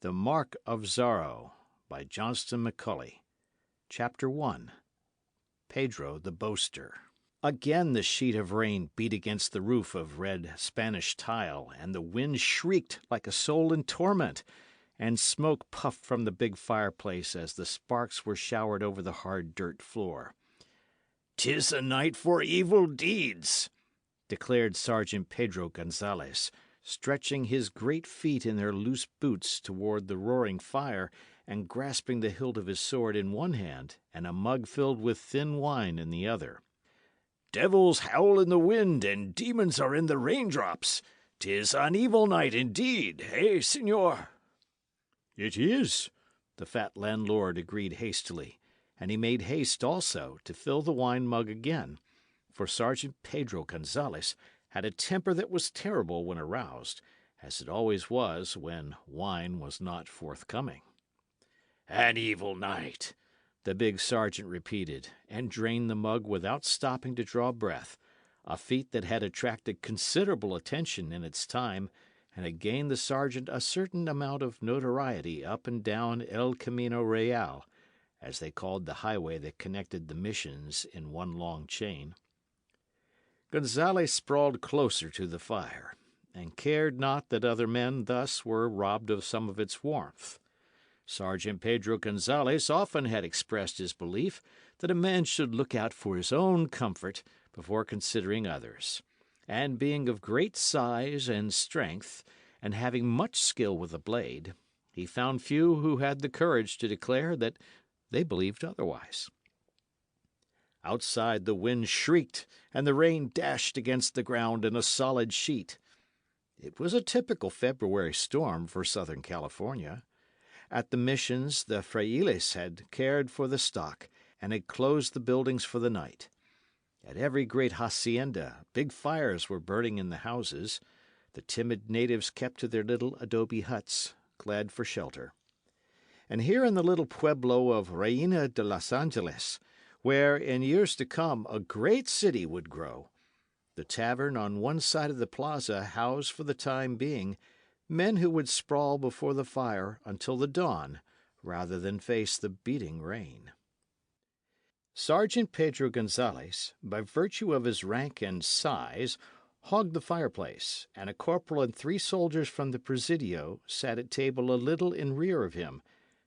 The Mark of Zorro by Johnston Macaulay. Chapter 1 Pedro the Boaster. Again the sheet of rain beat against the roof of red Spanish tile, and the wind shrieked like a soul in torment, and smoke puffed from the big fireplace as the sparks were showered over the hard dirt floor. "'Tis a night for evil deeds," declared Sergeant Pedro Gonzalez, stretching his great feet in their loose boots toward the roaring fire, and grasping the hilt of his sword in one hand and a mug filled with thin wine in the other. "Devils howl in the wind, and demons are in the raindrops. 'Tis an evil night indeed, eh, signor?" "It is," the fat landlord agreed hastily, and he made haste also to fill the wine mug again, for Sergeant Pedro Gonzalez had a temper that was terrible when aroused, as it always was when wine was not forthcoming. "An evil night," the big sergeant repeated, and drained the mug without stopping to draw breath, a feat that had attracted considerable attention in its time, and had gained the sergeant a certain amount of notoriety up and down El Camino Real, as they called the highway that connected the missions in one long chain. Gonzalez sprawled closer to the fire, and cared not that other men thus were robbed of some of its warmth. Sergeant Pedro Gonzalez often had expressed his belief that a man should look out for his own comfort before considering others, and being of great size and strength, and having much skill with the blade, he found few who had the courage to declare that they believed otherwise. Outside the wind shrieked, and the rain dashed against the ground in a solid sheet. It was a typical February storm for Southern California. At the missions, the frailes had cared for the stock, and had closed the buildings for the night. At every great hacienda, big fires were burning in the houses. The timid natives kept to their little adobe huts, glad for shelter. And here in the little pueblo of Reina de los Angeles, where in years to come a great city would grow, the tavern on one side of the plaza housed for the time being men who would sprawl before the fire until the dawn rather than face the beating rain. Sergeant Pedro Gonzalez, by virtue of his rank and size, hogged the fireplace, and a corporal and 3 soldiers from the Presidio sat at table a little in rear of him,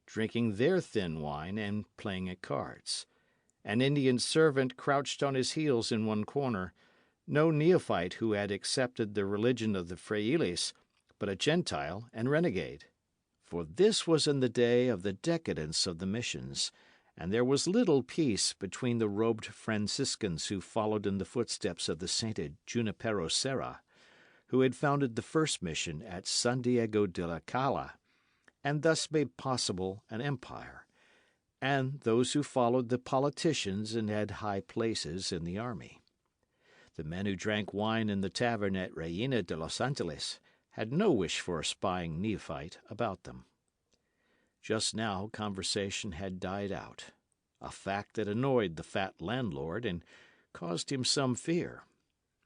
drinking their thin wine and playing at cards. An Indian servant crouched on his heels in one corner, no neophyte who had accepted the religion of the frailes, but a Gentile and renegade. For this was in the day of the decadence of the missions, and there was little peace between the robed Franciscans who followed in the footsteps of the sainted Junipero Serra, who had founded the first mission at San Diego de la Cala, and thus made possible an empire, and those who followed the politicians and had high places in the army. The men who drank wine in the tavern at Reina de los Angeles had no wish for a spying neophyte about them. Just now conversation had died out, a fact that annoyed the fat landlord and caused him some fear.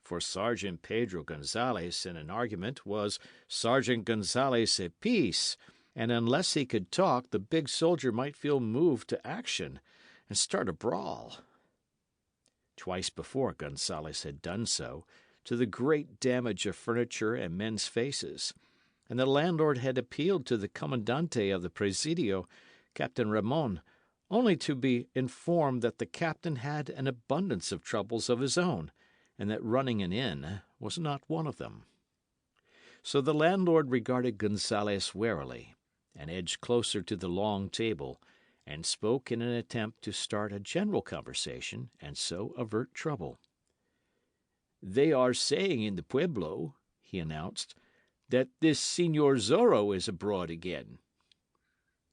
For Sergeant Pedro Gonzalez in an argument was Sergeant Gonzalez at peace, and unless he could talk, the big soldier might feel moved to action and start a brawl. Twice before Gonzalez had done so, to the great damage of furniture and men's faces, and the landlord had appealed to the commandante of the Presidio, Captain Ramon, only to be informed that the captain had an abundance of troubles of his own, and that running an inn was not one of them. So the landlord regarded Gonzalez warily, and edged closer to the long table, and spoke in an attempt to start a general conversation and so avert trouble. "They are saying in the pueblo," he announced, "that this Señor Zorro is abroad again."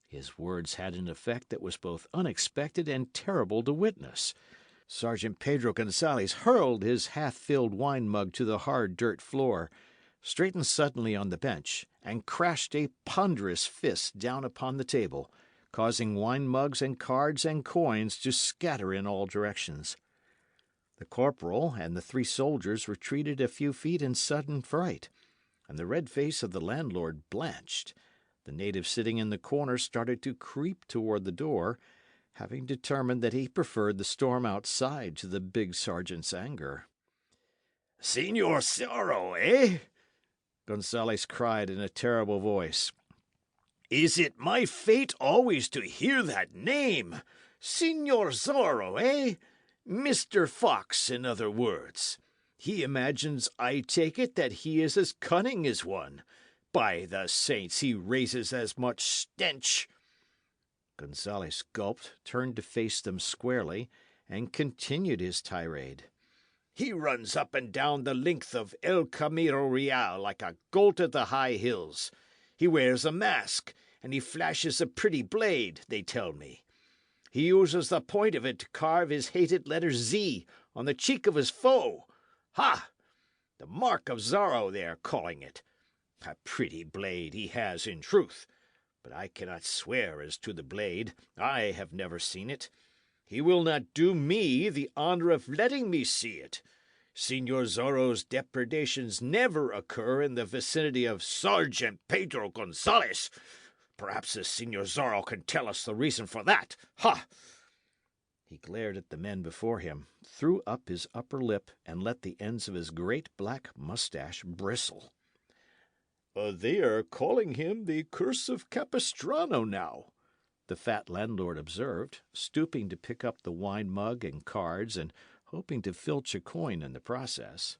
His words had an effect that was both unexpected and terrible to witness. Sergeant Pedro Gonzalez hurled his half-filled wine mug to the hard dirt floor, straightened suddenly on the bench, and crashed a ponderous fist down upon the table, causing wine mugs and cards and coins to scatter in all directions. The corporal and the 3 soldiers retreated a few feet in sudden fright, and the red face of the landlord blanched. The native sitting in the corner started to creep toward the door, having determined that he preferred the storm outside to the big sergeant's anger. "Señor Zorro, eh?" Gonzales cried in a terrible voice. "Is it my fate always to hear that name? Señor Zorro, eh? Mr. Fox, in other words. He imagines, I take it, that he is as cunning as one. By the saints, he raises as much stench." Gonzales gulped, turned to face them squarely, and continued his tirade. "He runs up and down the length of El Camino Real like a goat of the high hills. He wears a mask, and he flashes a pretty blade, they tell me. He uses the point of it to carve his hated letter Z on the cheek of his foe. Ha! The Mark of Zorro, they are calling it. A pretty blade he has, in truth. But I cannot swear as to the blade. I have never seen it. He will not do me the honour of letting me see it. Señor Zorro's depredations never occur in the vicinity of Sergeant Pedro Gonzales. Perhaps the Señor Zorro can tell us the reason for that. Ha!" He glared at the men before him, threw up his upper lip, and let the ends of his great black moustache bristle. "They are calling him the Curse of Capistrano now," the fat landlord observed, stooping to pick up the wine mug and cards and hoping to filch a coin in the process.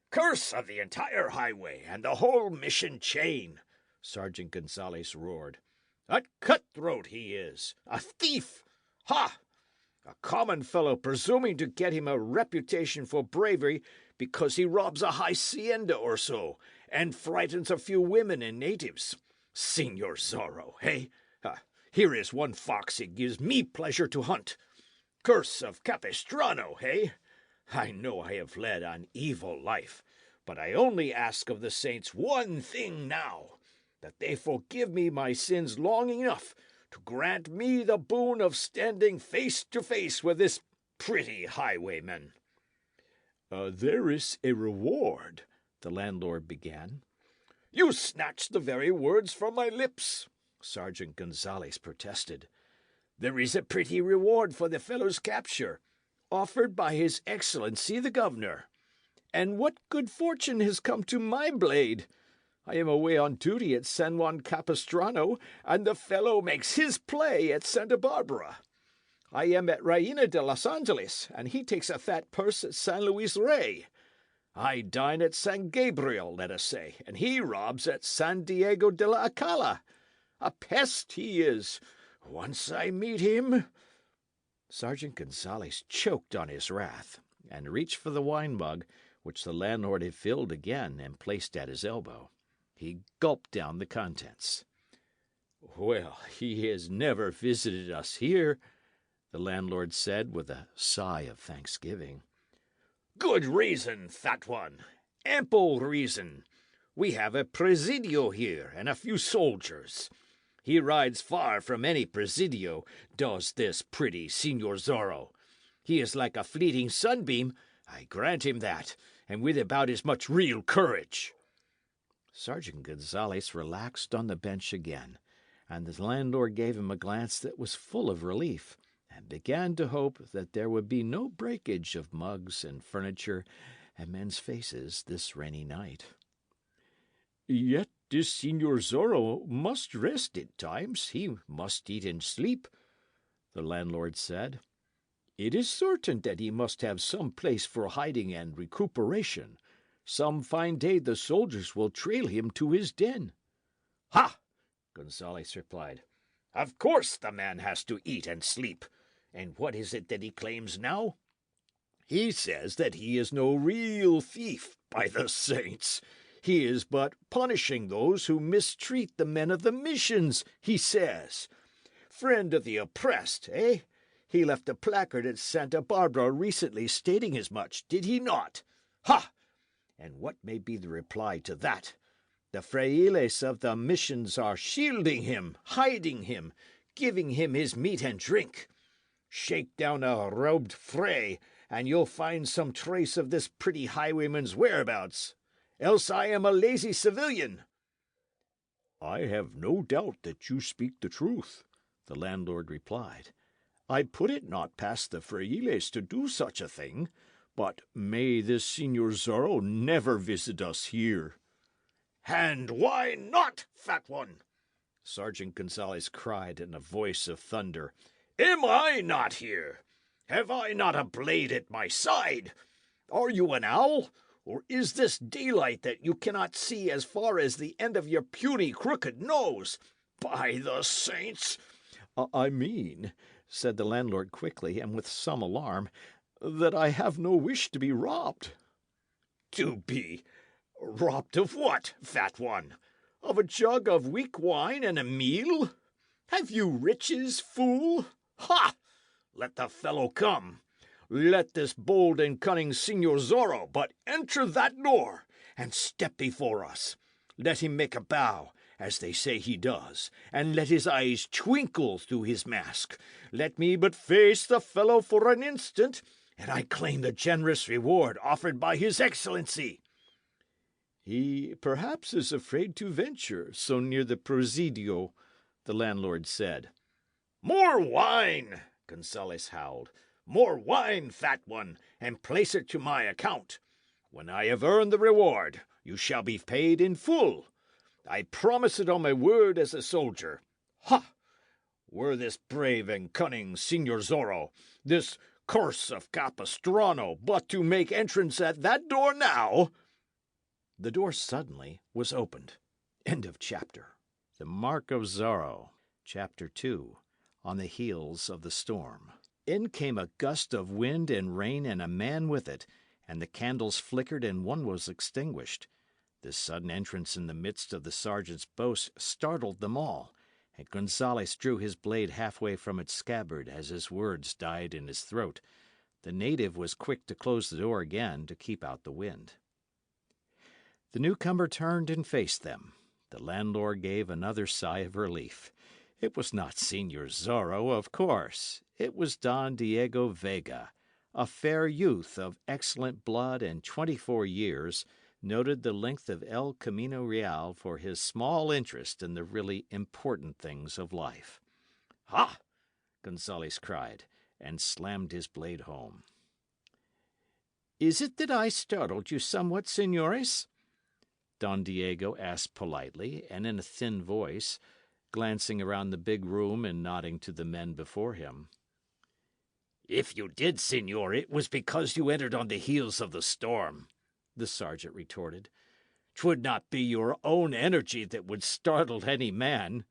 "Curse of the entire highway and the whole mission chain!" Sergeant Gonzales roared. "A cutthroat he is! A thief! Ha! A common fellow presuming to get him a reputation for bravery because he robs a hacienda or so, and frightens a few women and natives. Señor Zorro, eh? Here is one fox it gives me pleasure to hunt. Curse of Capistrano, eh? I know I have led an evil life, but I only ask of the saints one thing now, that they forgive me my sins long enough to grant me the boon of standing face to face with this pretty highwayman." "There is a reward," the landlord began. "You snatched the very words from my lips," Sergeant Gonzales protested. "There is a pretty reward for the fellow's capture, offered by His Excellency the Governor. And what good fortune has come to my blade? I am away on duty at San Juan Capistrano, and the fellow makes his play at Santa Barbara. I am at Reina de Los Angeles, and he takes a fat purse at San Luis Rey. I dine at San Gabriel, let us say, and he robs at San Diego de la Acala. A pest he is. Once I meet him—" Sergeant Gonzales choked on his wrath, and reached for the wine mug, which the landlord had filled again and placed at his elbow. He gulped down the contents. "Well, he has never visited us here," the landlord said with a sigh of thanksgiving. "Good reason, fat one. Ample reason. We have a presidio here, and a few soldiers. He rides far from any presidio, does this pretty Señor Zorro. He is like a fleeting sunbeam, I grant him that, and with about as much real courage." Sergeant Gonzales relaxed on the bench again, and the landlord gave him a glance that was full of relief, and began to hope that there would be no breakage of mugs and furniture and men's faces this rainy night. "Yet this Señor Zorro must rest at times. He must eat and sleep," the landlord said. "It is certain that he must have some place for hiding and recuperation. Some fine day the soldiers will trail him to his den." "Ha!" Gonzales replied. "Of course the man has to eat and sleep. And what is it that he claims now? He says that he is no real thief, by the saints. He is but punishing those who mistreat the men of the missions, he says. Friend of the oppressed, eh? He left a placard at Santa Barbara recently stating as much, did he not? Ha! And what may be the reply to that? The frailes of the missions are shielding him, hiding him, giving him his meat and drink. Shake down a robed fray, and you'll find some trace of this pretty highwayman's whereabouts. Else I am a lazy civilian." I have no doubt that you speak the truth, the landlord replied. I put it not past the frailes to do such a thing, but may this Señor Zorro never visit us here. And why not, fat one? Sergeant Gonzalez cried in a voice of thunder. Am I not here? Have I not a blade at my side? Are you an owl? Or is this daylight that you cannot see as far as the end of your puny crooked nose? By the saints! I mean, said the landlord quickly and with some alarm, that I have no wish to be robbed. To be robbed of what, fat one? Of a jug of weak wine and a meal? Have you riches, fool? Ha! Let the fellow come. Let this bold and cunning Señor Zorro but enter that door and step before us. Let him make a bow, as they say he does, and let his eyes twinkle through his mask. Let me but face the fellow for an instant, and I claim the generous reward offered by his excellency. He perhaps is afraid to venture so near the presidio, the landlord said. More wine! Gonzales howled. More wine, fat one, and place it to my account. When I have earned the reward, you shall be paid in full. I promise it on my word as a soldier. Ha! Were this brave and cunning Señor Zorro, this curse of Capistrano, but to make entrance at that door now... The door suddenly was opened. End of chapter. The Mark of Zorro, Chapter 2, On the Heels of the Storm. In came a gust of wind and rain and a man with it, and the candles flickered and one was extinguished. This sudden entrance in the midst of the sergeant's boast startled them all, and Gonzales drew his blade halfway from its scabbard as his words died in his throat. The native was quick to close the door again to keep out the wind. The newcomer turned and faced them. The landlord gave another sigh of relief. It was not Señor Zorro, of course. It was Don Diego Vega, a fair youth of excellent blood and 24 years, noted the length of El Camino Real for his small interest in the really important things of life. Ha! Gonzales cried, and slammed his blade home. Is it that I startled you somewhat, señores? Don Diego asked politely and in a thin voice, glancing around the big room and nodding to the men before him. If you did, señor, it was because you entered on the heels of the storm, the sergeant retorted. 'Twould not be your own energy that would startle any man.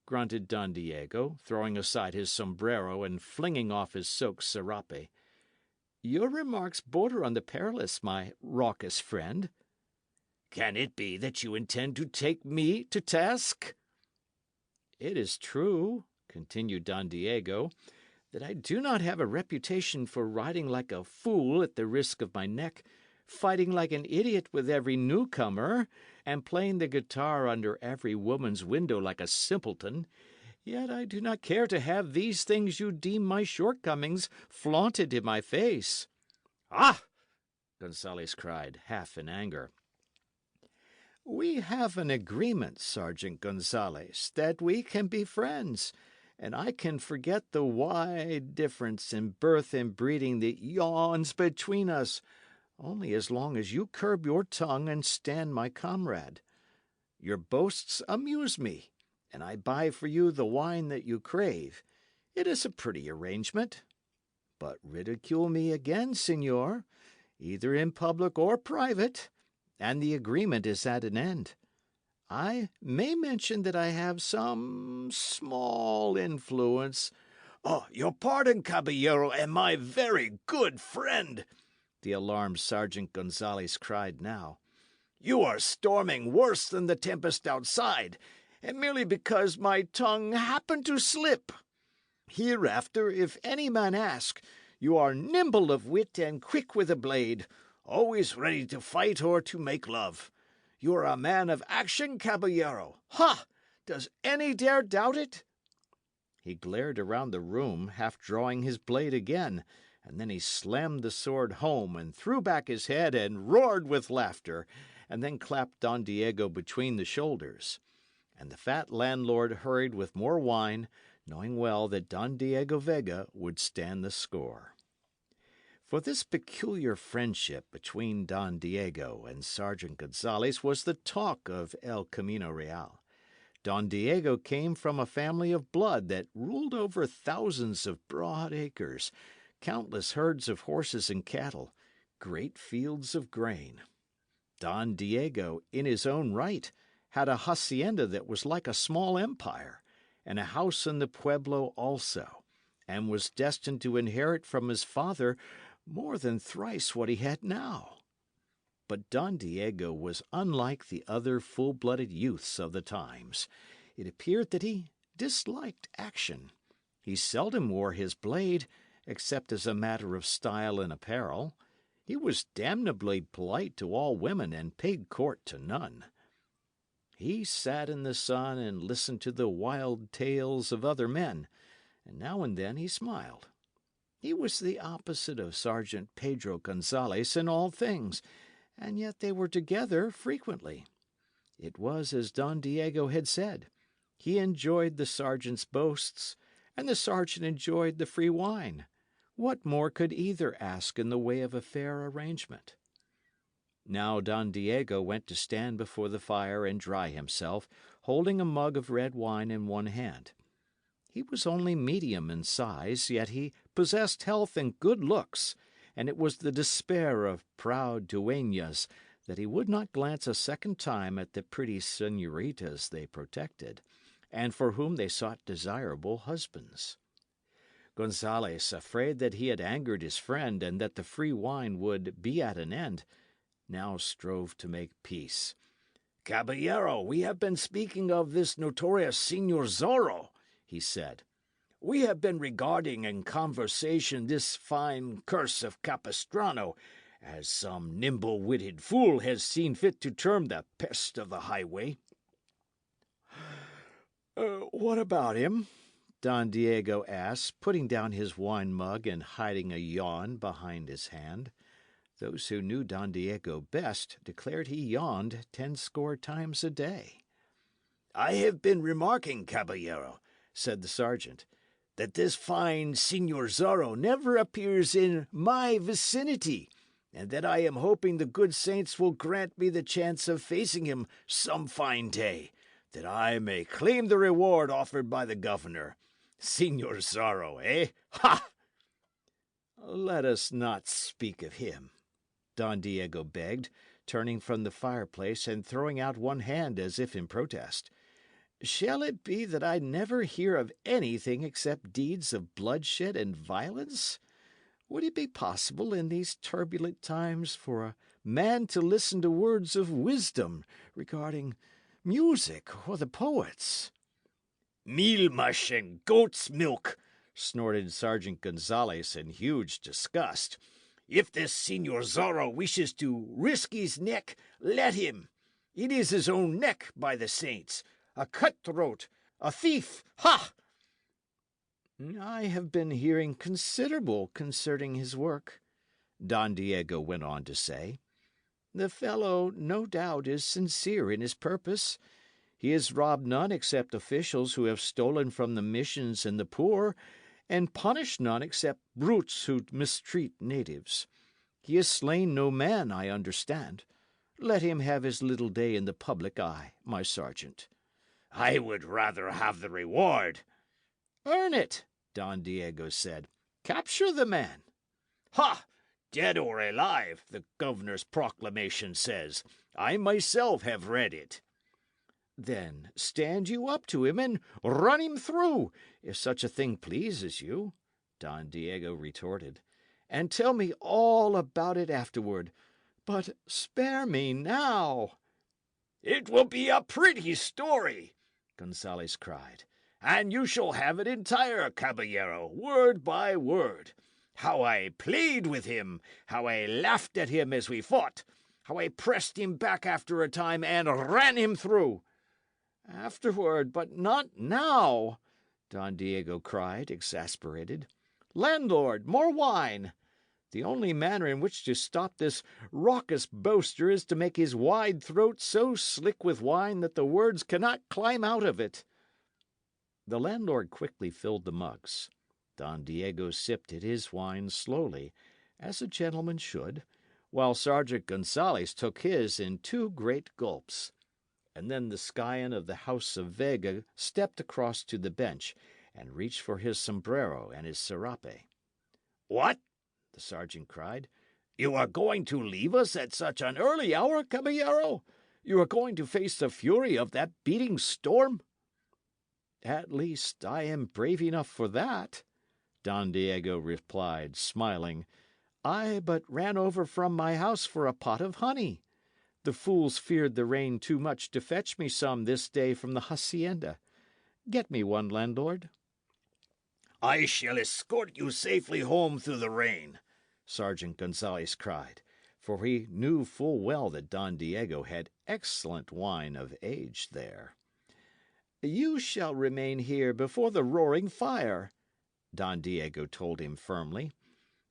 Grunted Don Diego, throwing aside his sombrero and flinging off his soaked serape. Your remarks border on the perilous, my raucous friend. Can it be that you intend to take me to task? It is true, continued Don Diego, that I do not have a reputation for riding like a fool at the risk of my neck, fighting like an idiot with every newcomer, and playing the guitar under every woman's window like a simpleton. Yet I do not care to have these things you deem my shortcomings flaunted in my face. Ah! Gonzales cried, half in anger. We have an agreement, Sergeant Gonzales, that we can be friends, and I can forget the wide difference in birth and breeding that yawns between us, only as long as you curb your tongue and stand my comrade. Your boasts amuse me, and I buy for you the wine that you crave. It is a pretty arrangement. But ridicule me again, señor, either in public or private, and the agreement is at an end. I may mention that I have some small influence. Oh, your pardon, Caballero, and my very good friend, the alarmed Sergeant Gonzales cried now. You are storming worse than the tempest outside, and merely because my tongue happened to slip. Hereafter, if any man ask, you are nimble of wit and quick with a blade, always ready to fight or to make love. You are a man of action, Caballero. Ha! Does any dare doubt it? He glared around the room, half drawing his blade again, and then he slammed the sword home and threw back his head and roared with laughter. and then clapped Don Diego between the shoulders. And the fat landlord hurried with more wine, knowing well that Don Diego Vega would stand the score. For this peculiar friendship between Don Diego and Sergeant Gonzalez was the talk of El Camino Real. Don Diego came from a family of blood that ruled over thousands of broad acres, countless herds of horses and cattle, great fields of grain. Don Diego, in his own right, had a hacienda that was like a small empire, and a house in the pueblo also, and was destined to inherit from his father more than thrice what he had now. But Don Diego was unlike the other full-blooded youths of the times. It appeared that he disliked action. He seldom wore his blade, except as a matter of style and apparel. He was damnably polite to all women and paid court to none. He sat in the sun and listened to the wild tales of other men, and now and then he smiled. He was the opposite of Sergeant Pedro Gonzalez in all things, and yet they were together frequently. It was as Don Diego had said. He enjoyed the sergeant's boasts, and the sergeant enjoyed the free wine. What more could either ask in the way of a fair arrangement? Now Don Diego went to stand before the fire and dry himself, holding a mug of red wine in one hand. He was only medium in size, yet he possessed health and good looks, and it was the despair of proud dueñas that he would not glance a second time at the pretty señoritas they protected, and for whom they sought desirable husbands. Gonzalez, afraid that he had angered his friend and that the free wine would be at an end, now strove to make peace. "Caballero, we have been speaking of this notorious Señor Zorro," he said. "We have been regarding in conversation this fine curse of Capistrano, as some nimble-witted fool has seen fit to term the pest of the highway." "What about him?" Don Diego asked, putting down his wine mug and hiding a yawn behind his hand. Those who knew Don Diego best declared he yawned 10 times a day. "I have been remarking, Caballero," said the sergeant, "that this fine Señor Zorro never appears in my vicinity, and that I am hoping the good saints will grant me the chance of facing him some fine day, that I may claim the reward offered by the governor. Señor Zorro, eh? Ha!" "Let us not speak of him," Don Diego begged, turning from the fireplace and throwing out one hand as if in protest. "Shall it be that I never hear of anything except deeds of bloodshed and violence? Would it be possible in these turbulent times for a man to listen to words of wisdom regarding music or the poets?" "Meal mush and goat's milk!" snorted Sergeant Gonzalez in huge disgust. "If this Señor Zorro wishes to risk his neck, let him. It is his own neck, by the saints. A cutthroat, a thief, ha!" "I have been hearing considerable concerning his work," Don Diego went on to say. "The fellow, no doubt, is sincere in his purpose. He has robbed none except officials who have stolen from the missions and the poor, and punished none except brutes who mistreat natives. He has slain no man, I understand. Let him have his little day in the public eye, my sergeant." "I would rather have the reward." "Earn it," Don Diego said. "Capture the man." "Ha! Dead or alive, the governor's proclamation says. I myself have read it." "Then stand you up to him and run him through, if such a thing pleases you," Don Diego retorted, "and tell me all about it afterward. But spare me now." "It will be a pretty story," Gonzalez cried, "and you shall have it entire, Caballero, word by word. How I played with him, how I laughed at him as we fought, how I pressed him back after a time and ran him through." "Afterward, but not now," Don Diego cried, exasperated. "Landlord, more wine!" The only manner in which to stop this raucous boaster is to make his wide throat so slick with wine that the words cannot climb out of it." The landlord quickly filled the mugs. Don Diego sipped at his wine slowly, as a gentleman should, while Sergeant Gonzalez took his in 2 great gulps. And then the scion of the house of Vega stepped across to the bench and reached for his sombrero and his serape. "What?" the sergeant cried. "You are going to leave us at such an early hour, Caballero? You are going to face the fury of that beating storm?" "At least, I am brave enough for that," Don Diego replied, smiling. "I but ran over from my house for a pot of honey. The fools feared the rain too much to fetch me some this day from the hacienda. Get me one, landlord." "I shall escort you safely home through the rain," Sergeant Gonzalez cried, for he knew full well that Don Diego had excellent wine of age there. "You shall remain here before the roaring fire," Don Diego told him firmly.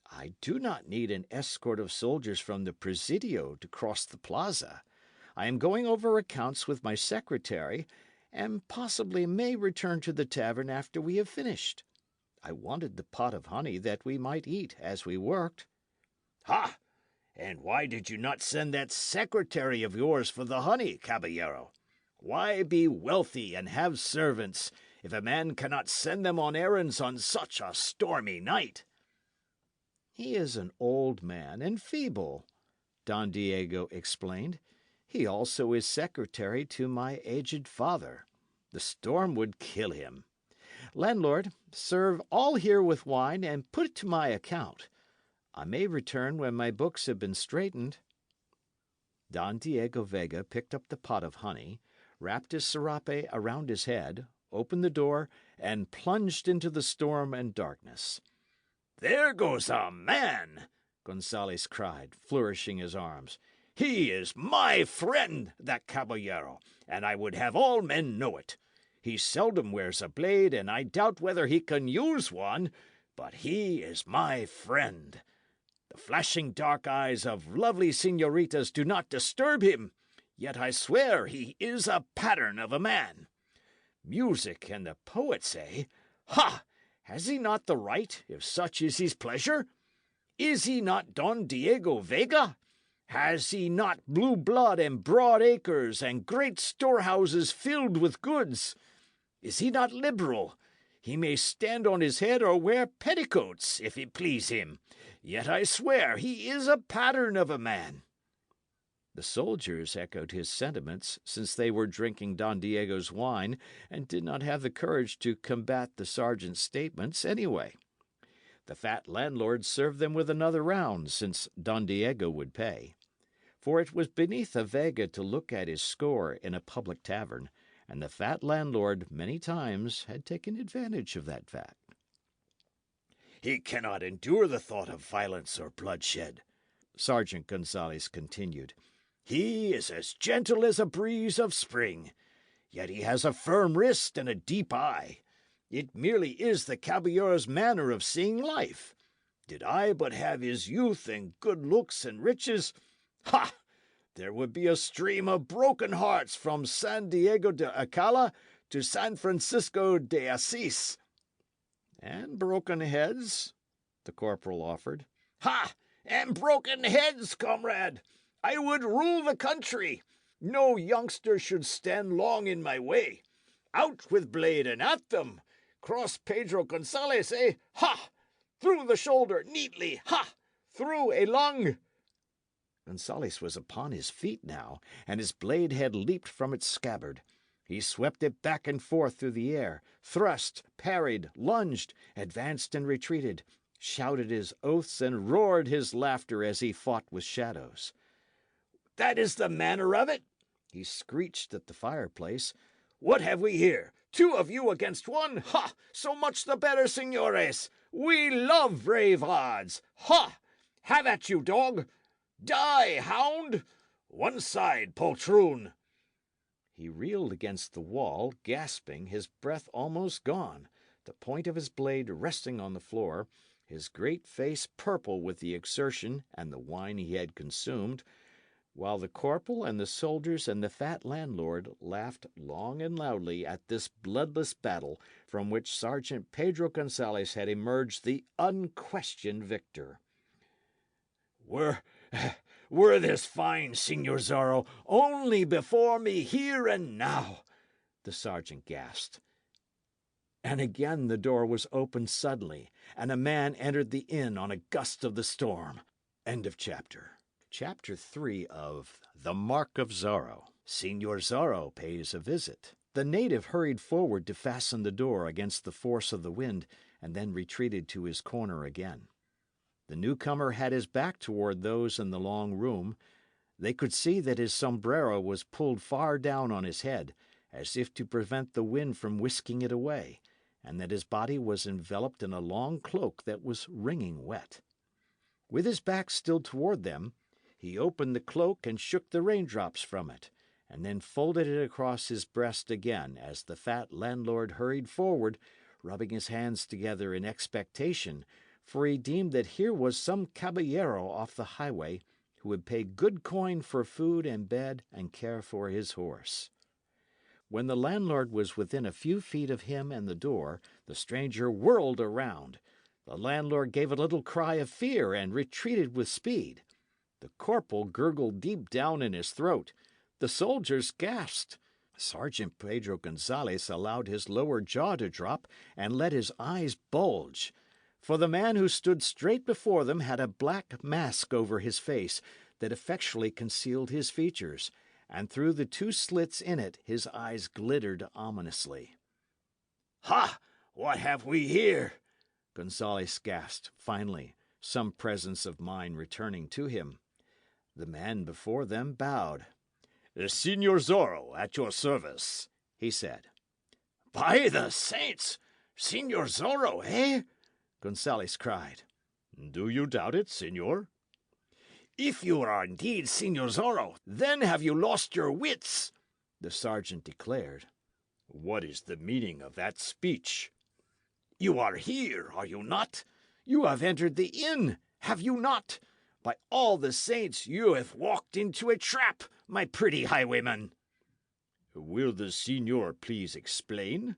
"I do not need an escort of soldiers from the Presidio to cross the plaza. I am going over accounts with my secretary, and possibly may return to the tavern after we have finished. I wanted the pot of honey that we might eat as we worked." "Ha! And why did you not send that secretary of yours for the honey, Caballero? Why be wealthy and have servants if a man cannot send them on errands on such a stormy night?" "He is an old man and feeble," Don Diego explained. "He also is secretary to my aged father. The storm would kill him. Landlord, serve all here with wine and put it to my account. I may return when my books have been straightened." Don Diego Vega picked up the pot of honey, wrapped his serape around his head, opened the door, and plunged into the storm and darkness. "There goes a man!" Gonzalez cried, flourishing his arms. "He is my friend, that caballero, and I would have all men know it. He seldom wears a blade, and I doubt whether he can use one, but he is my friend. The flashing dark eyes of lovely señoritas do not disturb him, yet I swear he is a pattern of a man. Music and the poets, eh? Ha! Has he not the right, if such is his pleasure? Is he not Don Diego Vega? Has he not blue blood and broad acres and great storehouses filled with goods? Is he not liberal? He may stand on his head or wear petticoats, if it please him. Yet I swear he is a pattern of a man." The soldiers echoed his sentiments, since they were drinking Don Diego's wine and did not have the courage to combat the sergeant's statements anyway. The fat landlord served them with another round, since Don Diego would pay. For it was beneath a Vega to look at his score in a public tavern, and the fat landlord many times had taken advantage of that fact. "He cannot endure the thought of violence or bloodshed," Sergeant Gonzalez continued. "He is as gentle as a breeze of spring, yet he has a firm wrist and a deep eye. It merely is the caballero's manner of seeing life. Did I but have his youth and good looks and riches, ha! There would be a stream of broken hearts from San Diego de Alcala to San Francisco de Assis." "And broken heads," the corporal offered. "Ha! And broken heads, comrade! I would rule the country. No youngster should stand long in my way. Out with blade and at them! Cross Pedro Gonzalez, eh? Ha! Through the shoulder, neatly, ha! Through a lung!" Gonzalez was upon his feet now, and his blade had leaped from its scabbard. He swept it back and forth through the air, thrust, parried, lunged, advanced and retreated, shouted his oaths and roared his laughter as he fought with shadows. "That is the manner of it!" he screeched at the fireplace. "What have we here? 2 of you against 1? Ha! So much the better, señores! We love brave odds! Ha! Have at you, dog! Die, hound! One side, poltroon!" He reeled against the wall, gasping, his breath almost gone, the point of his blade resting on the floor, his great face purple with the exertion and the wine he had consumed, while the corporal and the soldiers and the fat landlord laughed long and loudly at this bloodless battle from which Sergeant Pedro Gonzalez had emerged the unquestioned victor. Were this fine, Señor Zorro, only before me here and now, the sergeant gasped. And again the door was opened suddenly, and a man entered the inn on a gust of the storm. End of chapter. Chapter 3 of The Mark of Zorro. Señor Zorro pays a visit. The native hurried forward to fasten the door against the force of the wind, and then retreated to his corner again. The newcomer had his back toward those in the long room. They could see that his sombrero was pulled far down on his head, as if to prevent the wind from whisking it away, and that his body was enveloped in a long cloak that was wringing wet. With his back still toward them, he opened the cloak and shook the raindrops from it, and then folded it across his breast again as the fat landlord hurried forward, rubbing his hands together in expectation, for he deemed that here was some caballero off the highway who would pay good coin for food and bed and care for his horse. When the landlord was within a few feet of him and the door, the stranger whirled around. The landlord gave a little cry of fear and retreated with speed. The corporal gurgled deep down in his throat. The soldiers gasped. Sergeant Pedro Gonzalez allowed his lower jaw to drop and let his eyes bulge. For the man who stood straight before them had a black mask over his face that effectually concealed his features, and through the two slits in it his eyes glittered ominously. "Ha! What have we here?" Gonzalez gasped, finally, some presence of mind returning to him. The man before them bowed. "Señor Zorro, at your service," he said. "By the saints! Señor Zorro, eh?" Gonzalez cried. "Do you doubt it, señor?" "If you are indeed Señor Zorro, then have you lost your wits," the sergeant declared. "What is the meaning of that speech?" "You are here, are you not? You have entered the inn, have you not? By all the saints, you have walked into a trap, my pretty highwayman." "Will the señor please explain?"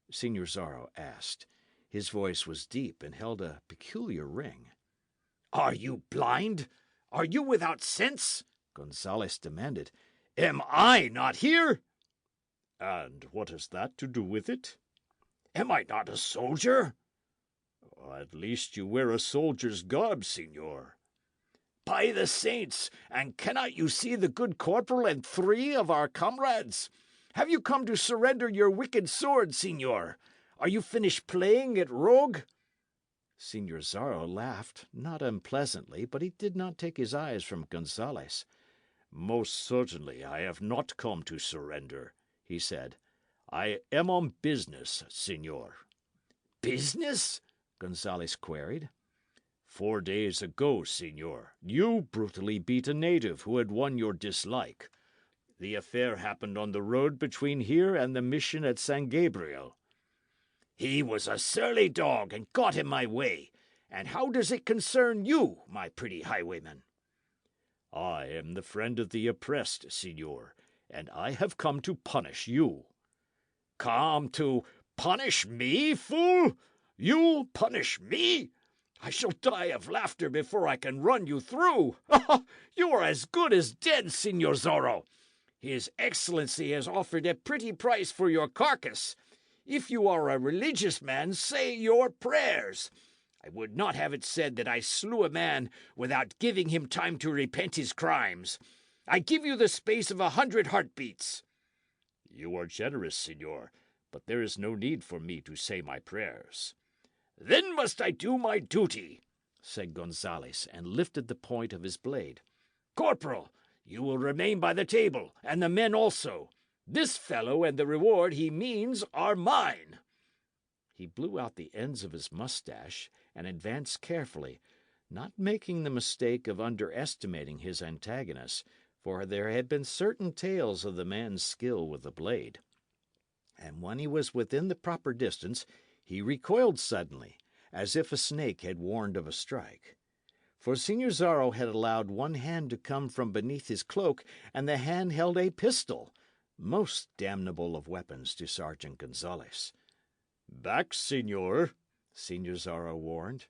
Señor Zorro asked. His voice was deep and held a peculiar ring. "Are you blind? Are you without sense?" Gonzalez demanded. "Am I not here?" "And what has that to do with it?" "Am I not a soldier?" "At least you wear a soldier's garb, señor." "By the saints, and cannot you see the good corporal and 3 of our comrades? Have you come to surrender your wicked sword, señor? Are you finished playing at rogue?" Señor Zorro laughed, not unpleasantly, but he did not take his eyes from Gonzalez. "Most certainly I have not come to surrender," he said. "I am on business, señor." "Business?" Gonzalez queried. 4 days ago, señor, you brutally beat a native who had won your dislike. The affair happened on the road between here and the mission at San Gabriel." "He was a surly dog and got in my way. And how does it concern you, my pretty highwayman?" "I am the friend of the oppressed, señor, and I have come to punish you." "Come to punish me, fool? You punish me? I shall die of laughter before I can run you through. You are as good as dead, Señor Zorro. His Excellency has offered a pretty price for your carcass. If you are a religious man, say your prayers. I would not have it said that I slew a man without giving him time to repent his crimes. I give you the space of 100 heartbeats." "You are generous, señor, but there is no need for me to say my prayers." "Then must I do my duty," said Gonzalez, and lifted the point of his blade. "Corporal, you will remain by the table, and the men also. This fellow and the reward he means are mine." He blew out the ends of his moustache and advanced carefully, not making the mistake of underestimating his antagonist, for there had been certain tales of the man's skill with the blade. And when he was within the proper distance, he recoiled suddenly, as if a snake had warned of a strike. For Señor Zorro had allowed one hand to come from beneath his cloak, and the hand held a pistol, most damnable of weapons to Sergeant Gonzales. "Back, señor," Señor Zorro warned.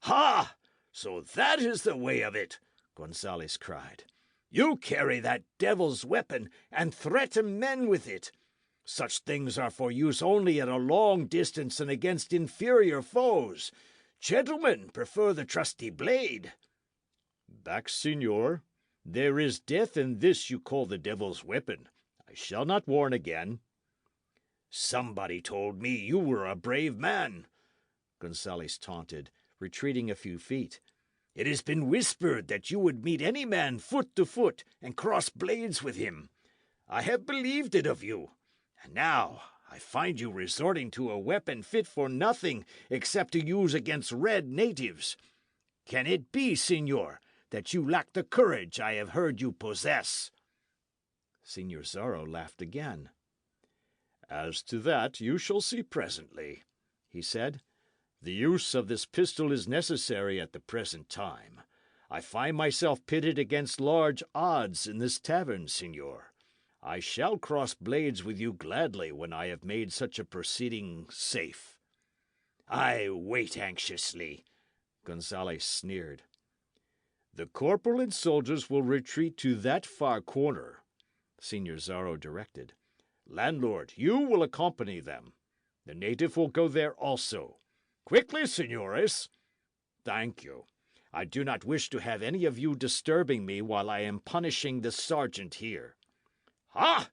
"Ha! So that is the way of it!" Gonzales cried. "You carry that devil's weapon, and threaten men with it. Such things are for use only at a long distance and against inferior foes. Gentlemen prefer the trusty blade." "Back, señor. There is death in this you call the devil's weapon. I shall not warn again." "Somebody told me you were a brave man," Gonzales taunted, retreating a few feet. "It has been whispered that you would meet any man foot to foot and cross blades with him. I have believed it of you. And now I find you resorting to a weapon fit for nothing except to use against red natives. Can it be, señor, that you lack the courage I have heard you possess?" Señor Zorro laughed again. "As to that, you shall see presently," he said. "The use of this pistol is necessary at the present time. I find myself pitted against large odds in this tavern, señor. I shall cross blades with you gladly when I have made such a proceeding safe." "I wait anxiously," Gonzales sneered. "The corporal and soldiers will retreat to that far corner," Señor Zorro directed. "Landlord, you will accompany them. The native will go there also. Quickly, señores!" "Thank you. I do not wish to have any of you disturbing me while I am punishing the sergeant here." "Ha!"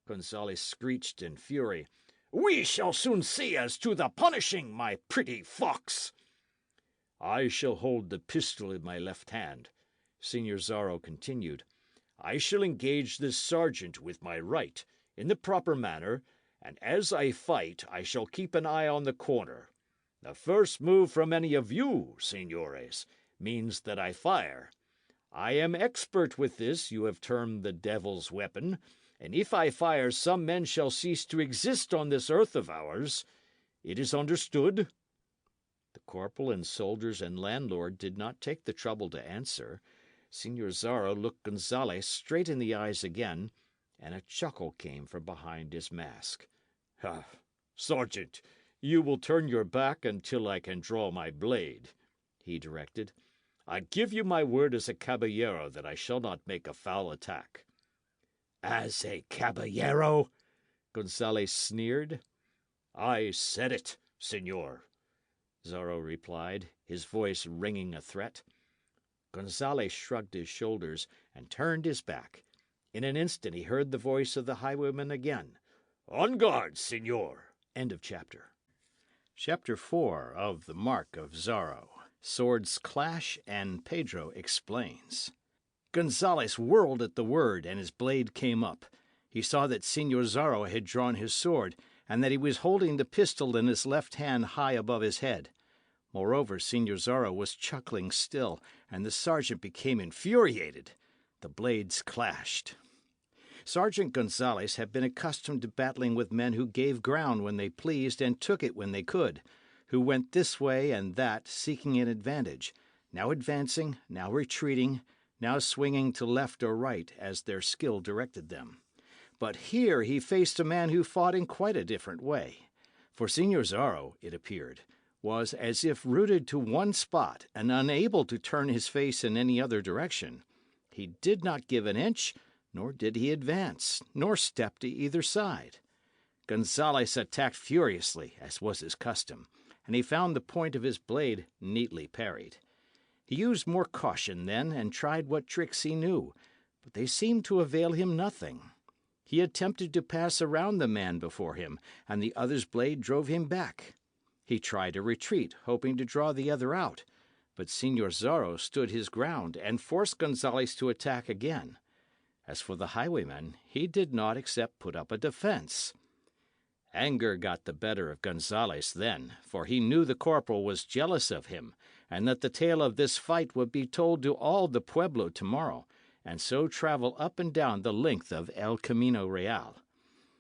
Gonzales screeched in fury. "We shall soon see as to the punishing, my pretty fox." "I shall hold the pistol in my left hand," Señor Zorro continued. "I shall engage this sergeant with my right, in the proper manner, and as I fight I shall keep an eye on the corner. The first move from any of you, señores, means that I fire. I am expert with this you have termed the devil's weapon, and if I fire some men shall cease to exist on this earth of ours. It is understood?" The corporal and soldiers and landlord did not take the trouble to answer. Señor Zorro looked Gonzales straight in the eyes again, and a chuckle came from behind his mask. "Sergeant, you will turn your back until I can draw my blade," he directed. "I give you my word as a caballero that I shall not make a foul attack." "As a caballero?" Gonzales sneered. "I said it, señor," Zorro replied, his voice ringing a threat. Gonzales shrugged his shoulders and turned his back. In an instant he heard the voice of the highwayman again. "On guard, señor." End of chapter. Chapter 4 of the Mark of Zorro. Swords clash and Pedro explains. Gonzales whirled at the word, and his blade came up. He saw that Señor Zorro had drawn his sword, and that he was holding the pistol in his left hand high above his head. Moreover, Señor Zorro was chuckling still, and the sergeant became infuriated. The blades clashed. Sergeant Gonzales had been accustomed to battling with men who gave ground when they pleased and took it when they could, who went this way and that, seeking an advantage, now advancing, now retreating, now swinging to left or right as their skill directed them. But here he faced a man who fought in quite a different way. For Señor Zorro, it appeared, was as if rooted to one spot and unable to turn his face in any other direction. He did not give an inch, nor did he advance, nor step to either side. Gonzales attacked furiously, as was his custom, and he found the point of his blade neatly parried. He used more caution then, and tried what tricks he knew, but they seemed to avail him nothing. He attempted to pass around the man before him, and the other's blade drove him back. He tried a retreat, hoping to draw the other out, but Señor Zorro stood his ground and forced Gonzales to attack again. As for the highwayman, he did not except put up a defence. Anger got the better of Gonzales then, for he knew the corporal was jealous of him, and that the tale of this fight would be told to all the pueblo tomorrow, and so travel up and down the length of El Camino Real.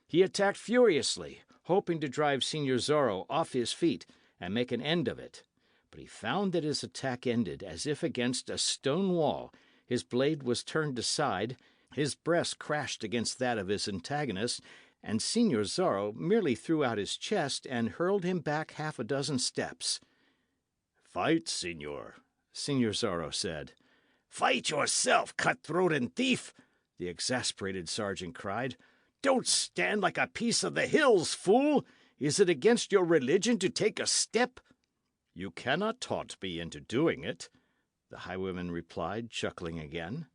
He attacked furiously, hoping to drive Señor Zorro off his feet and make an end of it. but he found that his attack ended as if against a stone wall. His blade was turned aside, his breast crashed against that of his antagonist, and Signor Zorro merely threw out his chest and hurled him back half a dozen steps. "Fight, Signor," Signor Zorro said. "Fight yourself, cutthroat and thief!" the exasperated sergeant cried. "Don't stand like a piece of the hills, fool! Is it against your religion to take a step?" "You cannot taunt me into doing it," the highwayman replied, chuckling again.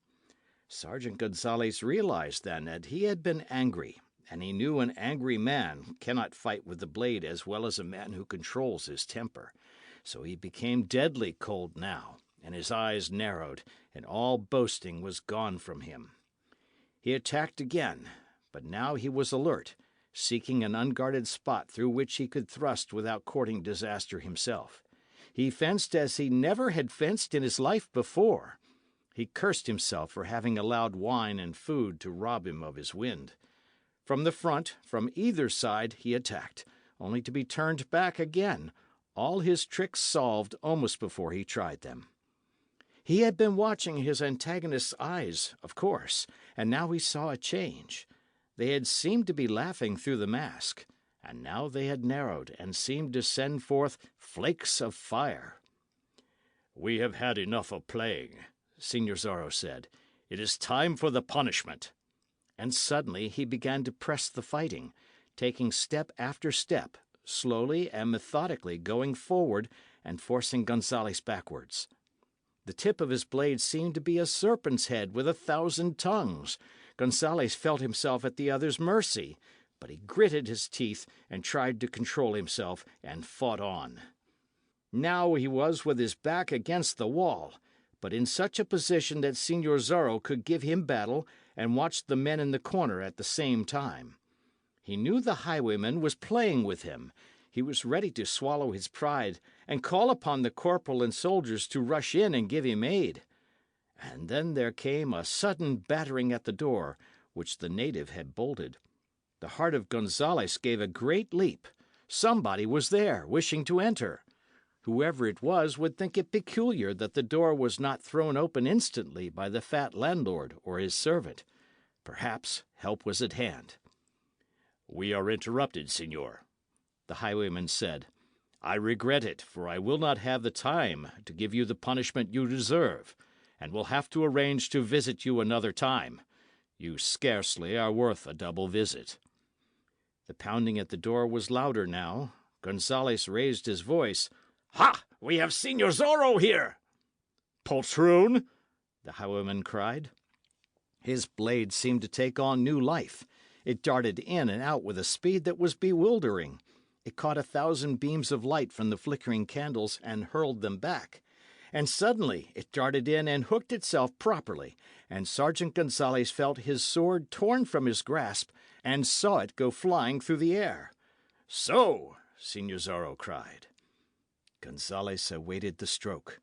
Sergeant Gonzalez realized then that he had been angry, and he knew an angry man cannot fight with the blade as well as a man who controls his temper. So he became deadly cold now, and his eyes narrowed, and all boasting was gone from him. He attacked again, but now he was alert, seeking an unguarded spot through which he could thrust without courting disaster himself. He fenced as he never had fenced in his life before. He cursed himself for having allowed wine and food to rob him of his wind. From the front, from either side, he attacked, only to be turned back again, all his tricks solved almost before he tried them. He had been watching his antagonist's eyes, of course, and now he saw a change. They had seemed to be laughing through the mask, and now they had narrowed and seemed to send forth flakes of fire. "We have had enough of playing," Signor Zorro said. "It is time for the punishment." And suddenly he began to press the fighting, taking step after step, slowly and methodically going forward and forcing Gonzalez backwards. The tip of his blade seemed to be a serpent's head with 1,000 tongues. Gonzalez felt himself at the other's mercy, but he gritted his teeth and tried to control himself, and fought on. Now he was with his back against the wall, but in such a position that Signor Zorro could give him battle and watch the men in the corner at the same time. He knew the highwayman was playing with him. He was ready to swallow his pride and call upon the corporal and soldiers to rush in and give him aid. And then there came a sudden battering at the door, which the native had bolted. The heart of Gonzalez gave a great leap. Somebody was there, wishing to enter. Whoever it was would think it peculiar that the door was not thrown open instantly by the fat landlord or his servant. Perhaps help was at hand. "We are interrupted, signor," the highwayman said. "I regret it, for I will not have the time to give you the punishment you deserve, and will have to arrange to visit you another time. You scarcely are worth a double visit." The pounding at the door was louder now. Gonzalez raised his voice. "Ha! We have Signor Zorro here!" "Poltroon!" the highwayman cried. His blade seemed to take on new life. It darted in and out with a speed that was bewildering. It caught 1,000 beams of light from the flickering candles and hurled them back. And suddenly it darted in and hooked itself properly, and Sergeant Gonzalez felt his sword torn from his grasp and saw it go flying through the air. "So!" Signor Zorro cried. Gonzalez awaited the stroke.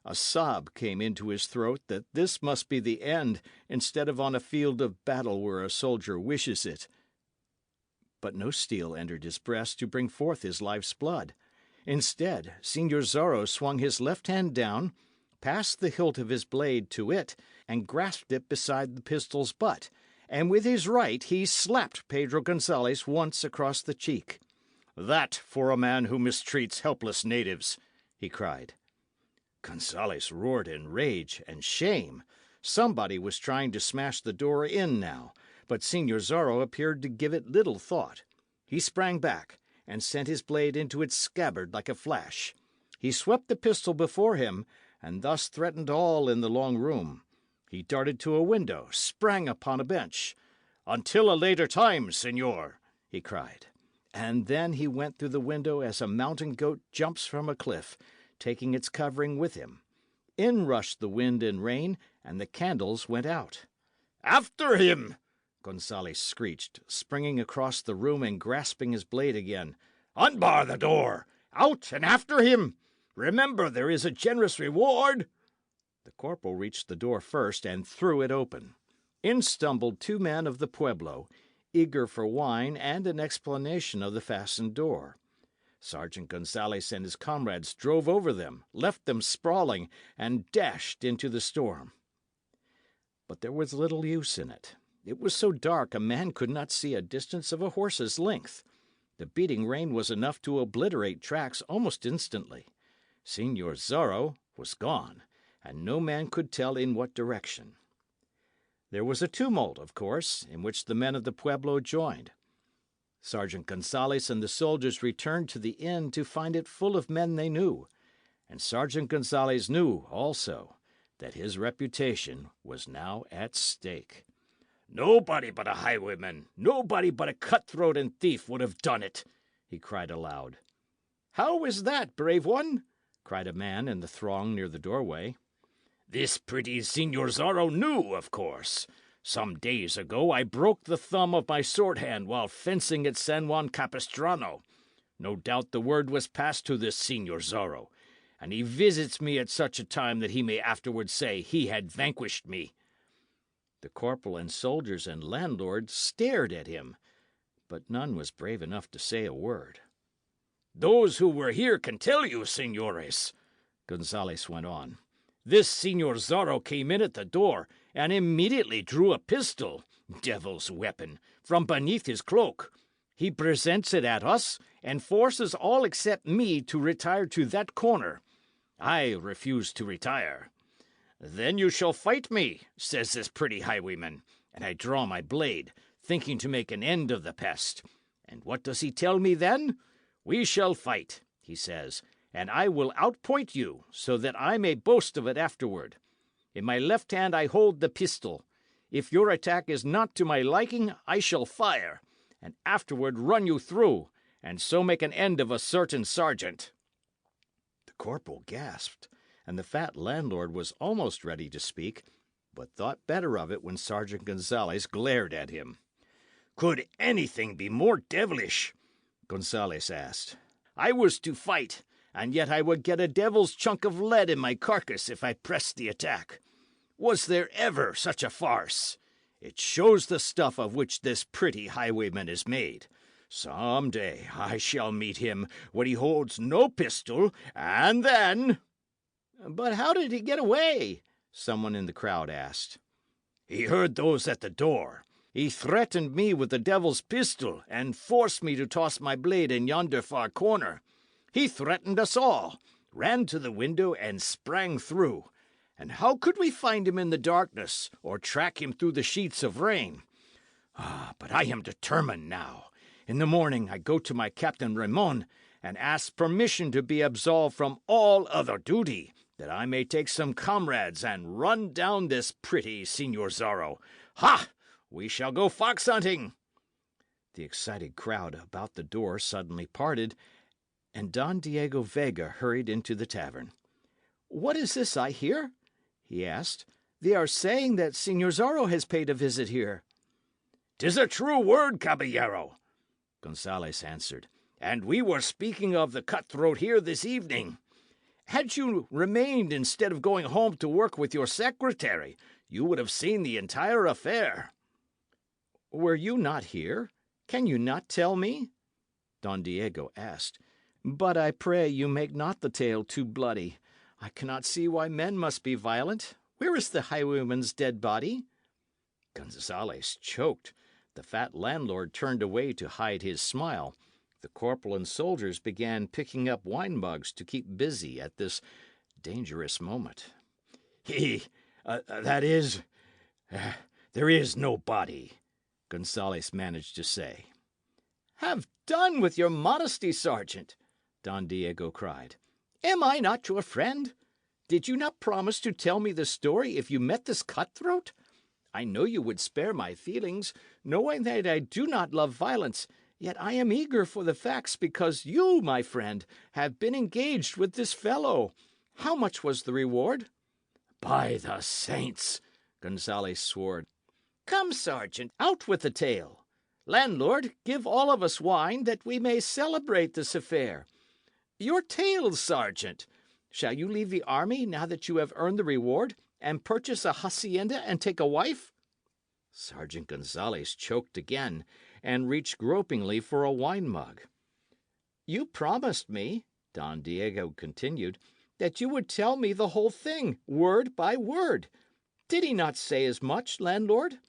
A sob came into his throat that this must be the end, instead of on a field of battle where a soldier wishes it. But no steel entered his breast to bring forth his life's blood. Instead, Signor Zorro swung his left hand down, passed the hilt of his blade to it, and grasped it beside the pistol's butt, and with his right he slapped Pedro Gonzalez once across the cheek. "That for a man who mistreats helpless natives!" he cried. Gonzalez roared in rage and shame. Somebody was trying to smash the door in now, but Signor Zorro appeared to give it little thought. He sprang back, and sent his blade into its scabbard like a flash. He swept the pistol before him, and thus threatened all in the long room. He darted to a window, sprang upon a bench. "Until a later time, signor," he cried. And then he went through the window as a mountain goat jumps from a cliff, taking its covering with him. In rushed the wind and rain, and the candles went out. "After him!" Gonzalez screeched, springing across the room and grasping his blade again. "Unbar the door! Out and after him! Remember, there is a generous reward!" The corporal reached the door first and threw it open. In stumbled 2 men of the pueblo, eager for wine and an explanation of the fastened door. Sergeant Gonzales and his comrades drove over them, left them sprawling, and dashed into the storm. But there was little use in it. It was so dark a man could not see a distance of a horse's length. The beating rain was enough to obliterate tracks almost instantly. Señor Zorro was gone, and no man could tell in what direction. There was a tumult, of course, in which the men of the pueblo joined. Sergeant Gonzales and the soldiers returned to the inn to find it full of men they knew, and Sergeant Gonzales knew, also, that his reputation was now at stake. "Nobody but a highwayman, nobody but a cutthroat and thief would have done it," he cried aloud. "How is that, brave one?" cried a man in the throng near the doorway. "This pretty Señor Zorro knew, of course. Some days ago I broke the thumb of my sword hand while fencing at San Juan Capistrano. No doubt the word was passed to this Señor Zorro, and he visits me at such a time that he may afterward say he had vanquished me." The corporal and soldiers and landlord stared at him, but none was brave enough to say a word. "Those who were here can tell you, señores," Gonzales went on. "This Señor Zorro came in at the door and immediately drew a pistol, devil's weapon, from beneath his cloak. He presents it at us and forces all except me to retire to that corner. I refuse to retire. 'Then you shall fight me,' says this pretty highwayman, and I draw my blade, thinking to make an end of the pest. And what does he tell me then? 'We shall fight,' he says, 'and I will outpoint you, so that I may boast of it afterward. In my left hand I hold the pistol. If your attack is not to my liking, I shall fire, and afterward run you through, and so make an end of a certain sergeant.'" The corporal gasped, and the fat landlord was almost ready to speak, but thought better of it when Sergeant Gonzales glared at him. "Could anything be more devilish?" Gonzales asked. "I was to fight, and yet I would get a devil's chunk of lead in my carcass if I pressed the attack. Was there ever such a farce? It shows the stuff of which this pretty highwayman is made. Some day I shall meet him when he holds no pistol, and then—" "But how did he get away?" someone in the crowd asked. "He heard those at the door. He threatened me with the devil's pistol, and forced me to toss my blade in yonder far corner. He threatened us all, ran to the window, and sprang through. And how could we find him in the darkness, or track him through the sheets of rain? But I am determined now. In the morning I go to my Captain Ramon, and ask permission to be absolved from all other duty, that I may take some comrades and run down this pretty Señor Zorro. Ha! We shall go fox hunting." The excited crowd about the door suddenly parted, and Don Diego Vega hurried into the tavern. "What is this I hear?" he asked. "They are saying that Señor Zorro has paid a visit here." "'Tis a true word, Caballero," Gonzales answered, "and we were speaking of the cutthroat here this evening. Had you remained instead of going home to work with your secretary, you would have seen the entire affair." "Were you not here? Can you not tell me?" Don Diego asked. "But I pray you make not the tale too bloody. I cannot see why men must be violent. Where is the highwayman's dead body?" Gonzales choked. The fat landlord turned away to hide his smile. The corporal and soldiers began picking up wine mugs to keep busy at this dangerous moment. There is no body," Gonzales managed to say. "Have done with your modesty, Sergeant," Don Diego cried. "Am I not your friend? Did you not promise to tell me the story if you met this cutthroat? I know you would spare my feelings, knowing that I do not love violence, yet I am eager for the facts because you, my friend, have been engaged with this fellow. How much was the reward?" "By the saints!" Gonzales swore. "Come, Sergeant, out with the tale. Landlord, give all of us wine, that we may celebrate this affair. Your tale, Sergeant. Shall you leave the army now that you have earned the reward, and purchase a hacienda and take a wife?" Sergeant Gonzales choked again, and reached gropingly for a wine mug. You promised me, Don Diego continued, that you would tell me the whole thing, word by word. Did he not say as much, landlord?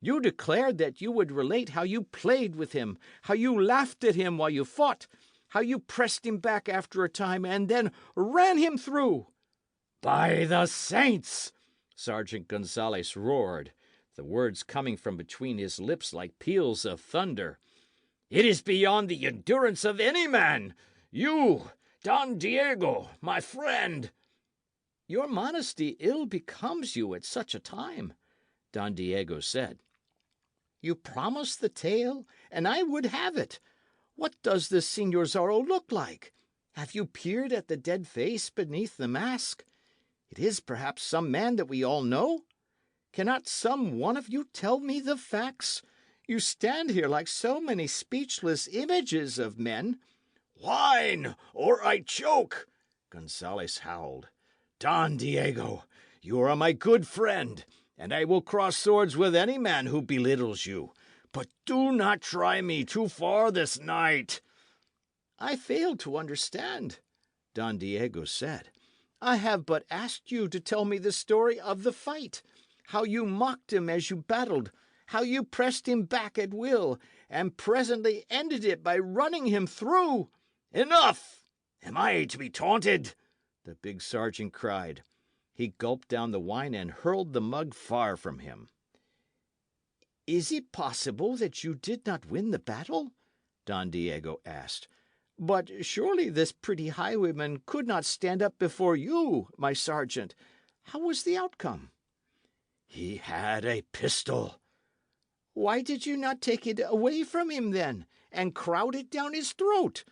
You declared that you would relate how you played with him, how you laughed at him while you fought, how you pressed him back after a time and then ran him through. By the saints! Sergeant Gonzales roared, the words coming from between his lips like peals of thunder. It is beyond the endurance of any man. You, Don Diego, my friend. Your modesty ill becomes you at such a time, Don Diego said. You promised the tale, and I would have it. What does this Señor Zorro look like? Have you peered at the dead face beneath the mask? It is perhaps some man that we all know. Cannot some one of you tell me the facts? You stand here like so many speechless images of men. Whine, or I choke! Gonzales howled. Don Diego, you are my good friend, and I will cross swords with any man who belittles you. But do not try me too far this night. I fail to understand, Don Diego said. I have but asked you to tell me the story of the fight, how you mocked him as you battled, how you pressed him back at will, and presently ended it by running him through. Enough! Am I to be taunted? The big sergeant cried. He gulped down the wine and hurled the mug far from him. Is it possible that you did not win the battle? Don Diego asked. But surely this pretty highwayman could not stand up before you, my sergeant. How was the outcome? He had a pistol. Why did you not take it away from him, then, and crowd it down his throat?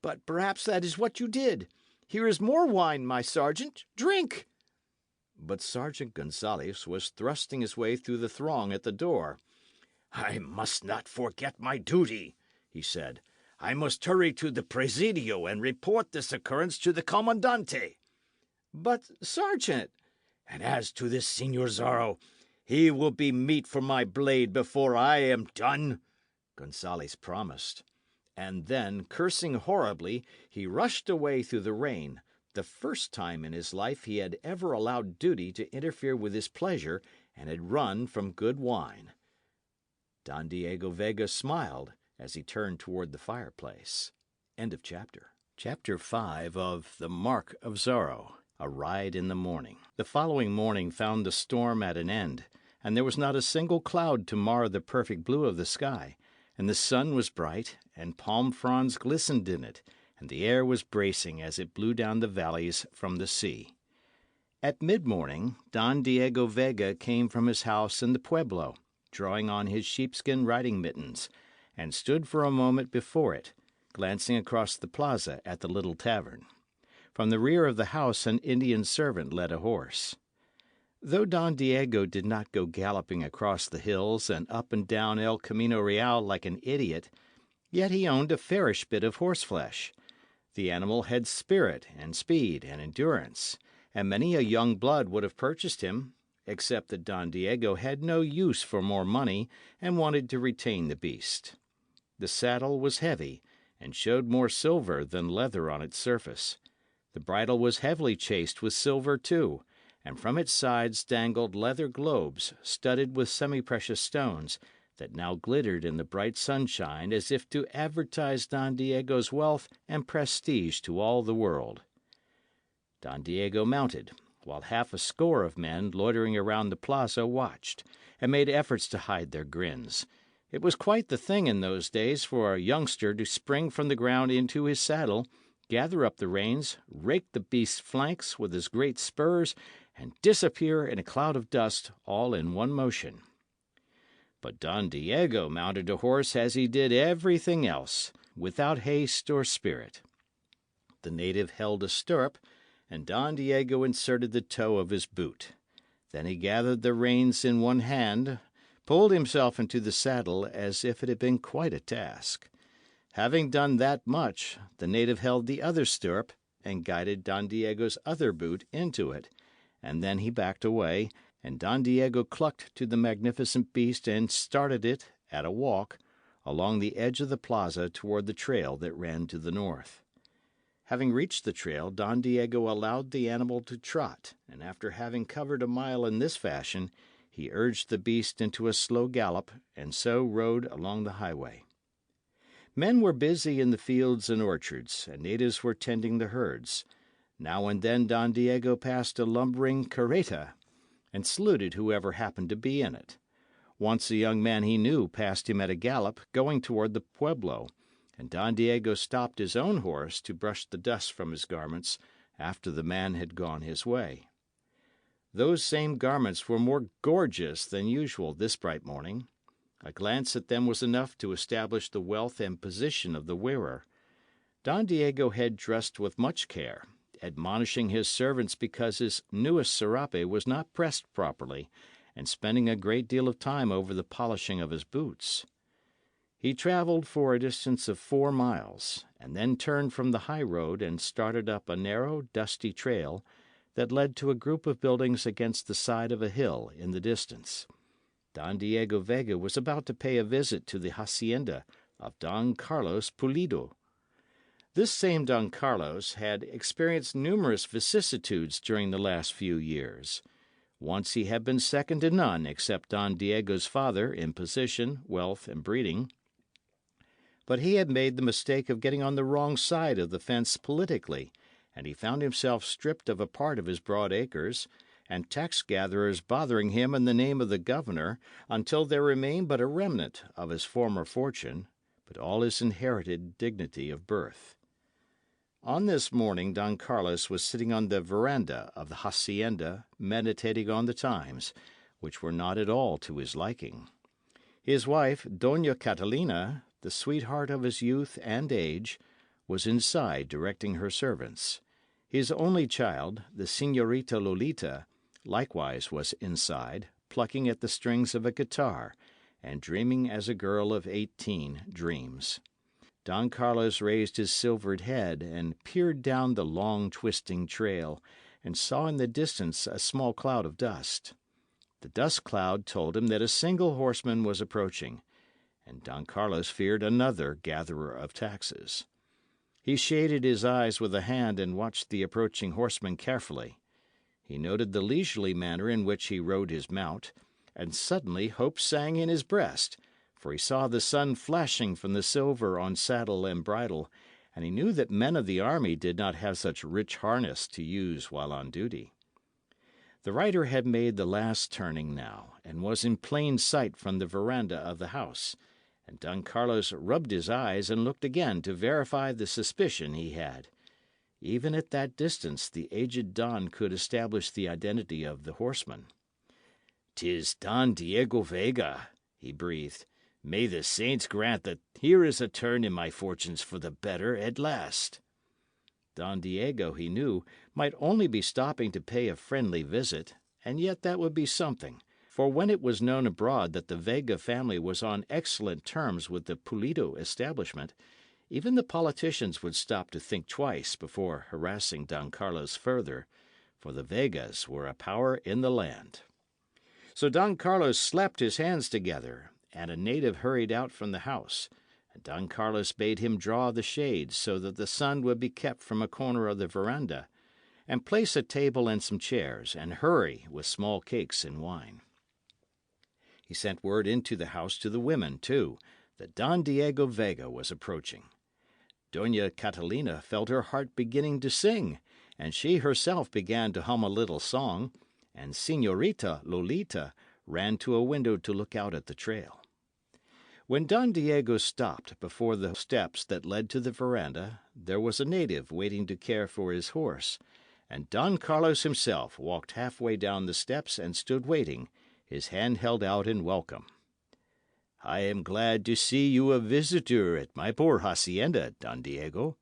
But perhaps that is what you did. Here is more wine, my sergeant. Drink! But Sergeant Gonzales was thrusting his way through the throng at the door. I must not forget my duty, he said. I must hurry to the Presidio and report this occurrence to the Commandante. But, Sergeant— And as to this Señor Zorro, he will be meat for my blade before I am done, Gonzales promised. And then, cursing horribly, he rushed away through the rain, the first time in his life he had ever allowed duty to interfere with his pleasure and had run from good wine. Don Diego Vega smiled as he turned toward the fireplace. End of chapter. Chapter 5 of The Mark of Zorro, A Ride in the Morning. The following morning found the storm at an end, and there was not a single cloud to mar the perfect blue of the sky, and the sun was bright, and palm fronds glistened in it, and the air was bracing as it blew down the valleys from the sea. At mid-morning, Don Diego Vega came from his house in the pueblo, drawing on his sheepskin riding mittens, and stood for a moment before it, glancing across the plaza at the little tavern. From the rear of the house an Indian servant led a horse. Though Don Diego did not go galloping across the hills and up and down El Camino Real like an idiot, yet he owned a fairish bit of horseflesh. The animal had spirit and speed and endurance, and many a young blood would have purchased him, except that Don Diego had no use for more money and wanted to retain the beast. The saddle was heavy, and showed more silver than leather on its surface. The bridle was heavily chased with silver, too, and from its sides dangled leather globes studded with semi-precious stones, that now glittered in the bright sunshine as if to advertise Don Diego's wealth and prestige to all the world. Don Diego mounted, while half a score of men loitering around the plaza watched, and made efforts to hide their grins. It was quite the thing in those days for a youngster to spring from the ground into his saddle, gather up the reins, rake the beast's flanks with his great spurs, and disappear in a cloud of dust, all in one motion. But Don Diego mounted a horse as he did everything else, without haste or spirit. The native held a stirrup, and Don Diego inserted the toe of his boot. Then he gathered the reins in one hand, pulled himself into the saddle as if it had been quite a task. Having done that much, the native held the other stirrup and guided Don Diego's other boot into it, and then he backed away, and Don Diego clucked to the magnificent beast and started it, at a walk, along the edge of the plaza toward the trail that ran to the north. Having reached the trail, Don Diego allowed the animal to trot, and after having covered a mile in this fashion, he urged the beast into a slow gallop, and so rode along the highway. Men were busy in the fields and orchards, and natives were tending the herds. Now and then Don Diego passed a lumbering carreta, and saluted whoever happened to be in it. Once a young man he knew passed him at a gallop, going toward the pueblo, and Don Diego stopped his own horse to brush the dust from his garments after the man had gone his way. Those same garments were more gorgeous than usual this bright morning. A glance at them was enough to establish the wealth and position of the wearer. Don Diego had dressed with much care, admonishing his servants because his newest serape was not pressed properly, and spending a great deal of time over the polishing of his boots. He travelled for a distance of 4 miles, and then turned from the high road and started up a narrow, dusty trail that led to a group of buildings against the side of a hill in the distance. Don Diego Vega was about to pay a visit to the hacienda of Don Carlos Pulido. This same Don Carlos had experienced numerous vicissitudes during the last few years. Once he had been second to none except Don Diego's father in position, wealth, and breeding. But he had made the mistake of getting on the wrong side of the fence politically, and he found himself stripped of a part of his broad acres, and tax gatherers bothering him in the name of the governor, until there remained but a remnant of his former fortune, but all his inherited dignity of birth. On this morning Don Carlos was sitting on the veranda of the hacienda, meditating on the times, which were not at all to his liking. His wife, Doña Catalina, the sweetheart of his youth and age, was inside directing her servants. His only child, the Señorita Lolita, likewise was inside, plucking at the strings of a guitar, and dreaming as a girl of 18 dreams. Don Carlos raised his silvered head and peered down the long, twisting trail, and saw in the distance a small cloud of dust. The dust cloud told him that a single horseman was approaching, and Don Carlos feared another gatherer of taxes. He shaded his eyes with a hand and watched the approaching horseman carefully. He noted the leisurely manner in which he rode his mount, and suddenly hope sang in his breast, for he saw the sun flashing from the silver on saddle and bridle, and he knew that men of the army did not have such rich harness to use while on duty. The rider had made the last turning now, and was in plain sight from the veranda of the house, and Don Carlos rubbed his eyes and looked again to verify the suspicion he had. Even at that distance the aged Don could establish the identity of the horseman. "'Tis Don Diego Vega," he breathed. "May the saints grant that here is a turn in my fortunes for the better at last." Don Diego, he knew, might only be stopping to pay a friendly visit, and yet that would be something, for when it was known abroad that the Vega family was on excellent terms with the Pulido establishment, even the politicians would stop to think twice before harassing Don Carlos further, for the Vegas were a power in the land. So Don Carlos slapped his hands together, and a native hurried out from the house, and Don Carlos bade him draw the shades so that the sun would be kept from a corner of the veranda, and place a table and some chairs, and hurry with small cakes and wine. He sent word into the house to the women, too, that Don Diego Vega was approaching. Doña Catalina felt her heart beginning to sing, and she herself began to hum a little song, and Señorita Lolita ran to a window to look out at the trail. When Don Diego stopped before the steps that led to the veranda, there was a native waiting to care for his horse, and Don Carlos himself walked halfway down the steps and stood waiting, his hand held out in welcome. "I am glad to see you a visitor at my poor hacienda, Don Diego,"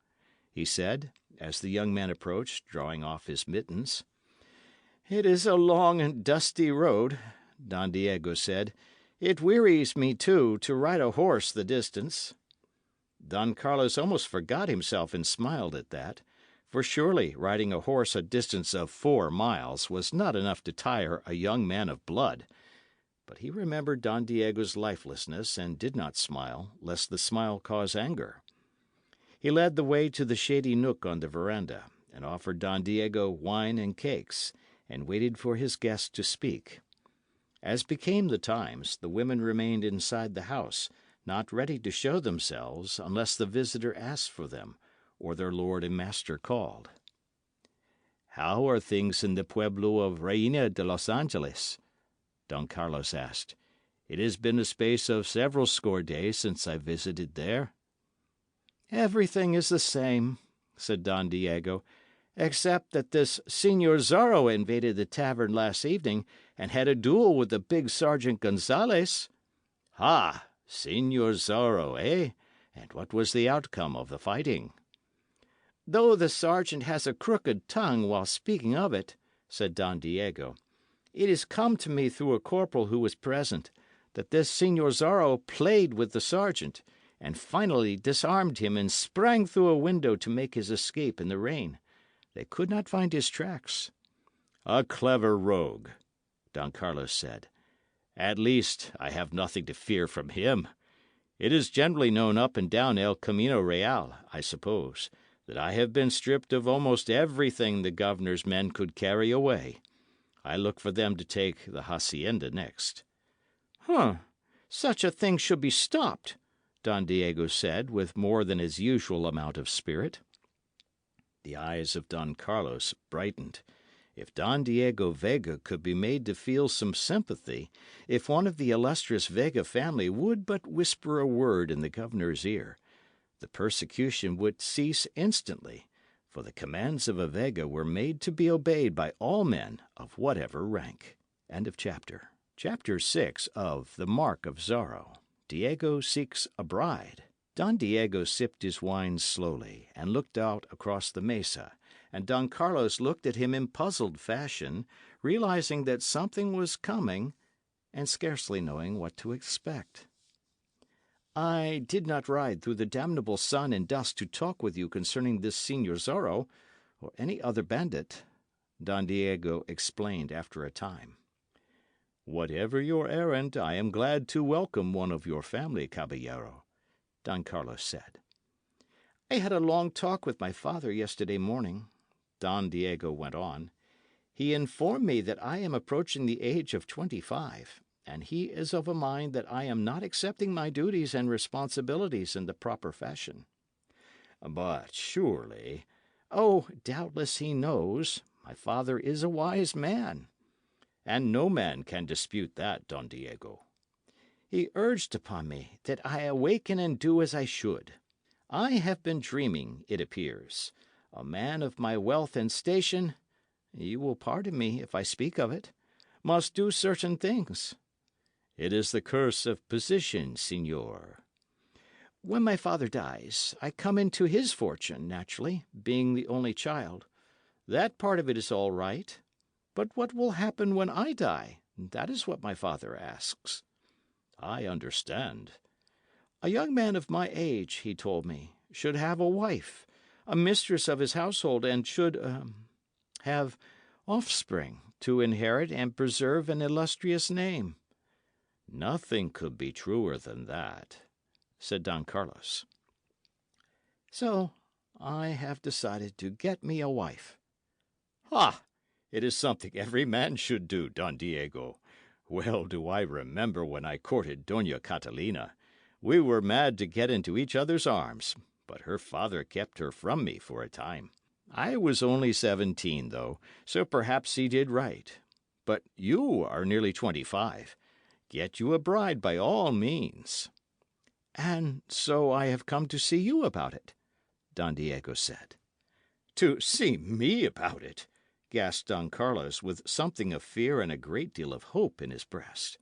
he said, as the young man approached, drawing off his mittens. "It is a long and dusty road," Don Diego said. "It wearies me, too, to ride a horse the distance." Don Carlos almost forgot himself and smiled at that, for surely riding a horse a distance of 4 miles was not enough to tire a young man of blood. But he remembered Don Diego's lifelessness and did not smile, lest the smile cause anger. He led the way to the shady nook on the veranda, and offered Don Diego wine and cakes, and waited for his guest to speak. As became the times, the women remained inside the house, not ready to show themselves unless the visitor asked for them, or their lord and master called. "How are things in the pueblo of Reina de los Angeles?" Don Carlos asked. "It has been a space of several score days since I visited there." "Everything is the same," said Don Diego, "except that this Señor Zorro invaded the tavern last evening and had a duel with the big Sergeant Gonzales." "Ha! Señor Zorro, eh? And what was the outcome of the fighting?" "Though the sergeant has a crooked tongue while speaking of it," said Don Diego, "it has come to me through a corporal who was present, that this Señor Zorro played with the sergeant, and finally disarmed him and sprang through a window to make his escape in the rain. They could not find his tracks." "A clever rogue," Don Carlos said. "At least, I have nothing to fear from him. It is generally known up and down El Camino Real, I suppose, that I have been stripped of almost everything the governor's men could carry away. I look for them to take the hacienda next." "Such a thing should be stopped," Don Diego said, with more than his usual amount of spirit. The eyes of Don Carlos brightened. If Don Diego Vega could be made to feel some sympathy, if one of the illustrious Vega family would but whisper a word in the governor's ear, the persecution would cease instantly, for the commands of a Vega were made to be obeyed by all men of whatever rank. End of chapter. Chapter 6 of The Mark of Zorro. Diego seeks a bride. Don Diego sipped his wine slowly, and looked out across the mesa, and Don Carlos looked at him in puzzled fashion, realizing that something was coming, and scarcely knowing what to expect. "I did not ride through the damnable sun and dust to talk with you concerning this Señor Zorro, or any other bandit," Don Diego explained after a time. "Whatever your errand, I am glad to welcome one of your family, Caballero," Don Carlos said. "I had a long talk with my father yesterday morning," Don Diego went on. "He informed me that I am approaching the age of 25, and he is of a mind that I am not accepting my duties and responsibilities in the proper fashion." "But surely—" "Oh, doubtless he knows. My father is a wise man." "And no man can dispute that, Don Diego." "He urged upon me that I awaken and do as I should. I have been dreaming, it appears. A man of my wealth and station—you will pardon me if I speak of it—must do certain things." "It is the curse of position, signor." "When my father dies, I come into his fortune, naturally, being the only child. That part of it is all right. But what will happen when I die? That is what my father asks." "I understand." "A young man of my age, he told me, should have a wife, a mistress of his household, and should have offspring to inherit and preserve an illustrious name." "Nothing could be truer than that," said Don Carlos. "So I have decided to get me a wife." "Ha! It is something every man should do, Don Diego. Well do I remember when I courted Dona Catalina. We were mad to get into each other's arms, but her father kept her from me for a time. I was only 17, though, so perhaps he did right. But you are nearly 25. Get you a bride by all means." "And so I have come to see you about it," Don Diego said. "To see me about it!" gasped Don Carlos, with something of fear and a great deal of hope in his breast.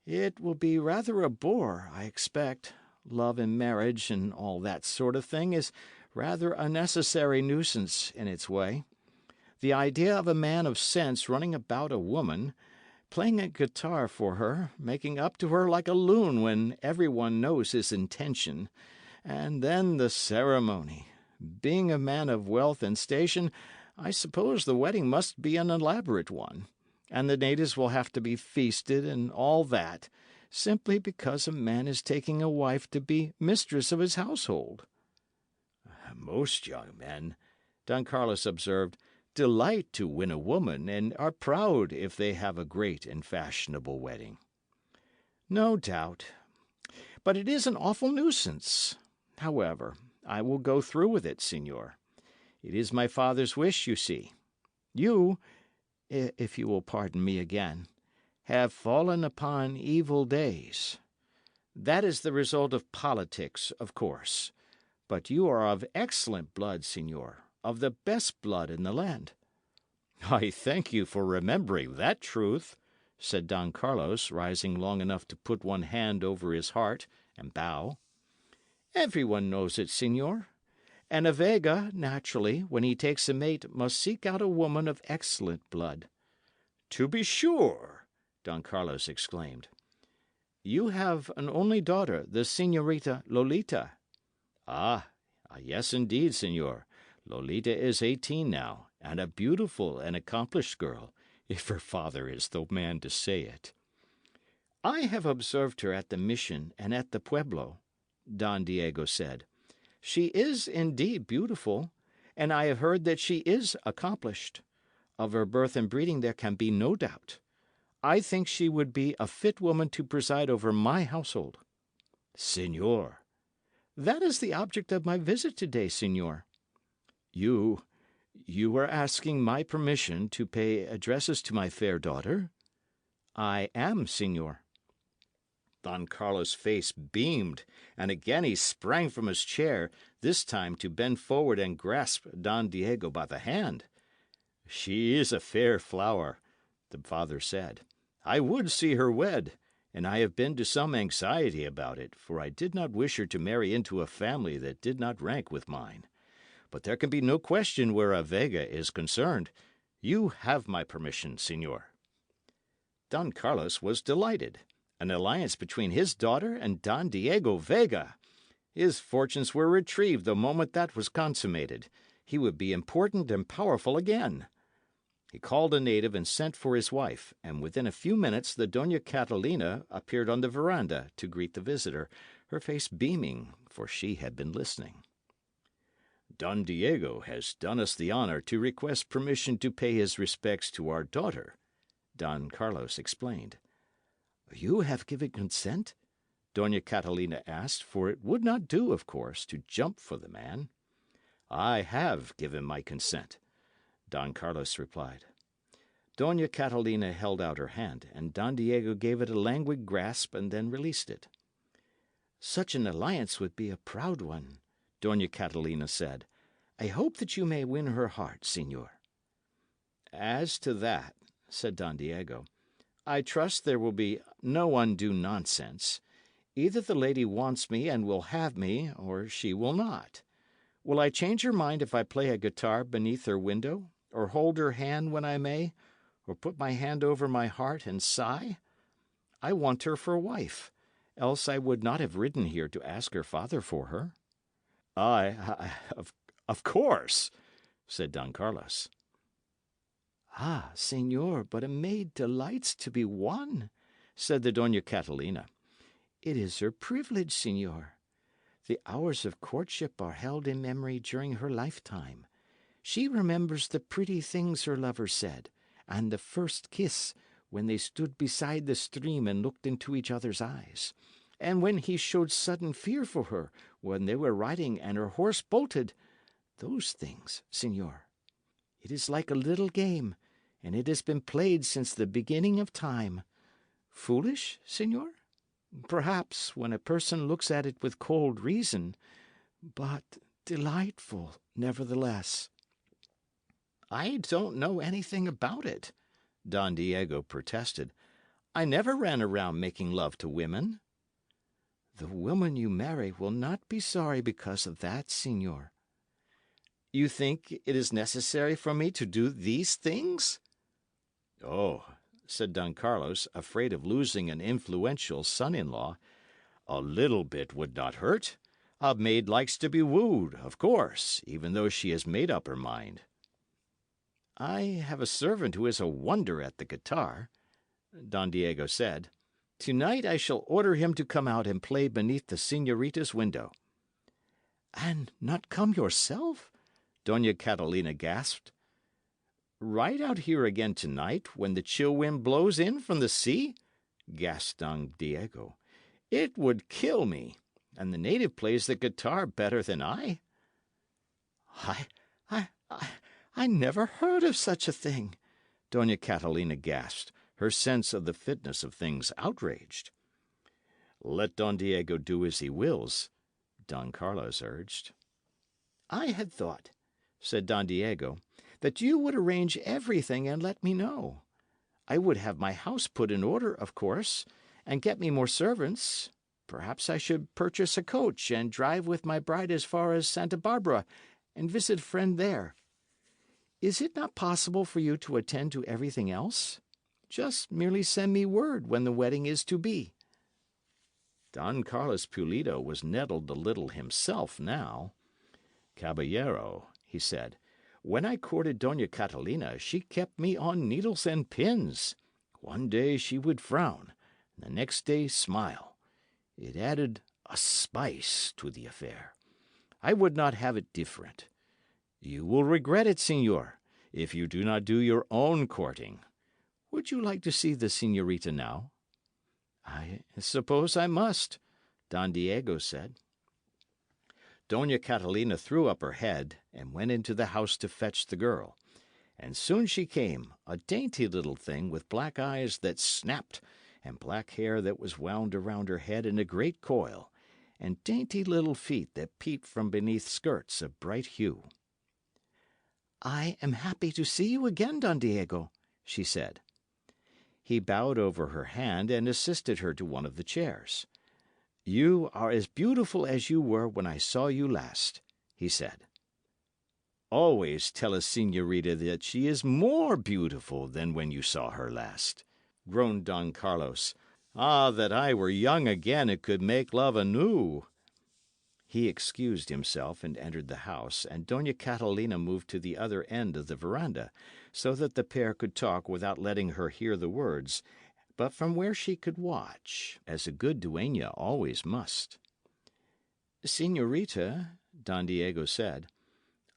"It will be rather a bore, I expect. Love and marriage and all that sort of thing is rather a necessary nuisance in its way. The idea of a man of sense running about a woman, playing a guitar for her, making up to her like a loon when everyone knows his intention, and then the ceremony. Being a man of wealth and station, I suppose the wedding must be an elaborate one. and the natives will have to be feasted and all that, simply because a man is taking a wife to be mistress of his household. Most young men, Don Carlos observed, delight to win a woman and are proud if they have a great and fashionable wedding. No doubt. But it is an awful nuisance. However, I will go through with it, Signor. It is my father's wish, you see. You, if you will pardon me again, have fallen upon evil days. That is the result of politics, of course. But you are of excellent blood, Signor, of the best blood in the land. I thank you for remembering that truth, said Don Carlos, rising long enough to put one hand over his heart and bow. Everyone knows it, Signor. And a Vega, naturally, when he takes a mate, must seek out a woman of excellent blood. To be sure, Don Carlos exclaimed. You have an only daughter, the Señorita Lolita. Yes indeed, Signor. Lolita is 18 now, and a beautiful and accomplished girl, if her father is the man to say it. I have observed her at the mission and at the pueblo, Don Diego said. She is indeed beautiful, and I have heard that she is accomplished. Of her birth and breeding there can be no doubt. I think she would be a fit woman to preside over my household. Signor. That is the object of my visit today, Signor. You are asking my permission to pay addresses to my fair daughter? I am, Signor. Don Carlos' face beamed, and again he sprang from his chair, this time to bend forward and grasp Don Diego by the hand. She is a fair flower, the father said. I would see her wed, and I have been to some anxiety about it, for I did not wish her to marry into a family that did not rank with mine. But there can be no question where a Vega is concerned. You have my permission, Signor. Don Carlos was delighted. An alliance between his daughter and Don Diego Vega. His fortunes were retrieved the moment that was consummated. He would be important and powerful again. He called a native and sent for his wife, and within a few minutes the Doña Catalina appeared on the veranda to greet the visitor, her face beaming, for she had been listening. Don Diego has done us the honour to request permission to pay his respects to our daughter, Don Carlos explained. You have given consent? Doña Catalina asked, for it would not do, of course, to jump for the man. I have given my consent, Don Carlos replied. Doña Catalina held out her hand, and Don Diego gave it a languid grasp and then released it. Such an alliance would be a proud one, Doña Catalina said. I hope that you may win her heart, Signor. As to that, said Don Diego, I trust there will be no undue nonsense. Either the lady wants me and will have me, or she will not. Will I change her mind if I play a guitar beneath her window, or hold her hand when I may, or put my hand over my heart and sigh? I want her for wife, else I would not have ridden here to ask her father for her. Of course, said Don Carlos. Ah, Signor, but a maid delights to be won, said the Doña Catalina. It is her privilege, Signor. The hours of courtship are held in memory during her lifetime. She remembers the pretty things her lover said, and the first kiss, when they stood beside the stream and looked into each other's eyes, and when he showed sudden fear for her, when they were riding and her horse bolted. Those things, Signor. It is like a little game, and it has been played since the beginning of time. Foolish, Signor? Perhaps, when a person looks at it with cold reason, but delightful, nevertheless. I don't know anything about it, Don Diego protested. I never ran around making love to women. The woman you marry will not be sorry because of that, Signor. You think it is necessary for me to do these things? Oh, said Don Carlos, afraid of losing an influential son-in-law. A little bit would not hurt. A maid likes to be wooed, of course, even though she has made up her mind. I have a servant who is a wonder at the guitar, Don Diego said. Tonight I shall order him to come out and play beneath the señorita's window. And not come yourself? Doña Catalina gasped. Ride out here again tonight, when the chill wind blows in from the sea? Gasped Don Diego. It would kill me, and the native plays the guitar better than I. I never heard of such a thing, Doña Catalina gasped, her sense of the fitness of things outraged. Let Don Diego do as he wills, Don Carlos urged. I had thought, said Don Diego, that you would arrange everything and let me know. I would have my house put in order, of course, and get me more servants. Perhaps I should purchase a coach and drive with my bride as far as Santa Barbara and visit a friend there. Is it not possible for you to attend to everything else? Just merely send me word when the wedding is to be. Don Carlos Pulido was nettled a little himself now. Caballero, he said, when I courted Doña Catalina, she kept me on needles and pins. One day she would frown, and the next day smile. It added a spice to the affair. I would not have it different. You will regret it, señor, if you do not do your own courting. Would you like to see the señorita now? I suppose I must, Don Diego said. Doña Catalina threw up her head and went into the house to fetch the girl. And soon she came, a dainty little thing with black eyes that snapped, and black hair that was wound around her head in a great coil, and dainty little feet that peeped from beneath skirts of bright hue. I am happy to see you again, Don Diego, she said. He bowed over her hand and assisted her to one of the chairs. You are as beautiful as you were when I saw you last, he said. Always tell a señorita that she is more beautiful than when you saw her last, groaned Don Carlos. Ah, that I were young again and could make love anew. He excused himself and entered the house, and Doña Catalina moved to the other end of the veranda, so that the pair could talk without letting her hear the words, but from where she could watch, as a good dueña always must. Señorita, Don Diego said,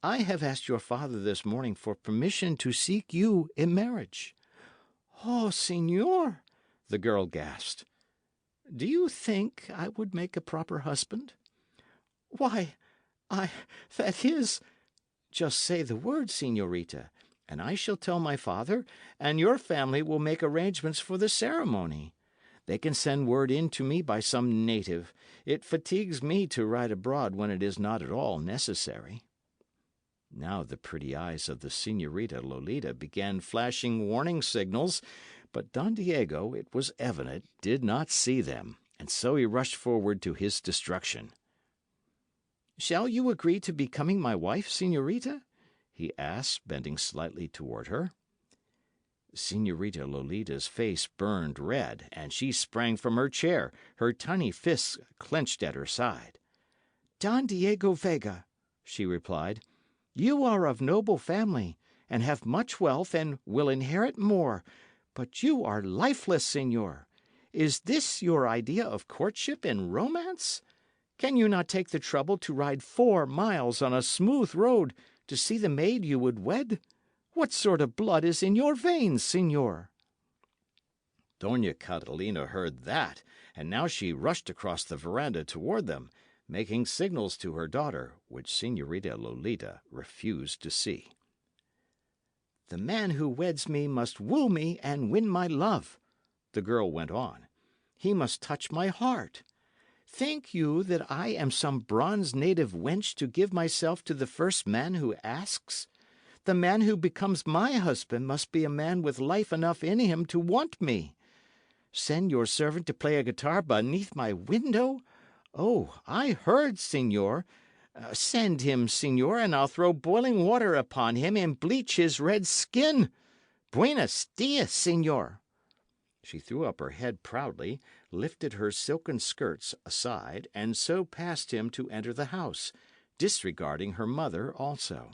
I have asked your father this morning for permission to seek you in marriage. Oh, señor, the girl gasped. Do you think I would make a proper husband? Why, that is... Just say the word, señorita, and I shall tell my father, and your family will make arrangements for the ceremony. They can send word in to me by some native. It fatigues me to ride abroad when it is not at all necessary. Now the pretty eyes of the Señorita Lolita began flashing warning signals, but Don Diego, it was evident, did not see them, and so he rushed forward to his destruction. Shall you agree to becoming my wife, señorita? He asked, bending slightly toward her. Señorita Lolita's face burned red, and she sprang from her chair, her tiny fists clenched at her side. Don Diego Vega, she replied, you are of noble family, and have much wealth, and will inherit more, but you are lifeless, señor. Is this your idea of courtship and romance? Can you not take the trouble to ride 4 miles on a smooth road to see the maid you would wed? What sort of blood is in your veins, señor? Doña Catalina heard that, and now she rushed across the veranda toward them, making signals to her daughter, which Señorita Lolita refused to see. The man who weds me must woo me and win my love, the girl went on. He must touch my heart. Think you that I am some bronze native wench to give myself to the first man who asks? The man who becomes my husband must be a man with life enough in him to want me. Send your servant to play a guitar beneath my window? Oh, I heard, señor. Send him, señor, and I'll throw boiling water upon him and bleach his red skin. Buenos dias, señor. She threw up her head proudly, lifted her silken skirts aside, and so passed him to enter the house, disregarding her mother also.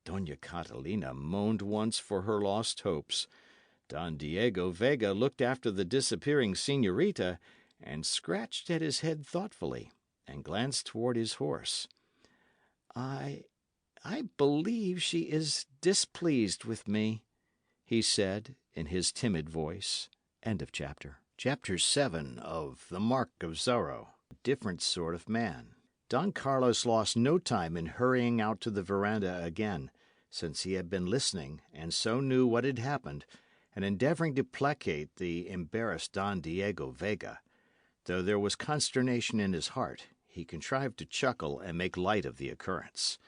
Doña Catalina moaned once for her lost hopes. Don Diego Vega looked after the disappearing señorita, and scratched at his head thoughtfully, and glanced toward his horse. I believe she is displeased with me, he said, in his timid voice. End of chapter. Chapter 7 of The Mark of Zorro. A different sort of man. Don Carlos lost no time in hurrying out to the veranda again, since he had been listening, and so knew what had happened, and endeavouring to placate the embarrassed Don Diego Vega. Though there was consternation in his heart, he contrived to chuckle and make light of the occurrence.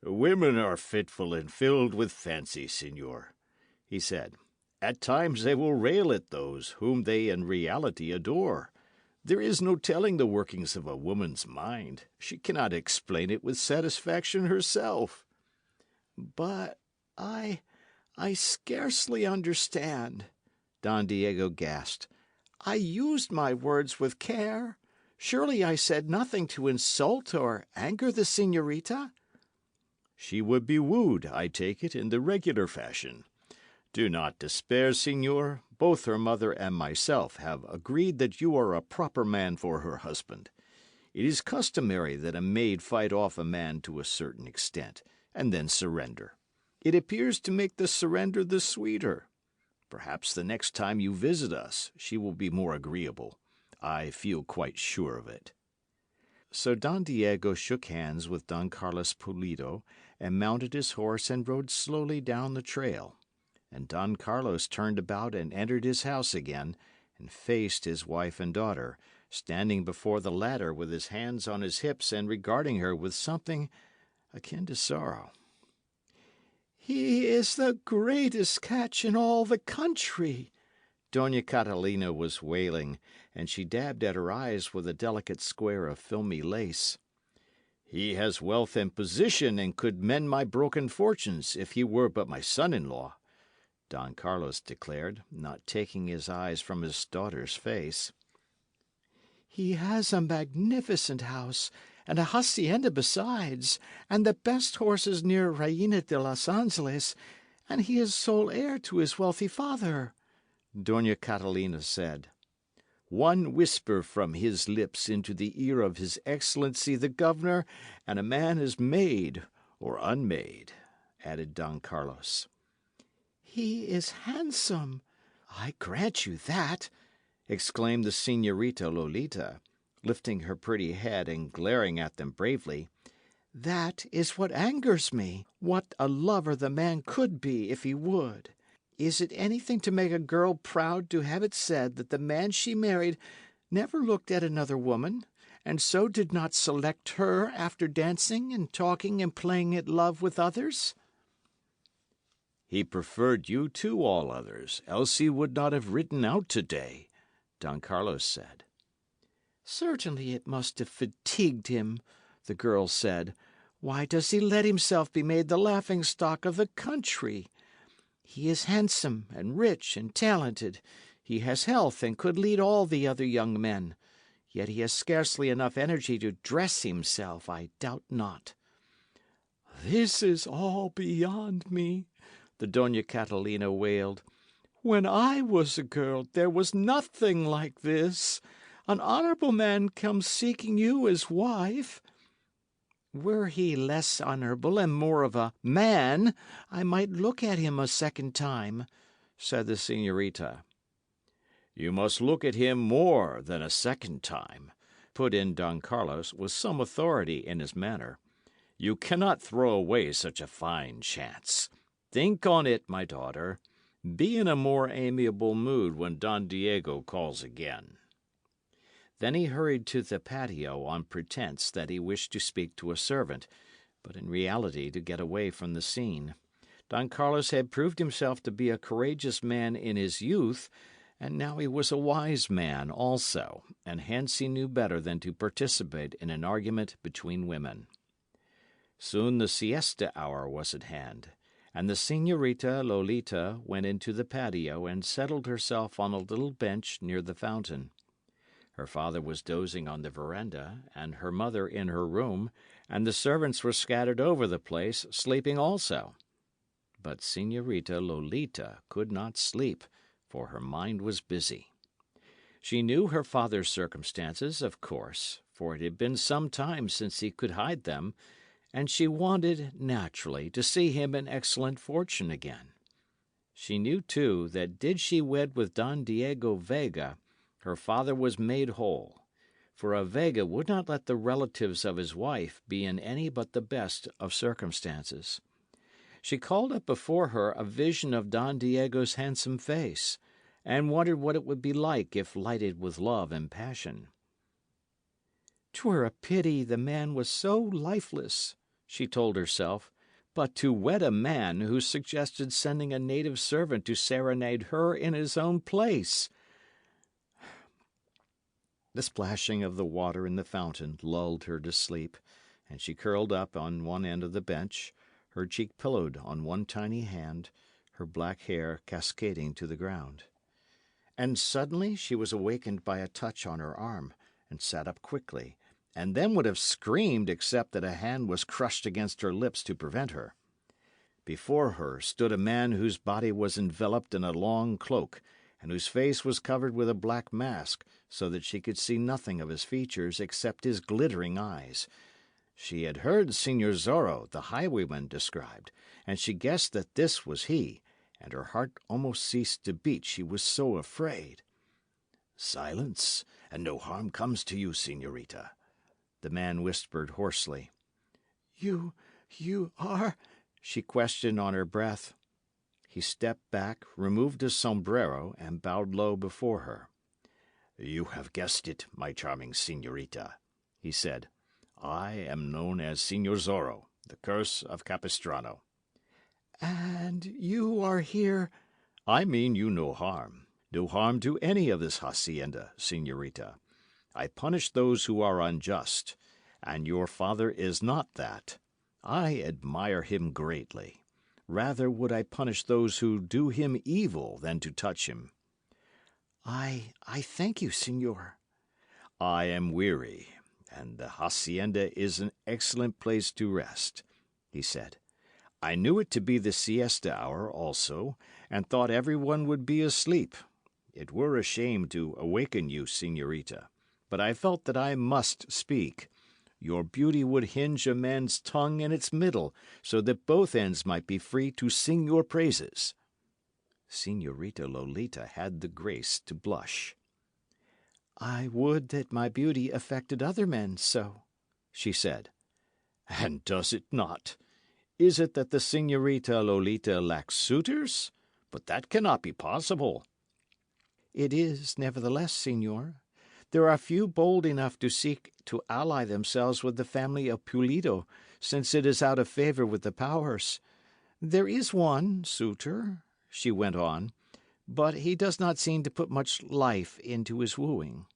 "Women are fitful and filled with fancy, señor," he said. "At times they will rail at those whom they in reality adore. There is no telling the workings of a woman's mind. She cannot explain it with satisfaction herself." "But I scarcely understand," Don Diego gasped. "I used my words with care. Surely I said nothing to insult or anger the señorita?" "She would be wooed, I take it, in the regular fashion. Do not despair, señor. Both her mother and myself have agreed that you are a proper man for her husband. It is customary that a maid fight off a man to a certain extent, and then surrender. It appears to make the surrender the sweeter. Perhaps the next time you visit us she will be more agreeable. I feel quite sure of it." So Don Diego shook hands with Don Carlos Pulido, and mounted his horse and rode slowly down the trail. And Don Carlos turned about and entered his house again, and faced his wife and daughter, standing before the latter with his hands on his hips and regarding her with something akin to sorrow. "He is the greatest catch in all the country," Doña Catalina was wailing, and she dabbed at her eyes with a delicate square of filmy lace. "He has wealth and position, and could mend my broken fortunes if he were but my son-in-law," Don Carlos declared, not taking his eyes from his daughter's face. "He has a magnificent house, and a hacienda besides, and the best horses near Reina de los Angeles, and he is sole heir to his wealthy father," Doña Catalina said. "One whisper from his lips into the ear of His Excellency the Governor, and a man is made or unmade," added Don Carlos. "He is handsome, I grant you that," exclaimed the Señorita Lolita, lifting her pretty head and glaring at them bravely. "That is what angers me. What a lover the man could be if he would. Is it anything to make a girl proud to have it said that the man she married never looked at another woman, and so did not select her after dancing and talking and playing at love with others?" "He preferred you to all others, else he would not have ridden out today," Don Carlos said. "Certainly it must have fatigued him," the girl said. "Why does he let himself be made the laughing-stock of the country? He is handsome and rich and talented. He has health and could lead all the other young men. Yet he has scarcely enough energy to dress himself, I doubt not." "This is all beyond me," the Doña Catalina wailed. "When I was a girl there was nothing like this. An honourable man comes seeking you as wife. Were he less honourable and more of a man, I might look at him a second time," said the señorita. "You must look at him more than a second time," put in Don Carlos, with some authority in his manner. "You cannot throw away such a fine chance. Think on it, my daughter. Be in a more amiable mood when Don Diego calls again." Then he hurried to the patio on pretence that he wished to speak to a servant, but in reality to get away from the scene. Don Carlos had proved himself to be a courageous man in his youth, and now he was a wise man also, and hence he knew better than to participate in an argument between women. Soon the siesta hour was at hand, and the Señorita Lolita went into the patio and settled herself on a little bench near the fountain. Her father was dozing on the veranda, and her mother in her room, and the servants were scattered over the place, sleeping also. But Señorita Lolita could not sleep, for her mind was busy. She knew her father's circumstances, of course, for it had been some time since he could hide them, and she wanted, naturally, to see him in excellent fortune again. She knew, too, that did she wed with Don Diego Vega, her father was made whole, for a Vega would not let the relatives of his wife be in any but the best of circumstances. She called up before her a vision of Don Diego's handsome face, and wondered what it would be like if lighted with love and passion. "'Twere a pity the man was so lifeless," she told herself, "but to wed a man who suggested sending a native servant to serenade her in his own place." The splashing of the water in the fountain lulled her to sleep, and she curled up on one end of the bench, her cheek pillowed on one tiny hand, her black hair cascading to the ground. And suddenly she was awakened by a touch on her arm, and sat up quickly, and then would have screamed except that a hand was crushed against her lips to prevent her. Before her stood a man whose body was enveloped in a long cloak, and whose face was covered with a black mask, so that she could see nothing of his features except his glittering eyes. She had heard Señor Zorro, the highwayman, described, and she guessed that this was he, and her heart almost ceased to beat, she was so afraid. "Silence, and no harm comes to you, señorita," the man whispered hoarsely. You are?" she questioned on her breath. He stepped back, removed his sombrero, and bowed low before her. "You have guessed it, my charming señorita," he said. "I am known as Señor Zorro, the curse of Capistrano." "And you are here—" "I mean you no harm. No harm to any of this hacienda, señorita. I punish those who are unjust, and your father is not that. I admire him greatly. Rather would I punish those who do him evil than to touch him." I thank you, señor." "I am weary, and the hacienda is an excellent place to rest," he said. "I knew it to be the siesta hour also, and thought every one would be asleep. It were a shame to awaken you, señorita, but I felt that I must speak. Your beauty would hinge a man's tongue in its middle, so that both ends might be free to sing your praises." Señorita Lolita had the grace to blush. "I would that my beauty affected other men so," she said. "And does it not? Is it that the Señorita Lolita lacks suitors? But that cannot be possible." "It is, nevertheless, señor. There are few bold enough to seek to ally themselves with the family of Pulido, since it is out of favour with the powers. There is one suitor," she went on, "but he does not seem to put much life into his wooing."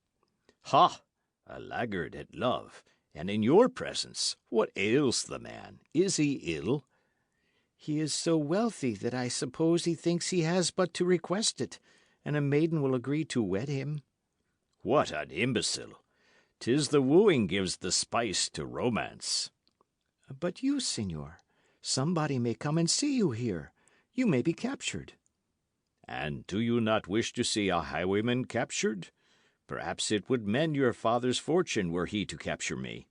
"Ha! A laggard at love, and in your presence. What ails the man? Is he ill?" "He is so wealthy that I suppose he thinks he has but to request it, and a maiden will agree to wed him." "What an imbecile! 'Tis the wooing gives the spice to romance." "But you, señor, somebody may come and see you here. You may be captured." "And do you not wish to see a highwayman captured? Perhaps it would mend your father's fortune were he to capture me.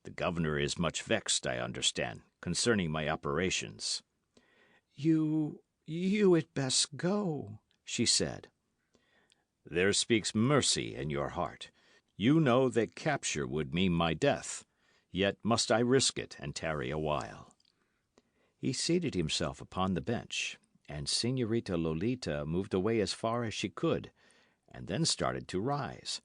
The governor is much vexed, I understand, concerning my operations." You had best go," she said. "There speaks mercy in your heart. You know that capture would mean my death. Yet must I risk it and tarry a while." He seated himself upon the bench, and Señorita Lolita moved away as far as she could, and then started to rise.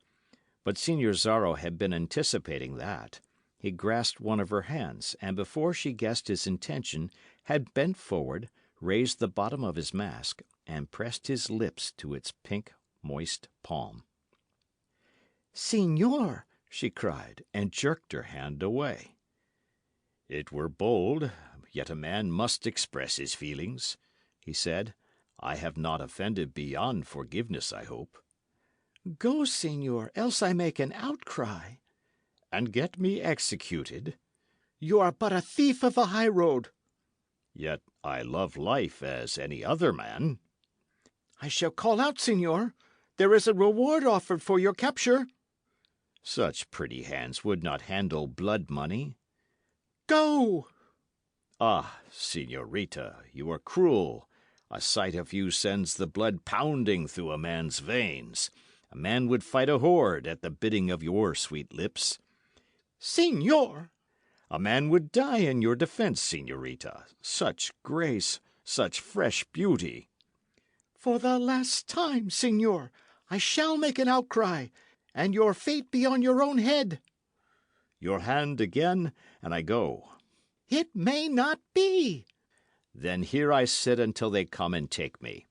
But Señor Zorro had been anticipating that. He grasped one of her hands, and before she guessed his intention, had bent forward, raised the bottom of his mask, and pressed his lips to its pink, moist palm. "Señor!" she cried, and jerked her hand away. "It were bold, yet a man must express his feelings," he said. "I have not offended beyond forgiveness, I hope." "Go, señor, else I make an outcry." "And get me executed?" You are but a thief of the high road. Yet I love life as any other man. I shall call out, señor. There is a reward offered for your capture. Such pretty hands would not handle blood money. Go! Ah, señorita, you are cruel. A sight of you sends the blood pounding through a man's veins. A man would fight a horde at the bidding of your sweet lips. Señor! A man would die in your defence, señorita. Such grace, such fresh beauty. For the last time, señor, I shall make an outcry, and your fate be on your own head. Your hand again, and I go. It may not be. Then here I sit until they come and take me.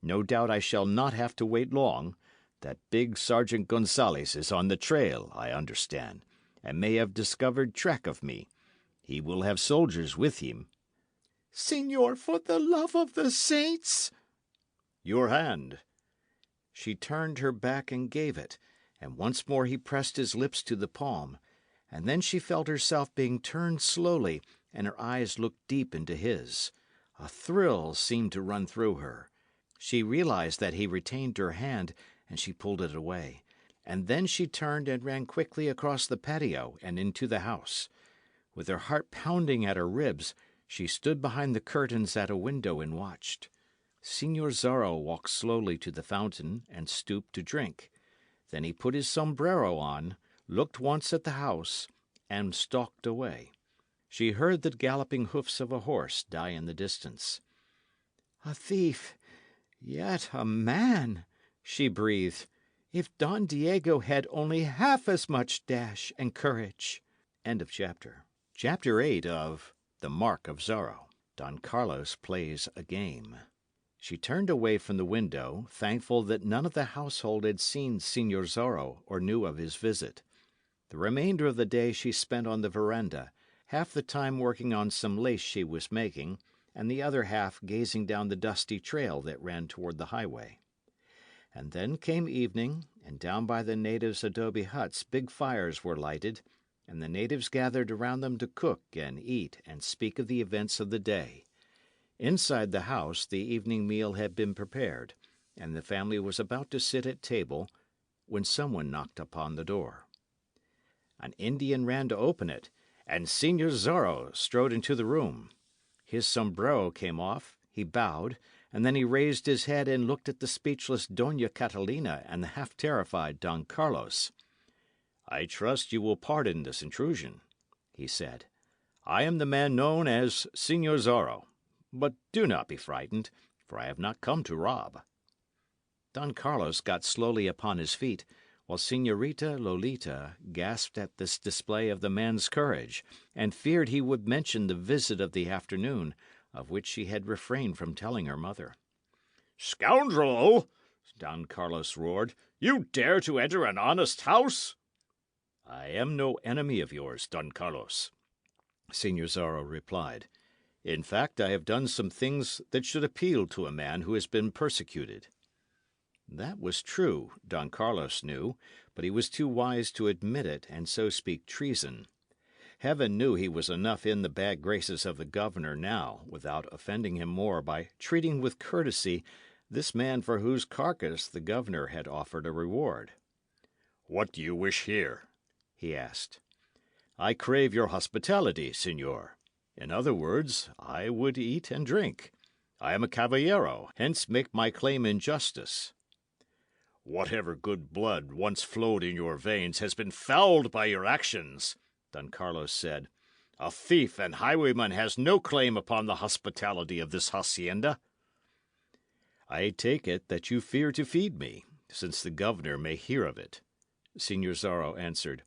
No doubt I shall not have to wait long. That big Sergeant Gonzales is on the trail, I understand, and may have discovered track of me. He will have soldiers with him. Señor, for the love of the saints! Your hand. She turned her back and gave it, and once more he pressed his lips to the palm, and then she felt herself being turned slowly, and her eyes looked deep into his. A thrill seemed to run through her. She realized that he retained her hand, and she pulled it away. And then she turned and ran quickly across the patio and into the house. With her heart pounding at her ribs, she stood behind the curtains at a window and watched. Señor Zorro walked slowly to the fountain and stooped to drink. Then he put his sombrero on, looked once at the house, and stalked away. She heard the galloping hoofs of a horse die in the distance. A thief, yet a man, she breathed. If Don Diego had only half as much dash and courage. End of chapter. Chapter 8 of The Mark of Zorro. Don Carlos plays a game. She turned away from the window, thankful that none of the household had seen Señor Zorro or knew of his visit. The remainder of the day she spent on the veranda, half the time working on some lace she was making, and the other half gazing down the dusty trail that ran toward the highway. And then came evening, and down by the natives' adobe huts big fires were lighted, and the natives gathered around them to cook and eat and speak of the events of the day. Inside the house the evening meal had been prepared, and the family was about to sit at table, when someone knocked upon the door. An Indian ran to open it, and Señor Zorro strode into the room. His sombrero came off, he bowed, and then he raised his head and looked at the speechless Doña Catalina and the half-terrified Don Carlos. "I trust you will pardon this intrusion," he said. "I am the man known as Señor Zorro. But do not be frightened, for I have not come to rob." Don Carlos got slowly upon his feet, while Señorita Lolita gasped at this display of the man's courage, and feared he would mention the visit of the afternoon, of which she had refrained from telling her mother. "Scoundrel!" Don Carlos roared. "You dare to enter an honest house?" "I am no enemy of yours, Don Carlos," Señor Zorro replied. "In fact, I have done some things that should appeal to a man who has been persecuted." That was true, Don Carlos knew, but he was too wise to admit it and so speak treason. Heaven knew he was enough in the bad graces of the governor now, without offending him more by treating with courtesy this man for whose carcass the governor had offered a reward. "What do you wish here?" he asked. "I crave your hospitality, señor. In other words, I would eat and drink. I am a caballero, hence make my claim in justice." "Whatever good blood once flowed in your veins has been fouled by your actions," Don Carlos said. "A thief and highwayman has no claim upon the hospitality of this hacienda." "I take it that you fear to feed me, since the governor may hear of it," Señor Zorro answered.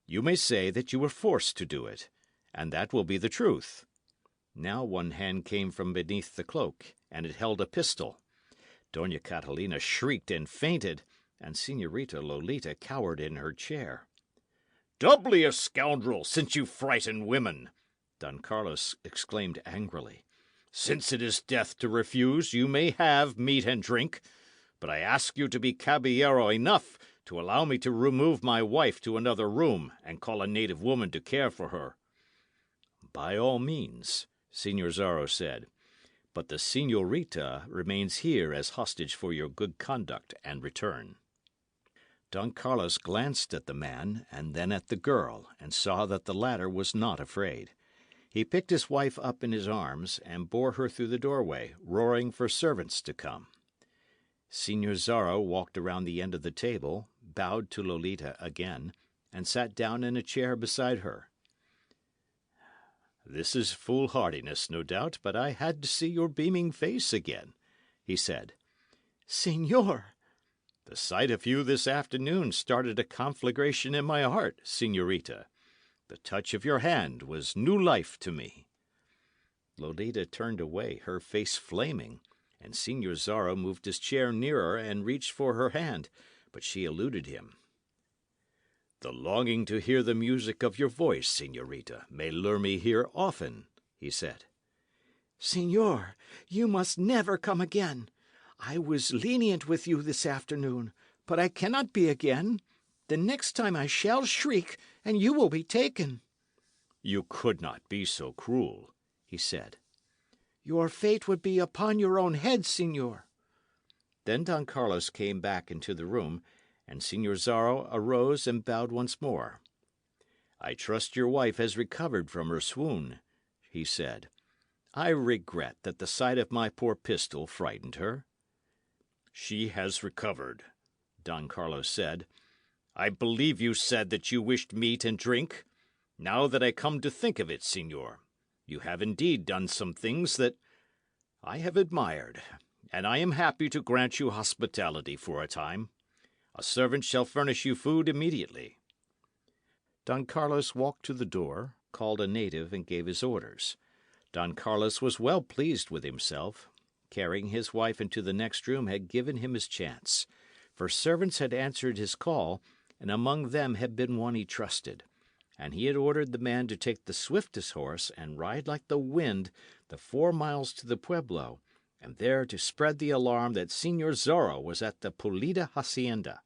"You may say that you were forced to do it, and that will be the truth." Now one hand came from beneath the cloak, and it held a pistol. Doña Catalina shrieked and fainted, and Señorita Lolita cowered in her chair. "Doubly a scoundrel, since you frighten women!" Don Carlos exclaimed angrily. "Since it is death to refuse, you may have meat and drink. But I ask you to be caballero enough to allow me to remove my wife to another room and call a native woman to care for her." By all means, Signor Zorro said. But the señorita remains here as hostage for your good conduct and return. Don Carlos glanced at the man and then at the girl, and saw that the latter was not afraid. He picked his wife up in his arms and bore her through the doorway, roaring for servants to come. Signor Zorro walked around the end of the table, bowed to Lolita again, and sat down in a chair beside her. "This is foolhardiness, no doubt, but I had to see your beaming face again," he said. Signor! "The sight of you this afternoon started a conflagration in my heart, señorita. The touch of your hand was new life to me." Lolita turned away, her face flaming, and Signor Zorro moved his chair nearer and reached for her hand, but she eluded him. "The longing to hear the music of your voice, señorita, may lure me here often," he said. Signor, you must never come again. I was lenient with you this afternoon, but I cannot be again. The next time I shall shriek, and you will be taken. "You could not be so cruel," he said. Your fate would be upon your own head, signor. Then Don Carlos came back into the room, and Signor Zorro arose and bowed once more. "I trust your wife has recovered from her swoon," he said. "I regret that the sight of my poor pistol frightened her." "She has recovered," Don Carlos said. "I believe you said that you wished meat and drink. Now that I come to think of it, signor, you have indeed done some things that I have admired, and I am happy to grant you hospitality for a time. A servant shall furnish you food immediately." Don Carlos walked to the door, called a native, and gave his orders. Don Carlos was well pleased with himself. Carrying his wife into the next room had given him his chance, for servants had answered his call, and among them had been one he trusted. And he had ordered the man to take the swiftest horse and ride like the wind the 4 miles to the pueblo, and there to spread the alarm that Signor Zorro was at the Pulida hacienda.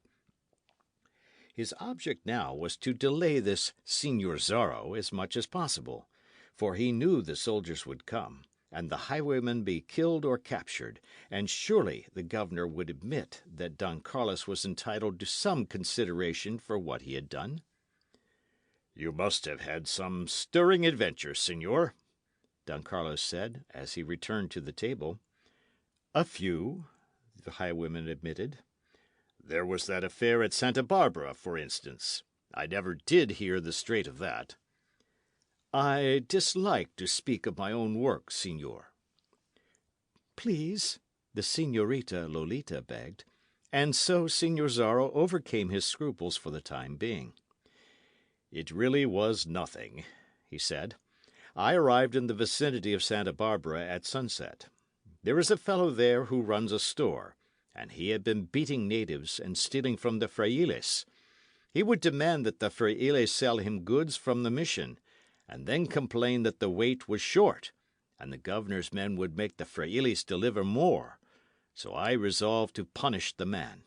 His object now was to delay this Signor Zorro as much as possible, for he knew the soldiers would come, and the highwayman be killed or captured, and surely the governor would admit that Don Carlos was entitled to some consideration for what he had done. "You must have had some stirring adventure, signor," Don Carlos said, as he returned to the table. "A few," the highwayman admitted. "There was that affair at Santa Barbara, for instance. I never did hear the straight of that." "I dislike to speak of my own work, signor." "Please," the señorita Lolita begged, and so Signor Zorro overcame his scruples for the time being. "It really was nothing," he said. "I arrived in the vicinity of Santa Barbara at sunset. There is a fellow there who runs a store, and he had been beating natives and stealing from the frailes. He would demand that the frailes sell him goods from the mission, and then complain that the weight was short, and the governor's men would make the frailes deliver more. So I resolved to punish the man."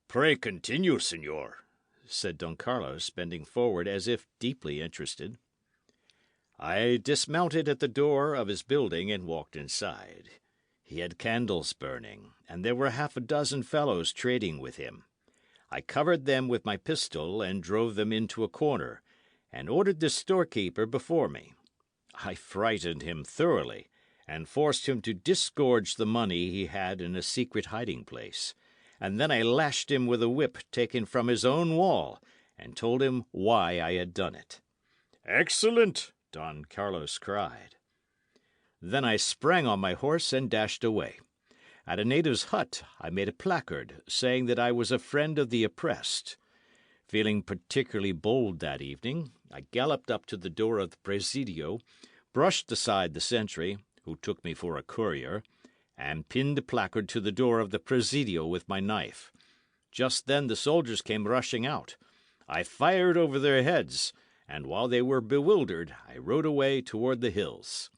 "Pray continue, signor," said Don Carlos, bending forward as if deeply interested. "I dismounted at the door of his building and walked inside. He had candles burning, and there were half a dozen fellows trading with him. I covered them with my pistol and drove them into a corner, and ordered the storekeeper before me. I frightened him thoroughly, and forced him to disgorge the money he had in a secret hiding place. And then I lashed him with a whip taken from his own wall, and told him why I had done it." "Excellent!" Don Carlos cried. Then I sprang on my horse and dashed away. At a native's hut I made a placard saying that I was a friend of the oppressed. Feeling particularly bold that evening, I galloped up to the door of the presidio, brushed aside the sentry, who took me for a courier, and pinned the placard to the door of the presidio with my knife. Just then the soldiers came rushing out. I fired over their heads, and while they were bewildered, I rode away toward the hills.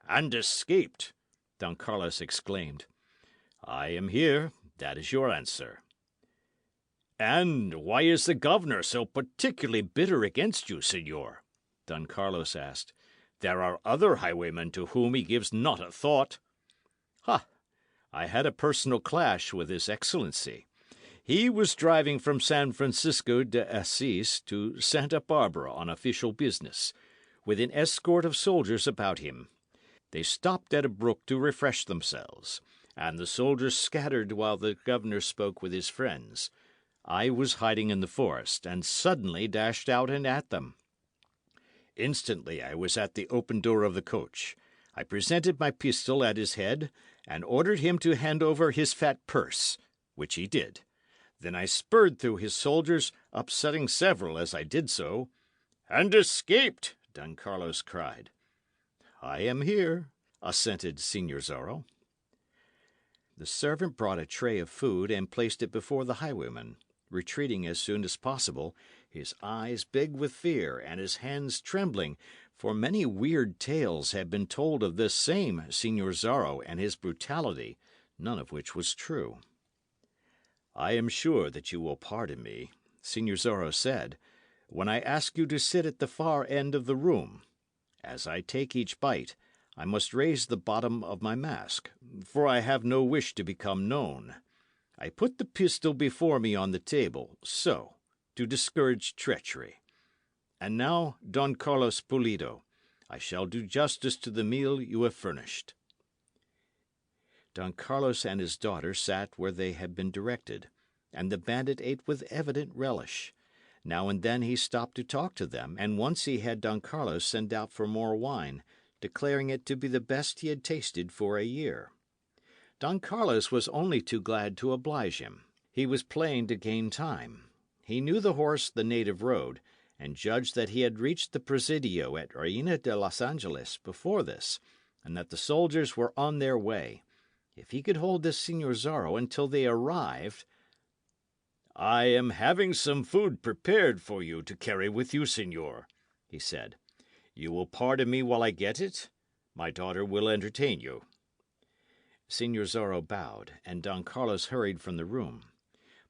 "And escaped!" Don Carlos exclaimed. "I am here. That is your answer." "And why is the governor so particularly bitter against you, signor?" Don Carlos asked. "There are other highwaymen to whom he gives not a thought." "Ha! I had a personal clash with his Excellency. He was driving from San Francisco de Assis to Santa Barbara on official business, with an escort of soldiers about him. They stopped at a brook to refresh themselves, and the soldiers scattered while the governor spoke with his friends. I was hiding in the forest, and suddenly dashed out and at them. Instantly I was at the open door of the coach. I presented my pistol at his head, and ordered him to hand over his fat purse, which he did. Then I spurred through his soldiers, upsetting several as I did so. "And escaped!" Don Carlos cried. "I am here," assented Señor Zorro. The servant brought a tray of food and placed it before the highwayman, retreating as soon as possible, his eyes big with fear and his hands trembling, for many weird tales had been told of this same Señor Zorro and his brutality, none of which was true. "I am sure that you will pardon me," Señor Zorro said, "when I ask you to sit at the far end of the room. As I take each bite, I must raise the bottom of my mask, for I have no wish to become known. I put the pistol before me on the table, so, to discourage treachery. And now, Don Carlos Pulido, I shall do justice to the meal you have furnished." Don Carlos and his daughter sat where they had been directed, and the bandit ate with evident relish. Now and then he stopped to talk to them, and once he had Don Carlos send out for more wine, declaring it to be the best he had tasted for a year. Don Carlos was only too glad to oblige him. He was playing to gain time. He knew the horse the native rode, and judged that he had reached the Presidio at Reina de los Angeles before this, and that the soldiers were on their way. If he could hold this Señor Zorro until they arrived— "I am having some food prepared for you to carry with you, señor," he said. "You will pardon me while I get it? My daughter will entertain you." Señor Zorro bowed, and Don Carlos hurried from the room.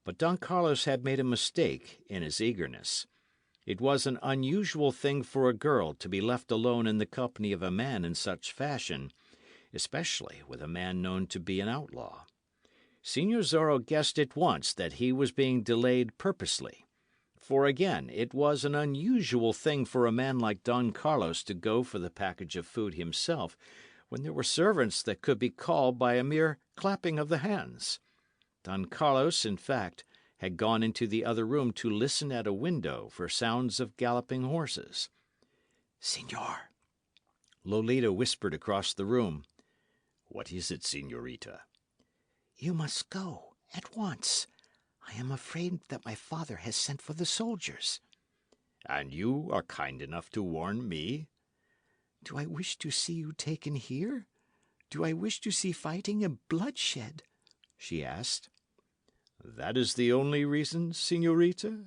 But Don Carlos had made a mistake in his eagerness. It was an unusual thing for a girl to be left alone in the company of a man in such fashion, especially with a man known to be an outlaw. Señor Zorro guessed at once that he was being delayed purposely. For again, it was an unusual thing for a man like Don Carlos to go for the package of food himself, when there were servants that could be called by a mere clapping of the hands. Don Carlos, in fact, had gone into the other room to listen at a window for sounds of galloping horses. "Señor," Lolita whispered across the room. "What is it, señorita?" "You must go at once. I am afraid that my father has sent for the soldiers." "And you are kind enough to warn me?" "Do I wish to see you taken here? Do I wish to see fighting and bloodshed?" she asked. "That is the only reason, señorita?"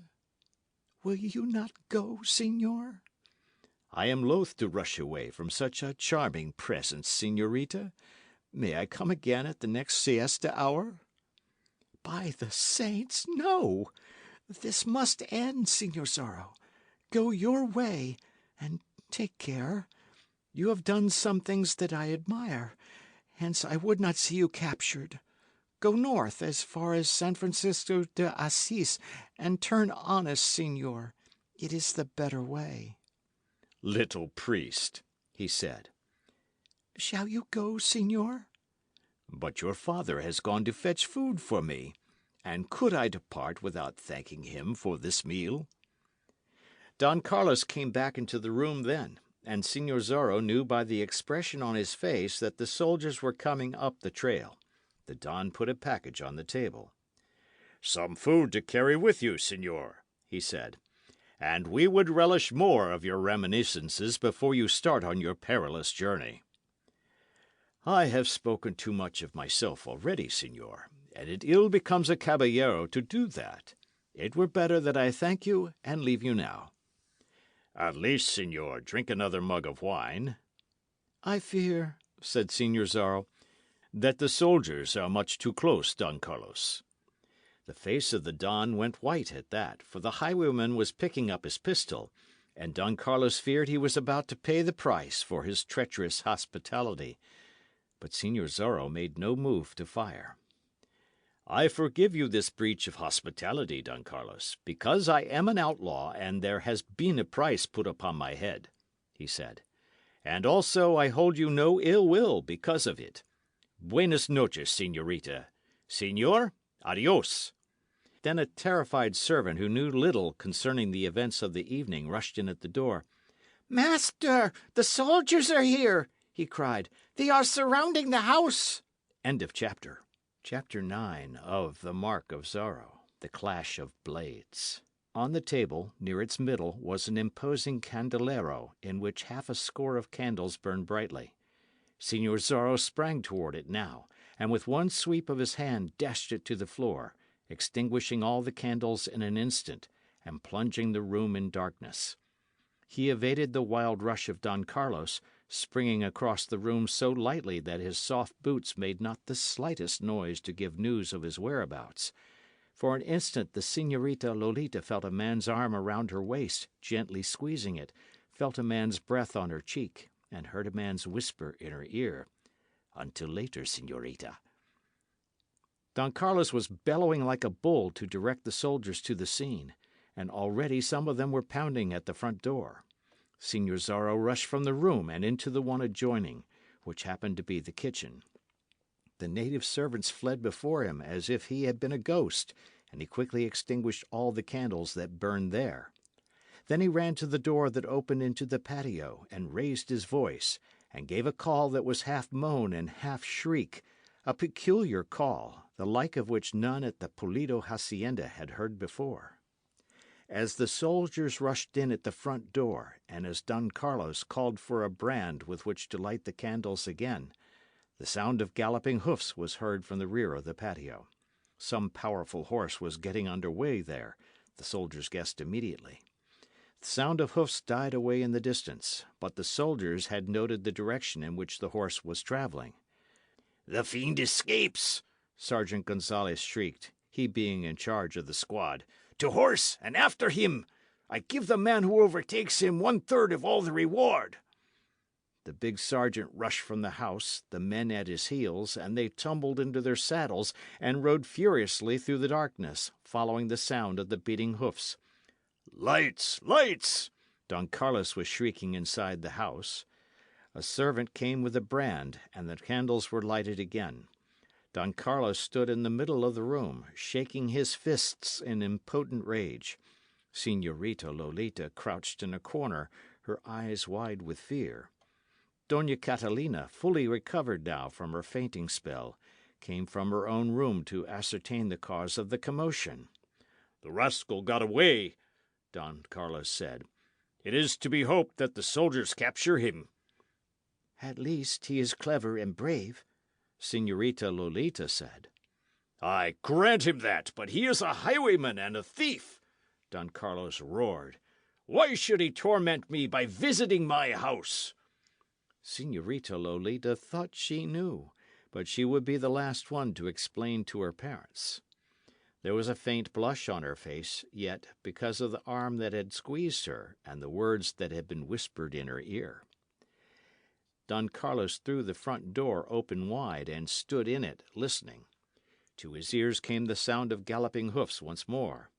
"Will you not go, señor?" "I am loath to rush away from such a charming presence, señorita. May I come again at the next siesta hour?" "By the saints, no! This must end, Señor Zorro. Go your way, and take care. You have done some things that I admire, hence I would not see you captured. Go north as far as San Francisco de Assis, and turn honest, señor. It is the better way." "Little priest," he said. "Shall you go, señor?" "But your father has gone to fetch food for me, and could I depart without thanking him for this meal?" Don Carlos came back into the room then, and Señor Zorro knew by the expression on his face that the soldiers were coming up the trail. The Don put a package on the table. "Some food to carry with you, señor," he said. "And we would relish more of your reminiscences before you start on your perilous journey." "I have spoken too much of myself already, señor, and it ill becomes a caballero to do that. It were better that I thank you and leave you now." "At least, señor, drink another mug of wine." "I fear," said Señor Zorro, "that the soldiers are much too close, Don Carlos." The face of the Don went white at that, for the highwayman was picking up his pistol, and Don Carlos feared he was about to pay the price for his treacherous hospitality. But Señor Zorro made no move to fire. I forgive you this breach of hospitality, Don Carlos, because I am an outlaw and there has been a price put upon my head, he said. And also I hold you no ill will because of it. Buenas noches, señorita. Señor, adios. Then a terrified servant who knew little concerning the events of the evening rushed in at the door. Master, the soldiers are here, he cried. They are surrounding the house. End of chapter. Chapter 9 of The Mark of Zorro, The Clash of Blades. On the table, near its middle, was an imposing candelero, in which half a score of candles burned brightly. Señor Zorro sprang toward it now, and with one sweep of his hand dashed it to the floor, extinguishing all the candles in an instant, and plunging the room in darkness. He evaded the wild rush of Don Carlos, springing across the room so lightly that his soft boots made not the slightest noise to give news of his whereabouts. For an instant the Señorita Lolita felt a man's arm around her waist, gently squeezing it, felt a man's breath on her cheek, and heard a man's whisper in her ear. Until later, señorita. Don Carlos was bellowing like a bull to direct the soldiers to the scene, and already some of them were pounding at the front door. Señor Zorro rushed from the room and into the one adjoining, which happened to be the kitchen. The native servants fled before him as if he had been a ghost, and he quickly extinguished all the candles that burned there. Then he ran to the door that opened into the patio, and raised his voice, and gave a call that was half moan and half shriek, a peculiar call, the like of which none at the Pulido hacienda had heard before. As the soldiers rushed in at the front door, and as Don Carlos called for a brand with which to light the candles again, the sound of galloping hoofs was heard from the rear of the patio. Some powerful horse was getting under way there, the soldiers guessed immediately. The sound of hoofs died away in the distance, but the soldiers had noted the direction in which the horse was travelling. "The fiend escapes!" Sergeant Gonzalez shrieked, he being in charge of the squad. "To horse, and after him! I give the man who overtakes him 1/3 of all the reward." The big sergeant rushed from the house, the men at his heels, and they tumbled into their saddles and rode furiously through the darkness, following the sound of the beating hoofs. "Lights! Lights!" Don Carlos was shrieking inside the house. A servant came with a brand, and the candles were lighted again. Don Carlos stood in the middle of the room, shaking his fists in impotent rage. Señorita Lolita crouched in a corner, her eyes wide with fear. Doña Catalina, fully recovered now from her fainting spell, came from her own room to ascertain the cause of the commotion. "The rascal got away," Don Carlos said. "It is to be hoped that the soldiers capture him." "At least he is clever and brave," Señorita Lolita said. "I grant him that, but he is a highwayman and a thief," Don Carlos roared. "Why should he torment me by visiting my house?" Señorita Lolita thought she knew, but she would be the last one to explain to her parents. There was a faint blush on her face, yet because of the arm that had squeezed her and the words that had been whispered in her ear. Don Carlos threw the front door open wide and stood in it, listening. To his ears came the sound of galloping hoofs once more.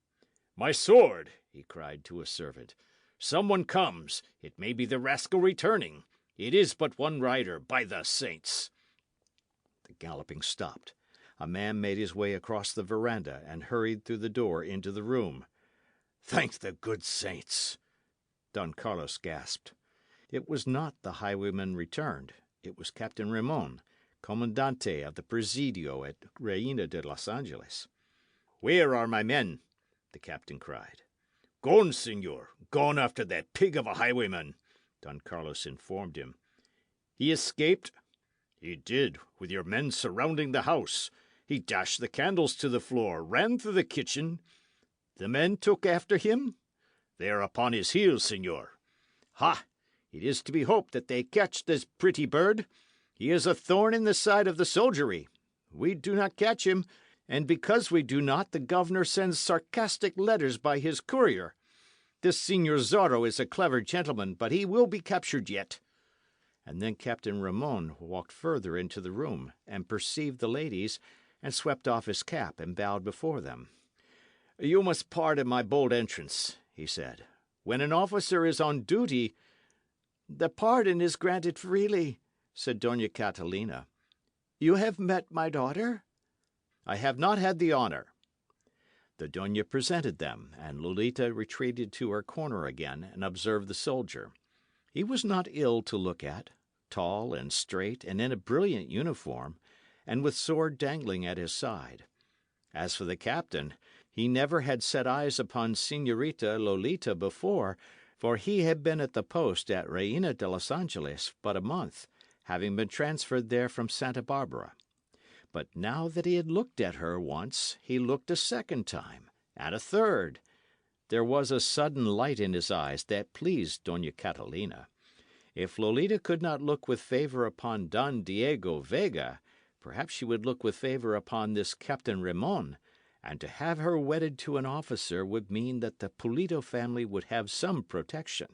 "My sword!" he cried to a servant. "Some one comes. It may be the rascal returning. It is but one rider, by the saints!" The galloping stopped. A man made his way across the veranda and hurried through the door into the room. "Thank the good saints!" Don Carlos gasped. It was not the highwayman returned. It was Captain Ramon, commandante of the Presidio at Reina de los Angeles. "Where are my men?" the captain cried. "Gone, señor. Gone after that pig of a highwayman," Don Carlos informed him. "He escaped?" "He did, with your men surrounding the house. He dashed the candles to the floor, ran through the kitchen." "The men took after him?" "They are upon his heels, señor." "Ha! It is to be hoped that they catch this pretty bird. He is a thorn in the side of the soldiery. We do not catch him, and because we do not, the governor sends sarcastic letters by his courier. This Signor Zorro is a clever gentleman, but he will be captured yet." And then Captain Ramon walked further into the room, and perceived the ladies, and swept off his cap and bowed before them. "You must pardon my bold entrance," he said. "When an officer is on duty—" "The pardon is granted freely," said Dona Catalina. "You have met my daughter?" "I have not had the honour." The Dona presented them, and Lolita retreated to her corner again, and observed the soldier. He was not ill to look at, tall and straight, and in a brilliant uniform, and with sword dangling at his side. As for the captain, he never had set eyes upon Señorita Lolita before, for he had been at the post at Reina de los Angeles but a month, having been transferred there from Santa Barbara. But now that he had looked at her once, he looked a second time, and a third. There was a sudden light in his eyes that pleased Dona Catalina. If Lolita could not look with favour upon Don Diego Vega, perhaps she would look with favour upon this Captain Ramon, and to have her wedded to an officer would mean that the Pulido family would have some protection.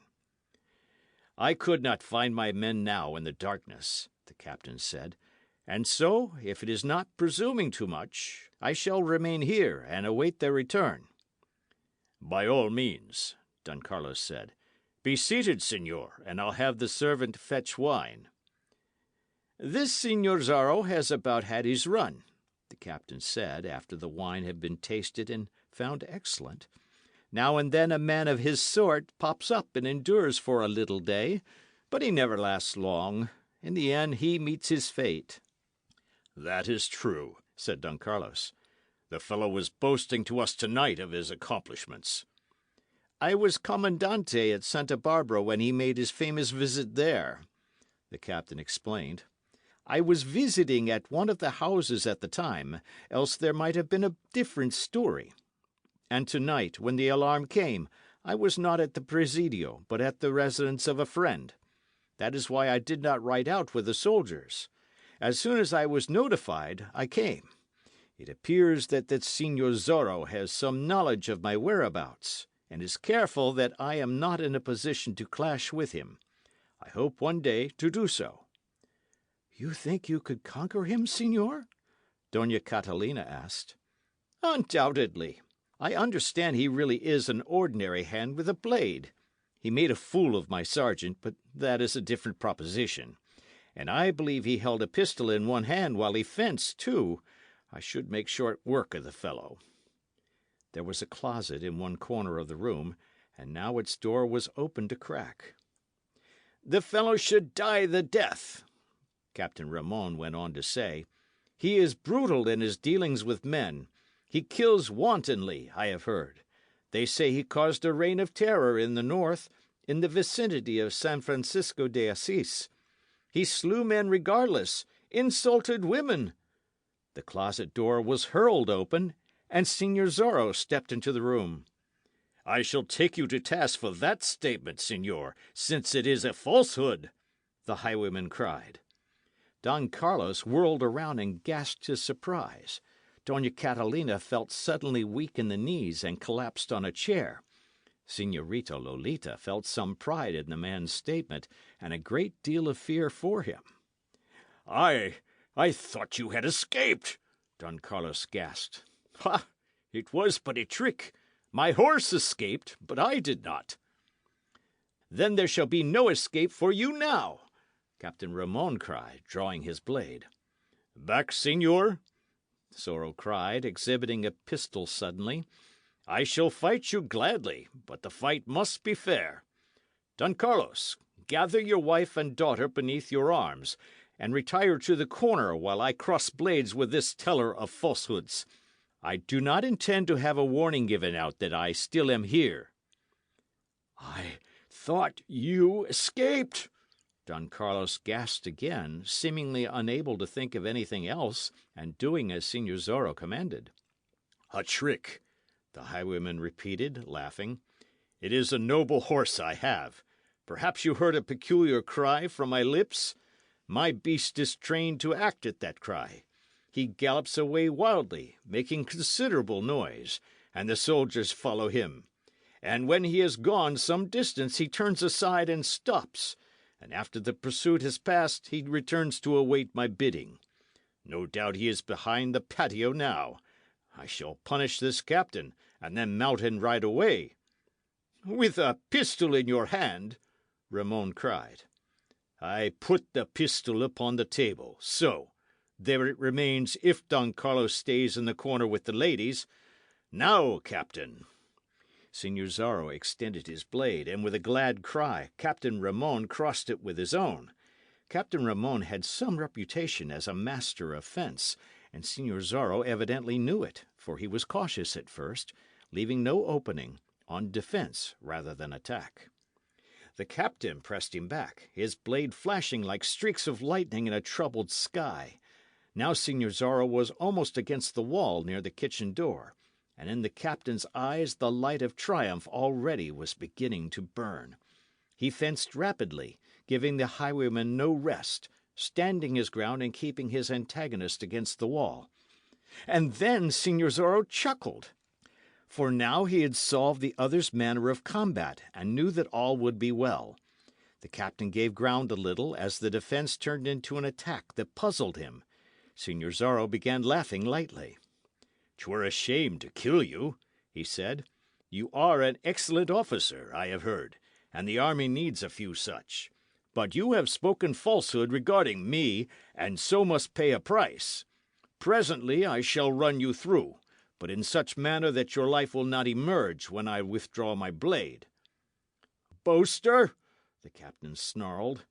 "I could not find my men now in the darkness," the captain said, "and so, if it is not presuming too much, I shall remain here and await their return." "By all means," Don Carlos said. "Be seated, señor, and I'll have the servant fetch wine." "This Señor Zorro has about had his run," the captain said, after the wine had been tasted and found excellent. "Now and then a man of his sort pops up and endures for a little day, but he never lasts long. In the end he meets his fate." "That is true," said Don Carlos. "The fellow was boasting to us tonight of his accomplishments." "I was commandante at Santa Barbara when he made his famous visit there," the captain explained. "I was visiting at one of the houses at the time, else there might have been a different story. And tonight, when the alarm came, I was not at the Presidio, but at the residence of a friend. That is why I did not ride out with the soldiers. As soon as I was notified, I came. It appears that Signor Zorro has some knowledge of my whereabouts, and is careful that I am not in a position to clash with him. I hope one day to do so." "You think you could conquer him, señor?" Dona Catalina asked. "Undoubtedly. I understand he really is an ordinary hand with a blade. He made a fool of my sergeant, but that is a different proposition. And I believe he held a pistol in one hand while he fenced, too. I should make short work of the fellow." There was a closet in one corner of the room, and now its door was opened a crack. "The fellow should die the death," Captain Ramon went on to say. "He is brutal in his dealings with men. He kills wantonly, I have heard. They say he caused a reign of terror in the north, in the vicinity of San Francisco de Assis. He slew men regardless, insulted women. The closet door was hurled open, and Signor Zorro stepped into the room. "I shall take you to task for that statement, señor, since it is a falsehood," the highwayman cried. Don Carlos whirled around and gasped his surprise. Dona Catalina felt suddenly weak in the knees and collapsed on a chair. Señorita Lolita felt some pride in the man's statement, and a great deal of fear for him. I thought you had escaped," Don Carlos gasped. "Ha! It was but a trick. My horse escaped, but I did not." "Then there shall be no escape for you now," Captain Ramon cried, drawing his blade. "Back, señor," Zorro cried, exhibiting a pistol suddenly. "I shall fight you gladly, but the fight must be fair. Don Carlos, gather your wife and daughter beneath your arms, and retire to the corner while I cross blades with this teller of falsehoods. I do not intend to have a warning given out that I still am here." "I thought you escaped," Don Carlos gasped again, seemingly unable to think of anything else, and doing as Signor Zorro commanded. "A trick," the highwayman repeated, laughing. "It is a noble horse I have. Perhaps you heard a peculiar cry from my lips? My beast is trained to act at that cry. He gallops away wildly, making considerable noise, and the soldiers follow him. and when he has gone some distance he turns aside and stops, and after the pursuit has passed he returns to await my bidding. No doubt he is behind the patio now. I shall punish this captain, and then mount and ride away." "With a pistol in your hand?" Ramon cried. "I put the pistol upon the table, so. There it remains if Don Carlos stays in the corner with the ladies. Now, captain." Señor Zorro extended his blade, and with a glad cry, Captain Ramon crossed it with his own. Captain Ramon had some reputation as a master of fence, and Señor Zorro evidently knew it, for he was cautious at first, leaving no opening, on defence rather than attack. The captain pressed him back, his blade flashing like streaks of lightning in a troubled sky. Now Señor Zorro was almost against the wall near the kitchen door, and in the captain's eyes the light of triumph already was beginning to burn. He fenced rapidly, giving the highwayman no rest, standing his ground and keeping his antagonist against the wall. And then Señor Zorro chuckled. For now he had solved the other's manner of combat, and knew that all would be well. The captain gave ground a little as the defence turned into an attack that puzzled him. Señor Zorro began laughing lightly. "'Twere a shame to kill you," he said. "You are an excellent officer, I have heard, and the army needs a few such. But you have spoken falsehood regarding me, and so must pay a price. Presently I shall run you through, but in such manner that your life will not emerge when I withdraw my blade." "Boaster!" the captain snarled.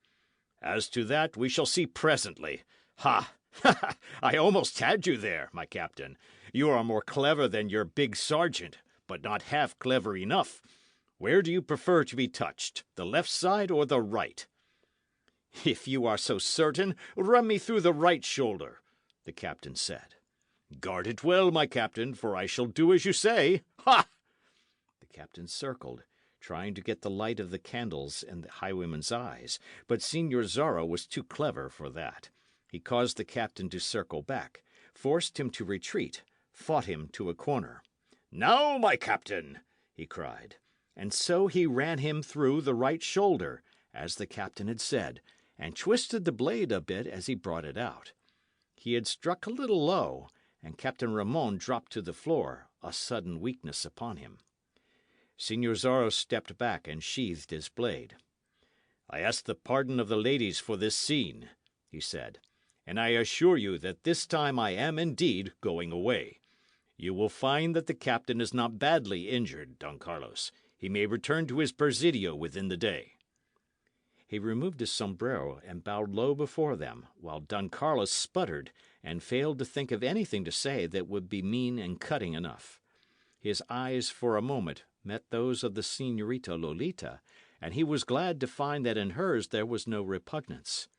"As to that, we shall see presently. Ha! Ha! I almost had you there, my captain. You are more clever than your big sergeant, but not half clever enough. Where do you prefer to be touched, the left side or the right?" "If you are so certain, run me through the right shoulder," the captain said. "Guard it well, my captain, for I shall do as you say. Ha!" The captain circled, trying to get the light of the candles in the highwayman's eyes, but Señor Zorro was too clever for that. He caused the captain to circle back, forced him to retreat, fought him to a corner. "Now, my captain!" he cried. And so he ran him through the right shoulder, as the captain had said, and twisted the blade a bit as he brought it out. He had struck a little low, and Captain Ramon dropped to the floor, a sudden weakness upon him. Señor Zorro stepped back and sheathed his blade. "I ask the pardon of the ladies for this scene," he said, "and I assure you that this time I am indeed going away. You will find that the captain is not badly injured, Don Carlos. He may return to his presidio within the day." He removed his sombrero and bowed low before them, while Don Carlos sputtered and failed to think of anything to say that would be mean and cutting enough. His eyes for a moment met those of the Señorita Lolita, and he was glad to find that in hers there was no repugnance.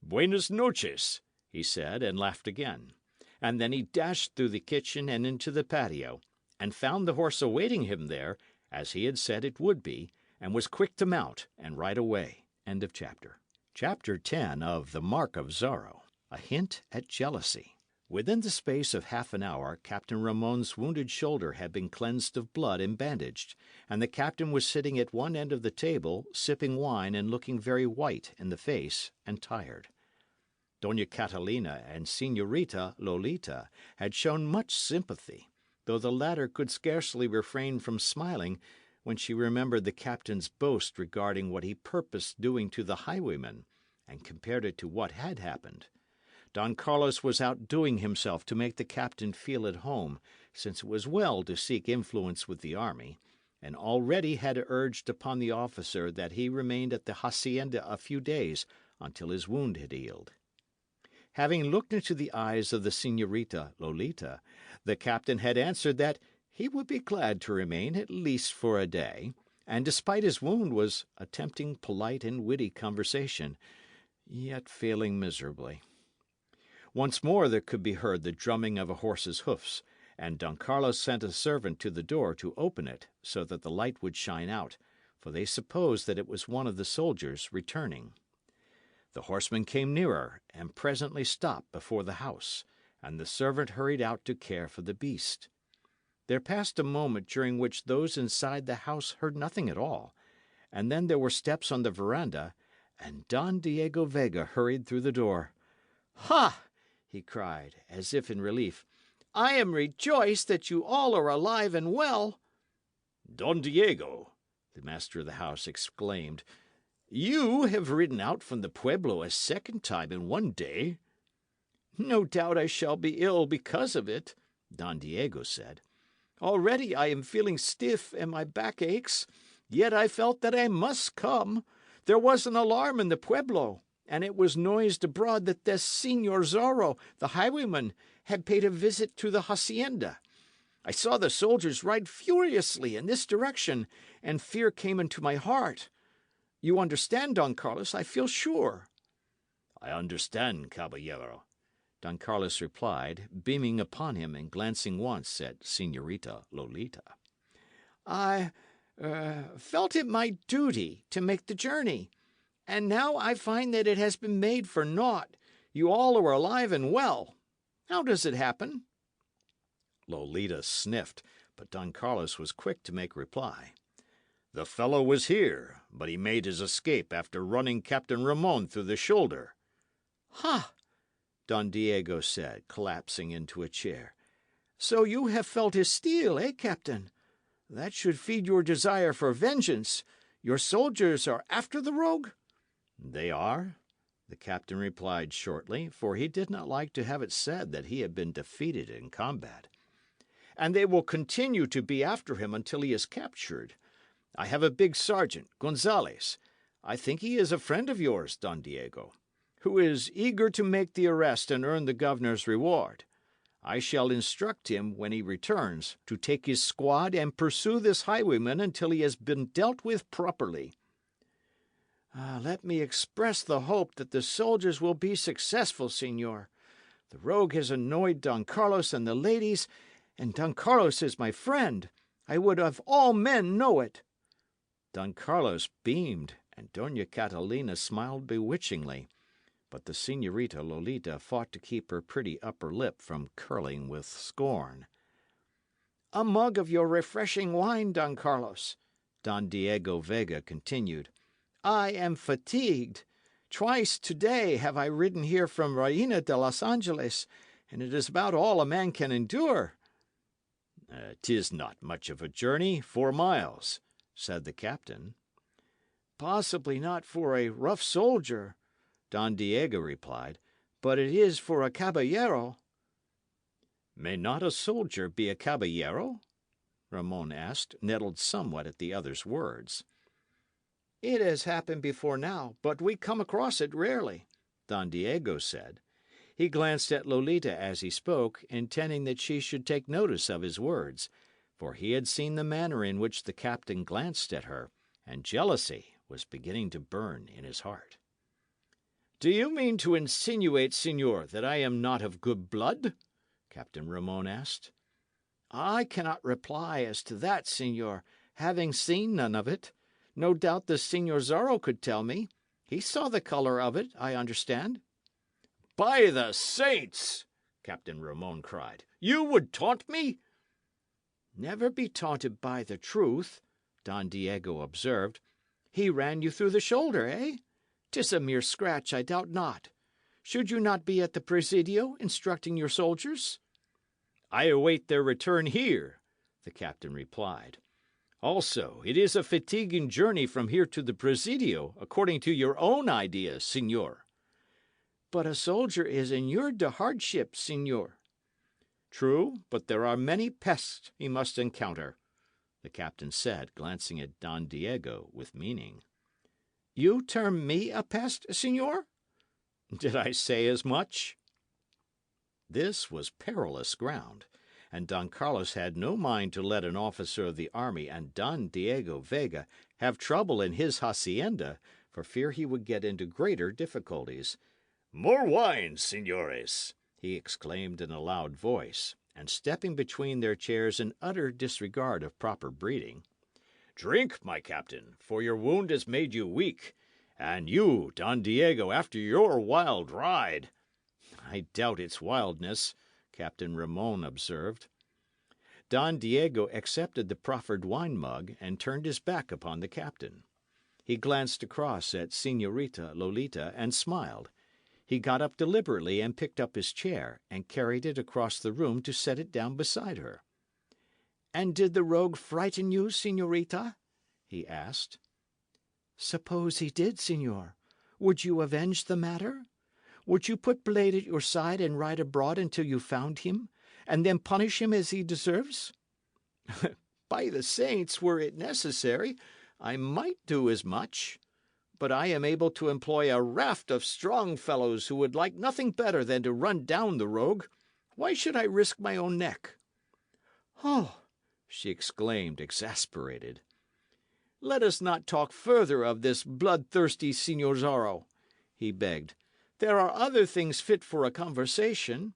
"Buenas noches," he said, and laughed again. And then he dashed through the kitchen and into the patio, and found the horse awaiting him there, as he had said it would be, and was quick to mount and ride away. End of chapter. Chapter 10 of The Mark of Zorro. A hint at jealousy. Within the space of half an hour, Captain Ramon's wounded shoulder had been cleansed of blood and bandaged, and the captain was sitting at one end of the table, sipping wine and looking very white in the face and tired. Doña Catalina and Señorita Lolita had shown much sympathy, though the latter could scarcely refrain from smiling when she remembered the captain's boast regarding what he purposed doing to the highwayman, and compared it to what had happened. Don Carlos was outdoing himself to make the captain feel at home, since it was well to seek influence with the army, and already had urged upon the officer that he remained at the hacienda a few days until his wound had healed. Having looked into the eyes of the Señorita Lolita, the captain had answered that he would be glad to remain at least for a day, and despite his wound was attempting polite and witty conversation, yet failing miserably. Once more there could be heard the drumming of a horse's hoofs, and Don Carlos sent a servant to the door to open it, so that the light would shine out, for they supposed that it was one of the soldiers returning. The horseman came nearer, and presently stopped before the house, and the servant hurried out to care for the beast. There passed a moment during which those inside the house heard nothing at all, and then there were steps on the veranda, and Don Diego Vega hurried through the door. "Ha!" he cried, as if in relief. "I am rejoiced that you all are alive and well." "Don Diego," the master of the house exclaimed, "you have ridden out from the pueblo a second time in one day." "No doubt I shall be ill because of it," Don Diego said. "Already I am feeling stiff and my back aches, yet I felt that I must come. There was an alarm in the pueblo, and it was noised abroad that this Señor Zorro, the highwayman, had paid a visit to the hacienda. I saw the soldiers ride furiously in this direction, and fear came into my heart. You understand, Don Carlos, I feel sure." "I understand, Caballero," Don Carlos replied, beaming upon him and glancing once at Señorita Lolita. "I felt it my duty to make the journey, and now I find that it has been made for naught. You all are alive and well. How does it happen?" Lolita sniffed, but Don Carlos was quick to make reply. "The fellow was here, but he made his escape after running Captain Ramon through the shoulder." "Ha!" Don Diego said, collapsing into a chair. "So you have felt his steel, eh, Captain? That should feed your desire for vengeance. Your soldiers are after the rogue?" "They are," the captain replied shortly, for he did not like to have it said that he had been defeated in combat. "And they will continue to be after him until he is captured. I have a big sergeant, Gonzales. I think he is a friend of yours, Don Diego, who is eager to make the arrest and earn the governor's reward. I shall instruct him, when he returns, to take his squad and pursue this highwayman until he has been dealt with properly." "Let me express the hope that the soldiers will be successful, señor. The rogue has annoyed Don Carlos and the ladies, and Don Carlos is my friend. I would have all men know it." Don Carlos beamed, and Dona Catalina smiled bewitchingly. But the Señorita Lolita fought to keep her pretty upper lip from curling with scorn. "A mug of your refreshing wine, Don Carlos," Don Diego Vega continued. "I am fatigued. Twice today have I ridden here from Reina de los Angeles, and it is about all a man can endure." "'Tis not much of a journey, 4 miles," said the captain. "Possibly not for a rough soldier," Don Diego replied, "but it is for a caballero." "May not a soldier be a caballero?" Ramon asked, nettled somewhat at the other's words. "It has happened before now, but we come across it rarely," Don Diego said. He glanced at Lolita as he spoke, intending that she should take notice of his words, for he had seen the manner in which the captain glanced at her, and jealousy was beginning to burn in his heart. "Do you mean to insinuate, señor, that I am not of good blood?" Captain Ramon asked. "I cannot reply as to that, señor, having seen none of it. No doubt the Señor Zorro could tell me. He saw the colour of it, I understand." "By the saints!" Captain Ramon cried. "You would taunt me?" "Never be taunted by the truth," Don Diego observed. "He ran you through the shoulder, eh? 'Tis a mere scratch, I doubt not. Should you not be at the Presidio, instructing your soldiers?" "I await their return here," the captain replied. "Also, it is a fatiguing journey from here to the Presidio, according to your own ideas, señor." "But a soldier is inured to hardship, señor." "True, but there are many pests he must encounter," the captain said, glancing at Don Diego with meaning. "You term me a pest, señor?" "Did I say as much?" This was perilous ground, and Don Carlos had no mind to let an officer of the army and Don Diego Vega have trouble in his hacienda, for fear he would get into greater difficulties. "More wine, señores!" he exclaimed in a loud voice, and stepping between their chairs in utter disregard of proper breeding. "Drink, my captain, for your wound has made you weak. And you, Don Diego, after your wild ride." "I doubt its wildness," Captain Ramon observed. Don Diego accepted the proffered wine mug and turned his back upon the captain. He glanced across at Señorita Lolita and smiled. He got up deliberately and picked up his chair, and carried it across the room to set it down beside her. "And did the rogue frighten you, Señorita?" he asked. "Suppose he did, señor. Would you avenge the matter? Would you put blade at your side and ride abroad until you found him, and then punish him as he deserves?" "By the saints, were it necessary, I might do as much. But I am able to employ a raft of strong fellows who would like nothing better than to run down the rogue. Why should I risk my own neck?" "Oh!" she exclaimed, exasperated. "Let us not talk further of this bloodthirsty Señor Zorro," he begged. "There are other things fit for a conversation.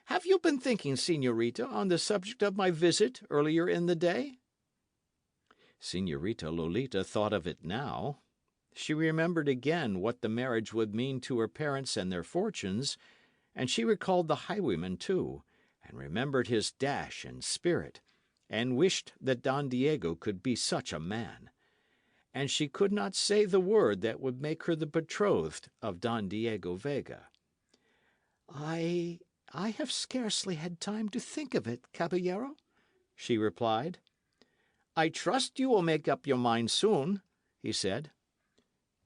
Have you been thinking, Señorita, on the subject of my visit earlier in the day?" Señorita Lolita thought of it now. She remembered again what the marriage would mean to her parents and their fortunes, and she recalled the highwayman too, and remembered his dash and spirit, and wished that Don Diego could be such a man. And she could not say the word that would make her the betrothed of Don Diego Vega. I have scarcely had time to think of it, Caballero," she replied. "I trust you will make up your mind soon," he said.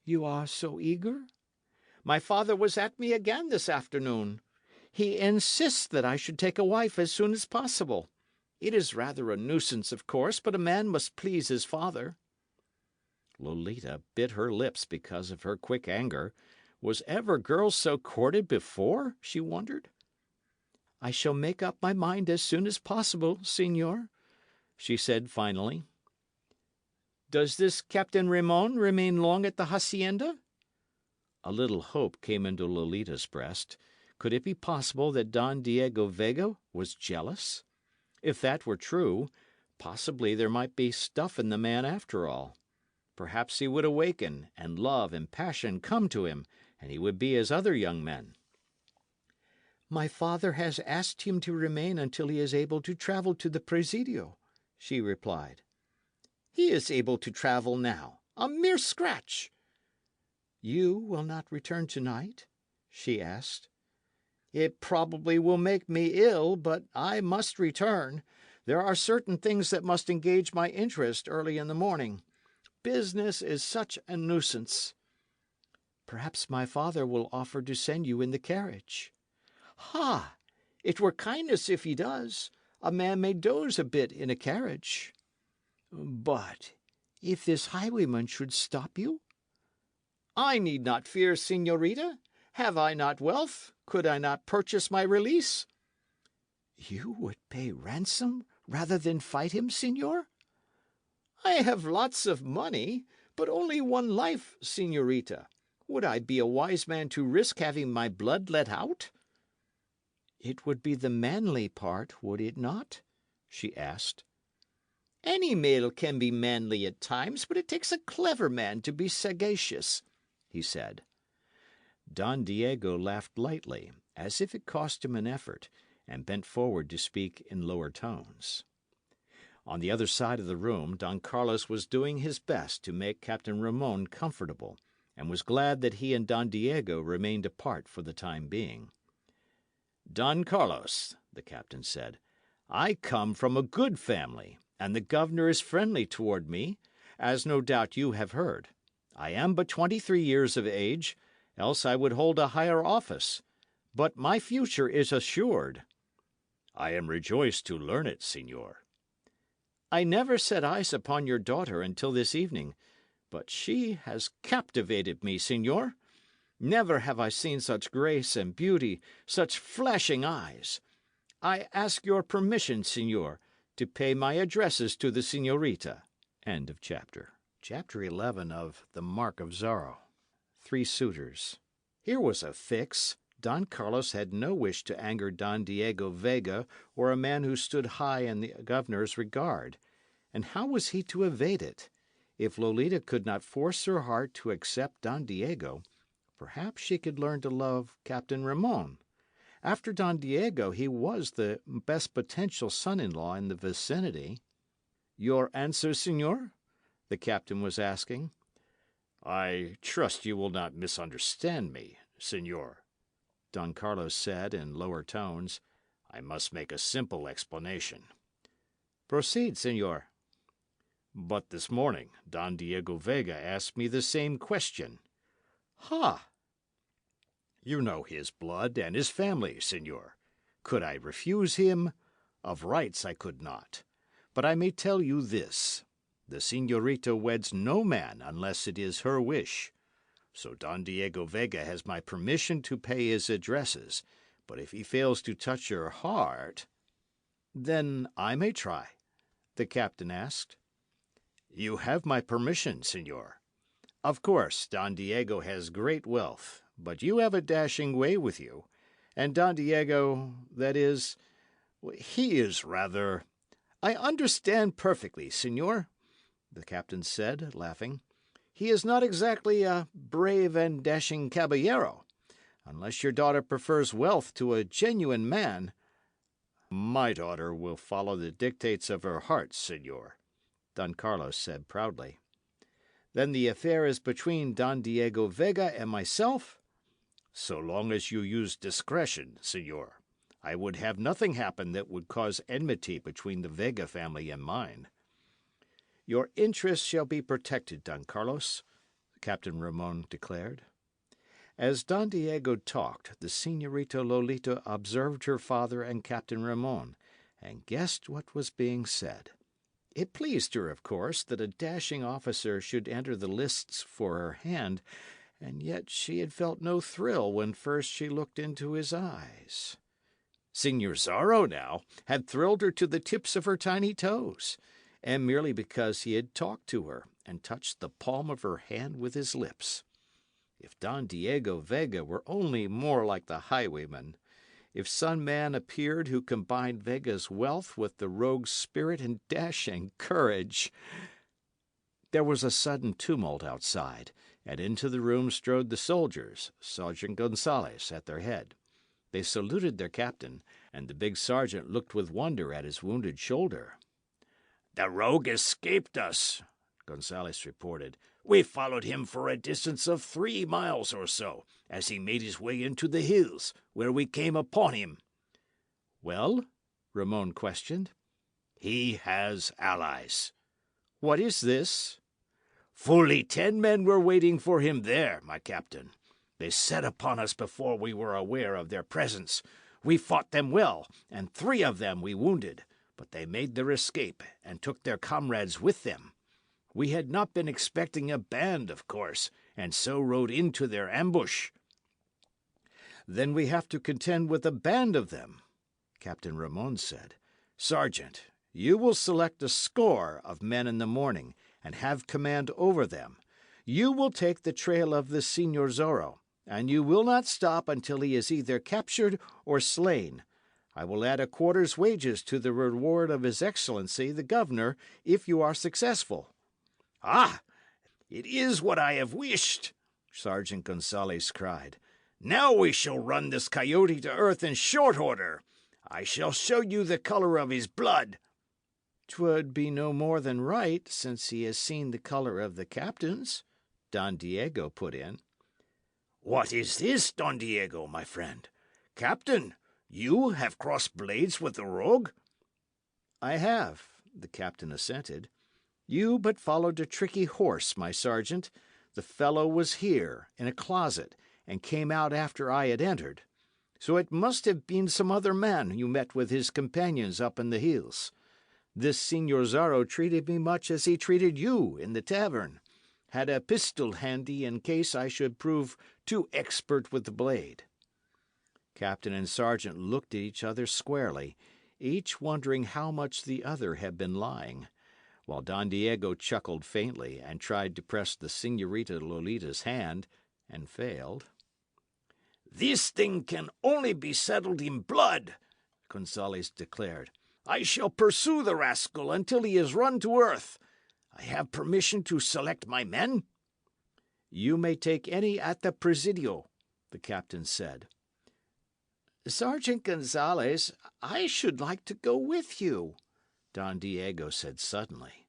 "You are so eager?" "My father was at me again this afternoon. He insists that I should take a wife as soon as possible. It is rather a nuisance, of course, but a man must please his father." Lolita bit her lips because of her quick anger. Was ever girl so courted before, she wondered? "I shall make up my mind as soon as possible, señor," she said finally. "Does this Captain Ramon remain long at the hacienda?" A little hope came into Lolita's breast. Could it be possible that Don Diego Vega was jealous? If that were true, possibly there might be stuff in the man after all. Perhaps he would awaken, and love and passion come to him, and he would be as other young men. "My father has asked him to remain until he is able to travel to the Presidio," she replied. "He is able to travel now. A mere scratch." "You will not return tonight?" she asked. "It probably will make me ill, but I must return. There are certain things that must engage my interest early in the morning. Business is such a nuisance." "Perhaps my father will offer to send you in the carriage." "Ha! It were kindness if he does. A man may doze a bit in a carriage." "But if this highwayman should stop you?" "I need not fear, señorita. Have I not wealth? Could I not purchase my release?" "You would pay ransom rather than fight him, señor?" "I have lots of money, but only one life, señorita. Would I be a wise man to risk having my blood let out?" "It would be the manly part, would it not?" she asked. "Any male can be manly at times, but it takes a clever man to be sagacious," he said. Don Diego laughed lightly, as if it cost him an effort, and bent forward to speak in lower tones. On the other side of the room, Don Carlos was doing his best to make Captain Ramon comfortable, and was glad that he and Don Diego remained apart for the time being. "Don Carlos," the captain said, "I come from a good family, and the governor is friendly toward me, as no doubt you have heard. I am but 23 years of age, else I would hold a higher office. But my future is assured." "I am rejoiced to learn it, señor." "I never set eyes upon your daughter until this evening, but she has captivated me, señor. Never have I seen such grace and beauty, such flashing eyes. I ask your permission, señor, to pay my addresses to the señorita." End of chapter. Chapter 11 of The Mark of Zorro. 3 suitors. Here was a fix. Don Carlos had no wish to anger Don Diego Vega or a man who stood high in the governor's regard. And how was he to evade it? If Lolita could not force her heart to accept Don Diego, perhaps she could learn to love Captain Ramon. After Don Diego, he was the best potential son-in-law in the vicinity. "Your answer, señor?" the captain was asking. "I trust you will not misunderstand me, señor," Don Carlos said in lower tones. "I must make a simple explanation." "Proceed, señor." "But this morning Don Diego Vega asked me the same question." "Ha!" "You know his blood and his family, señor. Could I refuse him? Of rights I could not. But I may tell you this. The señorita weds no man unless it is her wish. So Don Diego Vega has my permission to pay his addresses, but if he fails to touch her heart—" "Then I may try?" the captain asked. "You have my permission, señor. Of course, Don Diego has great wealth, but you have a dashing way with you, and Don Diego, that is, he is rather—" "I understand perfectly, señor," the captain said, laughing. "He is not exactly a brave and dashing caballero. Unless your daughter prefers wealth to a genuine man—" "My daughter will follow the dictates of her heart, señor," Don Carlos said proudly. "Then the affair is between Don Diego Vega and myself?" "So long as you use discretion, señor. I would have nothing happen that would cause enmity between the Vega family and mine." "Your interests shall be protected, Don Carlos," Captain Ramon declared. As Don Diego talked, the Señorita Lolita observed her father and Captain Ramon, and guessed what was being said. It pleased her, of course, that a dashing officer should enter the lists for her hand, and yet she had felt no thrill when first she looked into his eyes. Señor Zorro, now, had thrilled her to the tips of her tiny toes, and merely because he had talked to her and touched the palm of her hand with his lips. If Don Diego Vega were only more like the highwayman, if some man appeared who combined Vega's wealth with the rogue's spirit and dashing courage! There was a sudden tumult outside, and into the room strode the soldiers, Sergeant Gonzales at their head. They saluted their captain, and the big sergeant looked with wonder at his wounded shoulder. "The rogue escaped us," Gonzales reported. "We followed him for a distance of 3 miles or so, as he made his way into the hills, where we came upon him." "Well?" Ramon questioned. "He has allies." "What is this?" "Fully 10 men were waiting for him there, my captain. They set upon us before we were aware of their presence. We fought them well, and 3 of them we wounded, but they made their escape and took their comrades with them. We had not been expecting a band, of course, and so rode into their ambush." "Then we have to contend with a band of them," Captain Ramon said. "Sergeant, you will select a score of men in the morning, and have command over them. You will take the trail of the Señor Zorro, and you will not stop until he is either captured or slain. I will add a quarter's wages to the reward of His Excellency the Governor, if you are successful." "Ah! It is what I have wished," Sergeant Gonzales cried. "Now we shall run this coyote to earth in short order. I shall show you the colour of his blood." "'Twould be no more than right, since he has seen the colour of the captain's," Don Diego put in. "What is this, Don Diego, my friend? Captain, you have crossed blades with the rogue?" "I have," the captain assented. "You but followed a tricky horse, my sergeant. The fellow was here, in a closet, and came out after I had entered. So it must have been some other man you met with his companions up in the hills. This Señor Zorro treated me much as he treated you in the tavern. Had a pistol handy in case I should prove too expert with the blade." Captain and sergeant looked at each other squarely, each wondering how much the other had been lying, while Don Diego chuckled faintly and tried to press the Señorita Lolita's hand, and failed. "This thing can only be settled in blood," Gonzales declared. "I shall pursue the rascal until he is run to earth. I have permission to select my men?" "You may take any at the Presidio," the captain said. Sergeant Gonzalez, I should like to go with you, Don Diego said suddenly.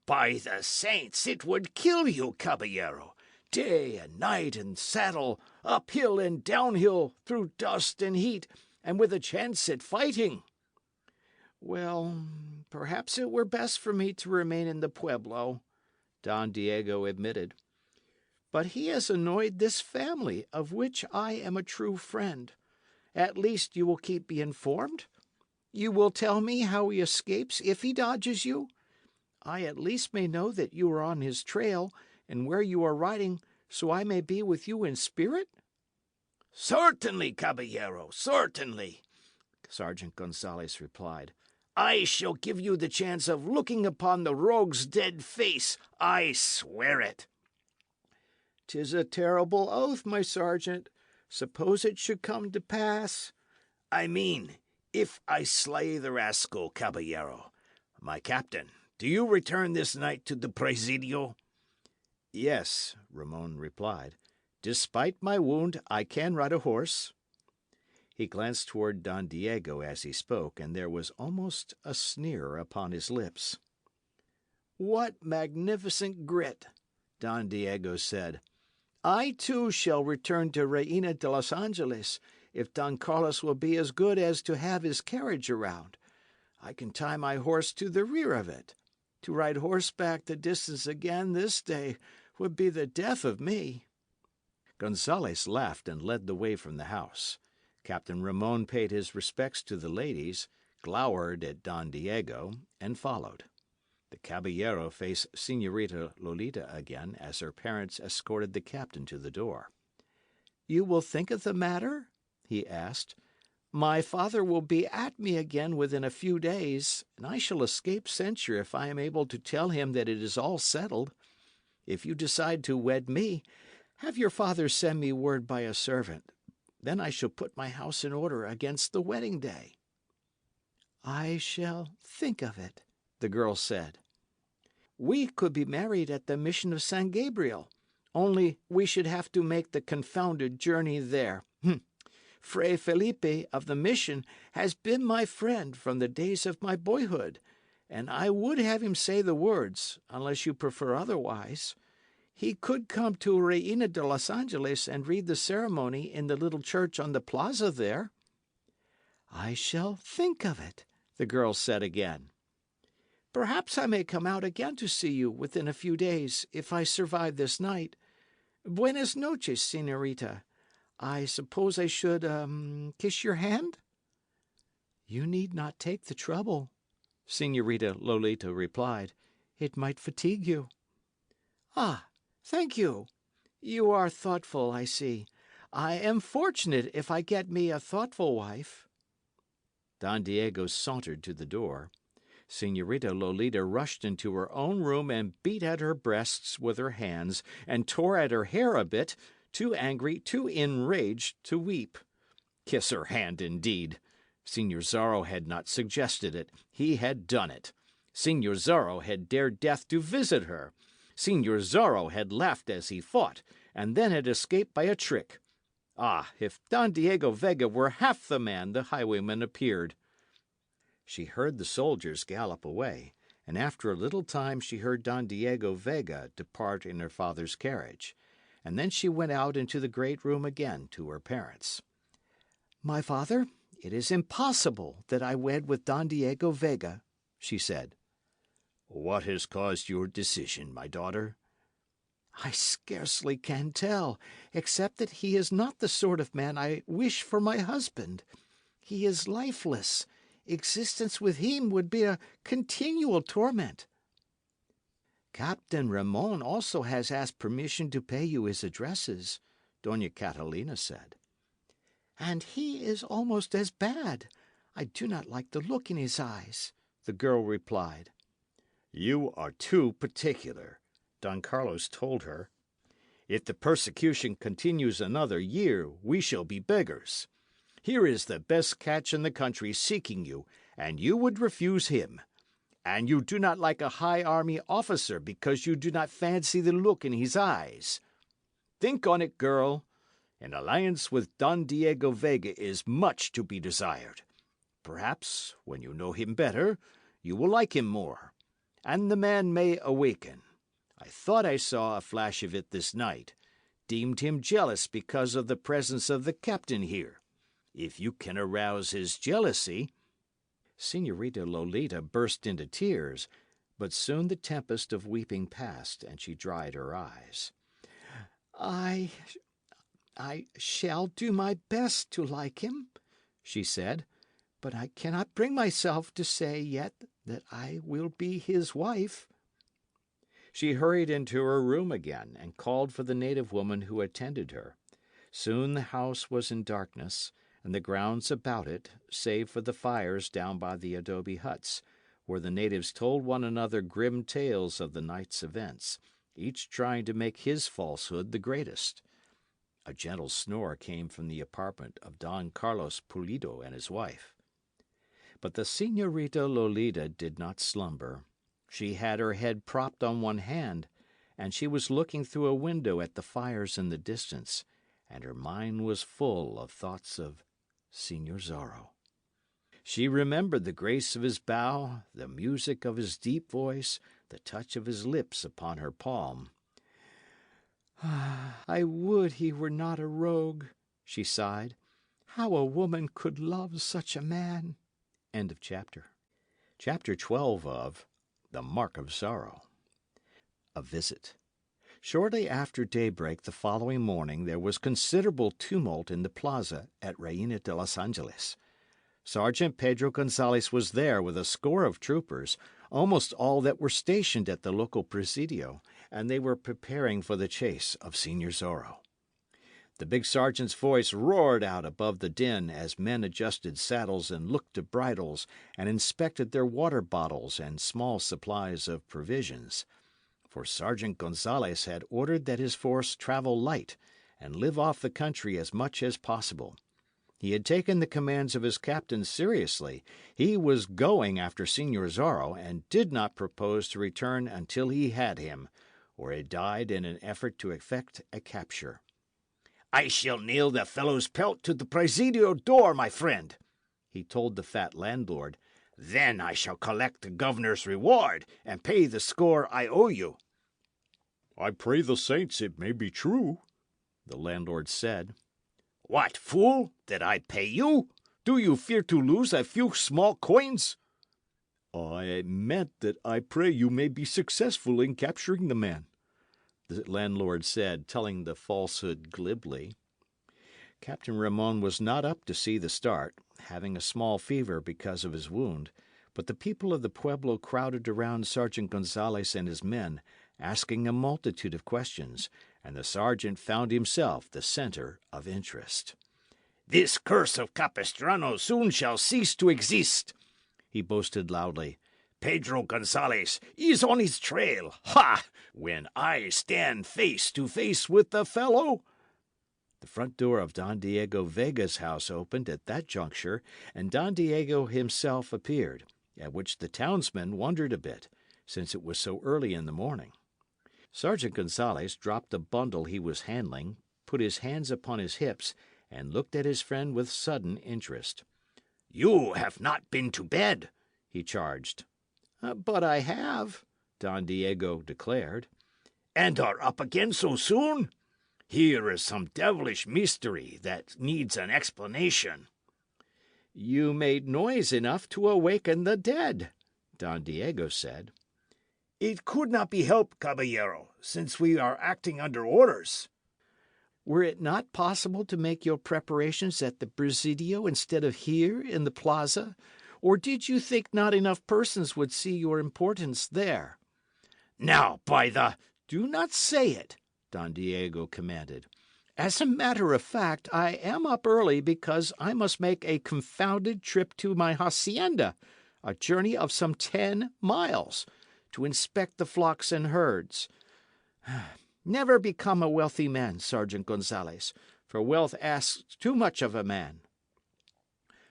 By the saints, it would kill you, Caballero. Day and night in saddle, uphill and downhill, through dust and heat, and with a chance at fighting. Well, perhaps it were best for me to remain in the pueblo, Don Diego admitted. But he has annoyed this family, of which I am a true friend. At least you will keep me informed? You will tell me how he escapes if he dodges you? I at least may know that you are on his trail and where you are riding, so I may be with you in spirit? Certainly, Caballero, certainly, Sergeant Gonzalez replied. I shall give you the chance of looking upon the rogue's dead face. I swear it. 'Tis a terrible oath, my sergeant. Suppose it should come to pass. I mean, if I slay the rascal, Caballero. My captain, do you return this night to the Presidio? Yes, Ramon replied. Despite my wound, I can ride a horse. He glanced toward Don Diego as he spoke, and there was almost a sneer upon his lips. What magnificent grit, Don Diego said. I too shall return to Reina de los Angeles, if Don Carlos will be as good as to have his carriage around. I can tie my horse to the rear of it. To ride horseback the distance again this day would be the death of me. Gonzales laughed and led the way from the house. Captain Ramon paid his respects to the ladies, glowered at Don Diego, and followed. The caballero faced Señorita Lolita again as her parents escorted the captain to the door. You will think of the matter? He asked. My father will be at me again within a few days, and I shall escape censure if I am able to tell him that it is all settled. If you decide to wed me, have your father send me word by a servant. Then I shall put my house in order against the wedding day. I shall think of it, the girl said. We could be married at the mission of San Gabriel, only we should have to make the confounded journey there. Fray Felipe of the mission has been my friend from the days of my boyhood, and I would have him say the words, unless you prefer otherwise. He could come to Reina de los Angeles and read the ceremony in the little church on the plaza there. I shall think of it, the girl said again. Perhaps I may come out again to see you within a few days, if I survive this night. Buenas noches, señorita. I suppose I should, kiss your hand? You need not take the trouble, Señorita Lolita replied. It might fatigue you. Ah, thank you. You are thoughtful, I see. I am fortunate if I get me a thoughtful wife. Don Diego sauntered to the door. Señorita Lolita rushed into her own room and beat at her breasts with her hands, and tore at her hair a bit, too angry, too enraged to weep. Kiss her hand, indeed. Señor Zorro had not suggested it. He had done it. Señor Zorro had dared death to visit her. Señor Zorro had laughed as he fought, and then had escaped by a trick. Ah, if Don Diego Vega were half the man the highwayman appeared! She heard the soldiers gallop away, and after a little time she heard Don Diego Vega depart in her father's carriage, and then she went out into the great room again to her parents. My father, it is impossible that I wed with Don Diego Vega, she said. What has caused your decision, my daughter? I scarcely can tell, except that he is not the sort of man I wish for my husband. He is lifeless. Existence with him would be a continual torment. Captain Ramon also has asked permission to pay you his addresses, Doña Catalina said. And he is almost as bad. I do not like the look in his eyes, the girl replied. You are too particular, Don Carlos told her. If the persecution continues another year, we shall be beggars. Here is the best catch in the country seeking you, and you would refuse him. And you do not like a high army officer because you do not fancy the look in his eyes. Think on it, girl, An alliance with Don Diego Vega is much to be desired. Perhaps, when you know him better, you will like him more, and the man may awaken. I thought I saw a flash of it this night, deemed him jealous because of the presence of the captain here. If you can arouse his jealousy—" Señorita Lolita burst into tears, but soon the tempest of weeping passed, and she dried her eyes. "I shall do my best to like him," she said, "but I cannot bring myself to say yet that I will be his wife." She hurried into her room again, and called for the native woman who attended her. Soon the house was in darkness, and the grounds about it, save for the fires down by the adobe huts, where the natives told one another grim tales of the night's events, each trying to make his falsehood the greatest. A gentle snore came from the apartment of Don Carlos Pulido and his wife. But the Señorita Lolita did not slumber. She had her head propped on one hand, and she was looking through a window at the fires in the distance, and her mind was full of thoughts of Señor Zorro. She remembered the grace of his bow, the music of his deep voice, the touch of his lips upon her palm. "I would he were not a rogue," she sighed. "How a woman could love such a man!" End of chapter. Chapter 12 of The Mark of Zorro. A visit. Shortly after daybreak the following morning there was considerable tumult in the plaza at Reina de los Angeles. Sergeant Pedro Gonzalez was there with a score of troopers, almost all that were stationed at the local presidio, and they were preparing for the chase of Señor Zorro. The big sergeant's voice roared out above the din as men adjusted saddles and looked to bridles and inspected their water bottles and small supplies of provisions. For Sergeant Gonzalez had ordered that his force travel light and live off the country as much as possible. He had taken the commands of his captain seriously. He was going after Señor Zorro, and did not propose to return until he had him, or had died in an effort to effect a capture. "I shall nail the fellow's pelt to the presidio door, my friend," he told the fat landlord. "Then I shall collect the governor's reward, and pay the score I owe you." "I pray the saints it may be true," the landlord said. "What, fool, that I pay you? Do you fear to lose a few small coins?" "I meant that I pray you may be successful in capturing the man," the landlord said, telling the falsehood glibly. Captain Ramon was not up to see the start, having a small fever because of his wound, but the people of the pueblo crowded around Sergeant Gonzalez and his men, asking a multitude of questions, and the sergeant found himself the centre of interest. "This curse of Capistrano soon shall cease to exist," he boasted loudly. "Pedro Gonzalez is on his trail. Ha! When I stand face to face with the fellow—" The front door of Don Diego Vega's house opened at that juncture, and Don Diego himself appeared, at which the townsmen wondered a bit, since it was so early in the morning. Sergeant Gonzalez dropped a bundle he was handling, put his hands upon his hips, and looked at his friend with sudden interest. "You have not been to bed," he charged. "But I have," Don Diego declared. "And are up again so soon? Here is some devilish mystery that needs an explanation." "You made noise enough to awaken the dead," Don Diego said. "It could not be helped, Caballero, since we are acting under orders." "Were it not possible to make your preparations at the presidio instead of here in the plaza? Or did you think not enough persons would see your importance there?" "Now, by the—" "Do not say it," Don Diego commanded. "As a matter of fact, I am up early because I must make a confounded trip to my hacienda, a journey of some 10 miles, to inspect the flocks and herds. Never become a wealthy man, Sergeant Gonzalez, for wealth asks too much of a man."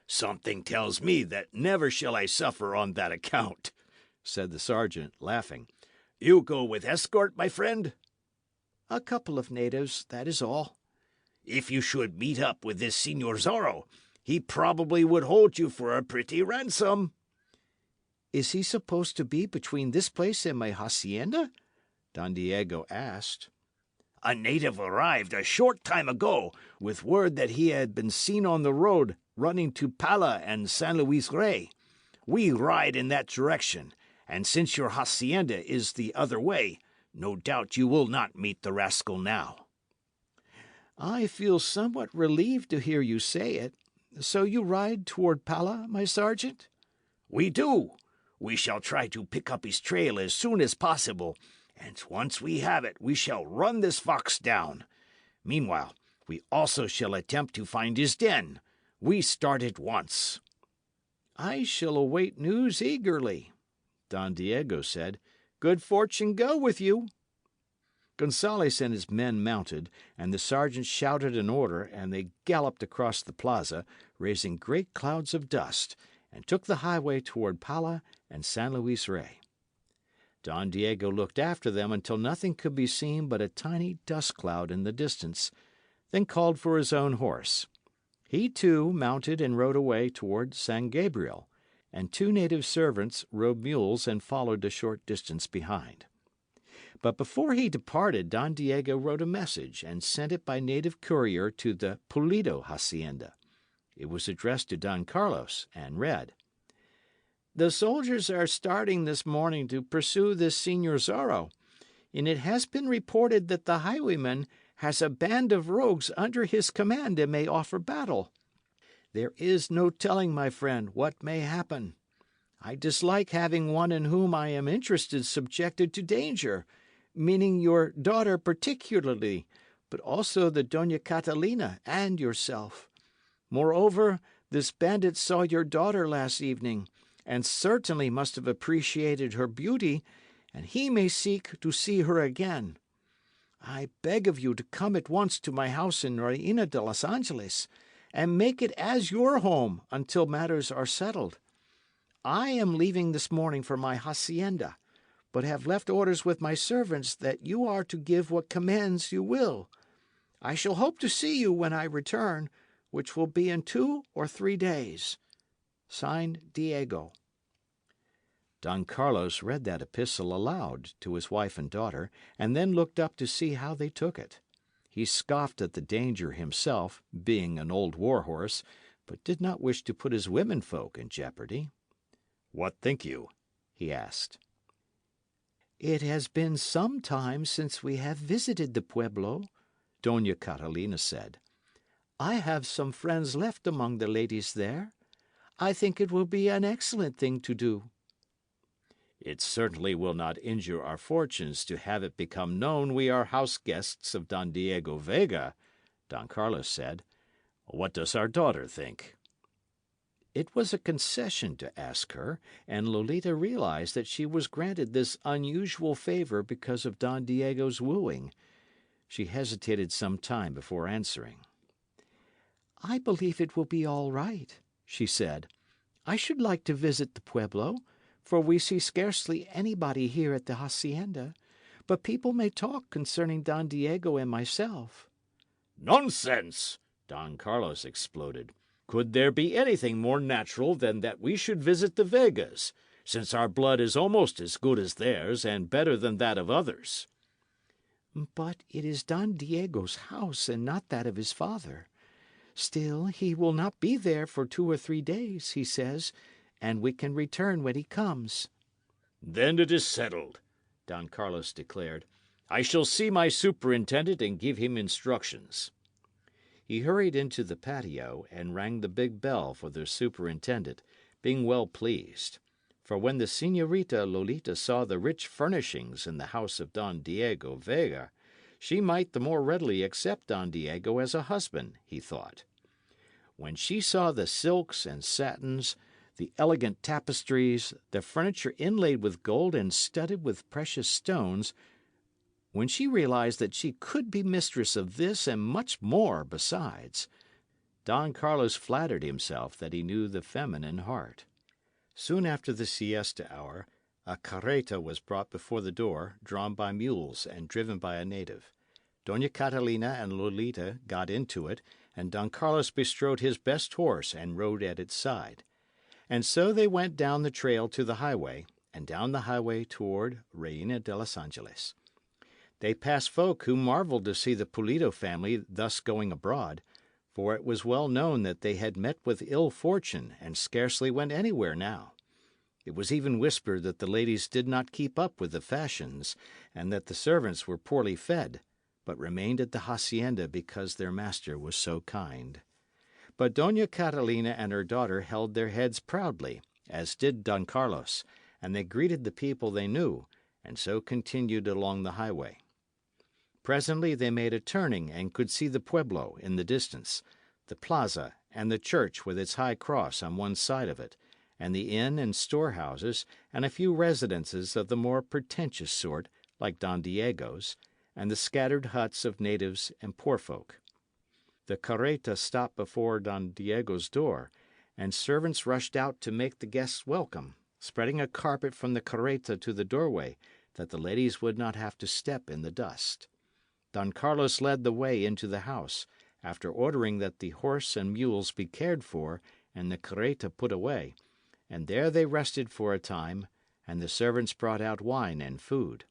"Something tells me that never shall I suffer on that account," said the sergeant, laughing. "You go with escort, my friend?" "A couple of natives, that is all." If you should meet up with this Señor Zorro, he probably would hold you for a pretty ransom." "Is he supposed to be between this place and my hacienda?" Don Diego asked. "A native arrived a short time ago with word that he had been seen on the road running to Pala and San Luis Rey. We ride in that direction, and since your hacienda is the other way, no doubt you will not meet the rascal now." "I feel somewhat relieved to hear you say it. So you ride toward Pala, my sergeant?" "We do. We shall try to pick up his trail as soon as possible, and once we have it, we shall run this fox down. Meanwhile, we also shall attempt to find his den. We start at once." "I shall await news eagerly," Don Diego said. "Good fortune go with you." Gonzales and his men mounted, and the sergeant shouted an order, and they galloped across the plaza, raising great clouds of dust, and took the highway toward Pala and San Luis Rey. Don Diego looked after them until nothing could be seen but a tiny dust cloud in the distance, then called for his own horse. He, too, mounted and rode away toward San Gabriel, and two native servants rode mules and followed a short distance behind. But before he departed, Don Diego wrote a message and sent it by native courier to the Pulido hacienda. It was addressed to Don Carlos, and read: "The soldiers are starting this morning to pursue this Señor Zorro, and it has been reported that the highwayman has a band of rogues under his command and may offer battle. There is no telling, my friend, what may happen. I dislike having one in whom I am interested subjected to danger, meaning your daughter particularly, but also the Dona Catalina and yourself. Moreover, this bandit saw your daughter last evening, and certainly must have appreciated her beauty, and he may seek to see her again. I beg of you to come at once to my house in Reina de los Angeles, and make it as your home until matters are settled. I am leaving this morning for my hacienda, but have left orders with my servants that you are to give what commands you will. I shall hope to see you when I return, which will be in 2 or 3 days. Signed, Diego." Don Carlos read that epistle aloud to his wife and daughter, and then looked up to see how they took it. He scoffed at the danger himself, being an old war horse, but did not wish to put his womenfolk in jeopardy. "What think you?" he asked. "It has been some time since we have visited the pueblo," Dona Catalina said. "I have some friends left among the ladies there. I think it will be an excellent thing to do." "It certainly will not injure our fortunes to have it become known we are house guests of Don Diego Vega," Don Carlos said. "What does our daughter think?" It was a concession to ask her, and Lolita realized that she was granted this unusual favour because of Don Diego's wooing. She hesitated some time before answering. "I believe it will be all right," she said. "I should like to visit the pueblo, for we see scarcely anybody here at the hacienda, but people may talk concerning Don Diego and myself." "Nonsense!" Don Carlos exploded. "Could there be anything more natural than that we should visit the Vegas, since our blood is almost as good as theirs and better than that of others?" "But it is Don Diego's house and not that of his father. Still, he will not be there for 2 or 3 days, he says, and we can return when he comes." "Then it is settled," Don Carlos declared. "I shall see my superintendent and give him instructions." He hurried into the patio and rang the big bell for the superintendent, being well pleased. For when the Señorita Lolita saw the rich furnishings in the house of Don Diego Vega, she might the more readily accept Don Diego as a husband, he thought. When she saw the silks and satins, the elegant tapestries, the furniture inlaid with gold and studded with precious stones, when she realized that she could be mistress of this and much more besides, Don Carlos flattered himself that he knew the feminine heart. Soon after the siesta hour, a carreta was brought before the door, drawn by mules and driven by a native. Dona Catalina and Lolita got into it, and Don Carlos bestrode his best horse and rode at its side. And so they went down the trail to the highway, and down the highway toward Reina de los Angeles. They passed folk who marvelled to see the Pulido family thus going abroad, for it was well known that they had met with ill fortune and scarcely went anywhere now. It was even whispered that the ladies did not keep up with the fashions, and that the servants were poorly fed, but remained at the hacienda because their master was so kind. But Dona Catalina and her daughter held their heads proudly, as did Don Carlos, and they greeted the people they knew, and so continued along the highway. Presently they made a turning and could see the pueblo in the distance, the plaza and the church with its high cross on one side of it, and the inn and storehouses, and a few residences of the more pretentious sort, like Don Diego's, and the scattered huts of natives and poor folk. The carreta stopped before Don Diego's door, and servants rushed out to make the guests welcome, spreading a carpet from the carreta to the doorway, that the ladies would not have to step in the dust. Don Carlos led the way into the house, after ordering that the horse and mules be cared for and the carreta put away, and there they rested for a time, and the servants brought out wine and food.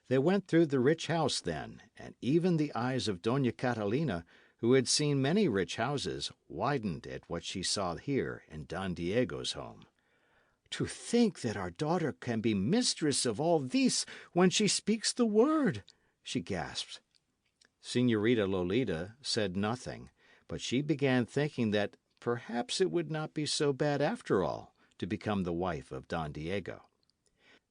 They went through the rich house then, and even the eyes of Dona Catalina, who had seen many rich houses, widened at what she saw here in Don Diego's home. "To think that our daughter can be mistress of all this when she speaks the word!" she gasped. Señorita Lolita said nothing, but she began thinking that perhaps it would not be so bad after all to become the wife of Don Diego.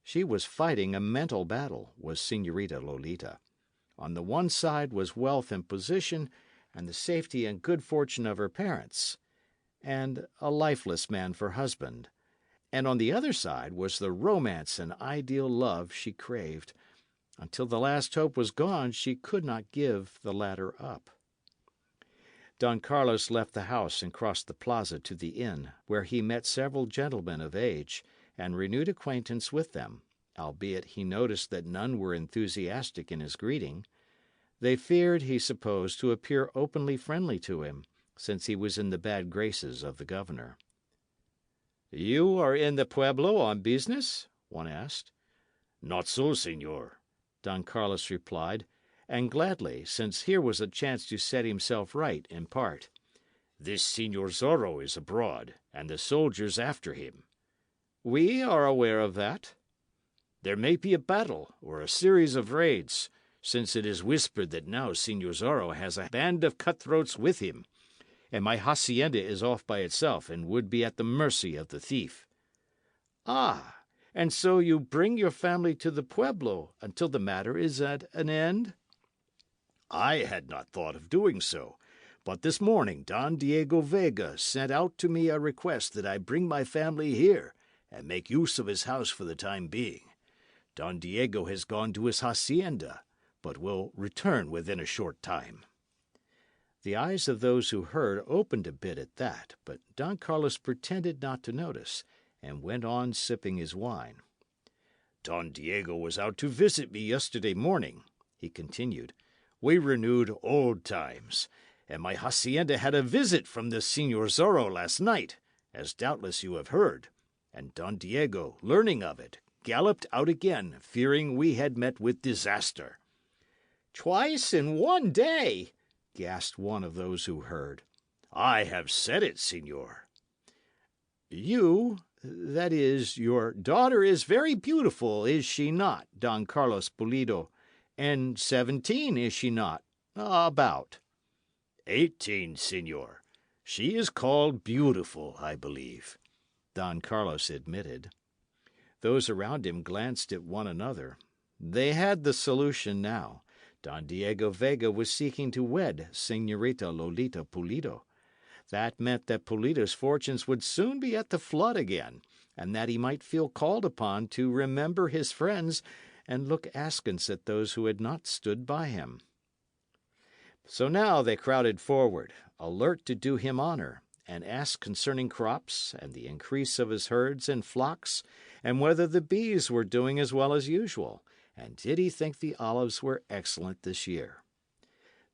She was fighting a mental battle, was Señorita Lolita. On the one side was wealth and position, and the safety and good fortune of her parents, and a lifeless man for husband. And on the other side was the romance and ideal love she craved. Until the last hope was gone, she could not give the latter up. Don Carlos left the house and crossed the plaza to the inn, where he met several gentlemen of age, and renewed acquaintance with them, albeit he noticed that none were enthusiastic in his greeting. They feared, he supposed, to appear openly friendly to him, since he was in the bad graces of the governor. "You are in the pueblo on business?" one asked. "Not so, señor," Don Carlos replied, and gladly, since here was a chance to set himself right in part. "This Señor Zorro is abroad, and the soldiers after him." "We are aware of that." "There may be a battle, or a series of raids, since it is whispered that now Señor Zorro has a band of cutthroats with him, and my hacienda is off by itself and would be at the mercy of the thief." "Ah, and so you bring your family to the pueblo until the matter is at an end?" "I had not thought of doing so, but this morning Don Diego Vega sent out to me a request that I bring my family here and make use of his house for the time being. Don Diego has gone to his hacienda, but will return within a short time." The eyes of those who heard opened a bit at that, but Don Carlos pretended not to notice, and went on sipping his wine. "Don Diego was out to visit me yesterday morning," he continued. "We renewed old times, and my hacienda had a visit from the Señor Zorro last night, as doubtless you have heard, and Don Diego, learning of it, galloped out again, fearing we had met with disaster." "Twice in one day!" gasped one of those who heard. "I have said it, señor." "That is, your daughter is very beautiful, is she not, Don Carlos Pulido? And 17, is she not? About." 18, señor. She is called beautiful, I believe," Don Carlos admitted. Those around him glanced at one another. They had the solution now. Don Diego Vega was seeking to wed Señorita Lolita Pulido. That meant that Pulido's fortunes would soon be at the flood again, and that he might feel called upon to remember his friends and look askance at those who had not stood by him. So now they crowded forward, alert to do him honour, and asked concerning crops, and the increase of his herds and flocks, and whether the bees were doing as well as usual, And did he think the olives were excellent this year?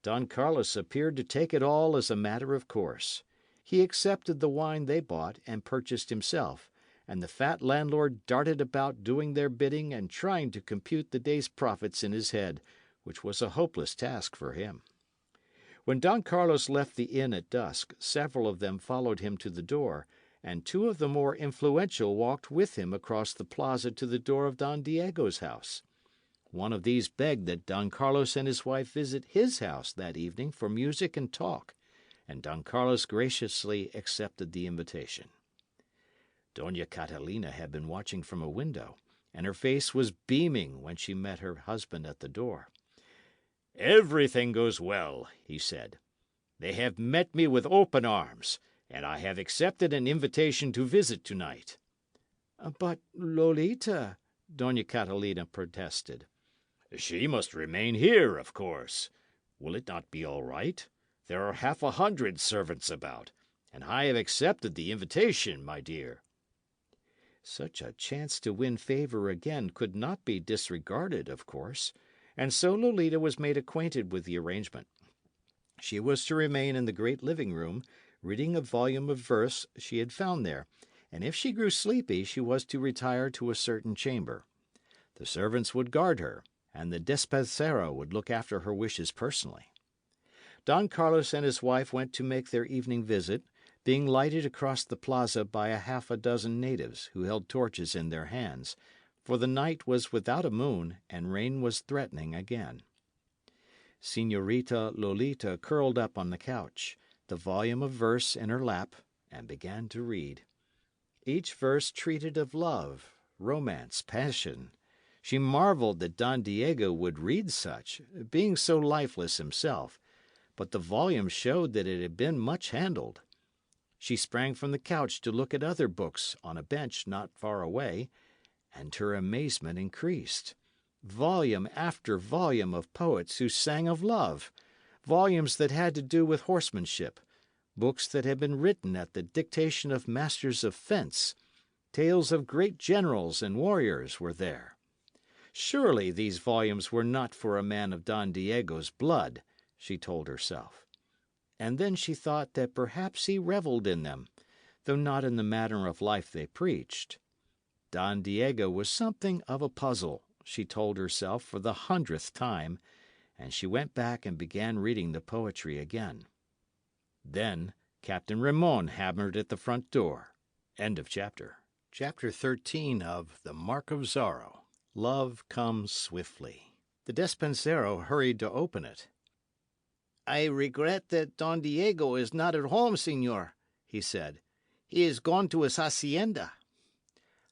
Don Carlos appeared to take it all as a matter of course. He accepted the wine they bought and purchased himself, and the fat landlord darted about doing their bidding and trying to compute the day's profits in his head, which was a hopeless task for him. When Don Carlos left the inn at dusk, several of them followed him to the door, and two of the more influential walked with him across the plaza to the door of Don Diego's house. One of these begged that Don Carlos and his wife visit his house that evening for music and talk, and Don Carlos graciously accepted the invitation. Doña Catalina had been watching from a window, and her face was beaming when she met her husband at the door. "Everything goes well," he said. "They have met me with open arms, and I have accepted an invitation to visit tonight." "But Lolita," Doña Catalina protested. "She must remain here, of course. Will it not be all right? There are 100 servants about, and I have accepted the invitation, my dear." Such a chance to win favour again could not be disregarded, of course, and so Lolita was made acquainted with the arrangement. She was to remain in the great living room, reading a volume of verse she had found there, and if she grew sleepy she was to retire to a certain chamber. The servants would guard her, and the despensero would look after her wishes personally. Don Carlos and his wife went to make their evening visit, being lighted across the plaza by half a dozen natives who held torches in their hands, for the night was without a moon and rain was threatening again. Señorita Lolita curled up on the couch, the volume of verse in her lap, and began to read. Each verse treated of love, romance, passion. She marvelled that Don Diego would read such, being so lifeless himself, but the volume showed that it had been much handled. She sprang from the couch to look at other books on a bench not far away, and her amazement increased. Volume after volume of poets who sang of love, volumes that had to do with horsemanship, books that had been written at the dictation of masters of fence, tales of great generals and warriors were there. Surely these volumes were not for a man of Don Diego's blood, she told herself. And then she thought that perhaps he revelled in them, though not in the manner of life they preached. Don Diego was something of a puzzle, she told herself for the 100th time, and she went back and began reading the poetry again. Then Captain Ramon hammered at the front door. End of chapter. Chapter 13 of The Mark of Zorro. Love comes swiftly. The despensero hurried to open it. "I regret that Don Diego is not at home, señor," he said. "He is gone to his hacienda."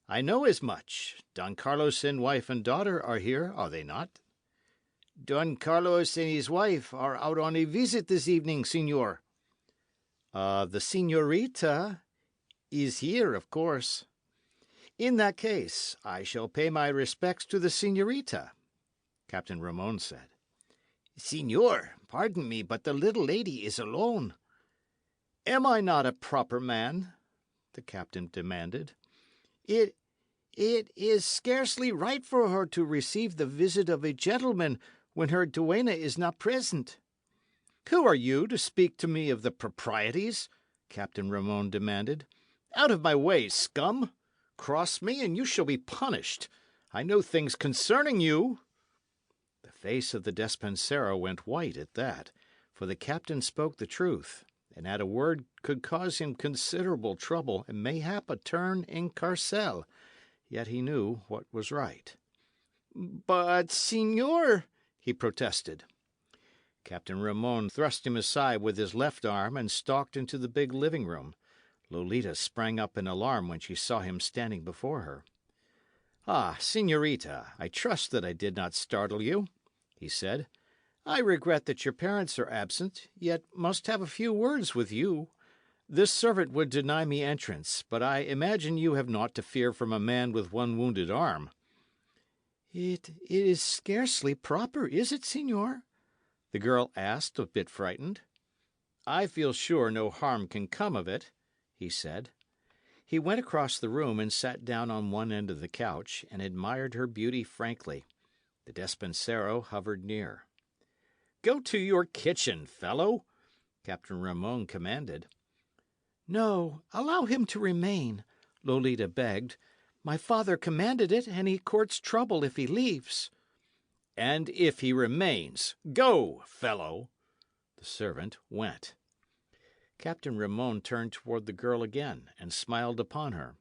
"I know as much. Don Carlos and wife and daughter are here, are they not?" "Don Carlos and his wife are out on a visit this evening, señor." The señorita is here, of course." "In that case, I shall pay my respects to the señorita," Captain Ramon said. "Señor, pardon me, but the little lady is alone." "Am I not a proper man?" the captain demanded. It is scarcely right for her to receive the visit of a gentleman when her duenna is not present." "Who are you to speak to me of the proprieties?" Captain Ramon demanded. "Out of my way, scum! Cross me, and you shall be punished. I know things concerning you." The face of the despensero went white at that, for the captain spoke the truth, and at a word could cause him considerable trouble and mayhap a turn in carcel. Yet he knew what was right. "But, señor," he protested. Captain Ramon thrust him aside with his left arm and stalked into the big living room. Lolita sprang up in alarm when she saw him standing before her. "Ah, señorita, I trust that I did not startle you," he said. "I regret that your parents are absent, yet must have a few words with you. This servant would deny me entrance, but I imagine you have naught to fear from a man with one wounded arm." It is scarcely proper, is it, señor?" the girl asked, a bit frightened. "I feel sure no harm can come of it," he said. He went across the room and sat down on one end of the couch, and admired her beauty frankly. The despensero hovered near. "Go to your kitchen, fellow," Captain Ramon commanded. No, allow him to remain, Lolita begged. My father commanded it, and he courts trouble if he leaves. "And if he remains, go, fellow." The servant went. Captain Ramon turned toward the girl again, and smiled upon her.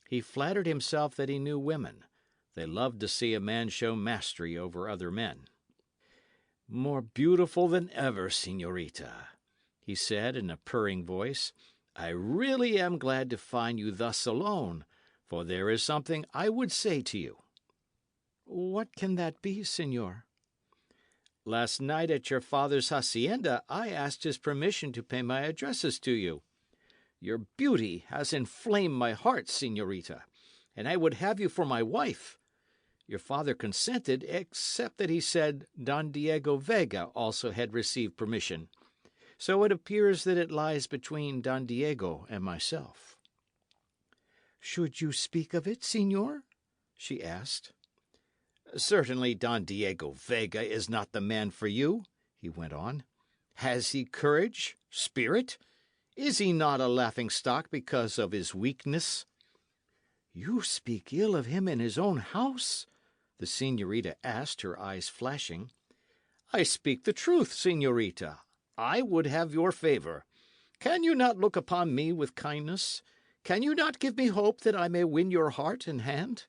He flattered himself that he knew women. They loved to see a man show mastery over other men. "More beautiful than ever, señorita," he said in a purring voice. "I really am glad to find you thus alone, for there is something I would say to you." What can that be, señor? Last night at your father's hacienda, I asked his permission to pay my addresses to you. Your beauty has inflamed my heart, señorita, and I would have you for my wife. Your father consented, except that he said Don Diego Vega also had received permission. So it appears that it lies between Don Diego and myself. Should you speak of it, señor? She asked. Certainly Don Diego Vega is not the man for you, he went on. Has he courage, spirit? Is he not a laughing-stock because of his weakness? You speak ill of him in his own house? The señorita asked, her eyes flashing. I speak the truth, señorita. I would have your favour. Can you not look upon me with kindness? Can you not give me hope that I may win your heart and hand?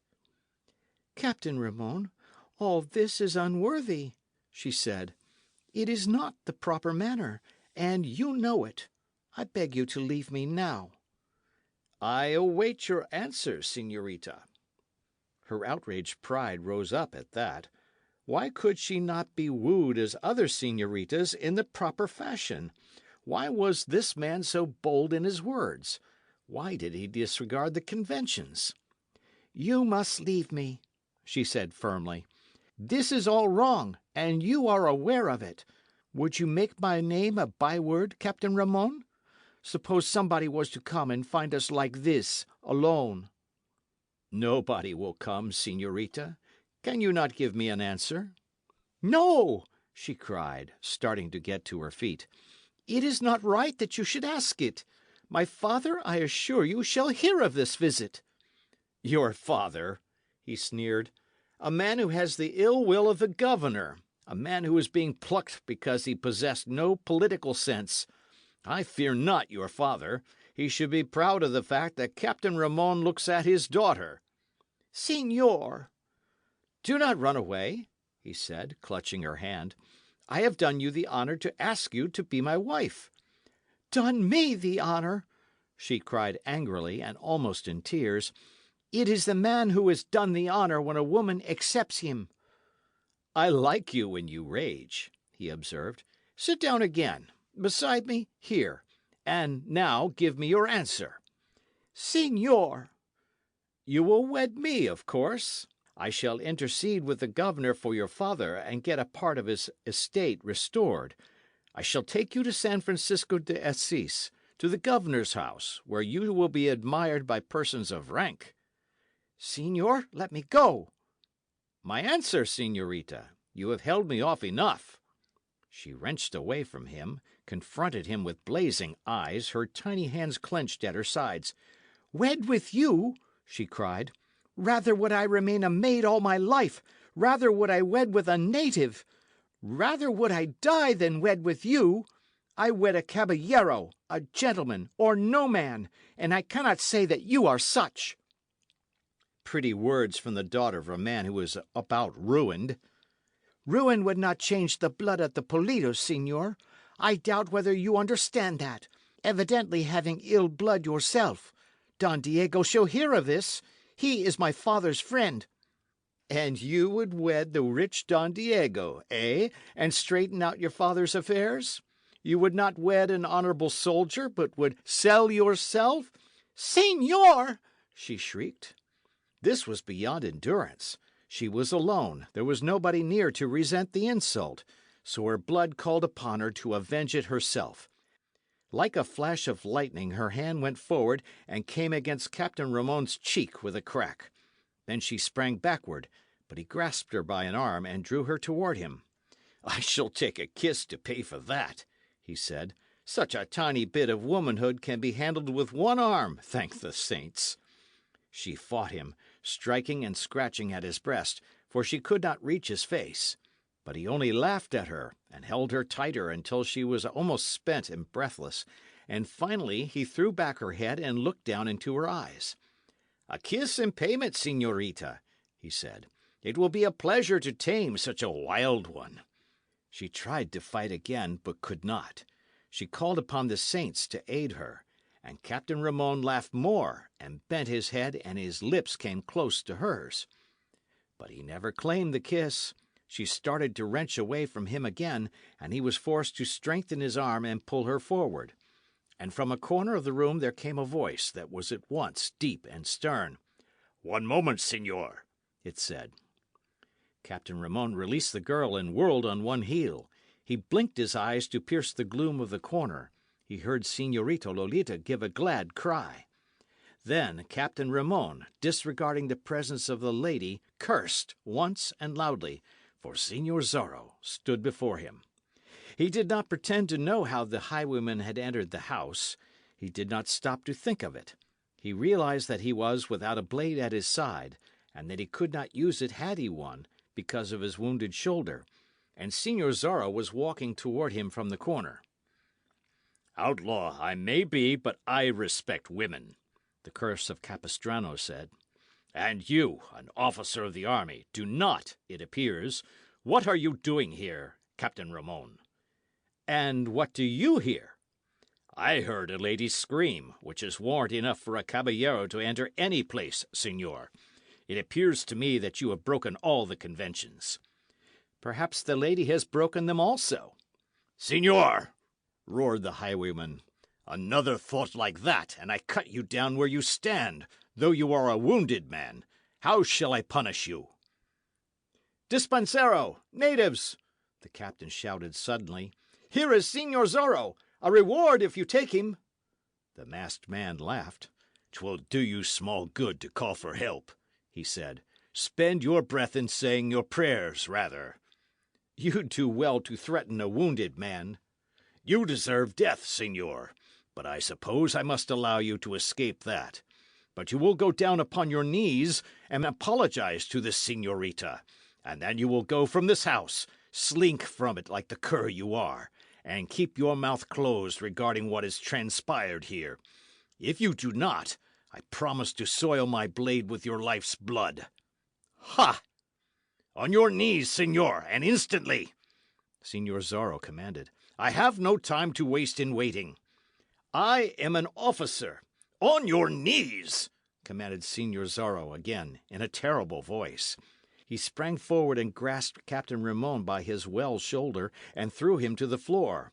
Captain Ramon, all this is unworthy, she said. It is not the proper manner, and you know it. I beg you to leave me now. I await your answer, señorita. Her outraged pride rose up at that. Why could she not be wooed as other señoritas in the proper fashion? Why was this man so bold in his words? Why did he disregard the conventions? You must leave me, she said firmly. This is all wrong, and you are aware of it. Would you make my name a byword, Captain Ramon? Suppose somebody was to come and find us like this, alone. Nobody will come, señorita. Can you not give me an answer? No, she cried, starting to get to her feet. It is not right that you should ask it. My father, I assure you, shall hear of this visit. Your father, he sneered. A man who has the ill will of the governor. A man who is being plucked because he possessed no political sense. I fear not your father. He should be proud of the fact that Captain Ramon looks at his daughter. Señor! Do not run away, he said, clutching her hand. I have done you the honour to ask you to be my wife. Done me the honour? She cried angrily and almost in tears. It is the man who is done the honour when a woman accepts him. I like you when you rage, he observed. Sit down again, beside me, here, and now give me your answer. Señor! You will wed me, of course. I shall intercede with the governor for your father and get a part of his estate restored. I shall take you to San Francisco de Assis, to the governor's house, where you will be admired by persons of rank. Señor, let me go. My answer, señorita. You have held me off enough. She wrenched away from him, confronted him with blazing eyes, her tiny hands clenched at her sides. Wed with you? She cried. Rather would I remain a maid all my life. Rather would I wed with a native. Rather would I die than wed with you. I wed a caballero, a gentleman, or no man, and I cannot say that you are such. Pretty words from the daughter of a man who is about ruined. Ruin would not change the blood at the Politos, señor. I doubt whether you understand that, evidently having ill blood yourself. Don Diego shall hear of this. He is my father's friend. And you would wed the rich Don Diego, eh? And straighten out your father's affairs? You would not wed an honourable soldier, but would sell yourself? Señor! She shrieked. This was beyond endurance. She was alone. There was nobody near to resent the insult, so her blood called upon her to avenge it herself. Like a flash of lightning, her hand went forward and came against Captain Ramon's cheek with a crack. Then she sprang backward, But he grasped her by an arm and drew her toward him. "I shall take a kiss to pay for that," he said. "Such a tiny bit of womanhood can be handled with one arm, thank the saints." She fought him, striking and scratching at his breast, for she could not reach his face. But he only laughed at her, and held her tighter until she was almost spent and breathless, and finally he threw back her head and looked down into her eyes. "A kiss in payment, señorita," he said. "It will be a pleasure to tame such a wild one." She tried to fight again, but could not. She called upon the saints to aid her, and Captain Ramon laughed more, and bent his head, and his lips came close to hers. But he never claimed the kiss. She started to wrench away from him again, and he was forced to strengthen his arm and pull her forward. And from a corner of the room there came a voice that was at once deep and stern. "One moment, señor," it said. Captain Ramon released the girl and whirled on one heel. He blinked his eyes to pierce the gloom of the corner. He heard Señorita Lolita give a glad cry. Then Captain Ramon, disregarding the presence of the lady, cursed once and loudly, for Señor Zorro stood before him. He did not pretend to know how the highwayman had entered the house. He did not stop to think of it. He realized that he was without a blade at his side, and that he could not use it had he one, because of his wounded shoulder. And Señor Zorro was walking toward him from the corner. "Outlaw I may be, but I respect women," the curse of Capistrano said. "And you, an officer of the army, do not, it appears. What are you doing here, Captain Ramon?" "And what do you here?" "I heard a lady scream, which is warrant enough for a caballero to enter any place, señor. It appears to me that you have broken all the conventions." "Perhaps the lady has broken them also." "Señor!" roared the highwayman. "Another thought like that, and I cut you down where you stand, though you are a wounded man. How shall I punish you?" "Dispensero! Natives!" the captain shouted suddenly. "Here is Señor Zorro! A reward if you take him!" The masked man laughed. "'Twill do you small good to call for help," he said. "Spend your breath in saying your prayers, rather." "You do well to threaten a wounded man." "You deserve death, señor, but I suppose I must allow you to escape that. But you will go down upon your knees and apologise to this señorita, and then you will go from this house, slink from it like the cur you are, and keep your mouth closed regarding what has transpired here. If you do not, I promise to soil my blade with your life's blood. Ha! On your knees, señor, and instantly!" Señor Zorro commanded. "I have no time to waste in waiting. I am an officer. On your knees!" commanded Señor Zorro again, in a terrible voice. He sprang forward and grasped Captain Ramon by his well shoulder and threw him to the floor.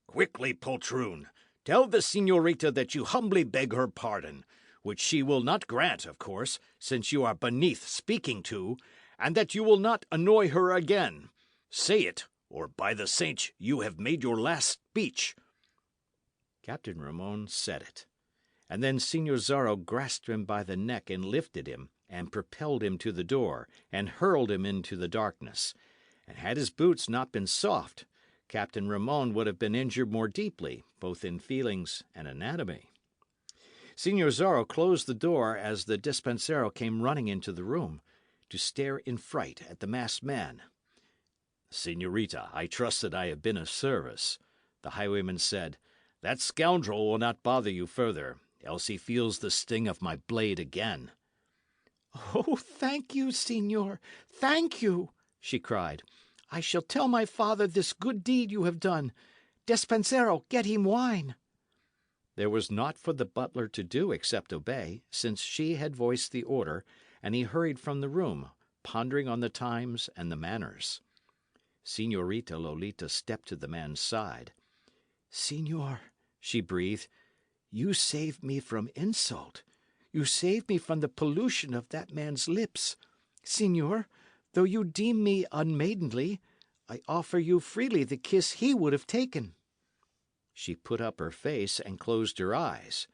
"Quickly, poltroon! Tell the señorita that you humbly beg her pardon, which she will not grant, of course, since you are beneath speaking to, and that you will not annoy her again. Say it, or by the saints you have made your last speech." Captain Ramon said it. And then Señor Zorro grasped him by the neck and lifted him, and propelled him to the door, and hurled him into the darkness. And had his boots not been soft, Captain Ramon would have been injured more deeply, both in feelings and anatomy. Señor Zorro closed the door as the dispensero came running into the room, to stare in fright at the masked man. "Señorita, I trust that I have been of service," the highwayman said. "That scoundrel will not bother you further, else he feels the sting of my blade again." "Oh, thank you, señor, thank you!" she cried. "I shall tell my father this good deed you have done. Despensero, get him wine." There was naught for the butler to do except obey, since she had voiced the order, and he hurried from the room, pondering on the times and the manners. Señorita Lolita stepped to the man's side. "Señor," she breathed, "you saved me from insult. You saved me from the pollution of that man's lips. Señor, though you deem me unmaidenly, I offer you freely the kiss he would have taken." She put up her face and closed her eyes.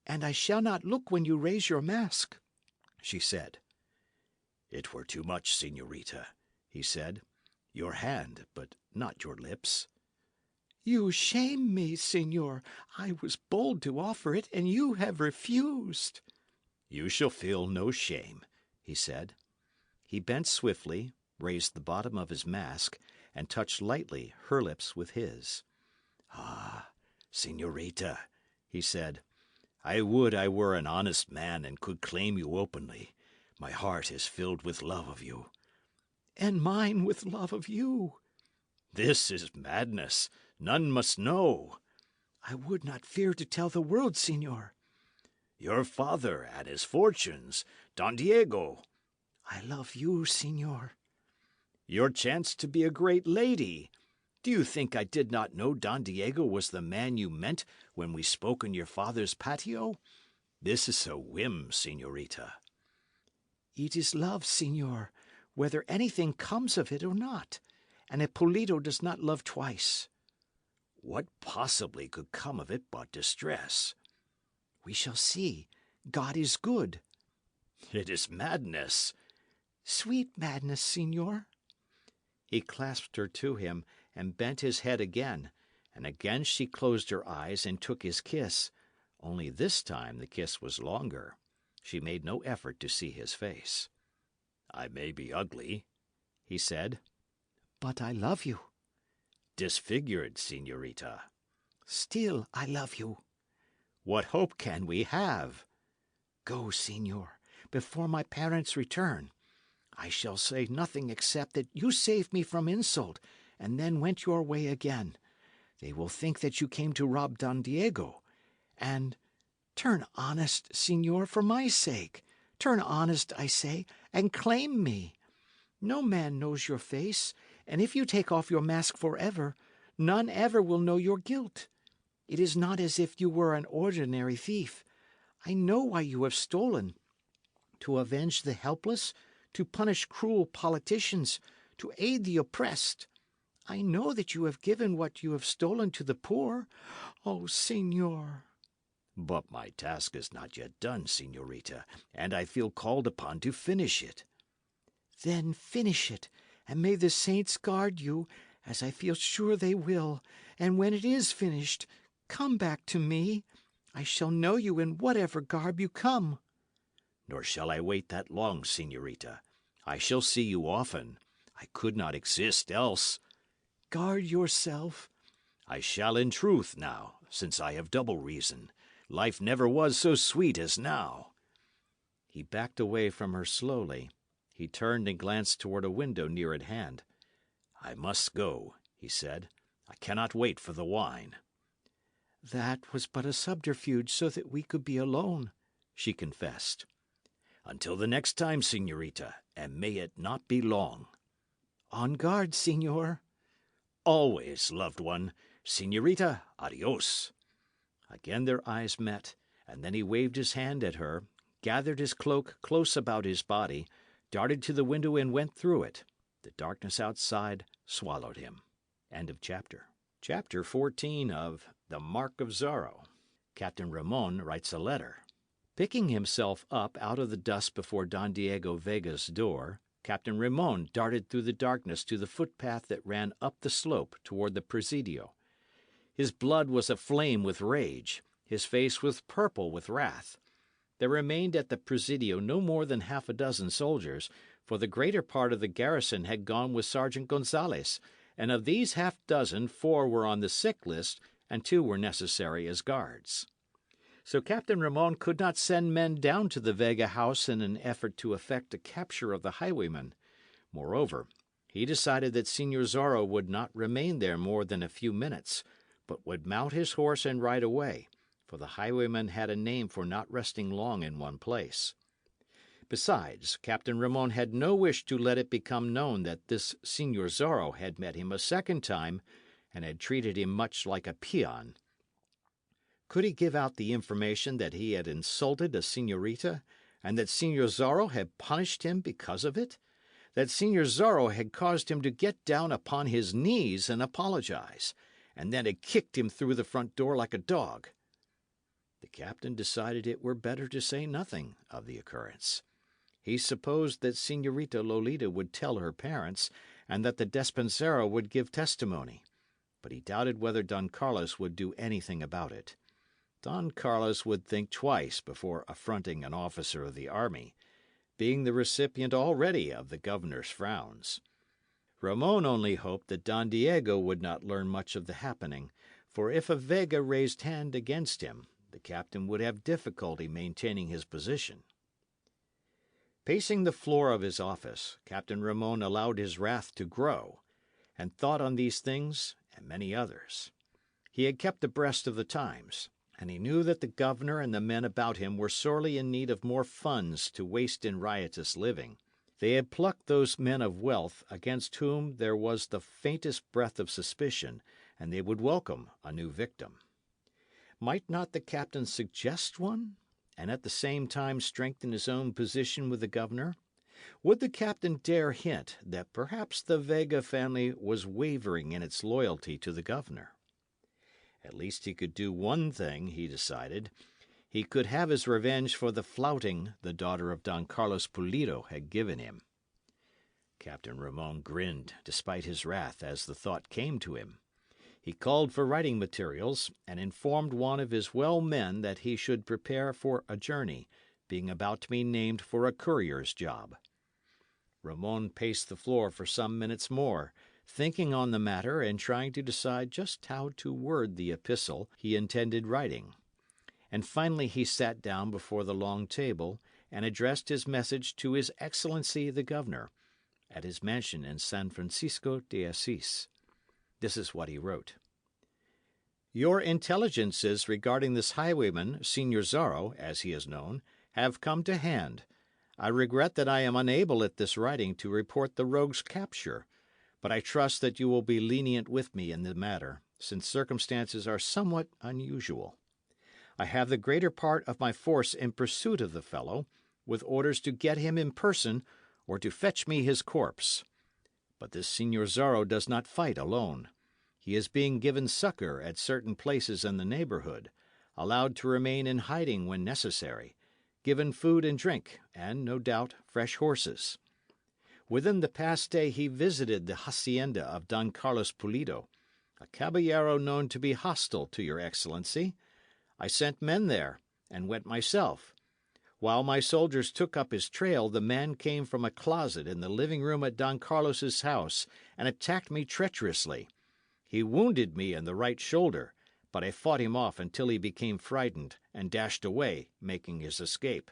"And I shall not look when you raise your mask," she said. It were too much, señorita, he said. Your hand, but not your lips. You shame me, señor. I was bold to offer it, and you have refused. You shall feel no shame, he said. He bent swiftly, raised the bottom of his mask, and touched lightly her lips with his. Ah, señorita, he said, I would I were an honest man and could claim you openly. My heart is filled with love of you. And mine with love of you. This is madness. None must know. I would not fear to tell the world, señor. Your father and his fortunes, Don Diego. I love you, señor. Your chance to be a great lady. Do you think I did not know Don Diego was the man you meant when we spoke in your father's patio? This is a whim, señorita. It is love, señor, whether anything comes of it or not. And Ippolito does not love twice. What possibly could come of it but distress? We shall see. God is good. It is madness. Sweet madness, señor. He clasped her to him and bent his head again, and again she closed her eyes and took his kiss, only this time the kiss was longer. She made no effort to see his face. I may be ugly, he said. But I love you. Disfigured, señorita. Still I love you. What hope can we have? Go, señor, before my parents return. I shall say nothing except that you saved me from insult, and then went your way again. They will think that you came to rob Don Diego. And turn honest, señor, for my sake. Turn honest, I say, and claim me. No man knows your face, and if you take off your mask forever, none ever will know your guilt. It is not as if you were an ordinary thief. I know why you have stolen. To avenge the helpless, to punish cruel politicians, to aid the oppressed. I know that you have given what you have stolen to the poor. Oh, señor. But my task is not yet done, señorita, and I feel called upon to finish it. Then finish it, and may the saints guard you, as I feel sure they will. And when it is finished, come back to me. I shall know you in whatever garb you come. Nor shall I wait that long, señorita. I shall see you often. I could not exist else. Guard yourself. I shall in truth now, since I have double reason. Life never was so sweet as now. He backed away from her slowly. He turned and glanced toward a window near at hand. I must go, he said. I cannot wait for the wine. That was but a subterfuge so that we could be alone, she confessed. Until the next time, señorita, and may it not be long. On guard, señor. Always, loved one. Señorita, adios. Again their eyes met, and then he waved his hand at her, gathered his cloak close about his body, darted to the window and went through it. The darkness outside swallowed him. End of chapter. Chapter 14 of The Mark of Zorro. Captain Ramon writes a letter. Picking himself up out of the dust before Don Diego Vega's door, Captain Ramon darted through the darkness to the footpath that ran up the slope toward the Presidio. His blood was aflame with rage, his face was purple with wrath. There remained at the Presidio no more than half a dozen soldiers, for the greater part of the garrison had gone with Sergeant Gonzales, and of these half dozen 4 were on the sick list and 2 were necessary as guards. So Captain Ramon could not send men down to the Vega house in an effort to effect a capture of the highwayman. Moreover, he decided that Señor Zorro would not remain there more than a few minutes, but would mount his horse and ride away, for the highwayman had a name for not resting long in one place. Besides, Captain Ramon had no wish to let it become known that this Señor Zorro had met him a second time and had treated him much like a peon. Could he give out the information that he had insulted a señorita, and that Señor Zorro had punished him because of it? That Señor Zorro had caused him to get down upon his knees and apologize, and then had kicked him through the front door like a dog? The captain decided it were better to say nothing of the occurrence. He supposed that Señorita Lolita would tell her parents, and that the despensero would give testimony, but he doubted whether Don Carlos would do anything about it. Don Carlos would think twice before affronting an officer of the army, being the recipient already of the governor's frowns. Ramon only hoped that Don Diego would not learn much of the happening, for if a Vega raised hand against him, the captain would have difficulty maintaining his position. Pacing the floor of his office, Captain Ramon allowed his wrath to grow, and thought on these things and many others. He had kept abreast of the times, and he knew that the governor and the men about him were sorely in need of more funds to waste in riotous living. They had plucked those men of wealth against whom there was the faintest breath of suspicion, and they would welcome a new victim. Might not the captain suggest one, and at the same time strengthen his own position with the governor? Would the captain dare hint that perhaps the Vega family was wavering in its loyalty to the governor? At least he could do one thing, he decided. He could have his revenge for the flouting the daughter of Don Carlos Pulido had given him. Captain Ramon grinned, despite his wrath, as the thought came to him. He called for writing materials, and informed one of his well men that he should prepare for a journey, being about to be named for a courier's job. Ramon paced the floor for some minutes more, thinking on the matter and trying to decide just how to word the epistle he intended writing. And finally he sat down before the long table and addressed his message to His Excellency the Governor, at his mansion in San Francisco de Asís. This is what he wrote. Your intelligences regarding this highwayman, Señor Zorro, as he is known, have come to hand. I regret that I am unable at this writing to report the rogue's capture, but I trust that you will be lenient with me in the matter, since circumstances are somewhat unusual. I have the greater part of my force in pursuit of the fellow, with orders to get him in person or to fetch me his corpse. But this Señor Zorro does not fight alone. He is being given succour at certain places in the neighbourhood, allowed to remain in hiding when necessary, given food and drink, and, no doubt, fresh horses. Within the past day he visited the hacienda of Don Carlos Pulido, a caballero known to be hostile to your Excellency. I sent men there, and went myself. While my soldiers took up his trail, the man came from a closet in the living room at Don Carlos's house and attacked me treacherously. He wounded me in the right shoulder, but I fought him off until he became frightened and dashed away, making his escape.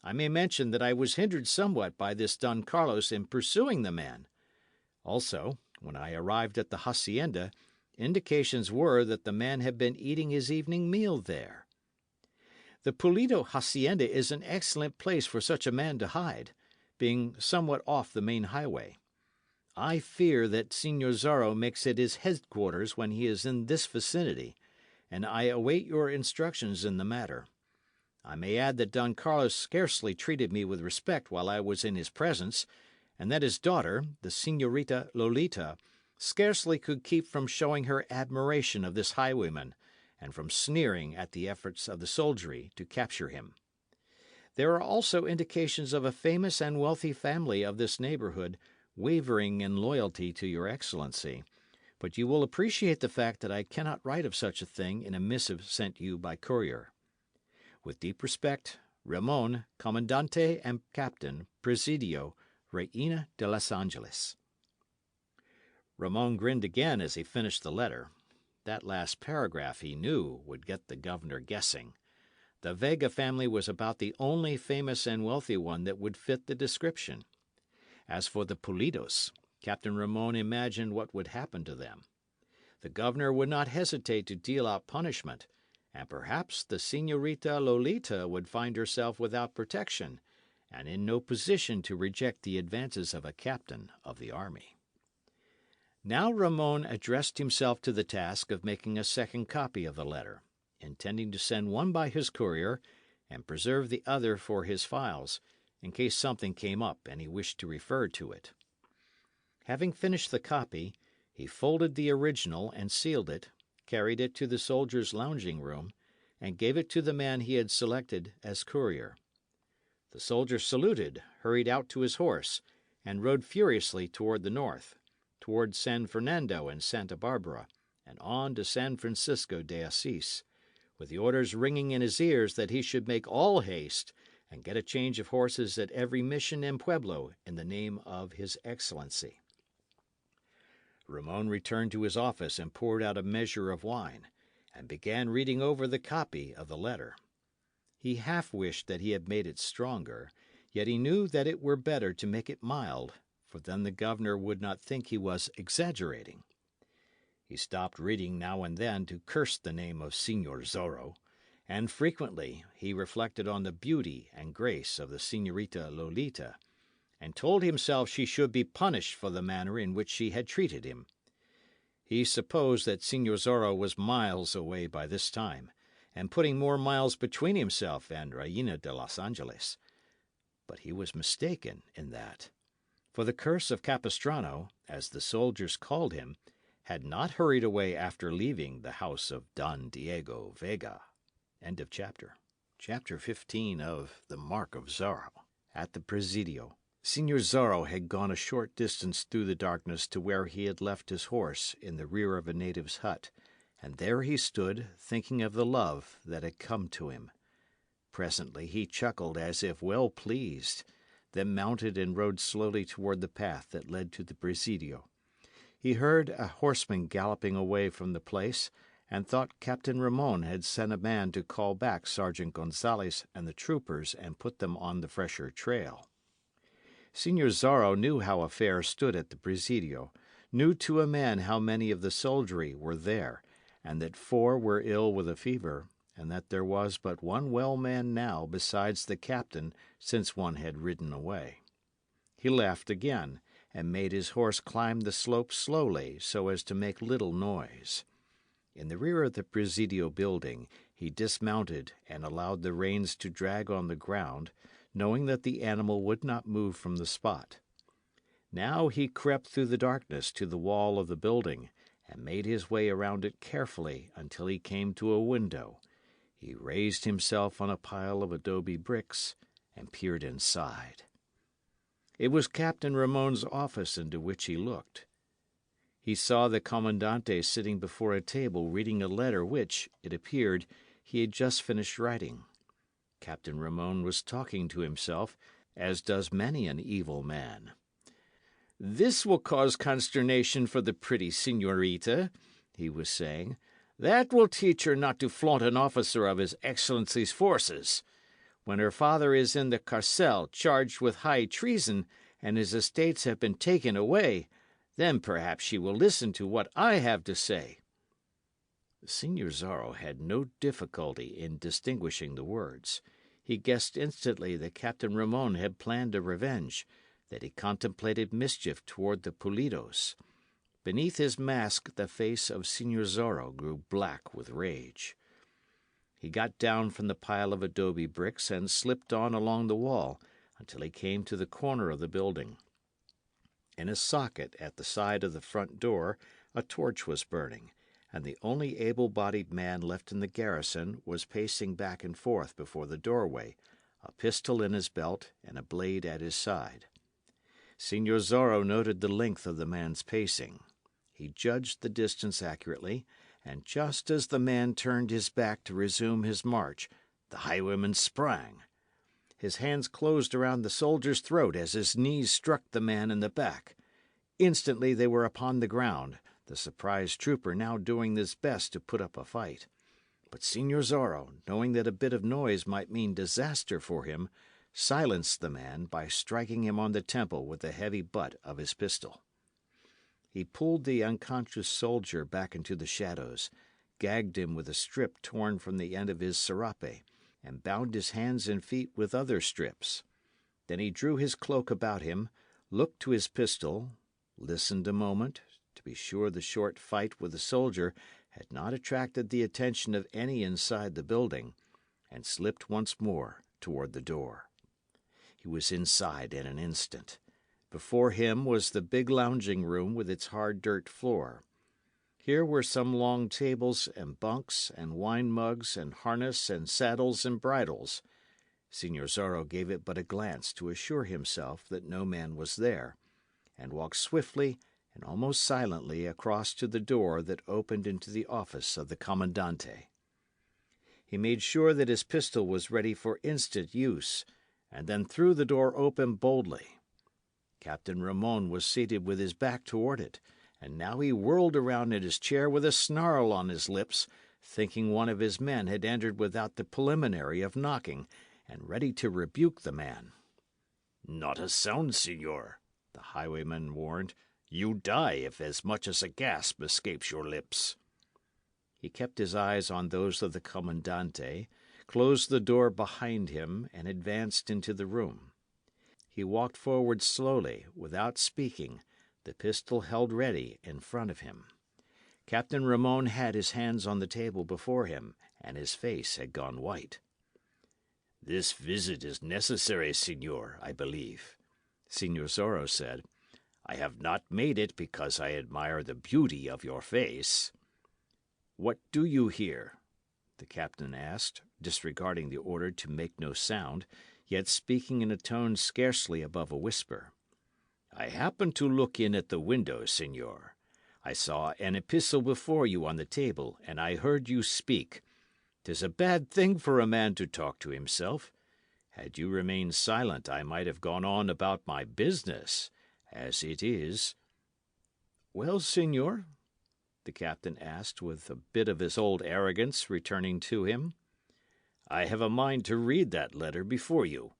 I may mention that I was hindered somewhat by this Don Carlos in pursuing the man. Also, when I arrived at the hacienda, indications were that the man had been eating his evening meal there. The Pulido hacienda is an excellent place for such a man to hide, being somewhat off the main highway. I fear that Señor Zorro makes it his headquarters when he is in this vicinity, and I await your instructions in the matter. I may add that Don Carlos scarcely treated me with respect while I was in his presence, and that his daughter, the Señorita Lolita, scarcely could keep from showing her admiration of this highwayman, and from sneering at the efforts of the soldiery to capture him. There are also indications of a famous and wealthy family of this neighbourhood wavering in loyalty to your Excellency, but you will appreciate the fact that I cannot write of such a thing in a missive sent you by courier. With deep respect, Ramon, Comandante and Captain, Presidio, Reina de los Angeles. Ramon grinned again as he finished the letter. That last paragraph, he knew, would get the governor guessing. The Vega family was about the only famous and wealthy one that would fit the description. As for the Pulidos, Captain Ramon imagined what would happen to them. The governor would not hesitate to deal out punishment, and perhaps the Señorita Lolita would find herself without protection, and in no position to reject the advances of a captain of the army. Now Ramon addressed himself to the task of making a second copy of the letter, intending to send one by his courier and preserve the other for his files, in case something came up and he wished to refer to it. Having finished the copy, he folded the original and sealed it, carried it to the soldiers' lounging room, and gave it to the man he had selected as courier. The soldier saluted, hurried out to his horse, and rode furiously toward the north, toward San Fernando and Santa Barbara, and on to San Francisco de Assis, with the orders ringing in his ears that he should make all haste and get a change of horses at every mission and pueblo in the name of His Excellency. Ramon returned to his office and poured out a measure of wine, and began reading over the copy of the letter. He half wished that he had made it stronger, yet he knew that it were better to make it mild, for then the governor would not think he was exaggerating. He stopped reading now and then to curse the name of Señor Zorro, and frequently he reflected on the beauty and grace of the Señorita Lolita, and told himself she should be punished for the manner in which she had treated him. He supposed that Señor Zorro was miles away by this time, and putting more miles between himself and Reina de los Angeles. But he was mistaken in that. For the curse of Capistrano, as the soldiers called him, had not hurried away after leaving the house of Don Diego Vega. End of chapter. Chapter 15 of The Mark of Zorro. At the Presidio. Señor Zorro had gone a short distance through the darkness to where he had left his horse in the rear of a native's hut, and there he stood, thinking of the love that had come to him. Presently he chuckled as if well pleased, then mounted and rode slowly toward the path that led to the Presidio. He heard a horseman galloping away from the place, and thought Captain Ramon had sent a man to call back Sergeant Gonzales and the troopers and put them on the fresher trail. Señor Zorro knew how affairs stood at the Presidio, knew to a man how many of the soldiery were there, and that 4 were ill with a fever, and that there was but one well man now besides the captain, since one had ridden away. He laughed again, and made his horse climb the slope slowly, so as to make little noise. In the rear of the Presidio building, he dismounted and allowed the reins to drag on the ground, knowing that the animal would not move from the spot. Now he crept through the darkness to the wall of the building, and made his way around it carefully until he came to a window. He raised himself on a pile of adobe bricks and peered inside. It was Captain Ramon's office into which he looked. He saw the Commandante sitting before a table reading a letter which, it appeared, he had just finished writing. Captain Ramon was talking to himself, as does many an evil man. "This will cause consternation for the pretty señorita," he was saying. "That will teach her not to flaunt an officer of His Excellency's forces. When her father is in the carcel charged with high treason, and his estates have been taken away, then perhaps she will listen to what I have to say." Señor Zorro had no difficulty in distinguishing the words. He guessed instantly that Captain Ramon had planned a revenge, that he contemplated mischief toward the Pulidos. Beneath his mask the face of Señor Zorro grew black with rage. He got down from the pile of adobe bricks and slipped on along the wall until he came to the corner of the building. In a socket at the side of the front door a torch was burning, and the only able-bodied man left in the garrison was pacing back and forth before the doorway, a pistol in his belt and a blade at his side. Señor Zorro noted the length of the man's pacing. He judged the distance accurately, and just as the man turned his back to resume his march, the highwayman sprang. His hands closed around the soldier's throat as his knees struck the man in the back. Instantly they were upon the ground, the surprised trooper now doing his best to put up a fight. But Señor Zorro, knowing that a bit of noise might mean disaster for him, silenced the man by striking him on the temple with the heavy butt of his pistol. He pulled the unconscious soldier back into the shadows, gagged him with a strip torn from the end of his serape, and bound his hands and feet with other strips. Then he drew his cloak about him, looked to his pistol, listened a moment, to be sure the short fight with the soldier had not attracted the attention of any inside the building, and slipped once more toward the door. He was inside in an instant. Before him was the big lounging room with its hard dirt floor. Here were some long tables and bunks and wine mugs and harness and saddles and bridles. Señor Zorro gave it but a glance to assure himself that no man was there, and walked swiftly and almost silently across to the door that opened into the office of the Commandante. He made sure that his pistol was ready for instant use, and then threw the door open boldly. Captain Ramon was seated with his back toward it, and now he whirled around in his chair with a snarl on his lips, thinking one of his men had entered without the preliminary of knocking, and ready to rebuke the man. "Not a sound, señor," the highwayman warned. "You die if as much as a gasp escapes your lips." He kept his eyes on those of the Commandante, closed the door behind him, and advanced into the room. He walked forward slowly, without speaking, the pistol held ready in front of him. Captain Ramon had his hands on the table before him, and his face had gone white. "This visit is necessary, señor, I believe," Señor Zorro said. "I have not made it because I admire the beauty of your face." "What do you here?" the captain asked, disregarding the order to make no sound, yet speaking in a tone scarcely above a whisper. "I happened to look in at the window, señor. I saw an epistle before you on the table, and I heard you speak. 'Tis a bad thing for a man to talk to himself. Had you remained silent, I might have gone on about my business. As it is—" "Well, señor?" the captain asked, with a bit of his old arrogance returning to him. "I have a mind to read that letter before you."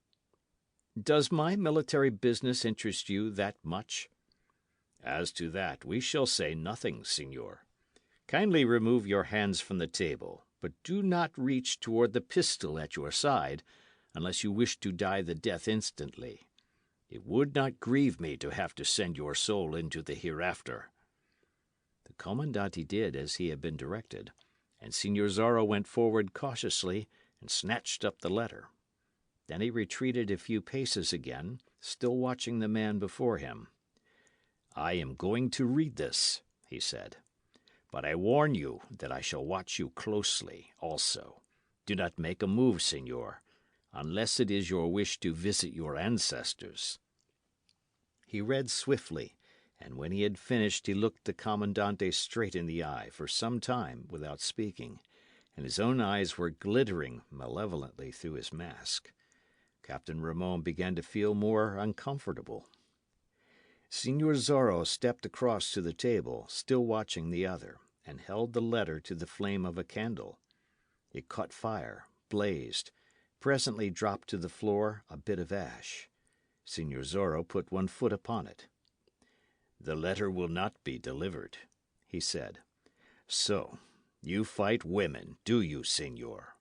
"Does my military business interest you that much?" "As to that, we shall say nothing, señor. Kindly remove your hands from the table, but do not reach toward the pistol at your side, unless you wish to die the death instantly. It would not grieve me to have to send your soul into the hereafter." The Commandante did as he had been directed, and Señor Zorro went forward cautiously and snatched up the letter. Then he retreated a few paces again, still watching the man before him. "I am going to read this," he said. "But I warn you that I shall watch you closely, also. Do not make a move, señor, unless it is your wish to visit your ancestors." He read swiftly, and when he had finished he looked the Commandante straight in the eye for some time without speaking, and his own eyes were glittering malevolently through his mask. Captain Ramon began to feel more uncomfortable. Señor Zorro stepped across to the table, still watching the other, and held the letter to the flame of a candle. It caught fire, blazed, presently dropped to the floor a bit of ash. Señor Zorro put one foot upon it. "The letter will not be delivered," he said. "So, you fight women, do you, señor?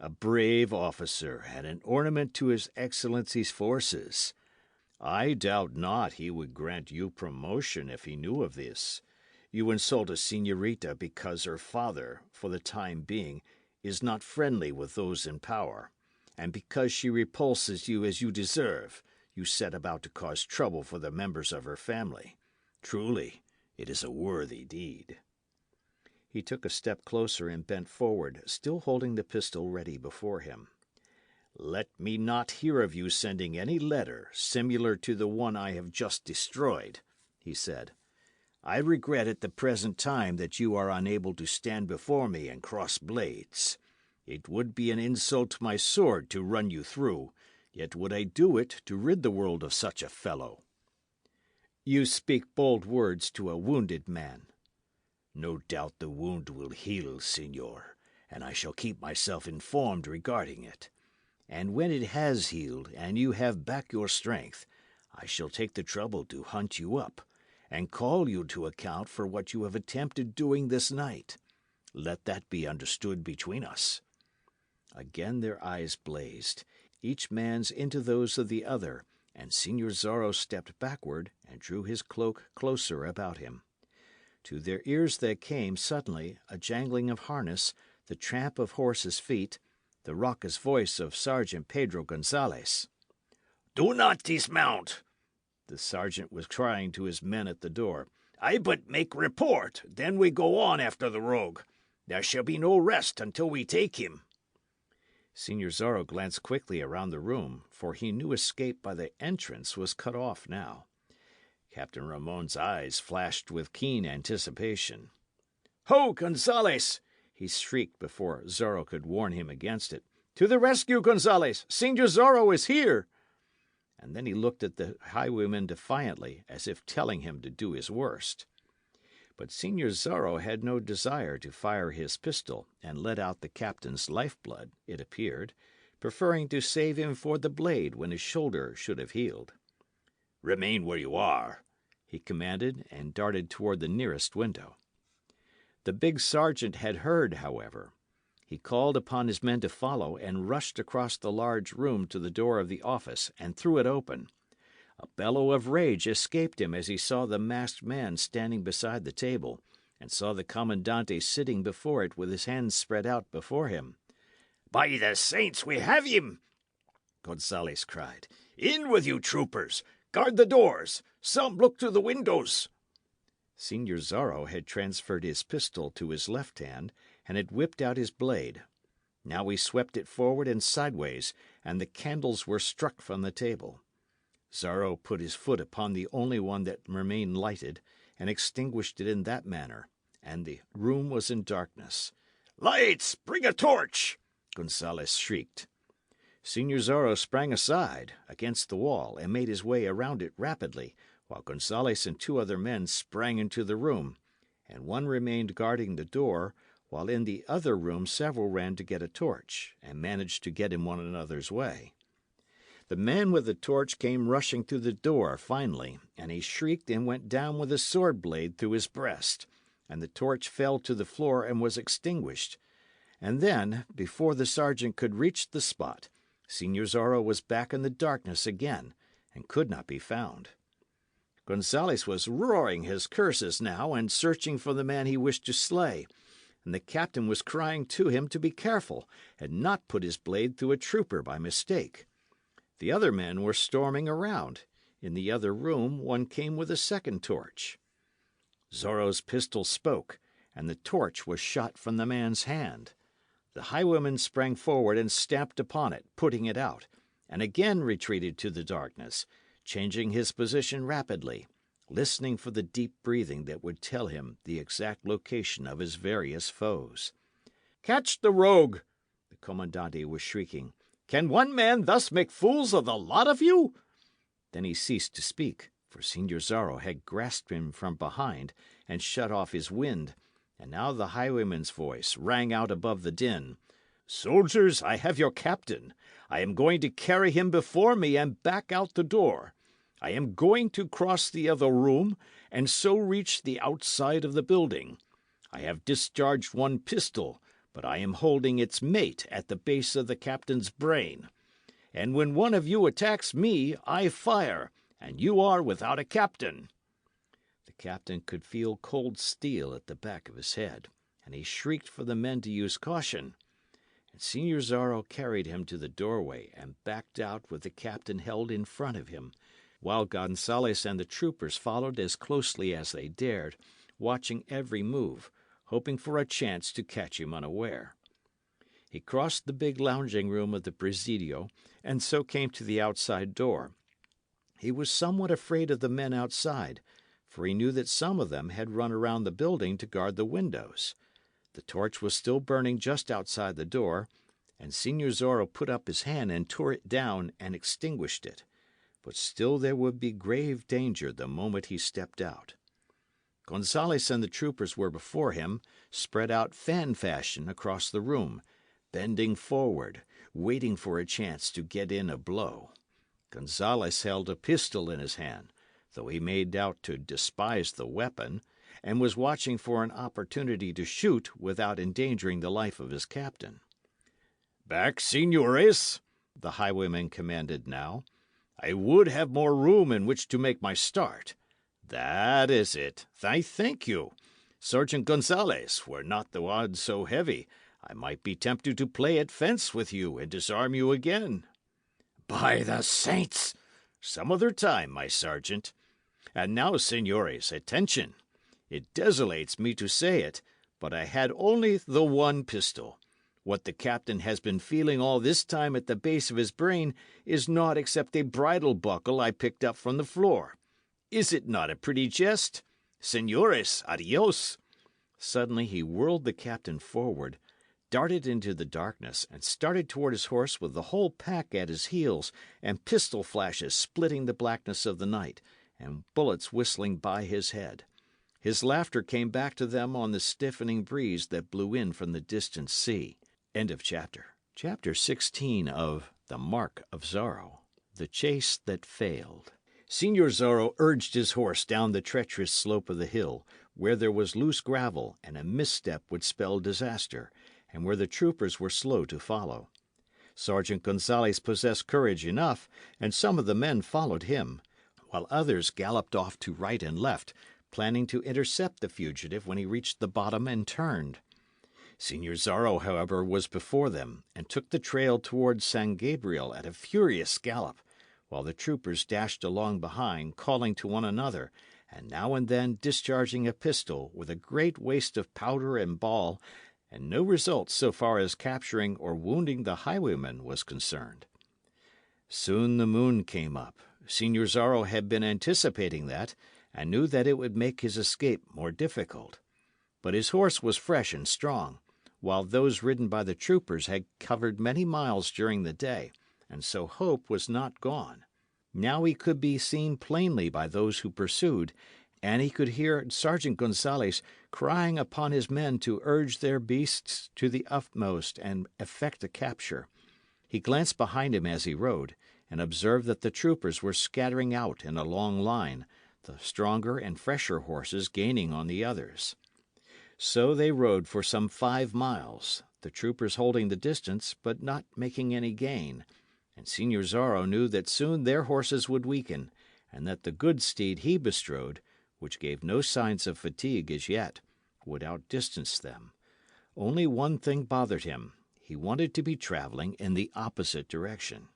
A brave officer and an ornament to his Excellency's forces. I doubt not he would grant you promotion if he knew of this. You insult a señorita because her father, for the time being, is not friendly with those in power, and because she repulses you as you deserve, you set about to cause trouble for the members of her family. Truly, it is a worthy deed." He took a step closer and bent forward, still holding the pistol ready before him. "Let me not hear of you sending any letter similar to the one I have just destroyed," he said. "I regret at the present time that you are unable to stand before me and cross blades. It would be an insult to my sword to run you through, yet would I do it to rid the world of such a fellow." "You speak bold words to a wounded man." "No doubt the wound will heal, señor, and I shall keep myself informed regarding it. And when it has healed, and you have back your strength, I shall take the trouble to hunt you up, and call you to account for what you have attempted doing this night. Let that be understood between us." Again their eyes blazed, each man's into those of the other, and Señor Zorro stepped backward and drew his cloak closer about him. To their ears there came, suddenly, a jangling of harness, the tramp of horses' feet, the raucous voice of Sergeant Pedro Gonzalez. "Do not dismount!" the sergeant was crying to his men at the door. "I but make report, then we go on after the rogue. There shall be no rest until we take him." Señor Zorro glanced quickly around the room, for he knew escape by the entrance was cut off now. Captain Ramon's eyes flashed with keen anticipation. "Ho, Gonzales!" he shrieked before Zorro could warn him against it. "To the rescue, Gonzales! Señor Zorro is here!" And then he looked at the highwayman defiantly, as if telling him to do his worst. But Señor Zorro had no desire to fire his pistol and let out the captain's lifeblood, it appeared, preferring to save him for the blade when his shoulder should have healed. "Remain where you are," he commanded, and darted toward the nearest window. The big sergeant had heard, however. He called upon his men to follow, and rushed across the large room to the door of the office and threw it open. A bellow of rage escaped him as he saw the masked man standing beside the table, and saw the commandante sitting before it with his hands spread out before him. "By the saints, we have him!" Gonzales cried. "In with you, troopers! Guard the doors! Some look to the windows!" Señor Zorro had transferred his pistol to his left hand, and had whipped out his blade. Now he swept it forward and sideways, and the candles were struck from the table. Zorro put his foot upon the only one that remained lighted, and extinguished it in that manner, and the room was in darkness. "Lights! Bring a torch!" Gonzales shrieked. Señor Zorro sprang aside, against the wall, and made his way around it rapidly, while Gonzales and two other men sprang into the room, and one remained guarding the door, while in the other room several ran to get a torch, and managed to get in one another's way. The man with the torch came rushing through the door finally, and he shrieked and went down with a sword blade through his breast, and the torch fell to the floor and was extinguished. And then, before the sergeant could reach the spot, Señor Zorro was back in the darkness again, and could not be found. Gonzales was roaring his curses now, and searching for the man he wished to slay, and the captain was crying to him to be careful, and not put his blade through a trooper by mistake. The other men were storming around. In the other room one came with a second torch. Zorro's pistol spoke, and the torch was shot from the man's hand. The highwayman sprang forward and stamped upon it, putting it out, and again retreated to the darkness, changing his position rapidly, listening for the deep breathing that would tell him the exact location of his various foes. "Catch the rogue!" the commandante was shrieking. "Can one man thus make fools of the lot of you?" Then he ceased to speak, for Señor Zorro had grasped him from behind and shut off his wind, and now the highwayman's voice rang out above the din. "Soldiers, I have your captain. I am going to carry him before me and back out the door. I am going to cross the other room, and so reach the outside of the building. I have discharged one pistol, but I am holding its mate at the base of the captain's brain. And when one of you attacks me, I fire, and you are without a captain." The captain could feel cold steel at the back of his head, and he shrieked for the men to use caution. And Señor Zorro carried him to the doorway and backed out with the captain held in front of him, while Gonzales and the troopers followed as closely as they dared, watching every move, hoping for a chance to catch him unaware. He crossed the big lounging room of the Presidio, and so came to the outside door. He was somewhat afraid of the men outside, for he knew that some of them had run around the building to guard the windows. The torch was still burning just outside the door, and Señor Zorro put up his hand and tore it down and extinguished it. But still there would be grave danger the moment he stepped out. Gonzales and the troopers were before him, spread out fan fashion across the room, bending forward, waiting for a chance to get in a blow. Gonzales held a pistol in his hand, though he made out to despise the weapon, and was watching for an opportunity to shoot without endangering the life of his captain. "Back, señores!" the highwayman commanded now. "I would have more room in which to make my start. That is it. I thank you. Sergeant Gonzales, were not the odds so heavy, I might be tempted to play at fence with you and disarm you again." "By the saints! Some other time, my sergeant. And now, señores, attention. It desolates me to say it, but I had only the one pistol. What the captain has been feeling all this time at the base of his brain is naught except a bridle buckle I picked up from the floor. Is it not a pretty jest? Señores, adios!" Suddenly he whirled the captain forward, darted into the darkness, and started toward his horse with the whole pack at his heels, and pistol flashes splitting the blackness of the night, and bullets whistling by his head. His laughter came back to them on the stiffening breeze that blew in from the distant sea. End of chapter. Chapter 16 of The Mark of Zorro. The Chase That Failed. Señor Zorro urged his horse down the treacherous slope of the hill, where there was loose gravel, and a misstep would spell disaster, and where the troopers were slow to follow. Sergeant Gonzalez possessed courage enough, and some of the men followed him, while others galloped off to right and left, planning to intercept the fugitive when he reached the bottom and turned. Señor Zorro, however, was before them, and took the trail toward San Gabriel at a furious gallop, while the troopers dashed along behind, calling to one another, and now and then discharging a pistol with a great waste of powder and ball, and no result so far as capturing or wounding the highwayman was concerned. Soon the moon came up. Señor Zorro had been anticipating that, and knew that it would make his escape more difficult. But his horse was fresh and strong, while those ridden by the troopers had covered many miles during the day, and so hope was not gone. Now he could be seen plainly by those who pursued, and he could hear Sergeant Gonzalez crying upon his men to urge their beasts to the utmost and effect a capture. He glanced behind him as he rode, and observed that the troopers were scattering out in a long line, the stronger and fresher horses gaining on the others. So they rode for some 5 miles, the troopers holding the distance, but not making any gain, and Señor Zorro knew that soon their horses would weaken, and that the good steed he bestrode, which gave no signs of fatigue as yet, would outdistance them. Only one thing bothered him. He wanted to be travelling in the opposite direction.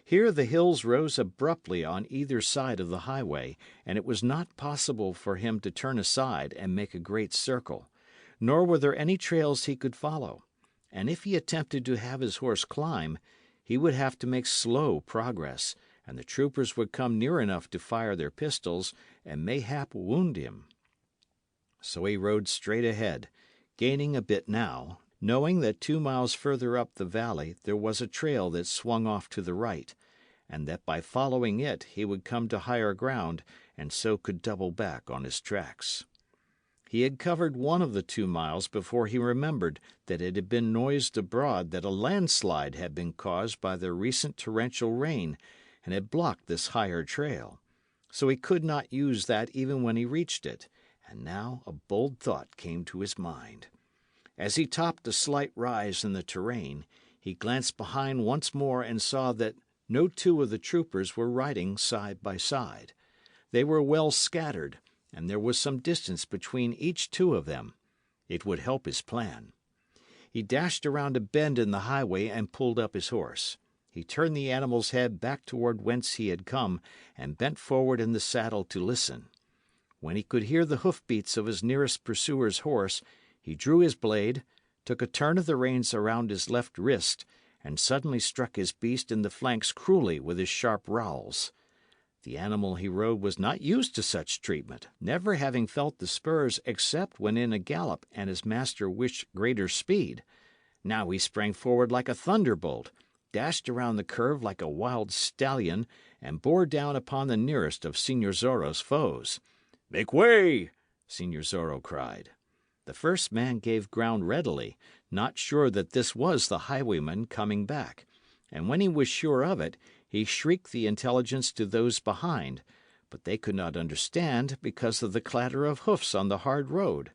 Here the hills rose abruptly on either side of the highway, and it was not possible for him to turn aside and make a great circle, nor were there any trails he could follow, and if he attempted to have his horse climb, he would have to make slow progress, and the troopers would come near enough to fire their pistols and mayhap wound him. So he rode straight ahead, gaining a bit now, knowing that 2 miles further up the valley there was a trail that swung off to the right, and that by following it he would come to higher ground, and so could double back on his tracks. He had covered one of the 2 miles before he remembered that it had been noised abroad that a landslide had been caused by the recent torrential rain, and had blocked this higher trail. So he could not use that even when he reached it, and now a bold thought came to his mind. As he topped a slight rise in the terrain, he glanced behind once more and saw that no 2 of the troopers were riding side by side. They were well scattered, and there was some distance between each 2 of them. It would help his plan. He dashed around a bend in the highway and pulled up his horse. He turned the animal's head back toward whence he had come, and bent forward in the saddle to listen. When he could hear the hoof-beats of his nearest pursuer's horse, he drew his blade, took a turn of the reins around his left wrist, and suddenly struck his beast in the flanks cruelly with his sharp rowels. The animal he rode was not used to such treatment, never having felt the spurs except when in a gallop and his master wished greater speed. Now he sprang forward like a thunderbolt, dashed around the curve like a wild stallion, and bore down upon the nearest of Señor Zorro's foes. "Make way!" Señor Zorro cried. The first man gave ground readily, not sure that this was the highwayman coming back, and when he was sure of it, he shrieked the intelligence to those behind, but they could not understand because of the clatter of hoofs on the hard road.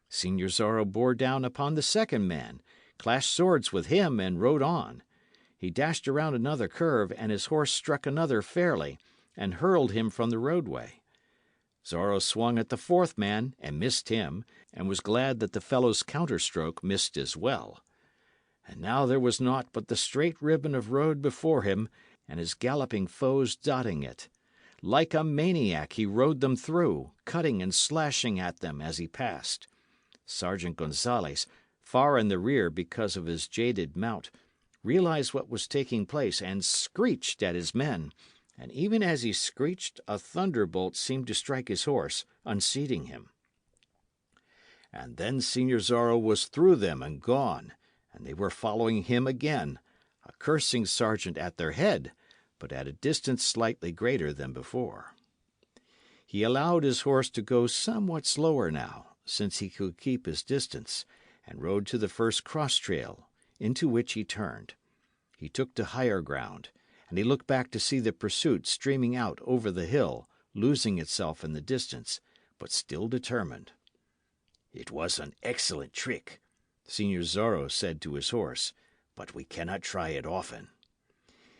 Señor Zorro bore down upon the second man, clashed swords with him, and rode on. He dashed around another curve, and his horse struck another fairly, and hurled him from the roadway. Zorro swung at the fourth man and missed him, and was glad that the fellow's counterstroke missed as well. And now there was naught but the straight ribbon of road before him, and his galloping foes dotting it. Like a maniac he rode them through, cutting and slashing at them as he passed. Sergeant Gonzalez, far in the rear because of his jaded mount, realized what was taking place and screeched at his men, and even as he screeched, a thunderbolt seemed to strike his horse, unseating him. And then Senior Zorro was through them and gone, and they were following him again, a cursing sergeant at their head, but at a distance slightly greater than before. He allowed his horse to go somewhat slower now, since he could keep his distance, and rode to the first cross trail, into which he turned. He took to higher ground, and he looked back to see the pursuit streaming out over the hill, losing itself in the distance, but still determined. "It was an excellent trick," Senior Zorro said to his horse, "but we cannot try it often."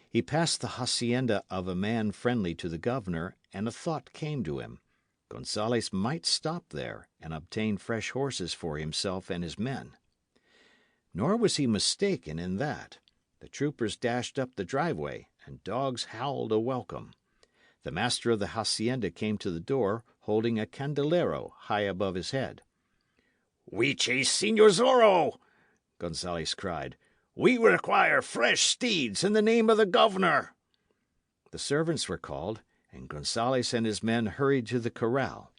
He passed the hacienda of a man friendly to the governor, and a thought came to him. Gonzales might stop there and obtain fresh horses for himself and his men. Nor was he mistaken in that. The troopers dashed up the driveway, and dogs howled a welcome. The master of the hacienda came to the door, holding a candelero high above his head. "We chase Senior Zorro!" Gonzales cried. "We require fresh steeds in the name of the governor." The servants were called, and Gonzales and his men hurried to the corral.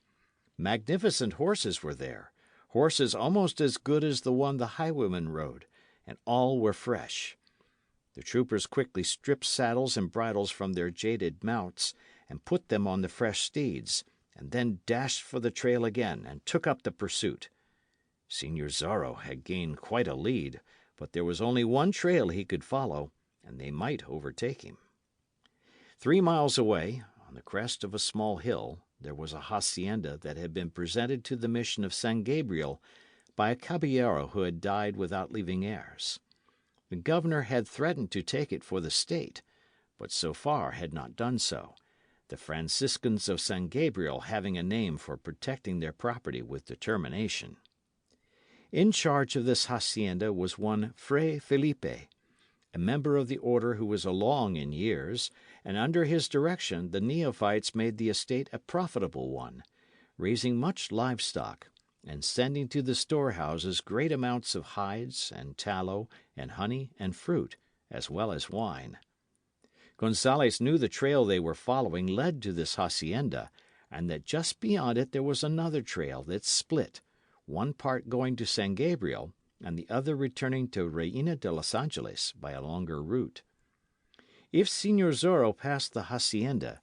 Magnificent horses were there, horses almost as good as the one the highwayman rode, and all were fresh. The troopers quickly stripped saddles and bridles from their jaded mounts, and put them on the fresh steeds, and then dashed for the trail again, and took up the pursuit. Senior Zorro had gained quite a lead, but there was only one trail he could follow, and they might overtake him. 3 miles away, on the crest of a small hill, there was a hacienda that had been presented to the mission of San Gabriel by a caballero who had died without leaving heirs. The governor had threatened to take it for the state, but so far had not done so, the Franciscans of San Gabriel having a name for protecting their property with determination. In charge of this hacienda was one Fray Felipe, a member of the order who was along in years, and under his direction the neophytes made the estate a profitable one, raising much livestock, and sending to the storehouses great amounts of hides and tallow and honey and fruit, as well as wine. Gonzales knew the trail they were following led to this hacienda, and that just beyond it there was another trail that split, one part going to San Gabriel, and the other returning to Reina de los Angeles by a longer route. If Senior Zorro passed the hacienda,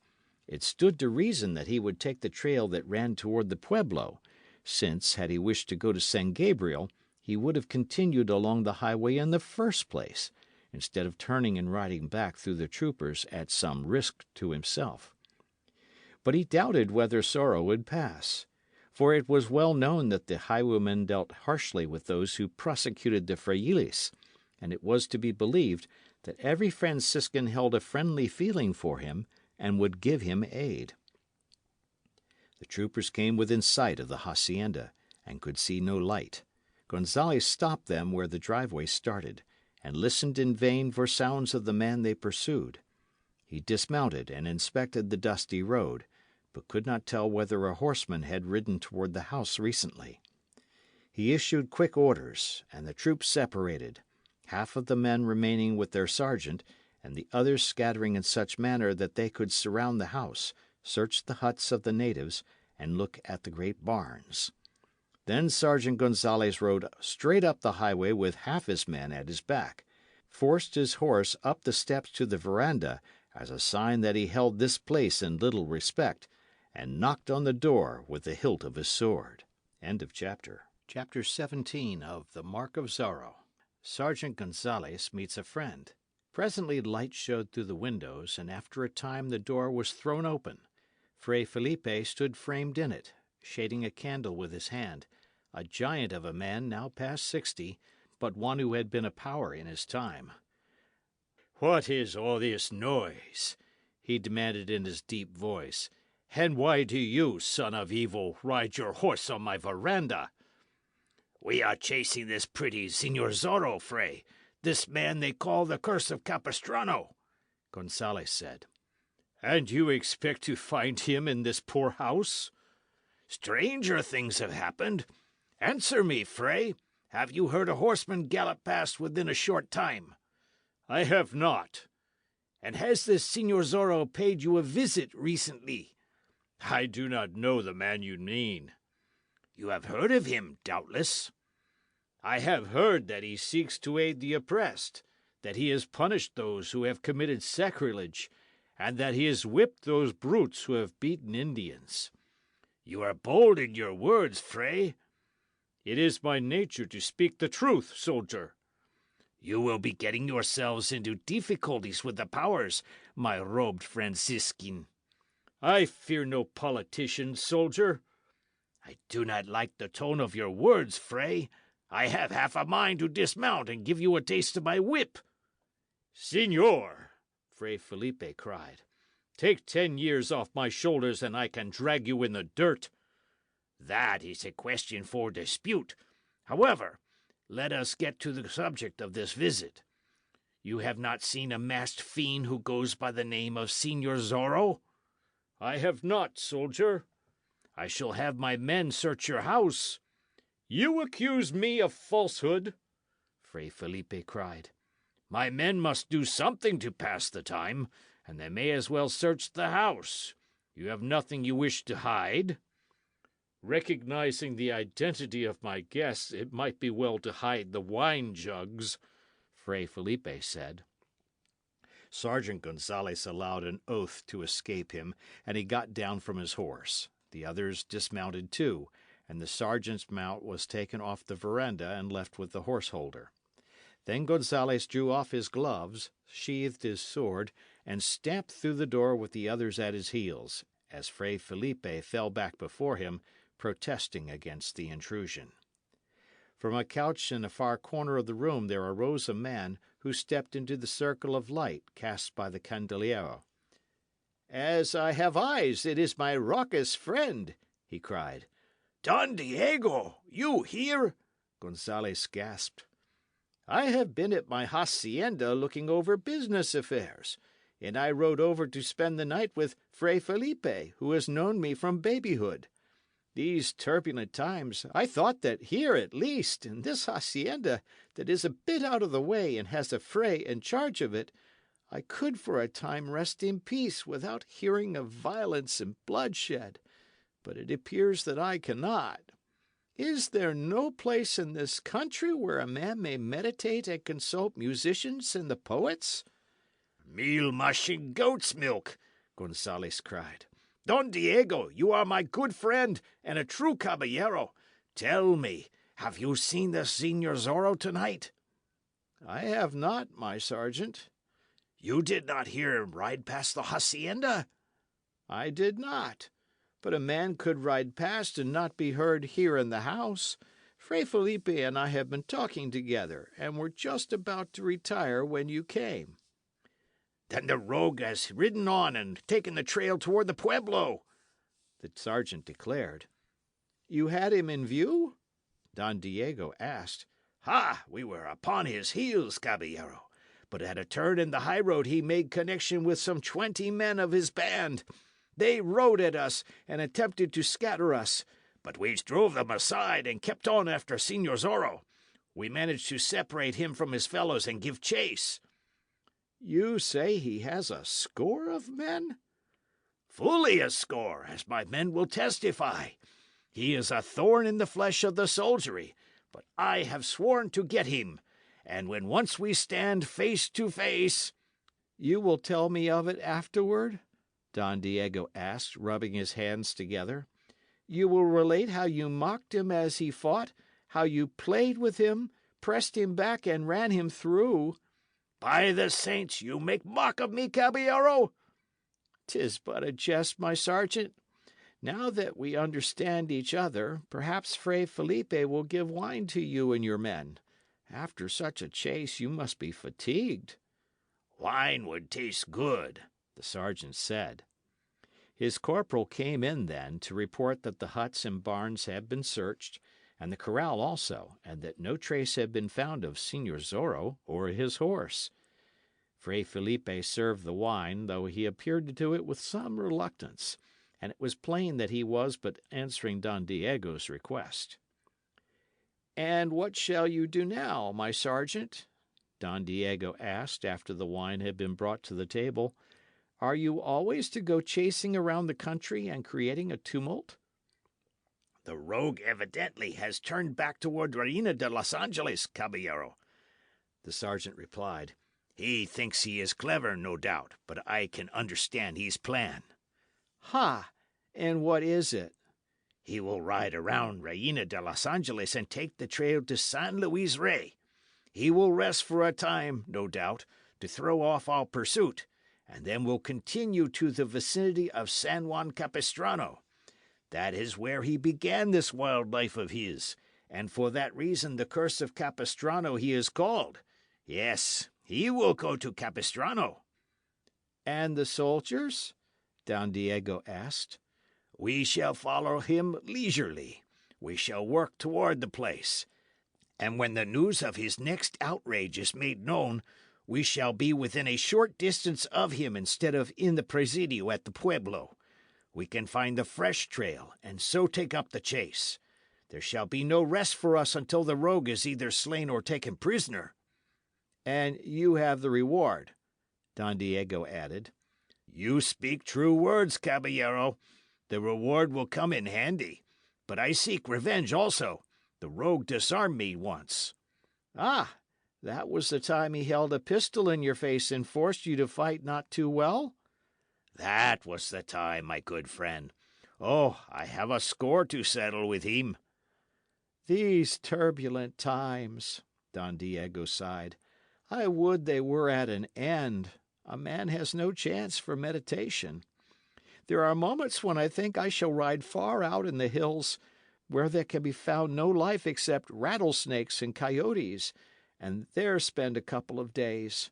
it stood to reason that he would take the trail that ran toward the pueblo, since, had he wished to go to San Gabriel, he would have continued along the highway in the first place, instead of turning and riding back through the troopers at some risk to himself. But he doubted whether Zorro would pass, for it was well known that the highwaymen dealt harshly with those who prosecuted the frailes, and it was to be believed that every Franciscan held a friendly feeling for him and would give him aid. The troopers came within sight of the hacienda, and could see no light. Gonzales stopped them where the driveway started, and listened in vain for sounds of the man they pursued. He dismounted and inspected the dusty road, but could not tell whether a horseman had ridden toward the house recently. He issued quick orders, and the troops separated, half of the men remaining with their sergeant, and the others scattering in such manner that they could surround the house, search the huts of the natives, and look at the great barns. Then Sergeant Gonzales rode straight up the highway with half his men at his back, forced his horse up the steps to the veranda as a sign that he held this place in little respect, and knocked on the door with the hilt of his sword. End of chapter. Chapter 17 of The Mark of Zorro. Sergeant Gonzales meets a friend. Presently light showed through the windows, and after a time the door was thrown open. Fray Felipe stood framed in it, shading a candle with his hand, a giant of a man now past 60, but one who had been a power in his time. "What is all this noise?" he demanded in his deep voice. "And why do you, son of evil, ride your horse on my veranda?" "We are chasing this pretty Senior Zorro, Fray, this man they call the Curse of Capistrano," Gonzales said. "And you expect to find him in this poor house?" "Stranger things have happened. Answer me, Fray. Have you heard a horseman gallop past within a short time? I have not. And has this Signor Zorro paid you a visit recently? I do not know the man you mean. You have heard of him, doubtless. I have heard that he seeks to aid the oppressed, that he has punished those who have committed sacrilege, and that he has whipped those brutes who have beaten Indians. You are bold in your words, Fray. It is my nature to speak the truth, soldier. You will be getting yourselves into difficulties with the powers, my robed Franciscan. I fear no politician, soldier. I do not like the tone of your words, Fray. I have half a mind to dismount and give you a taste of my whip. Signor, Fray Felipe cried, take 10 years off my shoulders and I can drag you in the dirt. That is a question for dispute. However, let us get to the subject of this visit. You have not seen a masked fiend who goes by the name of Signor Zorro? I have not, soldier. I shall have my men search your house. You accuse me of falsehood, Fray Felipe cried. My men must do something to pass the time, and they may as well search the house. You have nothing you wish to hide? Recognizing the identity of my guests, it might be well to hide the wine jugs, Fray Felipe said. Sergeant Gonzalez allowed an oath to escape him, and he got down from his horse. The others dismounted too, and the sergeant's mount was taken off the veranda and left with the horseholder. Then Gonzalez drew off his gloves, sheathed his sword, and stamped through the door with the others at his heels, as Fray Felipe fell back before him, protesting against the intrusion. From a couch in a far corner of the room there arose a man who stepped into the circle of light cast by the candelero. "As I have eyes, it is my raucous friend," he cried. "Don Diego, you here?" Gonzalez gasped. "I have been at my hacienda looking over business affairs, and I rode over to spend the night with Fray Felipe, who has known me from babyhood. These turbulent times, I thought that here, at least, in this hacienda that is a bit out of the way and has a Fray in charge of it, I could for a time rest in peace without hearing of violence and bloodshed. But it appears that I cannot. Is there no place in this country where a man may meditate and consult musicians and the poets?" "Meal mushing goat's milk," Gonzalez cried. "Don Diego, you are my good friend and a true caballero. Tell me, have you seen the Signor Zorro tonight?" "I have not, my sergeant." "You did not hear him ride past the hacienda?" "I did not. But a man could ride past and not be heard here in the house. Fray Felipe and I have been talking together, and were just about to retire when you came." "Then the rogue has ridden on and taken the trail toward the pueblo," the sergeant declared. "You had him in view?" Don Diego asked. "Ha! We were upon his heels, caballero. But at a turn in the highroad he made connection with some 20 men of his band. They rode at us and attempted to scatter us, but we drove them aside and kept on after Signor Zorro. We managed to separate him from his fellows and give chase." "You say he has a score of men?" "Fully a score, as my men will testify. He is a thorn in the flesh of the soldiery, but I have sworn to get him, and when once we stand face to face—" "You will tell me of it afterward?" Don Diego asked, rubbing his hands together. "You will relate how you mocked him as he fought, how you played with him, pressed him back, and ran him through." "By the saints, you make mock of me, caballero!" "'Tis but a jest, my sergeant. Now that we understand each other, perhaps Fray Felipe will give wine to you and your men. After such a chase, you must be fatigued." "Wine would taste good," the sergeant said. His corporal came in then to report that the huts and barns had been searched, and the corral also, and that no trace had been found of Signor Zorro or his horse. Fray Felipe served the wine, though he appeared to do it with some reluctance, and it was plain that he was but answering Don Diego's request. And what shall you do now, my sergeant? Don Diego asked after the wine had been brought to the table. Are you always to go chasing around the country and creating a tumult? The rogue evidently has turned back toward Reina de Los Angeles, Caballero, the sergeant replied. He thinks he is clever, no doubt, but I can understand his plan. Ha! And what is it? He will ride around Reina de Los Angeles and take the trail to San Luis Rey. He will rest for a time, no doubt, to throw off all pursuit, and then will continue to the vicinity of San Juan Capistrano. That is where he began this wild life of his, and for that reason the curse of Capistrano he is called. Yes, he will go to Capistrano. And the soldiers? Don Diego asked. We shall follow him leisurely. We shall work toward the place. And when the news of his next outrage is made known, we shall be within a short distance of him instead of in the presidio at the pueblo. We can find the fresh trail, and so take up the chase. There shall be no rest for us until the rogue is either slain or taken prisoner. And you have the reward, Don Diego added. You speak true words, Caballero. The reward will come in handy. But I seek revenge also. The rogue disarmed me once. Ah, that was the time he held a pistol in your face and forced you to fight not too well? That was the time, my good friend. Oh, I have a score to settle with him. These turbulent times, Don Diego sighed. I would they were at an end. A man has no chance for meditation. There are moments when I think I shall ride far out in the hills, where there can be found no life except rattlesnakes and coyotes, and there spend a couple of days.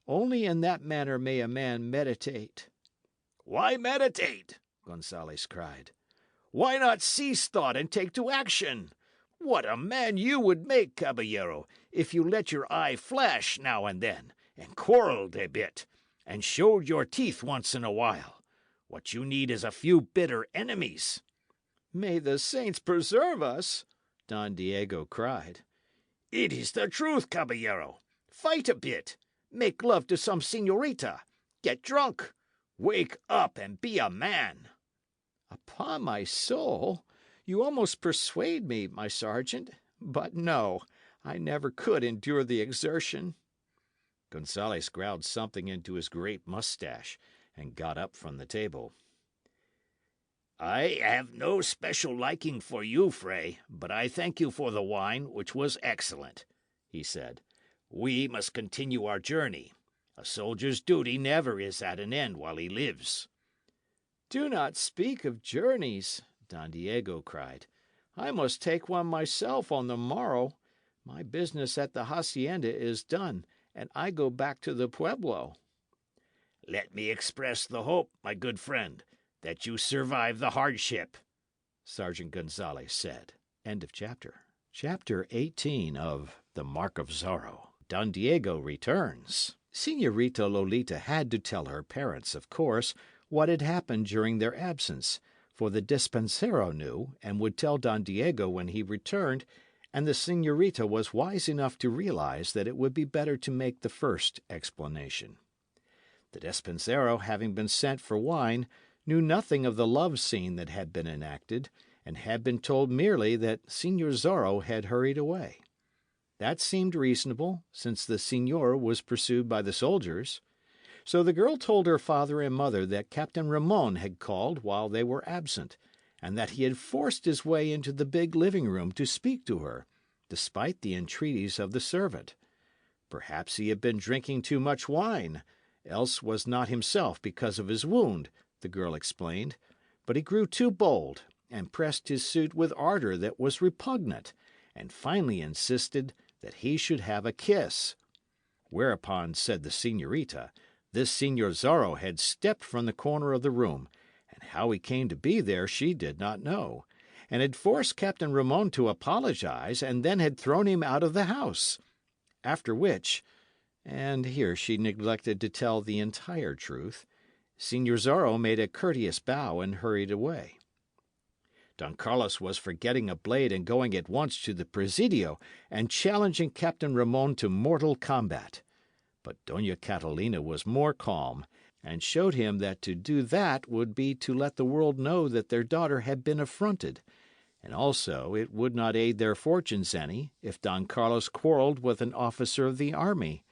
Only in that manner may a man meditate. Why meditate? Gonzales cried. Why not cease thought and take to action? What a man you would make, Caballero, if you let your eye flash now and then, and quarrelled a bit, and showed your teeth once in a while. What you need is a few bitter enemies. May the saints preserve us, Don Diego cried. It is the truth, Caballero. Fight a bit. Make love to some señorita. Get drunk. Wake up and be a man. Upon my soul, you almost persuade me, my sergeant. But no, I never could endure the exertion. Gonzales growled something into his great mustache and got up from the table. I have no special liking for you, Frey, but I thank you for the wine, which was excellent, he said. We must continue our journey. A soldier's duty never is at an end while he lives. Do not speak of journeys, Don Diego cried. I must take one myself on the morrow. My business at the hacienda is done, and I go back to the pueblo. Let me express the hope, my good friend, that you survive the hardship, Sergeant Gonzales said. End of chapter. Chapter 18 of The Mark of Zorro. Don Diego returns. Señorita Lolita had to tell her parents, of course, what had happened during their absence, for the dispensero knew, and would tell Don Diego when he returned, and the señorita was wise enough to realize that it would be better to make the first explanation. The dispensero, having been sent for wine, knew nothing of the love scene that had been enacted, and had been told merely that Señor Zorro had hurried away. That seemed reasonable, since the señor was pursued by the soldiers. So the girl told her father and mother that Captain Ramon had called while they were absent, and that he had forced his way into the big living room to speak to her, despite the entreaties of the servant. Perhaps he had been drinking too much wine, else was not himself because of his wound, the girl explained. But he grew too bold, and pressed his suit with ardour that was repugnant, and finally insisted that he should have a kiss. Whereupon, said the señorita, this Señor Zorro had stepped from the corner of the room, and how he came to be there she did not know, and had forced Captain Ramon to apologize, and then had thrown him out of the house. After which, and here she neglected to tell the entire truth, Señor Zorro made a courteous bow and hurried away. Don Carlos was for getting a blade and going at once to the Presidio and challenging Captain Ramon to mortal combat. But Dona Catalina was more calm, and showed him that to do that would be to let the world know that their daughter had been affronted, and also it would not aid their fortunes any if Don Carlos quarrelled with an officer of the army.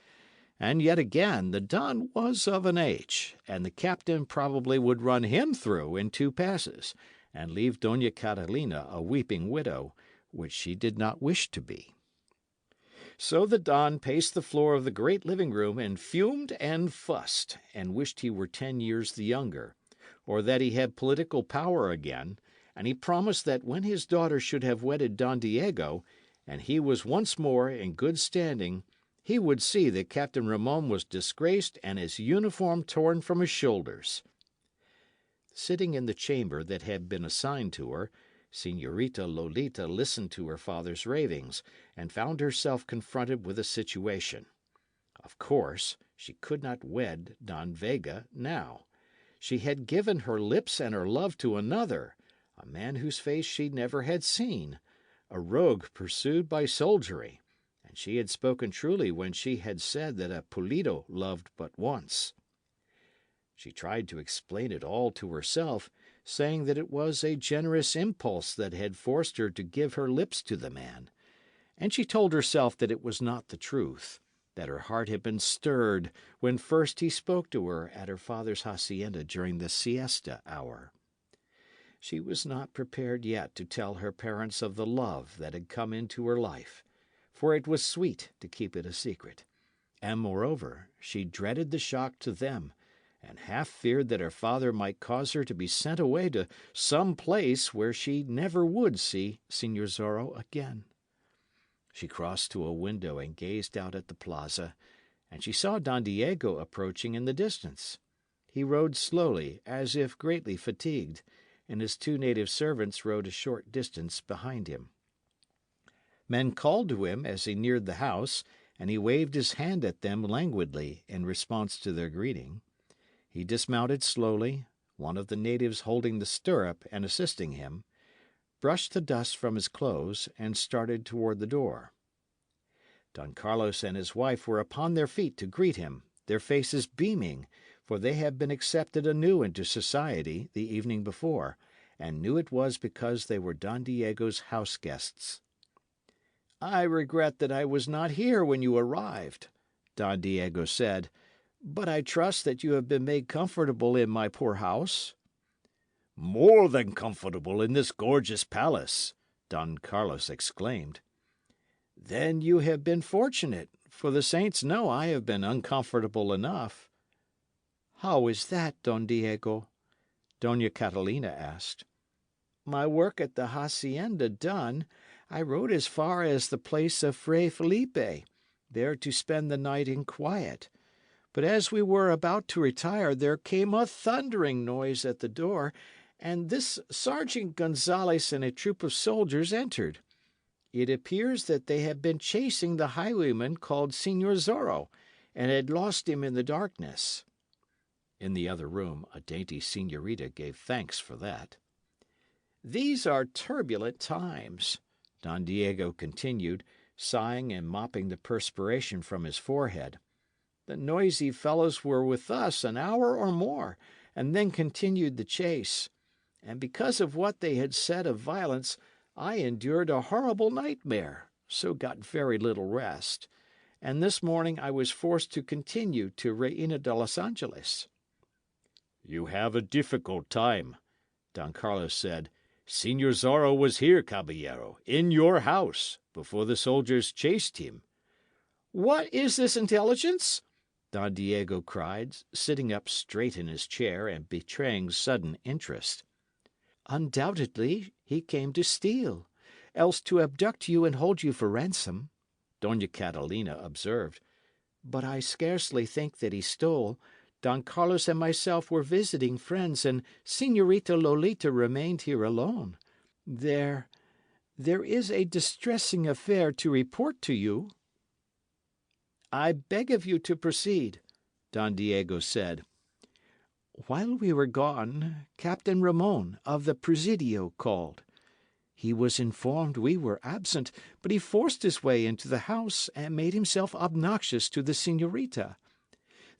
And yet again, the Don was of an age, and the captain probably would run him through in 2 passes, and leave Dona Catalina a weeping widow, which she did not wish to be. So the Don paced the floor of the great living room and fumed and fussed, and wished he were 10 years the younger, or that he had political power again, and he promised that when his daughter should have wedded Don Diego, and he was once more in good standing, he would see that Captain Ramon was disgraced and his uniform torn from his shoulders. Sitting in the chamber that had been assigned to her, Señorita Lolita listened to her father's ravings, and found herself confronted with a situation. Of course, she could not wed Don Vega now. She had given her lips and her love to another, a man whose face she never had seen, a rogue pursued by soldiery, and she had spoken truly when she had said that a Pulido loved but once. She tried to explain it all to herself, saying that it was a generous impulse that had forced her to give her lips to the man. And she told herself that it was not the truth, that her heart had been stirred when first he spoke to her at her father's hacienda during the siesta hour. She was not prepared yet to tell her parents of the love that had come into her life, for it was sweet to keep it a secret, and moreover she dreaded the shock to them, and half feared that her father might cause her to be sent away to some place where she never would see Señor Zorro again. She crossed to a window and gazed out at the plaza, and she saw Don Diego approaching in the distance. He rode slowly, as if greatly fatigued, and his 2 native servants rode a short distance behind him. Men called to him as he neared the house, and he waved his hand at them languidly in response to their greeting. He dismounted slowly, one of the natives holding the stirrup and assisting him, brushed the dust from his clothes, and started toward the door. Don Carlos and his wife were upon their feet to greet him, their faces beaming, for they had been accepted anew into society the evening before, and knew it was because they were Don Diego's house guests. "I regret that I was not here when you arrived," Don Diego said, "but I trust that you have been made comfortable in my poor house." "More than comfortable in this gorgeous palace," Don Carlos exclaimed. "Then you have been fortunate, for the saints know I have been uncomfortable enough." "How is that, Don Diego?" Dona Catalina asked. "My work at the hacienda done, I rode as far as the place of Fray Felipe, there to spend the night in quiet. But as we were about to retire, there came a thundering noise at the door, and this Sergeant Gonzales and a troop of soldiers entered. It appears that they had been chasing the highwayman called Señor Zorro, and had lost him in the darkness." In the other room, a dainty señorita gave thanks for that. "These are turbulent times," Don Diego continued, sighing and mopping the perspiration from his forehead. "The noisy fellows were with us an hour or more, and then continued the chase. And because of what they had said of violence, I endured a horrible nightmare, so got very little rest. And this morning I was forced to continue to Reina de los Angeles." "You have a difficult time," Don Carlos said. "Señor Zorro was here, Caballero, in your house, before the soldiers chased him." "What is this intelligence?" Don Diego cried, sitting up straight in his chair and betraying sudden interest. "Undoubtedly he came to steal, else to abduct you and hold you for ransom," Dona Catalina observed. "But I scarcely think that he stole. Don Carlos and myself were visiting friends, and Señorita Lolita remained here alone. There is a distressing affair to report to you." "I beg of you to proceed," Don Diego said. "While we were gone, Captain Ramon of the Presidio called. He was informed we were absent, but he forced his way into the house and made himself obnoxious to the señorita.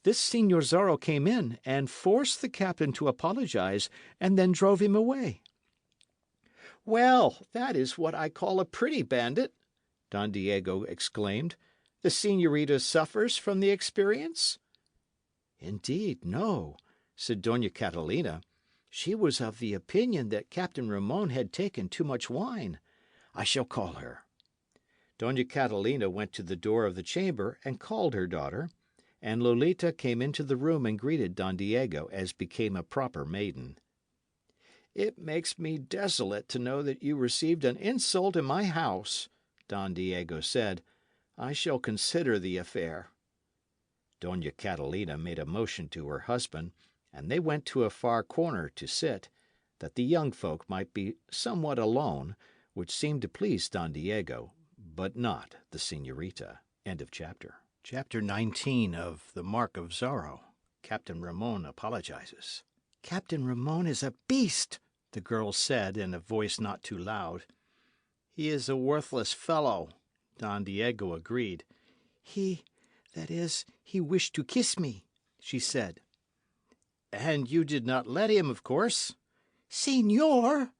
This Señor Zorro came in and forced the captain to apologize, and then drove him away." "Well, that is what I call a pretty bandit," Don Diego exclaimed. "The señorita suffers from the experience?" "Indeed, no," said Dona Catalina. "She was of the opinion that Captain Ramon had taken too much wine. I shall call her." Dona Catalina went to the door of the chamber and called her daughter, and Lolita came into the room and greeted Don Diego as became a proper maiden. "It makes me desolate to know that you received an insult in my house," Don Diego said. "I shall consider the affair." Dona Catalina made a motion to her husband, and they went to a far corner to sit, that the young folk might be somewhat alone, which seemed to please Don Diego, but not the señorita. End of chapter. Chapter 19 of The Mark of Zorro. Captain Ramon apologizes. "Captain Ramon is a beast," the girl said in a voice not too loud. "He is a worthless fellow," Don Diego agreed. That is, he wished to kiss me," she said. "And you did not let him, of course?" "Señor!"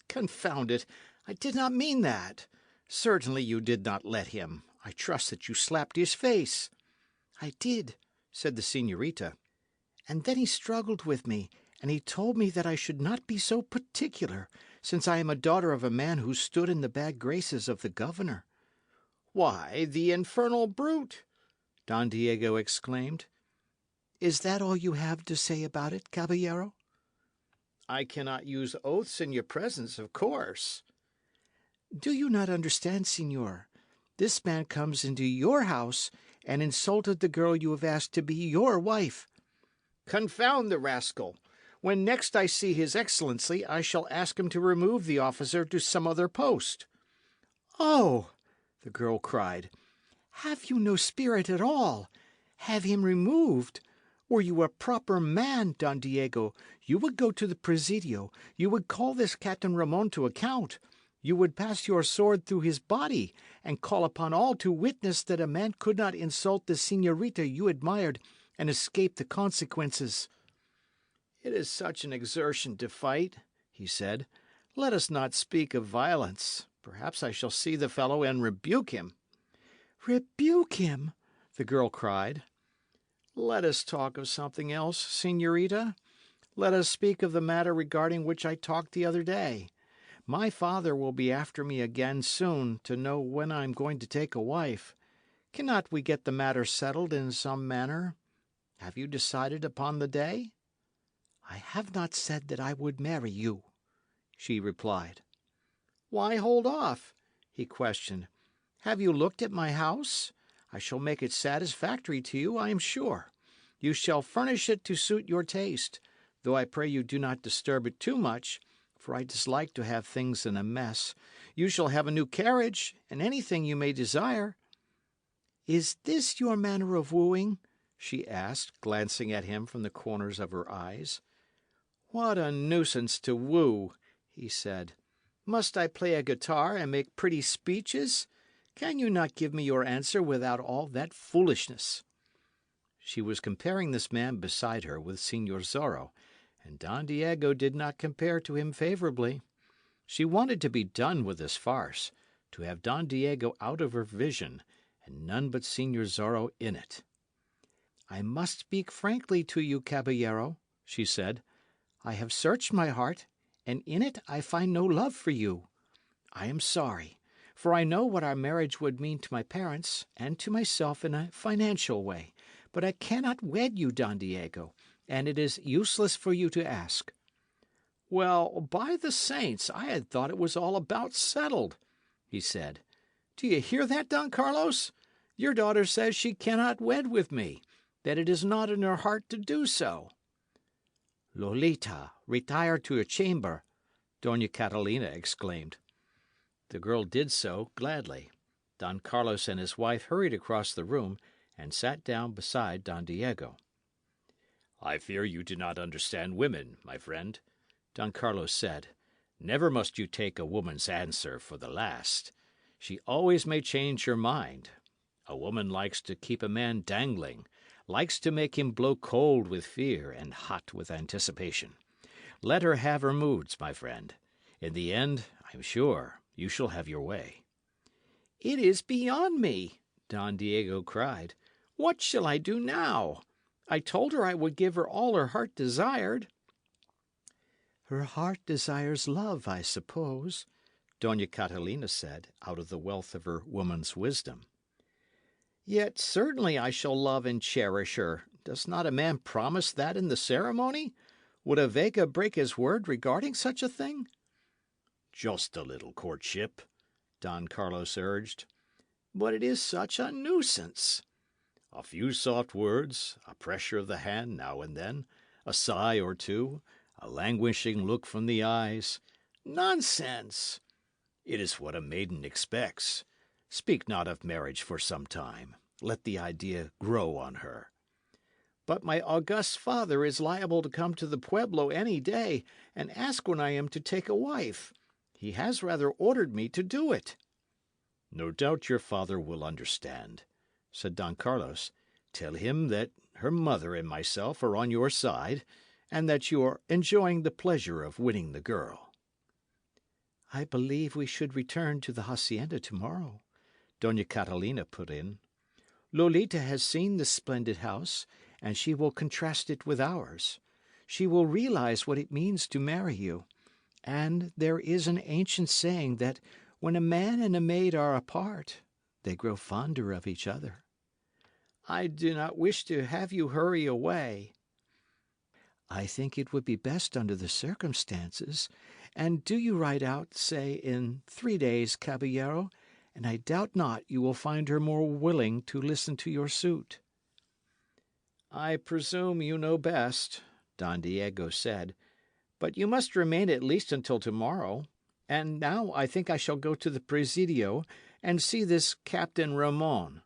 Confound it, I did not mean that. Certainly you did not let him. I trust that you slapped his face." "I did," said the señorita. "And then he struggled with me, and he told me that I should not be so particular, since I am a daughter of a man who stood in the bad graces of the governor." "Why, the infernal brute!" Don Diego exclaimed. "Is that all you have to say about it, Caballero?" "I cannot use oaths in your presence, of course." "Do you not understand, señor? This man comes into your house and insulted the girl you have asked to be your wife." "Confound the rascal! When next I see his excellency, I shall ask him to remove the officer to some other post." "Oh!" the girl cried. "Have you no spirit at all? Have him removed? Were you a proper man, Don Diego, you would go to the Presidio, you would call this Captain Ramon to account, you would pass your sword through his body, and call upon all to witness that a man could not insult the señorita you admired and escape the consequences." "It is such an exertion to fight," he said. "Let us not speak of violence. Perhaps I shall see the fellow and rebuke him." "Rebuke him!" the girl cried. "Let us talk of something else, señorita. Let us speak of the matter regarding which I talked the other day. My father will be after me again soon to know when I am going to take a wife. Cannot we get the matter settled in some manner? Have you decided upon the day?" "I have not said that I would marry you," she replied. "Why hold off?" he questioned. "Have you looked at my house? I shall make it satisfactory to you, I am sure. You shall furnish it to suit your taste, though I pray you do not disturb it too much, for I dislike to have things in a mess. You shall have a new carriage, and anything you may desire." "Is this your manner of wooing?" she asked, glancing at him from the corners of her eyes. "What a nuisance to woo!" he said. "Must I play a guitar and make pretty speeches? Can you not give me your answer without all that foolishness?" She was comparing this man beside her with Señor Zorro, and Don Diego did not compare to him favourably. She wanted to be done with this farce, to have Don Diego out of her vision, and none but Señor Zorro in it. "I must speak frankly to you, Caballero," she said. "I have searched my heart, and in it I find no love for you. I am sorry, for I know what our marriage would mean to my parents, and to myself in a financial way, but I cannot wed you, Don Diego, and it is useless for you to ask." "Well, by the saints, I had thought it was all about settled," he said. "Do you hear that, Don Carlos? Your daughter says she cannot wed with me, that it is not in her heart to do so." "Lolita, retire to your chamber," Dona Catalina exclaimed. The girl did so gladly. Don Carlos and his wife hurried across the room and sat down beside Don Diego. "I fear you do not understand women, my friend," Don Carlos said. Never must you take a woman's answer for the last. She always may change her mind. A woman likes to keep a man dangling, likes to make him blow cold with fear and hot with anticipation. Let her have her moods, my friend. In the end, I'm sure, you shall have your way." "It is beyond me," Don Diego cried. "What shall I do now? I told her I would give her all her heart desired." "Her heart desires love, I suppose," Dona Catalina said, out of the wealth of her woman's wisdom. "Yet certainly I shall love and cherish her. Does not a man promise that in the ceremony? Would a Vega break his word regarding such a thing?" "Just a little courtship," Don Carlos urged. "But it is such a nuisance." "A few soft words, a pressure of the hand now and then, a sigh or two, a languishing look from the eyes." "Nonsense!" "It is what a maiden expects. Speak not of marriage for some time. Let the idea grow on her." "But my august father is liable to come to the pueblo any day and ask when I am to take a wife. He has rather ordered me to do it." "No doubt your father will understand," said Don Carlos. "Tell him that her mother and myself are on your side, and that you are enjoying the pleasure of winning the girl." "I believe we should return to the hacienda tomorrow," Dona Catalina put in. "Lolita has seen this splendid house, and she will contrast it with ours. She will realise what it means to marry you. And there is an ancient saying that when a man and a maid are apart, they grow fonder of each other." "I do not wish to have you hurry away." "I think it would be best under the circumstances. And do you ride out, say, in 3 days, Caballero, and I doubt not you will find her more willing to listen to your suit." "I presume you know best," Don Diego said, "but you must remain at least until tomorrow. And now I think I shall go to the Presidio and see this Captain Ramon.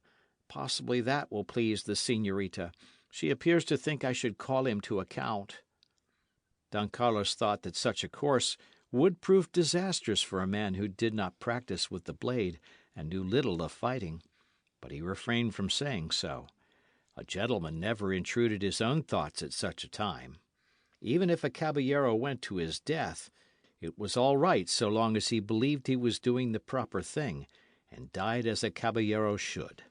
Possibly that will please the señorita. She appears to think I should call him to account." Don Carlos thought that such a course would prove disastrous for a man who did not practise with the blade and knew little of fighting, but he refrained from saying so. A gentleman never intruded his own thoughts at such a time. Even if a caballero went to his death, it was all right so long as he believed he was doing the proper thing, and died as a caballero should.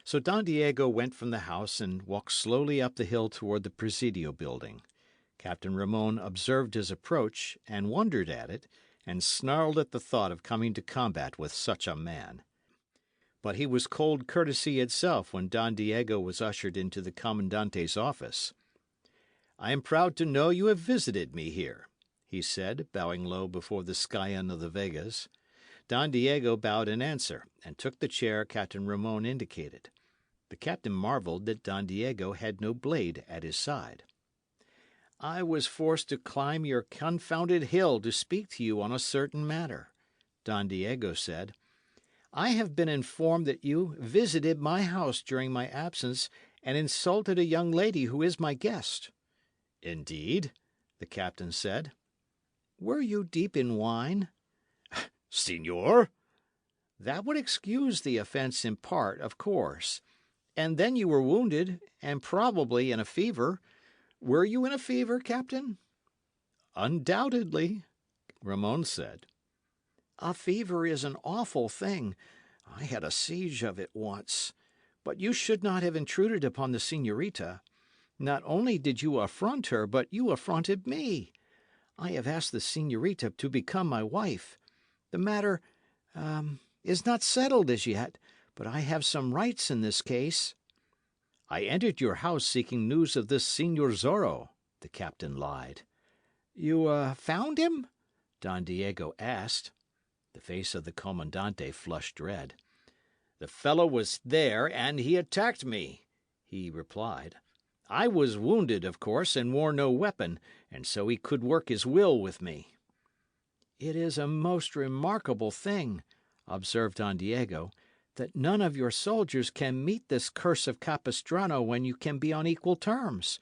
So Don Diego went from the house and walked slowly up the hill toward the Presidio building. Captain Ramon observed his approach, and wondered at it, and snarled at the thought of coming to combat with such a man. But he was cold courtesy itself when Don Diego was ushered into the Commandante's office. "I am proud to know you have visited me here," he said, bowing low before the scion of the Vegas. Don Diego bowed in answer, and took the chair Captain Ramon indicated. The captain marvelled that Don Diego had no blade at his side. "I was forced to climb your confounded hill to speak to you on a certain matter," Don Diego said. "I have been informed that you visited my house during my absence and insulted a young lady who is my guest." "Indeed?" the captain said. "Were you deep in wine?" "Señor?" "That would excuse the offence in part, of course. And then you were wounded, and probably in a fever. Were you in a fever, Captain?" "Undoubtedly," Ramon said. "A fever is an awful thing. I had a siege of it once. But you should not have intruded upon the señorita. Not only did you affront her, but you affronted me. I have asked the señorita to become my wife. The matter is not settled as yet, but I have some rights in this case." "I entered your house seeking news of this Señor Zorro," the captain lied. "You found him?" Don Diego asked. The face of the Commandante flushed red. "The fellow was there, and he attacked me," he replied. "I was wounded, of course, and wore no weapon, and so he could work his will with me." "It is a most remarkable thing," observed Don Diego, "that none of your soldiers can meet this curse of Capistrano when you can be on equal terms.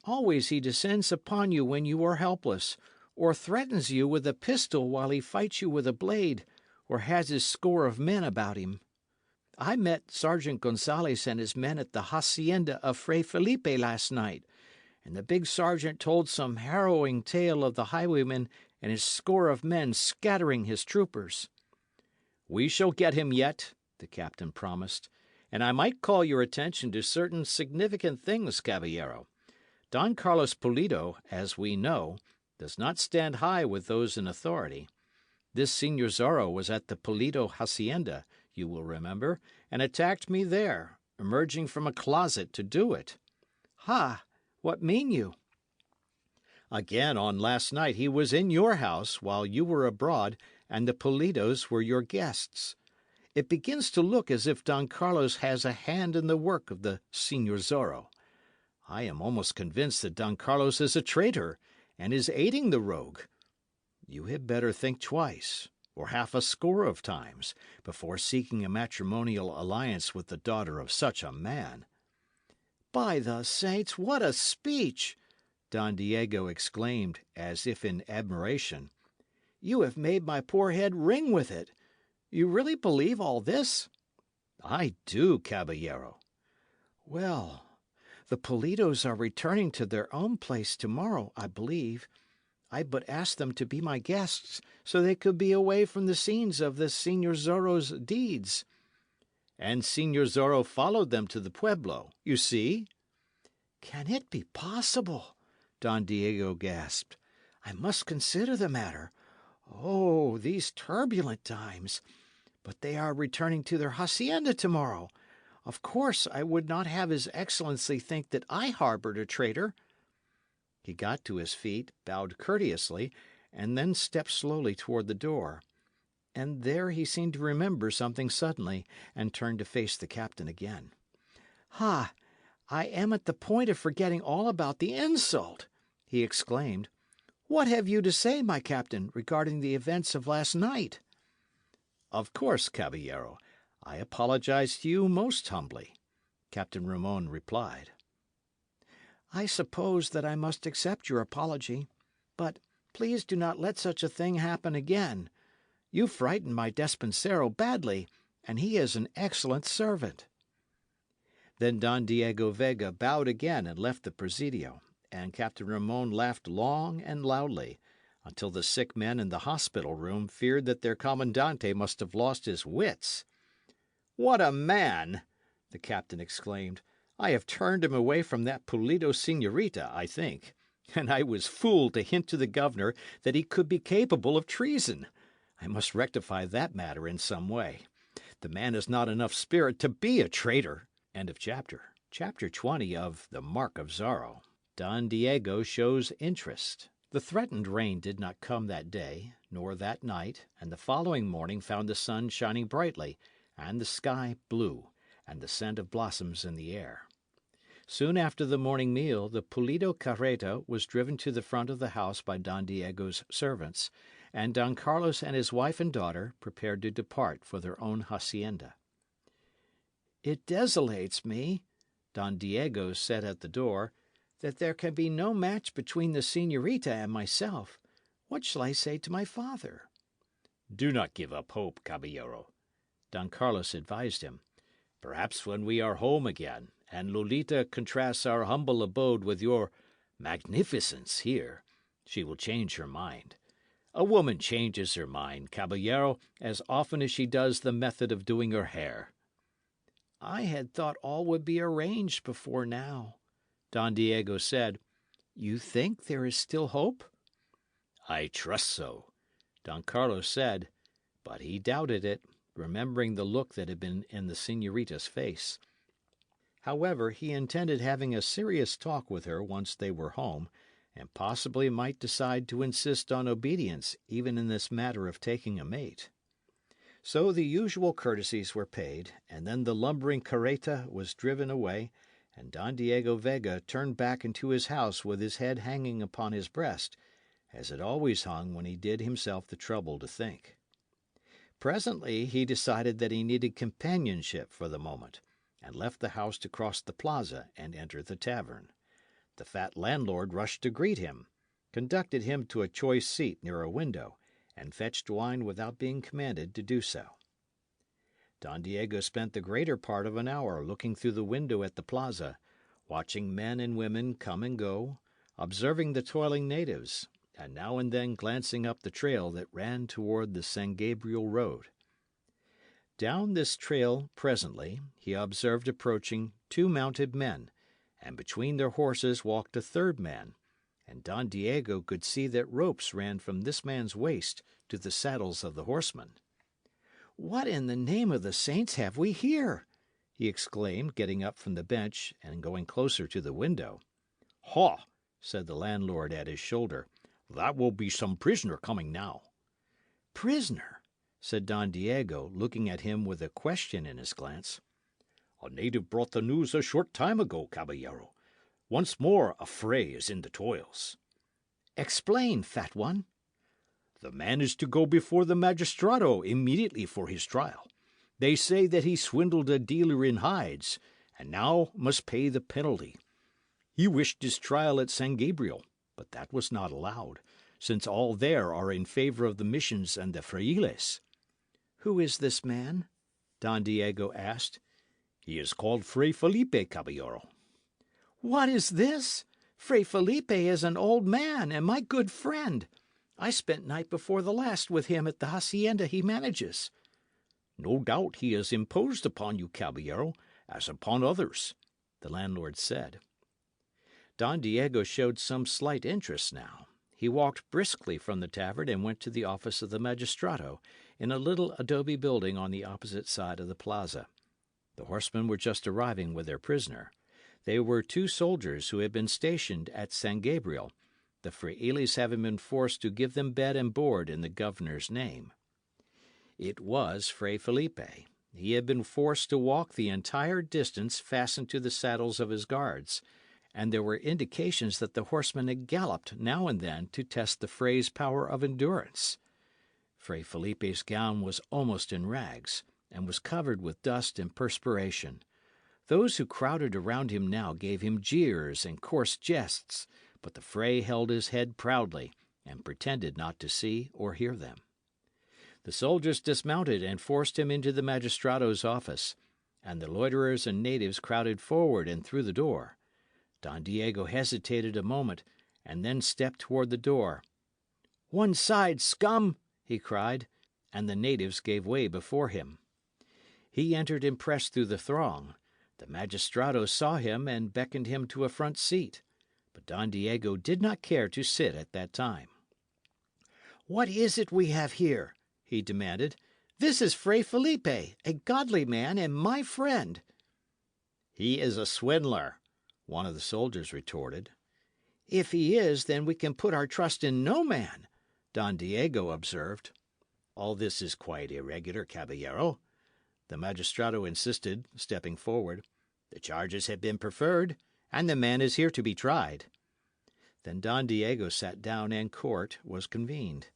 Always he descends upon you when you are helpless, or threatens you with a pistol while he fights you with a blade, or has his score of men about him. I met Sergeant Gonzales and his men at the hacienda of Fray Felipe last night, and the big sergeant told some harrowing tale of the highwayman and his score of men scattering his troopers. We shall get him yet, the captain promised, and I might call your attention to certain significant things, Caballero. Don Carlos Pulido, as we know, does not stand high with those in authority. This Señor Zorro was at the Pulido hacienda, you will remember, and attacked me there, emerging from a closet to do it. Ha! What mean you? Again, on last night he was in your house while you were abroad, and the Pulidos were your guests. It begins to look as if Don Carlos has a hand in the work of the Señor Zorro. I am almost convinced that Don Carlos is a traitor, and is aiding the rogue. You had better think twice, or half a score of times, before seeking a matrimonial alliance with the daughter of such a man. By the saints, what a speech! Don Diego exclaimed, as if in admiration. You have made my poor head ring with it. You really believe all this? I do, Caballero. Well, the Pulidos are returning to their own place tomorrow, I believe. I but asked them to be my guests, so they could be away from the scenes of this Señor Zorro's deeds. And Señor Zorro followed them to the pueblo, you see? Can it be possible? Don Diego gasped. I must consider the matter. Oh, these turbulent times! But they are returning to their hacienda tomorrow. Of course, I would not have His Excellency think that I harboured a traitor. He got to his feet, bowed courteously, and then stepped slowly toward the door. And there he seemed to remember something suddenly, and turned to face the captain again. Ha! I am at the point of forgetting all about the insult, he exclaimed. What have you to say, my captain, regarding the events of last night? Of course, Caballero. I apologize to you most humbly, Captain Ramon replied. I suppose that I must accept your apology, but please do not let such a thing happen again. You frightened my despensero badly, and he is an excellent servant. Then Don Diego Vega bowed again and left the presidio, and Captain Ramon laughed long and loudly, until the sick men in the hospital room feared that their commandante must have lost his wits. "What a man!" the captain exclaimed. "I have turned him away from that Pulido señorita, I think. And I was fooled to hint to the governor that he could be capable of treason. I must rectify that matter in some way. The man has not enough spirit to be a traitor." End of chapter. Chapter 20 of The Mark of Zorro. Don Diego shows interest. The threatened rain did not come that day, nor that night, and the following morning found the sun shining brightly, and the sky blue, and the scent of blossoms in the air. Soon after the morning meal, the Pulido carreta was driven to the front of the house by Don Diego's servants, and Don Carlos and his wife and daughter prepared to depart for their own hacienda. It desolates me, Don Diego said at the door, that there can be no match between the señorita and myself. What shall I say to my father? Do not give up hope, Caballero, Don Carlos advised him. Perhaps when we are home again, and Lolita contrasts our humble abode with your magnificence here, she will change her mind. A woman changes her mind, Caballero, as often as she does the method of doing her hair. I had thought all would be arranged before now, Don Diego said. You think there is still hope? I trust so, Don Carlos said, but he doubted it, remembering the look that had been in the señorita's face. However, he intended having a serious talk with her once they were home, and possibly might decide to insist on obedience even in this matter of taking a mate. So the usual courtesies were paid, and then the lumbering carreta was driven away, and Don Diego Vega turned back into his house with his head hanging upon his breast, as it always hung when he did himself the trouble to think. Presently he decided that he needed companionship for the moment, and left the house to cross the plaza and enter the tavern. The fat landlord rushed to greet him, conducted him to a choice seat near a window, and fetched wine without being commanded to do so. Don Diego spent the greater part of an hour looking through the window at the plaza, watching men and women come and go, observing the toiling natives, and now and then glancing up the trail that ran toward the San Gabriel road. Down this trail, presently, he observed approaching 2 mounted men, and between their horses walked a third man, and Don Diego could see that ropes ran from this man's waist to the saddles of the horsemen. "What in the name of the saints have we here?" he exclaimed, getting up from the bench and going closer to the window. "Ha!" said the landlord at his shoulder. "That will be some prisoner coming now." "Prisoner?" said Don Diego, looking at him with a question in his glance. "A native brought the news a short time ago, Caballero. Once more a fray is in the toils." "Explain, fat one." "The man is to go before the magistrado immediately for his trial. They say that he swindled a dealer in hides, and now must pay the penalty. He wished his trial at San Gabriel, but that was not allowed, since all there are in favour of the missions and the frailes." "Who is this man?" Don Diego asked. "He is called Fray Felipe, Caballero." "What is this? Fray Felipe is an old man and my good friend. I spent night before the last with him at the hacienda he manages." "No doubt he has imposed upon you, Caballero, as upon others," the landlord said. Don Diego showed some slight interest now. He walked briskly from the tavern and went to the office of the magistrado, in a little adobe building on the opposite side of the plaza. The horsemen were just arriving with their prisoner. They were 2 soldiers who had been stationed at San Gabriel, the frailes having been forced to give them bed and board in the governor's name. It was Fray Felipe. He had been forced to walk the entire distance fastened to the saddles of his guards, and there were indications that the horsemen had galloped now and then to test the Fray's power of endurance. Fray Felipe's gown was almost in rags, and was covered with dust and perspiration. Those who crowded around him now gave him jeers and coarse jests, but the Fray held his head proudly, and pretended not to see or hear them. The soldiers dismounted and forced him into the magistrado's office, and the loiterers and natives crowded forward and through the door. Don Diego hesitated a moment, and then stepped toward the door. "One side, scum!" he cried, and the natives gave way before him. He entered and pressed through the throng. The magistrado saw him and beckoned him to a front seat. But Don Diego did not care to sit at that time. "What is it we have here?" he demanded. "This is Fray Felipe, a godly man and my friend." "He is a swindler," one of the soldiers retorted. "If he is, then we can put our trust in no man," Don Diego observed. "All this is quite irregular, Caballero," the magistrado insisted, stepping forward. "The charges have been preferred, and the man is here to be tried." Then Don Diego sat down and court was convened.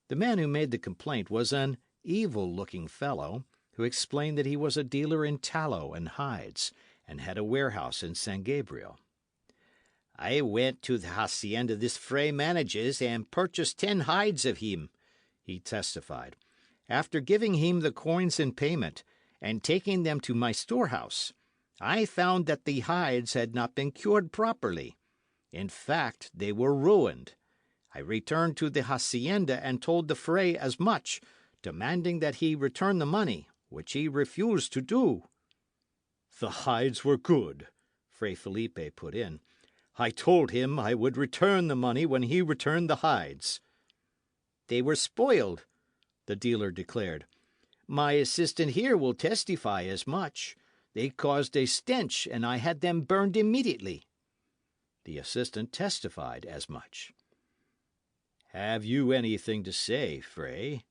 The man who made the complaint was an evil-looking fellow, who explained that he was a dealer in tallow and hides, and had a warehouse in San Gabriel. "I went to the hacienda this Fray manages and purchased 10 hides of him," he testified, "after giving him the coins in payment, and taking them to my storehouse. I found that the hides had not been cured properly. In fact, they were ruined. I returned to the hacienda and told the Fray as much, demanding that he return the money, which he refused to do." "The hides were good," Fray Felipe put in. "I told him I would return the money when he returned the hides." "They were spoiled," the dealer declared. "My assistant here will testify as much. They caused a stench, and I had them burned immediately." The assistant testified as much. "Have you anything to say, Fray?"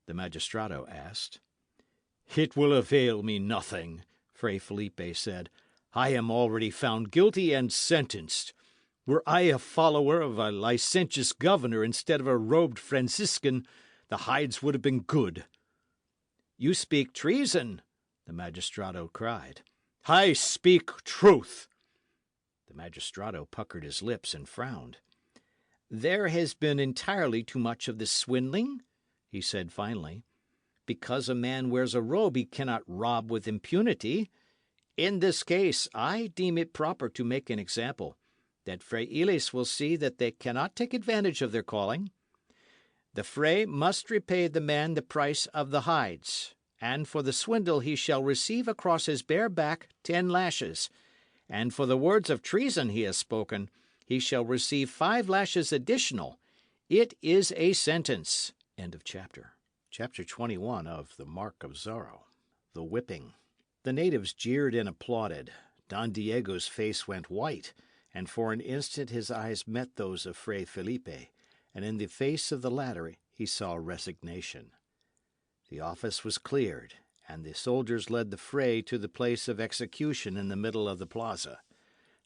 the magistrado asked. "It will avail me nothing," Fray Felipe said. "I am already found guilty and sentenced. Were I a follower of a licentious governor instead of a robed Franciscan, the hides would have been good." "You speak treason," the magistrado cried. "I speak truth." The magistrado puckered his lips and frowned. There has been entirely too much of this swindling, he said finally. Because a man wears a robe, he cannot rob with impunity. In this case, I deem it proper to make an example, that frailes will see that they cannot take advantage of their calling. The fray must repay the man the price of the hides, and for the swindle he shall receive across his bare back 10 lashes, and for the words of treason he has spoken, he shall receive 5 lashes additional. It is a sentence. End of chapter. Chapter 21 of the Mark of Zorro. The whipping. The natives jeered and applauded. Don Diego's face went white, and for an instant his eyes met those of Fray Felipe, and in the face of the latter he saw resignation. The office was cleared, and the soldiers led the fray to the place of execution in the middle of the plaza.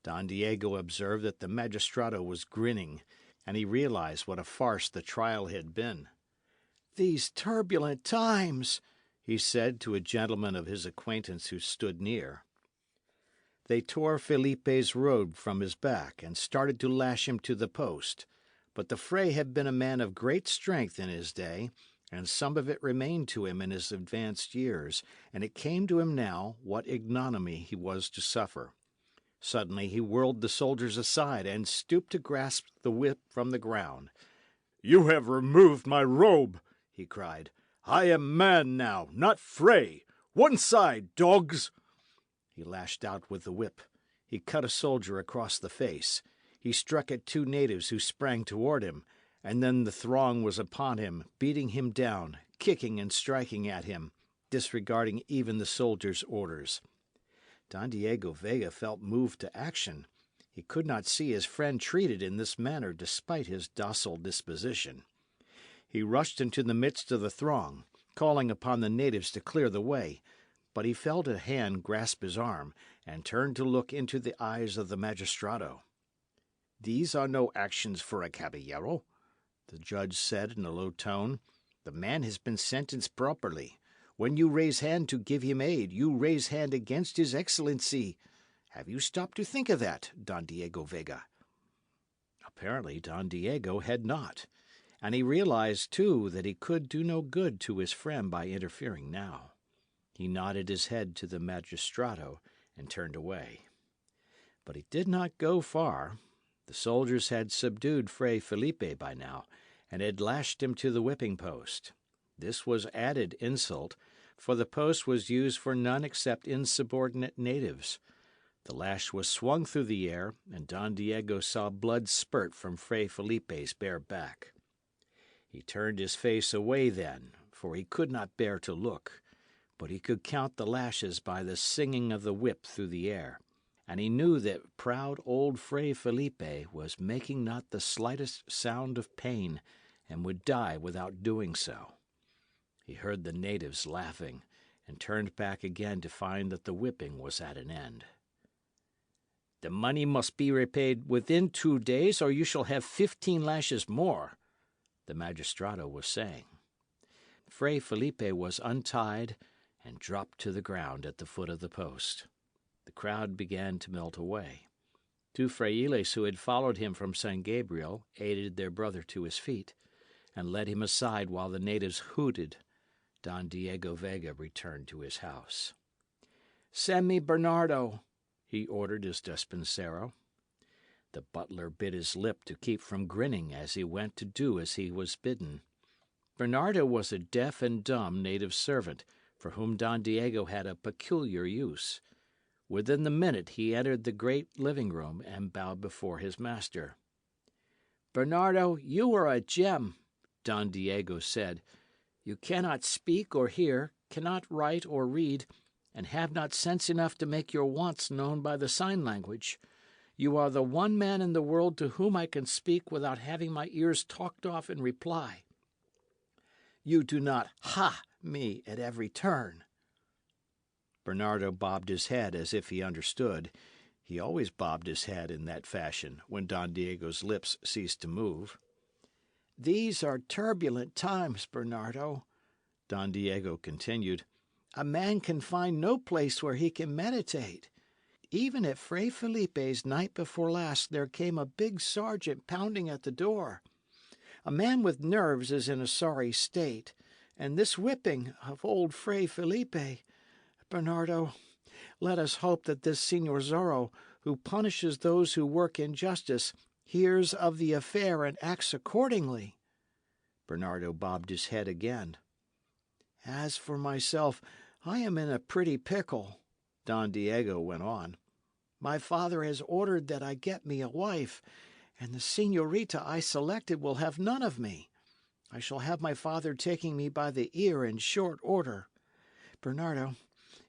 Don Diego observed that the magistrado was grinning, and he realized what a farce the trial had been. "These turbulent times," he said to a gentleman of his acquaintance who stood near. They tore Felipe's robe from his back and started to lash him to the post. But the Fray had been a man of great strength in his day, and some of it remained to him in his advanced years, and it came to him now what ignominy he was to suffer. Suddenly he whirled the soldiers aside and stooped to grasp the whip from the ground. "You have removed my robe," he cried. "I am man now, not Fray. One side, dogs!" He lashed out with the whip. He cut a soldier across the face. He struck at 2 natives who sprang toward him, and then the throng was upon him, beating him down, kicking and striking at him, disregarding even the soldiers' orders. Don Diego Vega felt moved to action. He could not see his friend treated in this manner despite his docile disposition. He rushed into the midst of the throng, calling upon the natives to clear the way, but he felt a hand grasp his arm, and turned to look into the eyes of the magistrado. "These are no actions for a caballero," the judge said in a low tone. "The man has been sentenced properly. When you raise hand to give him aid, you raise hand against his excellency. Have you stopped to think of that, Don Diego Vega?" Apparently Don Diego had not, and he realized, too, that he could do no good to his friend by interfering now. He nodded his head to the magistrado and turned away. But he did not go far. The soldiers had subdued Fray Felipe by now, and had lashed him to the whipping post. This was added insult, for the post was used for none except insubordinate natives. The lash was swung through the air, and Don Diego saw blood spurt from Fray Felipe's bare back. He turned his face away then, for he could not bear to look, but he could count the lashes by the singing of the whip through the air, and he knew that proud old Fray Felipe was making not the slightest sound of pain, and would die without doing so. He heard the natives laughing, and turned back again to find that the whipping was at an end. "The money must be repaid within 2 days, or you shall have 15 lashes more," the magistrado was saying. Fray Felipe was untied and dropped to the ground at the foot of the post. The crowd began to melt away. 2 frailes who had followed him from San Gabriel aided their brother to his feet, and led him aside while the natives hooted. Don Diego Vega returned to his house. "Send me Bernardo," he ordered his despensero. The butler bit his lip to keep from grinning as he went to do as he was bidden. Bernardo was a deaf and dumb native servant, for whom Don Diego had a peculiar use. Within the minute he entered the great living room and bowed before his master. "Bernardo, you are a gem," Don Diego said. "You cannot speak or hear, cannot write or read, and have not sense enough to make your wants known by the sign language. You are the one man in the world to whom I can speak without having my ears talked off in reply. You do not ha me at every turn." Bernardo bobbed his head as if he understood. He always bobbed his head in that fashion when Don Diego's lips ceased to move. "These are turbulent times, Bernardo," Don Diego continued. "A man can find no place where he can meditate. Even at Fray Felipe's night before last there came a big sergeant pounding at the door. A man with nerves is in a sorry state, and this whipping of old Fray Felipe. Bernardo, let us hope that this Señor Zorro, who punishes those who work injustice, hears of the affair and acts accordingly. Bernardo bobbed his head again. As for myself, I am in a pretty pickle, Don Diego went on. My father has ordered that I get me a wife, and the señorita I selected will have none of me. I shall have my father taking me by the ear in short order. Bernardo,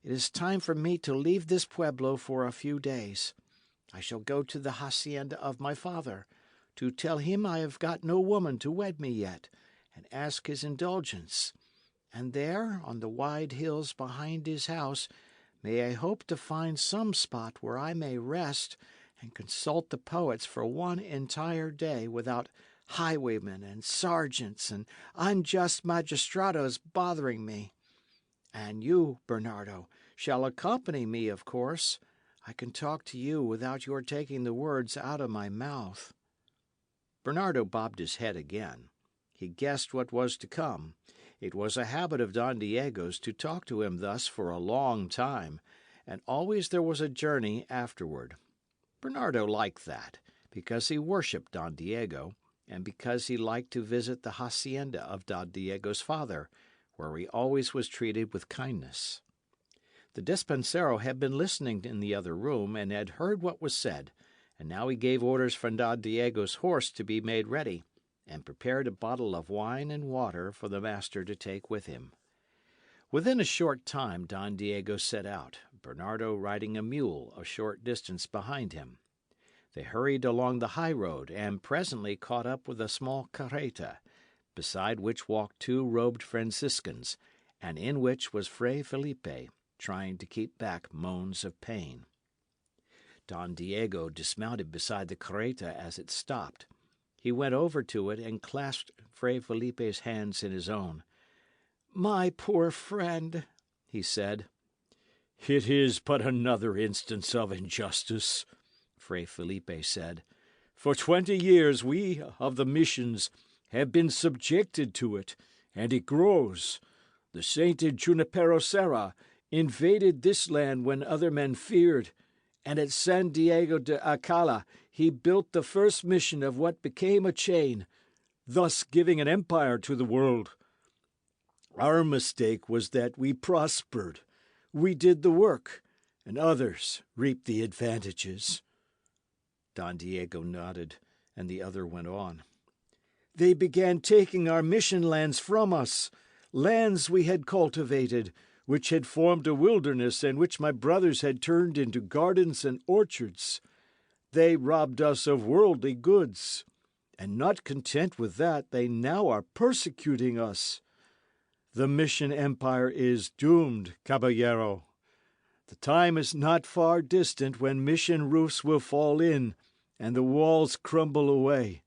it is time for me to leave this pueblo for a few days. I shall go to the hacienda of my father, to tell him I have got no woman to wed me yet, and ask his indulgence. And there, on the wide hills behind his house, may I hope to find some spot where I may rest and consult the poets for one entire day without highwaymen and sergeants and unjust magistrados bothering me. And you, Bernardo, shall accompany me, of course. I can talk to you without your taking the words out of my mouth. Bernardo bobbed his head again. He guessed what was to come. It was a habit of Don Diego's to talk to him thus for a long time, and always there was a journey afterward. Bernardo liked that, because he worshipped Don Diego, and because he liked to visit the hacienda of Don Diego's father, where he always was treated with kindness. The dispensero had been listening in the other room, and had heard what was said, and now he gave orders for Don Diego's horse to be made ready, and prepared a bottle of wine and water for the master to take with him. Within a short time Don Diego set out, Bernardo riding a mule a short distance behind him. They hurried along the high road, and presently caught up with a small carreta, beside which walked two robed Franciscans, and in which was Fray Felipe, trying to keep back moans of pain. Don Diego dismounted beside the carreta as it stopped. He went over to it and clasped Fray Felipe's hands in his own. "My poor friend," he said. "It is but another instance of injustice," Fray Felipe said. "For 20 years we of the missions have been subjected to it, and it grows. The sainted Junipero Serra invaded this land when other men feared, and at San Diego de Alcala he built the first mission of what became a chain, thus giving an empire to the world. Our mistake was that we prospered. We did the work, and others reaped the advantages." Don Diego nodded, and the other went on. "They began taking our mission lands from us, lands we had cultivated, which had formed a wilderness and which my brothers had turned into gardens and orchards. They robbed us of worldly goods, and not content with that, they now are persecuting us. The mission empire is doomed, Caballero. The time is not far distant when mission roofs will fall in and the walls crumble away.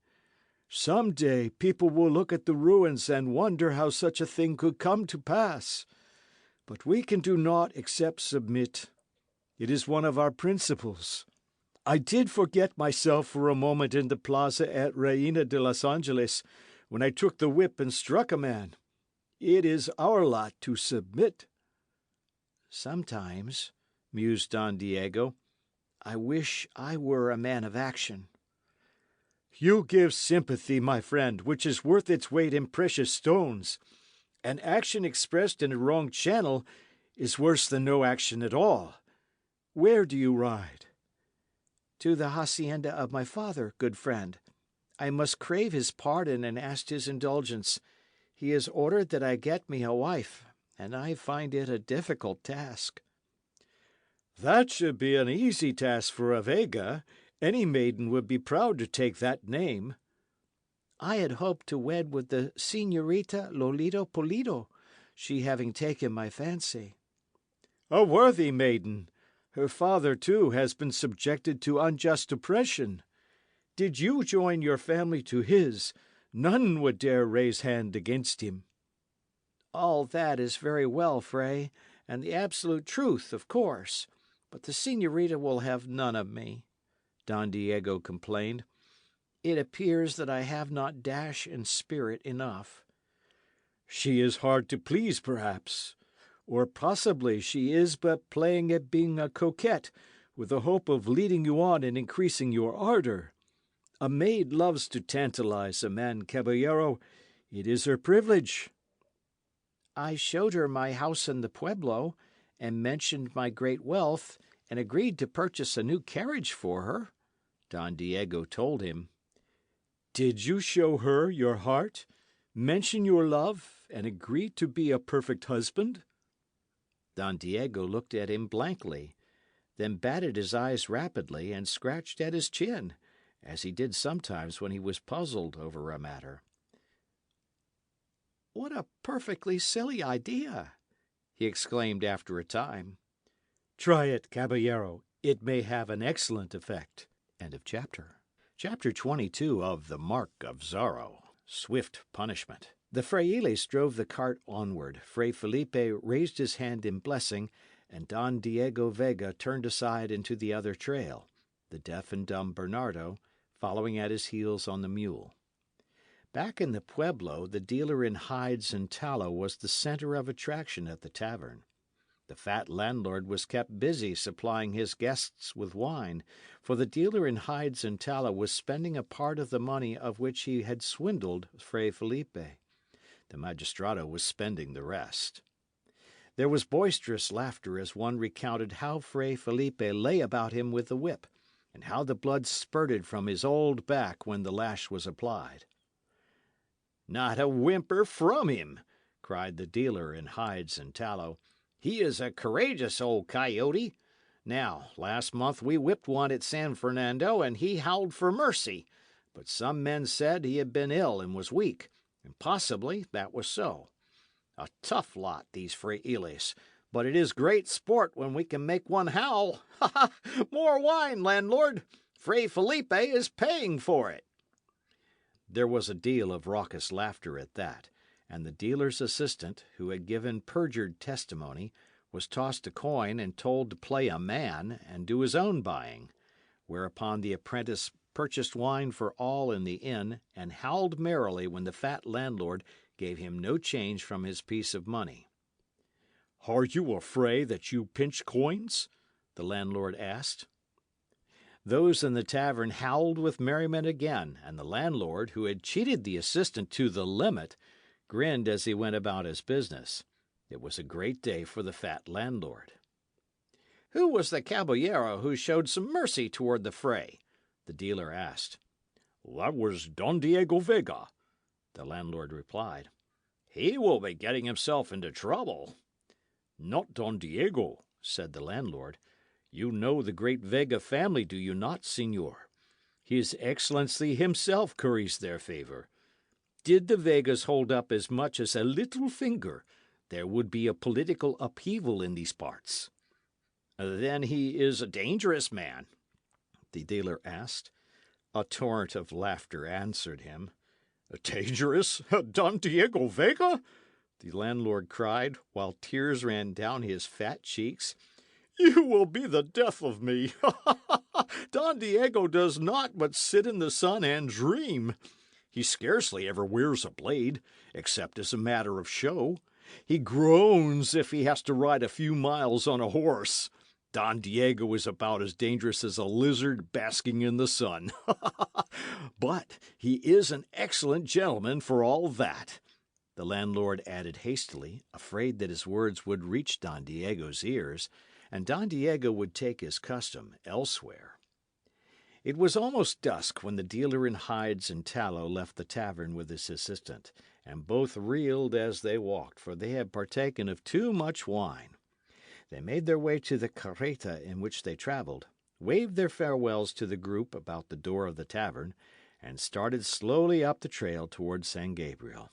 Some day people will look at the ruins and wonder how such a thing could come to pass. But we can do naught except submit. It is one of our principles. I did forget myself for a moment in the plaza at Reina de los Angeles, when I took the whip and struck a man. It is our lot to submit." "Sometimes," mused Don Diego, "I wish I were a man of action." "You give sympathy, my friend, which is worth its weight in precious stones. And action expressed in a wrong channel is worse than no action at all. Where do you ride?" "To the hacienda of my father, good friend. I must crave his pardon and ask his indulgence. He has ordered that I get me a wife, and I find it a difficult task." "That should be an easy task for a Vega. Any maiden would be proud to take that name." "I had hoped to wed with the Señorita Lolito Polito, she having taken my fancy." "A worthy maiden. Her father, too, has been subjected to unjust oppression. Did you join your family to his, none would dare raise hand against him." "All that is very well, Fray, and the absolute truth, of course. But the señorita will have none of me, Don Diego complained. It appears that I have not dash and spirit enough. She is hard to please, perhaps. Or possibly she is but playing at being a coquette, with the hope of leading you on and increasing your ardour. A maid loves to tantalize a man, caballero. It is her privilege. I showed her my house in the pueblo, and mentioned my great wealth, and agreed to purchase a new carriage for her, Don Diego told him. Did you show her your heart, mention your love, and agree to be a perfect husband? Don Diego looked at him blankly, then batted his eyes rapidly and scratched at his chin, as he did sometimes when he was puzzled over a matter. What a perfectly silly idea! He exclaimed after a time. Try it, caballero. It may have an excellent effect. End of chapter. Chapter 22 of the Mark of Zorro. Swift Punishment. The frailes drove the cart onward. Fray Felipe raised his hand in blessing, and Don Diego Vega turned aside into the other trail, the deaf and dumb Bernardo following at his heels on the mule. Back in the pueblo, the dealer in hides and tallow was the centre of attraction at the tavern. The fat landlord was kept busy supplying his guests with wine, for the dealer in hides and tallow was spending a part of the money of which he had swindled Fray Felipe. The magistrado was spending the rest. There was boisterous laughter as one recounted how Fray Felipe lay about him with the whip, and how the blood spurted from his old back when the lash was applied. "Not a whimper from him," cried the dealer in hides and tallow. "He is a courageous old coyote. Now, last month we whipped one at San Fernando, and he howled for mercy. But some men said he had been ill and was weak, and possibly that was so. A tough lot, these frailes, but it is great sport when we can make one howl. Ha ha! More wine, landlord! Fray Felipe is paying for it." There was a deal of raucous laughter at that, and the dealer's assistant, who had given perjured testimony, was tossed a coin and told to play a man and do his own buying, whereupon the apprentice purchased wine for all in the inn and howled merrily when the fat landlord gave him no change from his piece of money. "Are you afraid that you pinch coins?" the landlord asked. Those in the tavern howled with merriment again, and the landlord, who had cheated the assistant to the limit, grinned as he went about his business. It was a great day for the fat landlord. "Who was the caballero who showed some mercy toward the fray?" the dealer asked. "That was Don Diego Vega," the landlord replied. "He will be getting himself into trouble." "Not Don Diego," said the landlord. "You know the great Vega family, do you not, señor? His Excellency himself curries their favour. Did the Vegas hold up as much as a little finger, there would be a political upheaval in these parts." "Then he is a dangerous man?" the dealer asked. A torrent of laughter answered him. "Dangerous? Don Diego Vega?" the landlord cried, while tears ran down his fat cheeks. "You will be the death of me. Don Diego does not but sit in the sun and dream. He scarcely ever wears a blade, except as a matter of show. He groans if he has to ride a few miles on a horse. Don Diego is about as dangerous as a lizard basking in the sun. But he is an excellent gentleman for all that," the landlord added hastily, afraid that his words would reach Don Diego's ears, and Don Diego would take his custom elsewhere. It was almost dusk when the dealer in hides and tallow left the tavern with his assistant, and both reeled as they walked, for they had partaken of too much wine. They made their way to the carreta in which they travelled, waved their farewells to the group about the door of the tavern, and started slowly up the trail towards San Gabriel.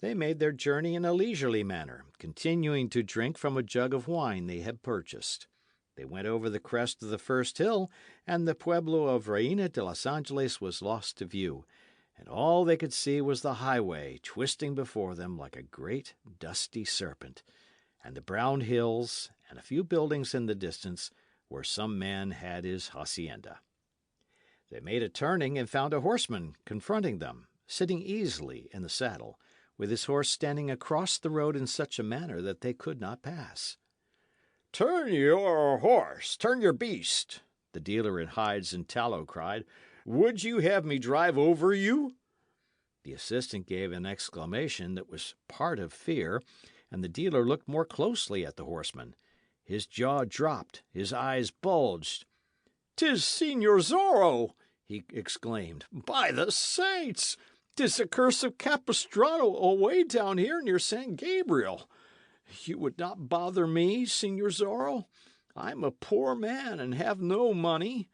They made their journey in a leisurely manner, continuing to drink from a jug of wine they had purchased. They went over the crest of the first hill, and the pueblo of Reina de los Angeles was lost to view, and all they could see was the highway twisting before them like a great dusty serpent, and the brown hills, and a few buildings in the distance, where some man had his hacienda. They made a turning and found a horseman confronting them, sitting easily in the saddle, with his horse standing across the road in such a manner that they could not pass. "Turn your horse, turn your beast," the dealer in hides and tallow cried. "Would you have me drive over you?" The assistant gave an exclamation that was part of fear, and the dealer looked more closely at the horseman. His jaw dropped, his eyes bulged. "'Tis Signor Zorro!" he exclaimed. "By the saints! 'Tis the curse of Capistrano away down here near San Gabriel. You would not bother me, Signor Zorro? I'm a poor man and have no money.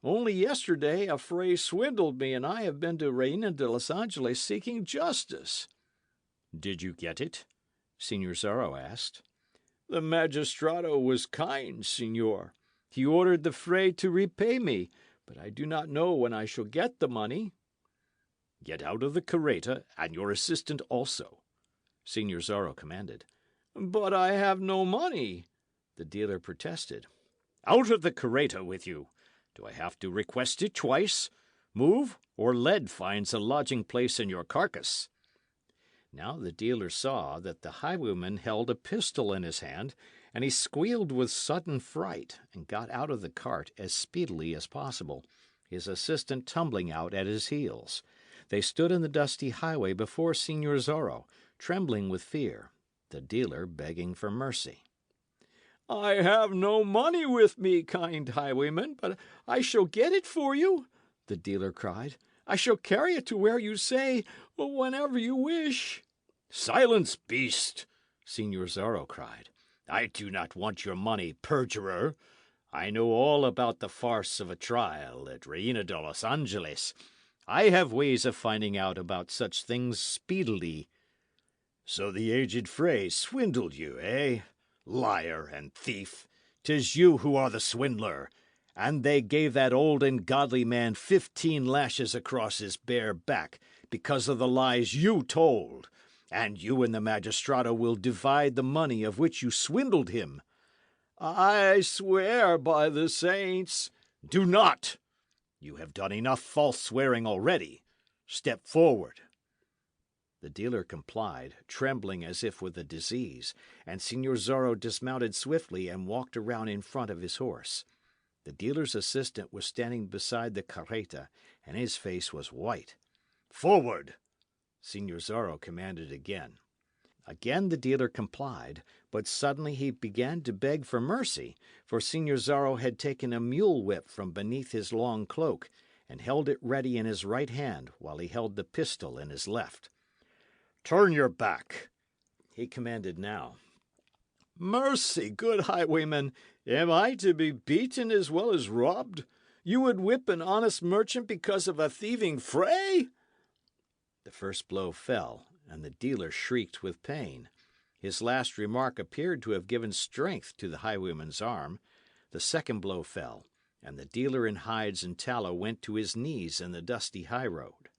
Only yesterday a fray swindled me, and I have been to Reina de los Angeles seeking justice." "Did you get it?" Signor Zorro asked. "The magistrado was kind, signor. He ordered the fray to repay me, but I do not know when I shall get the money." "Get out of the carreta, and your assistant also," Signor Zorro commanded. "But I have no money," the dealer protested. "Out of the carreta with you! Do I have to request it twice? Move, or lead finds a lodging place in your carcass." Now the dealer saw that the highwayman held a pistol in his hand, and he squealed with sudden fright, and got out of the cart as speedily as possible, his assistant tumbling out at his heels. They stood in the dusty highway before Signor Zorro, trembling with fear, the dealer begging for mercy. "I have no money with me, kind highwayman, but I shall get it for you," the dealer cried. "I shall carry it to where you say, whenever you wish." "Silence, beast!" Signor Zorro cried. "I do not want your money, perjurer. I know all about the farce of a trial at Reina de los Angeles. I have ways of finding out about such things speedily." "So the aged Fray swindled you, eh? Liar and thief! 'Tis you who are the swindler. And they gave that old and godly man 15 lashes across his bare back because of the lies you told. And you and the magistrado will divide the money of which you swindled him." "I swear by the saints—" "Do not! You have done enough false swearing already. Step forward." The dealer complied, trembling as if with a disease, and Signor Zorro dismounted swiftly and walked around in front of his horse. The dealer's assistant was standing beside the carreta, and his face was white. "Forward!" Signor Zorro commanded again. Again the dealer complied, but suddenly he began to beg for mercy, for Signor Zorro had taken a mule whip from beneath his long cloak, and held it ready in his right hand while he held the pistol in his left. "Turn your back," he commanded now. "Mercy, good highwayman, am I to be beaten as well as robbed? You would whip an honest merchant because of a thieving fray?" The first blow fell, and the dealer shrieked with pain. His last remark appeared to have given strength to the highwayman's arm. The second blow fell, and the dealer in hides and tallow went to his knees in the dusty highroad.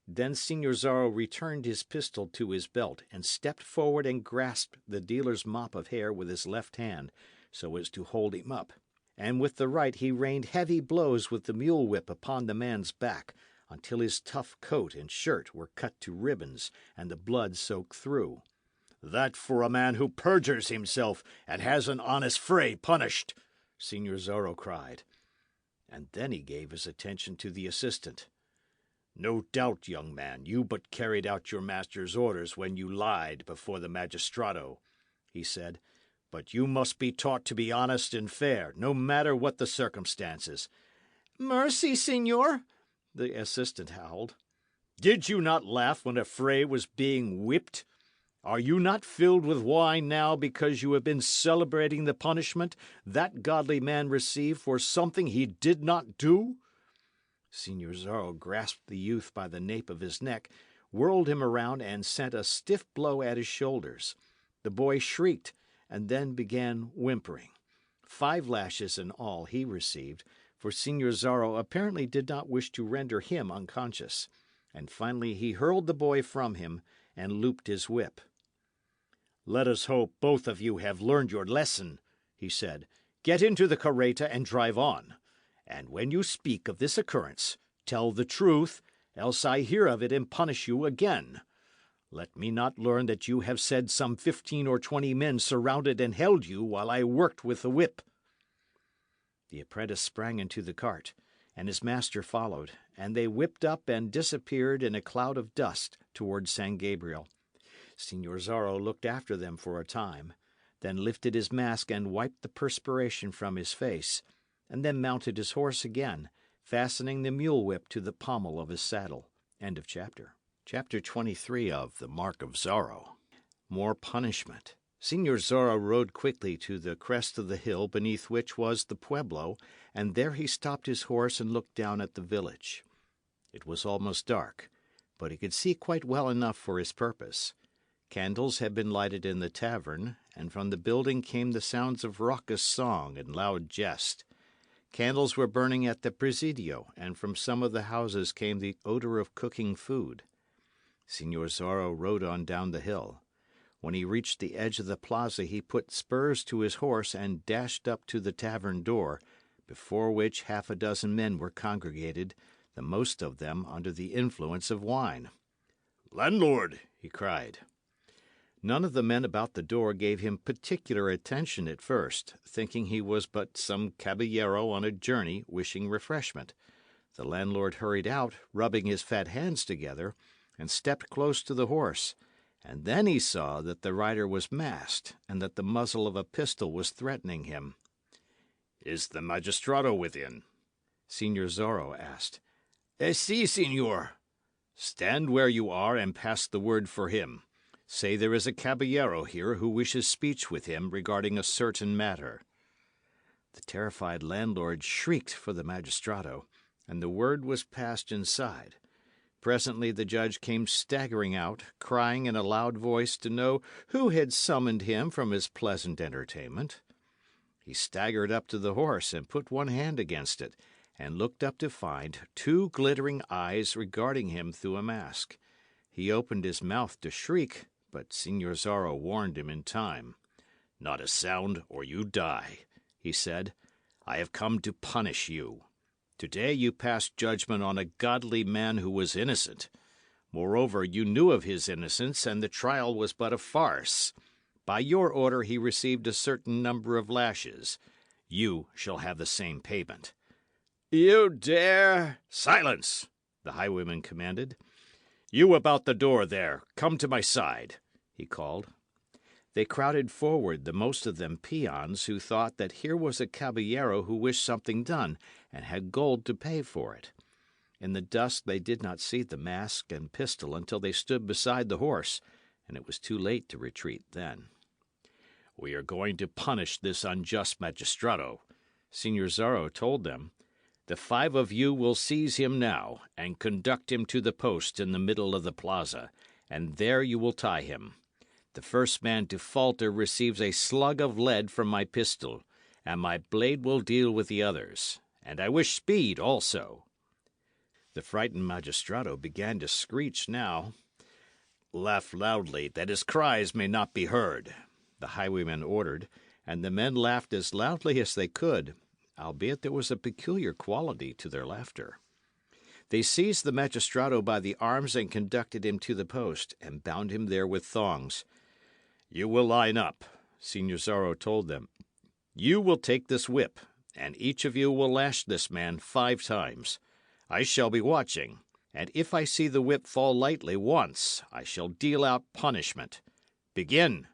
Then Signor Zorro returned his pistol to his belt, and stepped forward and grasped the dealer's mop of hair with his left hand, so as to hold him up. And with the right he rained heavy blows with the mule whip upon the man's back, until his tough coat and shirt were cut to ribbons, and the blood soaked through. "That for a man who perjures himself and has an honest fray punished," Signor Zorro cried. And then he gave his attention to the assistant. "No doubt, young man, you but carried out your master's orders when you lied before the magistrado," he said. "But you must be taught to be honest and fair, no matter what the circumstances." "Mercy, signor!" the assistant howled. "Did you not laugh when a fray was being whipped? Are you not filled with wine now because you have been celebrating the punishment that godly man received for something he did not do?" Signor Zorro grasped the youth by the nape of his neck, whirled him around, and sent a stiff blow at his shoulders. The boy shrieked, and then began whimpering. 5 lashes in all he received, for Signor Zorro apparently did not wish to render him unconscious, and finally he hurled the boy from him and looped his whip. Let us hope both of you have learned your lesson, he said. Get into the carreta and drive on. And when you speak of this occurrence, tell the truth, else I hear of it and punish you again. Let me not learn that you have said some 15 or 20 men surrounded and held you while I worked with the whip. The apprentice sprang into the cart, and his master followed, and they whipped up and disappeared in a cloud of dust toward San Gabriel. Signor Zorro looked after them for a time, then lifted his mask and wiped the perspiration from his face, and then mounted his horse again, fastening the mule whip to the pommel of his saddle. End of chapter. Chapter 23 of The Mark of Zorro. More punishment. Signor Zorro rode quickly to the crest of the hill beneath which was the pueblo, and there he stopped his horse and looked down at the village. It was almost dark, but he could see quite well enough for his purpose. Candles had been lighted in the tavern, and from the building came the sounds of raucous song and loud jest. Candles were burning at the Presidio, and from some of the houses came the odour of cooking food. Signor Zorro rode on down the hill. When he reached the edge of the plaza, he put spurs to his horse and dashed up to the tavern door, before which 6 men were congregated, the most of them under the influence of wine. "Landlord!" he cried. None of the men about the door gave him particular attention at first, thinking he was but some caballero on a journey wishing refreshment. The landlord hurried out, rubbing his fat hands together, and stepped close to the horse, and then he saw that the rider was masked, and that the muzzle of a pistol was threatening him. "Is the magistrado within?" Signor Zorro asked. Si, signor." "Stand where you are and pass the word for him. Say there is a caballero here who wishes speech with him regarding a certain matter." The terrified landlord shrieked for the magistrado, and the word was passed inside. Presently the judge came staggering out, crying in a loud voice to know who had summoned him from his pleasant entertainment. He staggered up to the horse and put one hand against it, and looked up to find 2 glittering eyes regarding him through a mask. He opened his mouth to shriek, but Signor Zorro warned him in time. "Not a sound, or you die," he said. "I have come to punish you. Today you passed judgment on a godly man who was innocent. Moreover, you knew of his innocence, and the trial was but a farce. By your order he received a certain number of lashes. You shall have the same payment." "You dare—" "Silence!" the highwayman commanded. "You about the door there, come to my side," he called. They crowded forward, the most of them peons, who thought that here was a caballero who wished something done, and had gold to pay for it. In the dusk they did not see the mask and pistol until they stood beside the horse, and it was too late to retreat then. "We are going to punish this unjust magistrado," Signor Zorro told them. "The 5 of you will seize him now, and conduct him to the post in the middle of the plaza, and there you will tie him. The first man to falter receives a slug of lead from my pistol, and my blade will deal with the others. And I wish speed also." The frightened magistrado began to screech now. "Laugh loudly, that his cries may not be heard," the highwayman ordered, and the men laughed as loudly as they could, albeit there was a peculiar quality to their laughter. They seized the magistrado by the arms and conducted him to the post, and bound him there with thongs. "You will line up," Signor Zorro told them. "You will take this whip, and each of you will lash this man 5 times. I shall be watching, and if I see the whip fall lightly once, I shall deal out punishment. Begin!"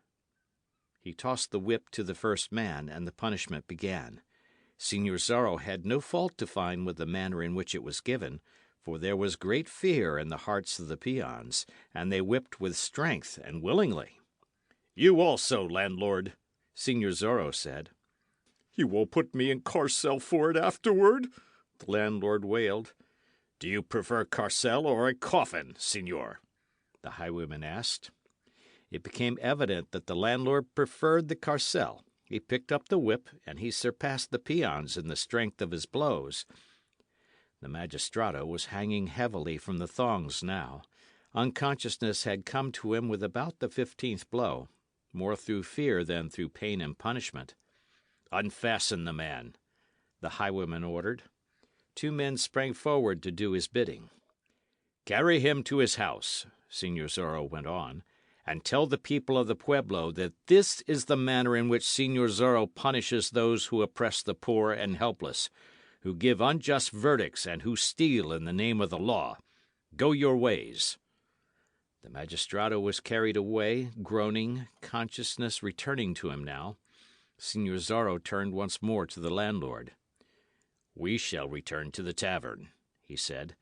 He tossed the whip to the first man, and the punishment began. Signor Zorro had no fault to find with the manner in which it was given, for there was great fear in the hearts of the peons, and they whipped with strength and willingly. "You also, landlord," Signor Zorro said. "You will put me in carcel for it afterward," the landlord wailed. "Do you prefer carcel or a coffin, signor?" the highwayman asked. It became evident that the landlord preferred the carcel. He picked up the whip, and he surpassed the peons in the strength of his blows. The magistrado was hanging heavily from the thongs now. Unconsciousness had come to him with about the 15th blow. more through fear than through pain and punishment. "Unfasten the man," the highwayman ordered. Two men sprang forward to do his bidding. "Carry him to his house," Señor Zorro went on, "and tell the people of the pueblo that this is the manner in which Señor Zorro punishes those who oppress the poor and helpless, who give unjust verdicts and who steal in the name of the law. Go your ways." The magistrado was carried away, groaning, consciousness returning to him now. Señor Zorro turned once more to the landlord. "We shall return to the tavern," he said.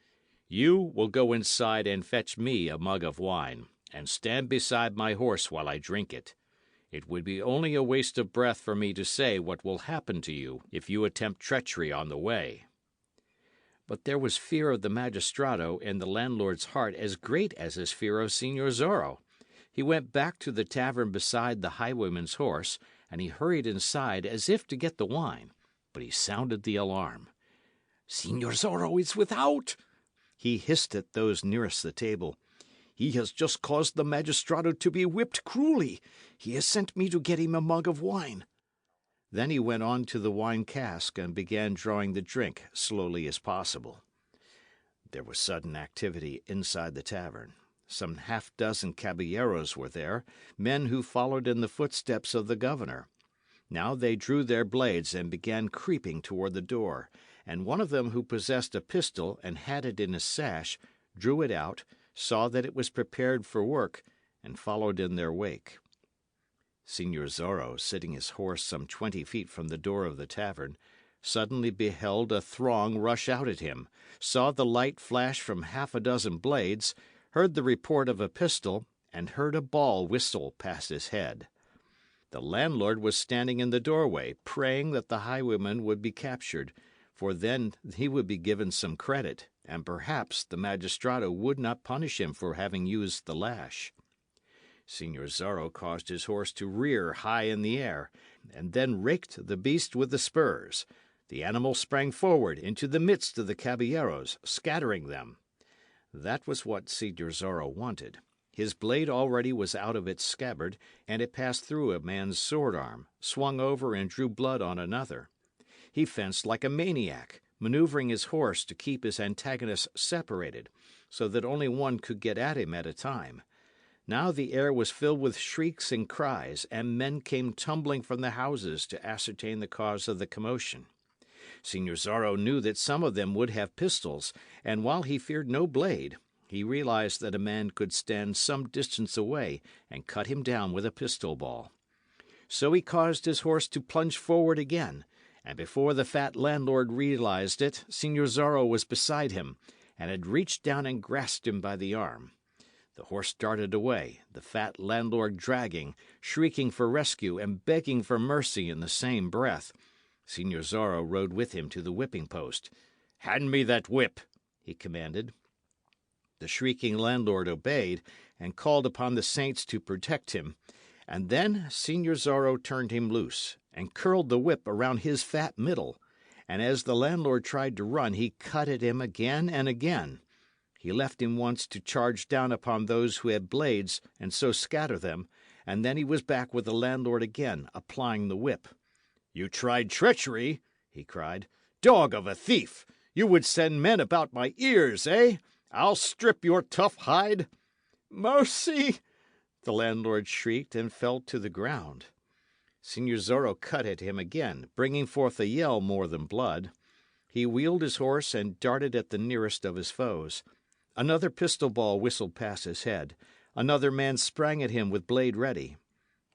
"You will go inside and fetch me a mug of wine, and stand beside my horse while I drink it. It would be only a waste of breath for me to say what will happen to you if you attempt treachery on the way." But there was fear of the magistrado in the landlord's heart as great as his fear of Señor Zorro. He went back to the tavern beside the highwayman's horse, and he hurried inside as if to get the wine. But he sounded the alarm. "Señor Zorro is without," he hissed at those nearest the table. "He has just caused the magistrado to be whipped cruelly. He has sent me to get him a mug of wine." Then he went on to the wine cask and began drawing the drink slowly as possible. There was sudden activity inside the tavern. Some half-dozen caballeros were there, men who followed in the footsteps of the governor. Now they drew their blades and began creeping toward the door, and one of them who possessed a pistol and had it in his sash drew it out, saw that it was prepared for work, and followed in their wake. Señor Zorro, sitting his horse some 20 feet from the door of the tavern, suddenly beheld a throng rush out at him, saw the light flash from half a dozen blades, heard the report of a pistol, and heard a ball whistle past his head. The landlord was standing in the doorway, praying that the highwayman would be captured, for then he would be given some credit, and perhaps the magistrado would not punish him for having used the lash. Señor Zorro caused his horse to rear high in the air, and then raked the beast with the spurs. The animal sprang forward into the midst of the caballeros, scattering them. That was what Señor Zorro wanted. His blade already was out of its scabbard, and it passed through a man's sword arm, swung over and drew blood on another. He fenced like a maniac, manoeuvring his horse to keep his antagonists separated, so that only one could get at him at a time. Now the air was filled with shrieks and cries, and men came tumbling from the houses to ascertain the cause of the commotion. Señor Zorro knew that some of them would have pistols, and while he feared no blade, he realized that a man could stand some distance away and cut him down with a pistol ball. So he caused his horse to plunge forward again, and before the fat landlord realized it, Señor Zorro was beside him, and had reached down and grasped him by the arm. The horse darted away, the fat landlord dragging, shrieking for rescue and begging for mercy in the same breath. Señor Zorro rode with him to the whipping post. "Hand me that whip," he commanded. The shrieking landlord obeyed, and called upon the saints to protect him. And then Señor Zorro turned him loose, and curled the whip around his fat middle. And as the landlord tried to run, he cut at him again and again. He left him once to charge down upon those who had blades, and so scatter them, and then he was back with the landlord again, applying the whip. "You tried treachery," he cried. "Dog of a thief! You would send men about my ears, eh? I'll strip your tough hide." "Mercy!" the landlord shrieked, and fell to the ground. Señor Zorro cut at him again, bringing forth a yell more than blood. He wheeled his horse and darted at the nearest of his foes. Another pistol ball whistled past his head. Another man sprang at him with blade ready.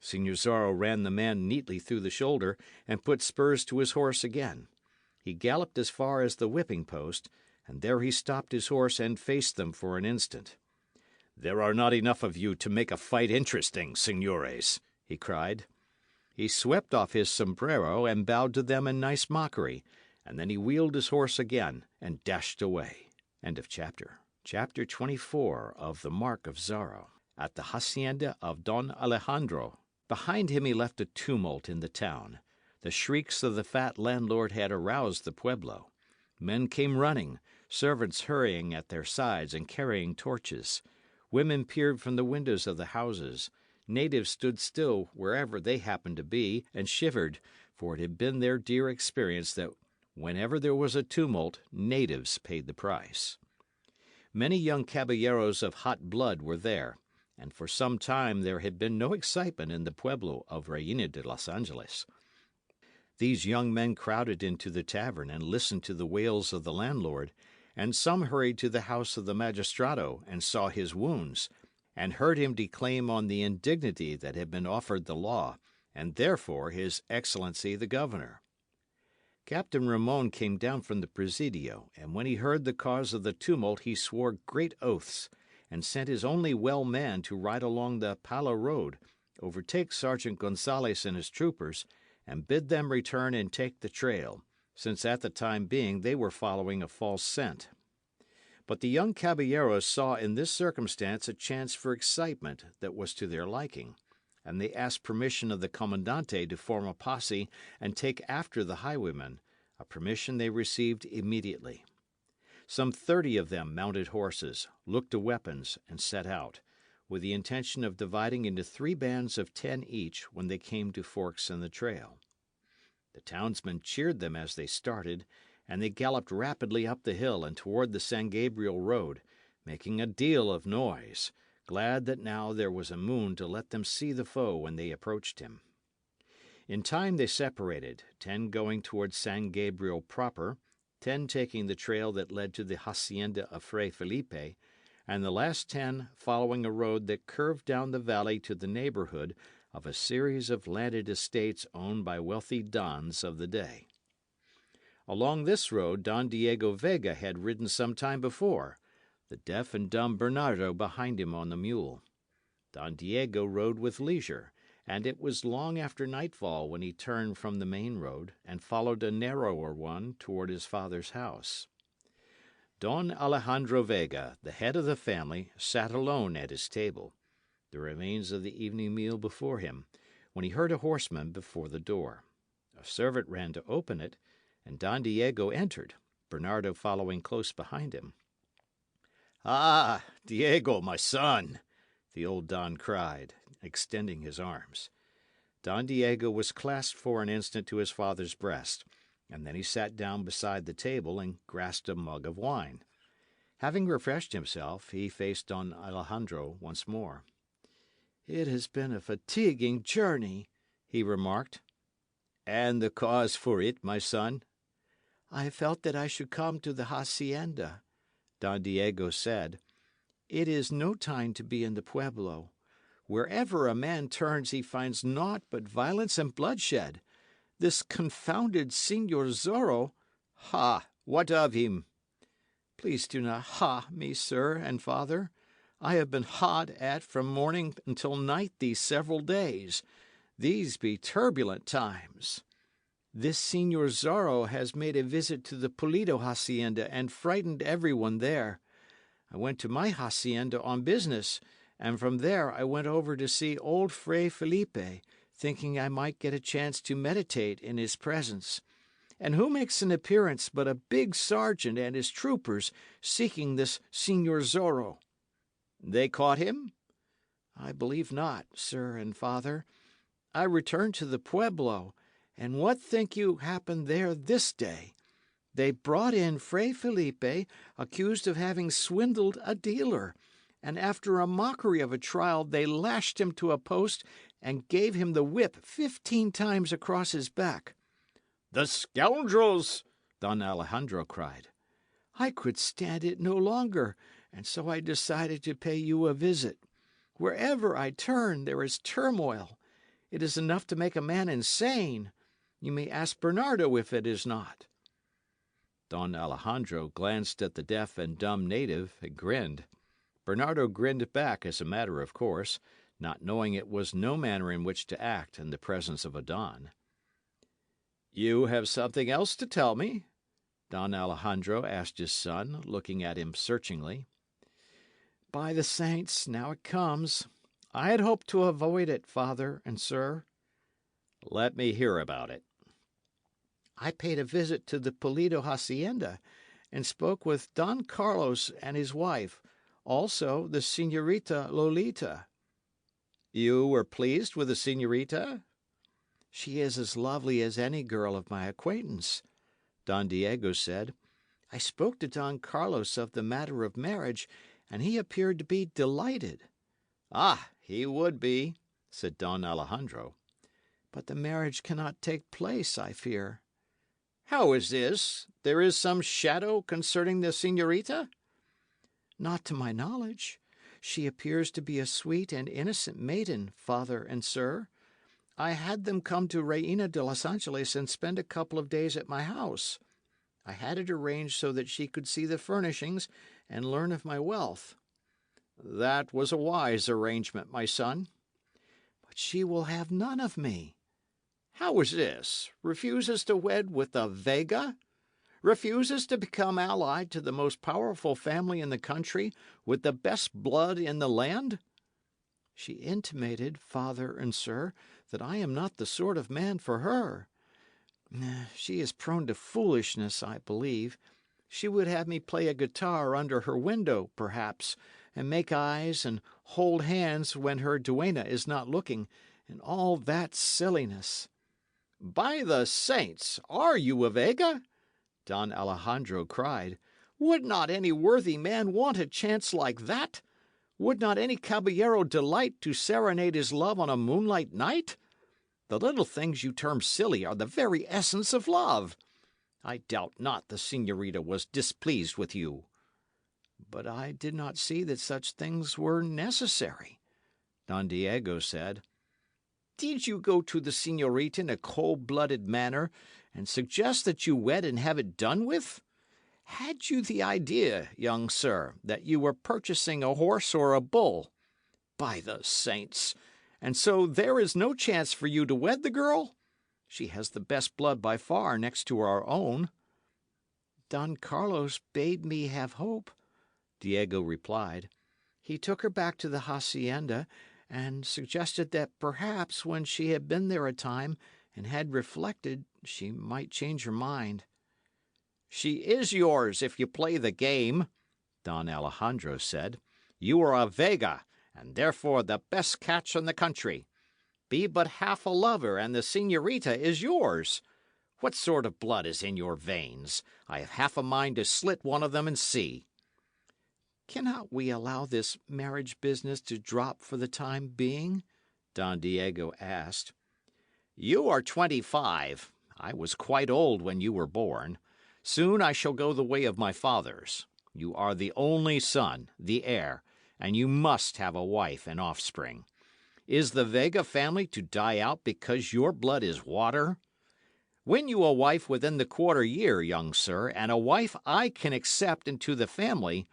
Señor Zorro ran the man neatly through the shoulder, and put spurs to his horse again. He galloped as far as the whipping post, and there he stopped his horse and faced them for an instant. "There are not enough of you to make a fight interesting, señores," he cried. He swept off his sombrero and bowed to them in nice mockery, and then he wheeled his horse again and dashed away. End of chapter. Chapter 24 of the Mark of Zorro. At the hacienda of Don Alejandro. Behind him he left a tumult in the town. The shrieks of the fat landlord had aroused the pueblo. Men came running, servants hurrying at their sides and carrying torches. Women peered from the windows of the houses. Natives stood still wherever they happened to be and shivered, for it had been their dear experience that whenever there was a tumult, natives paid the price. Many young caballeros of hot blood were there, and for some time there had been no excitement in the pueblo of Reina de los Angeles. These young men crowded into the tavern and listened to the wails of the landlord, and some hurried to the house of the magistrado and saw his wounds, and heard him declaim on the indignity that had been offered the law, and therefore his excellency the governor. Captain Ramon came down from the presidio, and when he heard the cause of the tumult he swore great oaths, and sent his only well man to ride along the Palo road, overtake Sergeant Gonzales and his troopers, and bid them return and take the trail, since at the time being they were following a false scent. But the young caballeros saw in this circumstance a chance for excitement that was to their liking, and they asked permission of the commandante to form a posse and take after the highwaymen, a permission they received immediately. Some 30 of them mounted horses, looked to weapons, and set out, with the intention of dividing into 3 bands of 10 each when they came to forks in the trail. The townsmen cheered them as they started, and they galloped rapidly up the hill and toward the San Gabriel road, making a deal of noise, glad that now there was a moon to let them see the foe when they approached him. In time they separated, 10 going toward San Gabriel proper, 10 taking the trail that led to the hacienda of Fray Felipe, and the last 10 following a road that curved down the valley to the neighbourhood of a series of landed estates owned by wealthy dons of the day. Along this road Don Diego Vega had ridden some time before, the deaf and dumb Bernardo behind him on the mule. Don Diego rode with leisure, and it was long after nightfall when he turned from the main road and followed a narrower one toward his father's house. Don Alejandro Vega, the head of the family, sat alone at his table, the remains of the evening meal before him, when he heard a horseman before the door. A servant ran to open it, and Don Diego entered, Bernardo following close behind him. "Ah, Diego, my son!" the old Don cried, extending his arms. Don Diego was clasped for an instant to his father's breast, and then he sat down beside the table and grasped a mug of wine. Having refreshed himself, he faced Don Alejandro once more. "It has been a fatiguing journey," he remarked. "And the cause for it, my son?" "I felt that I should come to the hacienda," Don Diego said. "It is no time to be in the pueblo. Wherever a man turns he finds naught but violence and bloodshed. This confounded Señor Zorro—" "Ha! What of him?" "Please do not ha me, sir and father. I have been ha'd at from morning until night these several days. These be turbulent times. This Señor Zorro has made a visit to the Pulido hacienda and frightened everyone there. I went to my hacienda on business, and from there I went over to see old Fray Felipe, thinking I might get a chance to meditate in his presence. And who makes an appearance but a big sergeant and his troopers seeking this Señor Zorro?" "They caught him?" "I believe not, sir and father. I returned to the pueblo, and what think you happened there this day? They brought in Fray Felipe, accused of having swindled a dealer, and after a mockery of a trial they lashed him to a post and gave him the whip 15 times across his back." "The scoundrels!" Don Alejandro cried. "I could stand it no longer, and so I decided to pay you a visit. Wherever I turn, there is turmoil. It is enough to make a man insane. You may ask Bernardo if it is not." Don Alejandro glanced at the deaf and dumb native and grinned. Bernardo grinned back as a matter of course, not knowing it was no manner in which to act in the presence of a don. "You have something else to tell me?" Don Alejandro asked his son, looking at him searchingly. "By the saints, now it comes. I had hoped to avoid it, father and sir." "Let me hear about it." "I paid a visit to the Pulido hacienda, and spoke with Don Carlos and his wife, also the Señorita Lolita." You were pleased with the señorita? She is as lovely as any girl of my acquaintance, Don Diego said. I spoke to Don Carlos of the matter of marriage, and he appeared to be delighted. Ah, he would be, said Don Alejandro. But the marriage cannot take place, I fear. How is this? There is some shadow concerning the señorita? Not to my knowledge. She appears to be a sweet and innocent maiden, father and sir. I had them come to Reina de los Angeles and spend a couple of days at my house. I had it arranged so that she could see the furnishings and learn of my wealth. That was a wise arrangement, my son. But she will have none of me. How is this? Refuses to wed with a Vega? Refuses to become allied to the most powerful family in the country, with the best blood in the land? She intimated, father and sir, that I am not the sort of man for her. She is prone to foolishness, I believe. She would have me play a guitar under her window, perhaps, and make eyes and hold hands when her duenna is not looking, and all that silliness. By the saints, are you a Vega? Don Alejandro cried. Would not any worthy man want a chance like that? Would not any caballero delight to serenade his love on a moonlight night? The little things you term silly are the very essence of love. I doubt not the señorita was displeased with you. But I did not see that such things were necessary, Don Diego said. Did you go to the señorita in a cold-blooded manner and suggest that you wed and have it done with? Had you the idea, young sir, that you were purchasing a horse or a bull? By the saints! And so there is no chance for you to wed the girl? She has the best blood by far next to our own. Don Carlos bade me have hope, Diego replied. He took her back to the hacienda and suggested that perhaps when she had been there a time and had reflected, she might change her mind. She is yours if you play the game, Don Alejandro said. You are a Vega, and therefore the best catch in the country. Be but half a lover, and the señorita is yours. What sort of blood is in your veins? I have half a mind to slit one of them and see. Cannot we allow this marriage business to drop for the time being? Don Diego asked. You are 25. I was quite old when you were born. Soon I shall go the way of my fathers. You are the only son, the heir, and you must have a wife and offspring. Is the Vega family to die out because your blood is water? Win you a wife within the quarter year, young sir, and a wife I can accept into the family,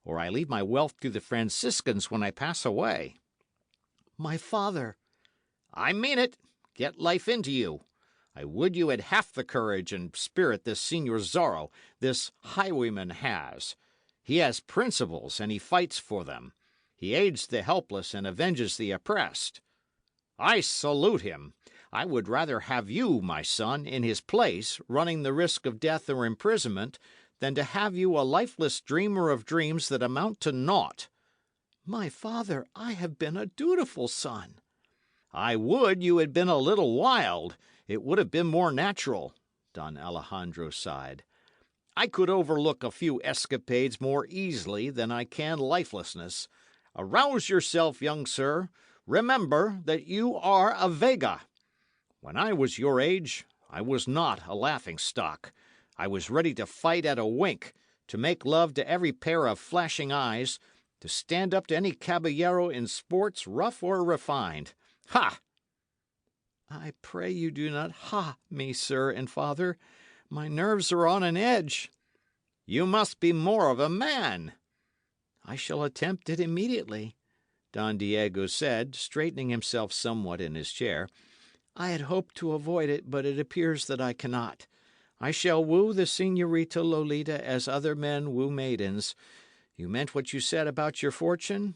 or I leave my wealth to the Franciscans when I pass away. My father. I mean it. Get life into you. I would you had half the courage and spirit this Señor Zorro, this highwayman, has. He has principles, and he fights for them. He aids the helpless and avenges the oppressed. I salute him. I would rather have you, my son, in his place, running the risk of death or imprisonment, than to have you a lifeless dreamer of dreams that amount to naught. My father, I have been a dutiful son. I would you had been a little wild. It would have been more natural, Don Alejandro sighed. I could overlook a few escapades more easily than I can lifelessness. Arouse yourself, young sir. Remember that you are a Vega. When I was your age, I was not a laughing-stock. I was ready to fight at a wink, to make love to every pair of flashing eyes, to stand up to any caballero in sports rough or refined. Ha! I pray you do not ha me, sir and father. My nerves are on an edge. You must be more of a man. I shall attempt it immediately, Don Diego said, straightening himself somewhat in his chair. I had hoped to avoid it, but it appears that I cannot. I shall woo the Señorita Lolita as other men woo maidens. You meant what you said about your fortune?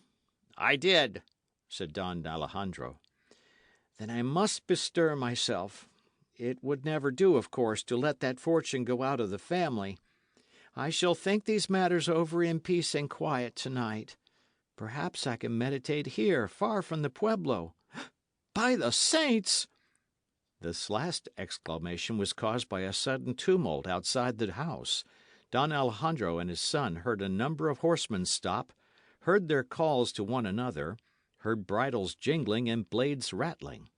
I did, said Don Alejandro. Then I must bestir myself. It would never do, of course, to let that fortune go out of the family. I shall think these matters over in peace and quiet tonight. Perhaps I can meditate here, far from the pueblo. By the saints!" This last exclamation was caused by a sudden tumult outside the house. Don Alejandro and his son heard a number of horsemen stop, heard their calls to one another, heard bridles jingling and blades rattling.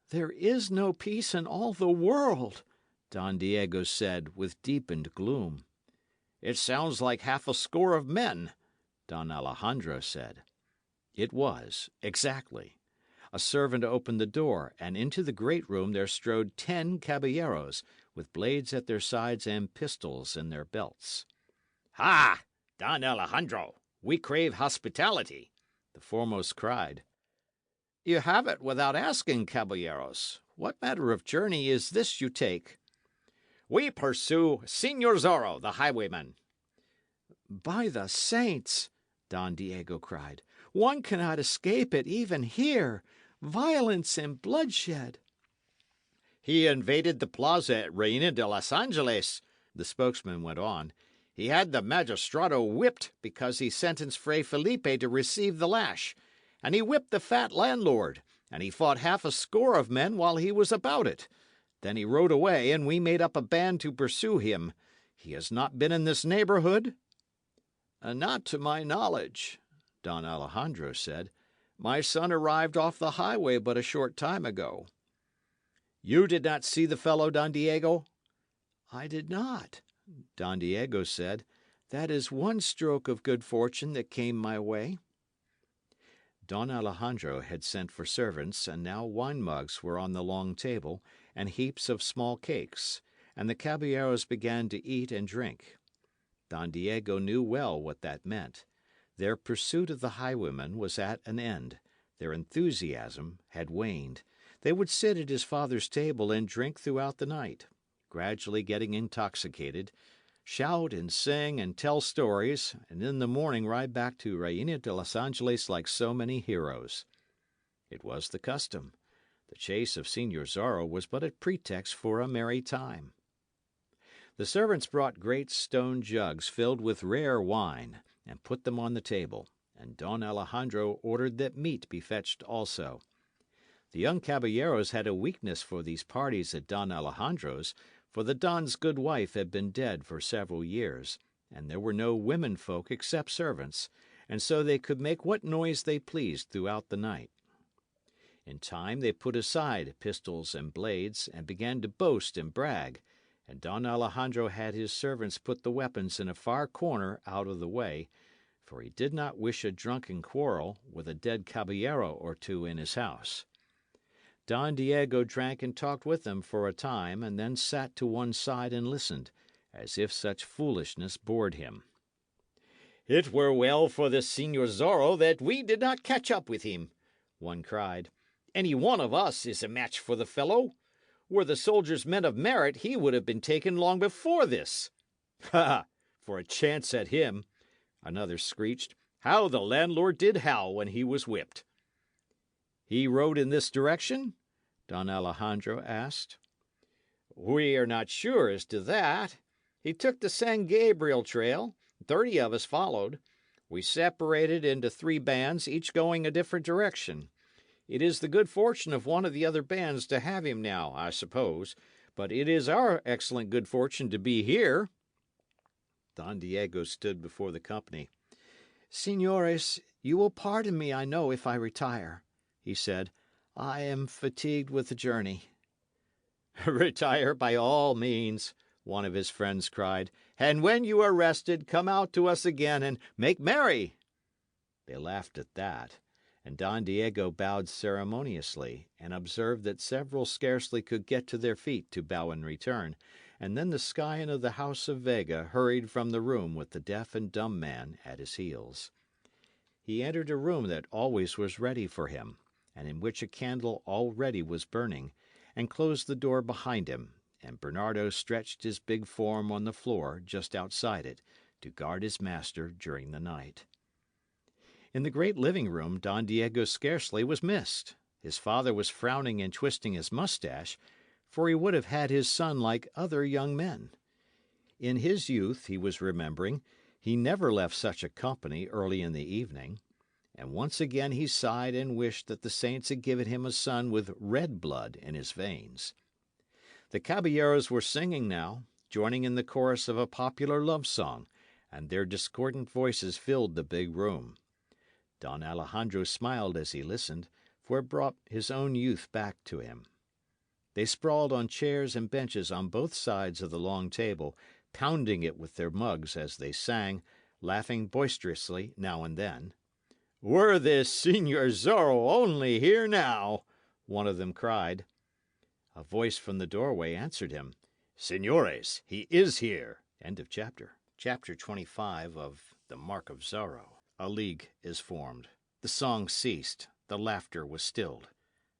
"There is no peace in all the world," Don Diego said, with deepened gloom. "It sounds like half a score of men," Don Alejandro said. It was, exactly. A servant opened the door, and into the great room there strode 10 caballeros, with blades at their sides and pistols in their belts. "Ha! Don Alejandro, we crave hospitality," the foremost cried. "You have it without asking, caballeros. What manner of journey is this you take?" "We pursue Señor Zorro, the highwayman." "By the saints!" Don Diego cried. "One cannot escape it even here. Violence and bloodshed." "He invaded the plaza at Reina de los Angeles," the spokesman went on. "He had the magistrado whipped because he sentenced Fray Felipe to receive the lash. And he whipped the fat landlord, and he fought half a score of men while he was about it. Then he rode away, and we made up a band to pursue him. He has not been in this neighbourhood?" "Not to my knowledge," Don Alejandro said. "My son arrived off the highway but a short time ago." "You did not see the fellow, Don Diego?" "I did not," Don Diego said. "That is one stroke of good fortune that came my way." Don Alejandro had sent for servants, and now wine mugs were on the long table, and heaps of small cakes, and the caballeros began to eat and drink. Don Diego knew well what that meant. Their pursuit of the highwayman was at an end. Their enthusiasm had waned. They would sit at his father's table and drink throughout the night, gradually getting intoxicated, shout and sing and tell stories, and in the morning ride back to Reina de los Angeles like so many heroes. It was the custom. The chase of Señor Zorro was but a pretext for a merry time. The servants brought great stone jugs filled with rare wine, and put them on the table, and Don Alejandro ordered that meat be fetched also. The young caballeros had a weakness for these parties at Don Alejandro's, for the Don's good wife had been dead for several years, and there were no women folk except servants, and so they could make what noise they pleased throughout the night. In time they put aside pistols and blades, and began to boast and brag, and Don Alejandro had his servants put the weapons in a far corner out of the way, for he did not wish a drunken quarrel with a dead caballero or two in his house. Don Diego drank and talked with them for a time, and then sat to one side and listened, as if such foolishness bored him. "It were well for the Señor Zorro that we did not catch up with him," one cried. "Any one of us is a match for the fellow. Were the soldiers men of merit, he would have been taken long before this." "Ha! For a chance at him," another screeched. "How the landlord did howl when he was whipped." "He rode in this direction?" Don Alejandro asked. "We are not sure as to that. He took the San Gabriel trail. 30 of us followed. We separated into 3 bands, each going a different direction. It is the good fortune of one of the other bands to have him now, I suppose, but it is our excellent good fortune to be here." Don Diego stood before the company. "Signores, you will pardon me, I know, if I retire," he said. "I am fatigued with the journey." "Retire by all means," one of his friends cried, "and when you are rested, come out to us again and make merry." They laughed at that, and Don Diego bowed ceremoniously, and observed that several scarcely could get to their feet to bow in return, and then the scion of the house of Vega hurried from the room with the deaf and dumb man at his heels. He entered a room that always was ready for him, and in which a candle already was burning, and closed the door behind him, and Bernardo stretched his big form on the floor just outside it, to guard his master during the night. In the great living room Don Diego scarcely was missed. His father was frowning and twisting his moustache, for he would have had his son like other young men. In his youth, he was remembering, He never left such a company early in the evening, and once again he sighed and wished that the saints had given him a son with red blood in his veins. The caballeros were singing now, joining in the chorus of a popular love song, and their discordant voices filled the big room. Don Alejandro smiled as he listened, for it brought his own youth back to him. They sprawled on chairs and benches on both sides of the long table, pounding it with their mugs as they sang, laughing boisterously now and then. "Were this Señor Zorro only here now!" one of them cried. A voice from the doorway answered him. "Señores, he is here." End of chapter. Chapter 25 of The Mark of Zorro. A league is formed. The song ceased. The laughter was stilled.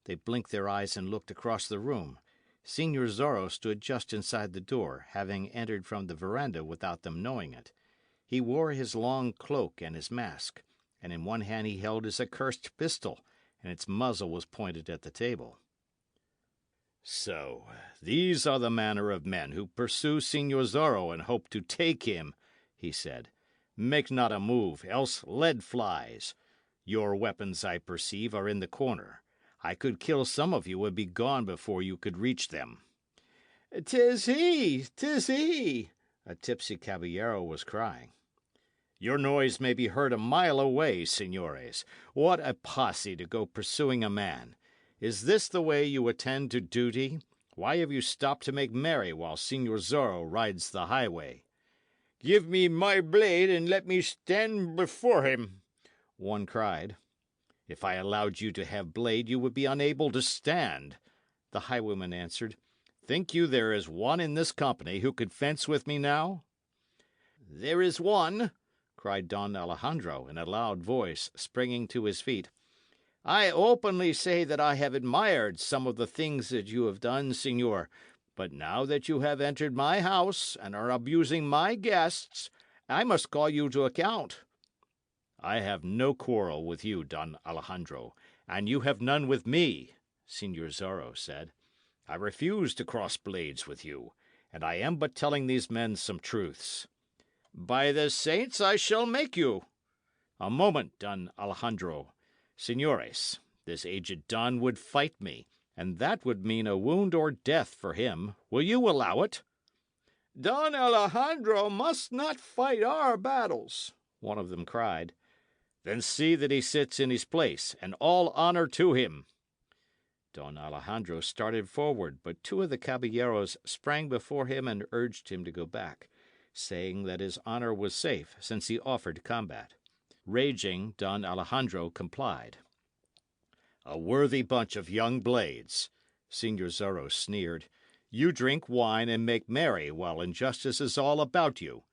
They blinked their eyes and looked across the room. Señor Zorro stood just inside the door, having entered from the veranda without them knowing it. He wore his long cloak and his mask, and in one hand he held his accursed pistol, and its muzzle was pointed at the table. "So, these are the manner of men who pursue Señor Zorro and hope to take him," he said. "Make not a move, else lead flies. Your weapons, I perceive, are in the corner. I could kill some of you and be gone before you could reach them." "'Tis he! 'Tis he!" a tipsy caballero was crying. "Your noise may be heard a mile away, señores. What a posse to go pursuing a man! Is this the way you attend to duty? Why have you stopped to make merry while Señor Zorro rides the highway?" "Give me my blade, and let me stand before him," one cried. "If I allowed you to have blade, you would be unable to stand," the highwayman answered. "Think you there is one in this company who could fence with me now?" "There is one," cried Don Alejandro in a loud voice, springing to his feet. "I openly say that I have admired some of the things that you have done, señor, but now that you have entered my house and are abusing my guests, I must call you to account." "I have no quarrel with you, Don Alejandro, and you have none with me," Señor Zorro said. "I refuse to cross blades with you, and I am but telling these men some truths." "By the saints, I shall make you." "A moment, Don Alejandro. Señores, this aged Don would fight me, and that would mean a wound or death for him. Will you allow it?" "Don Alejandro must not fight our battles," one of them cried. "Then see that he sits in his place, and all honour to him." Don Alejandro started forward, but two of the caballeros sprang before him and urged him to go back, saying that his honour was safe, since he offered combat. Raging, Don Alejandro complied. "A worthy bunch of young blades," Señor Zorro sneered. "You drink wine and make merry while injustice is all about you.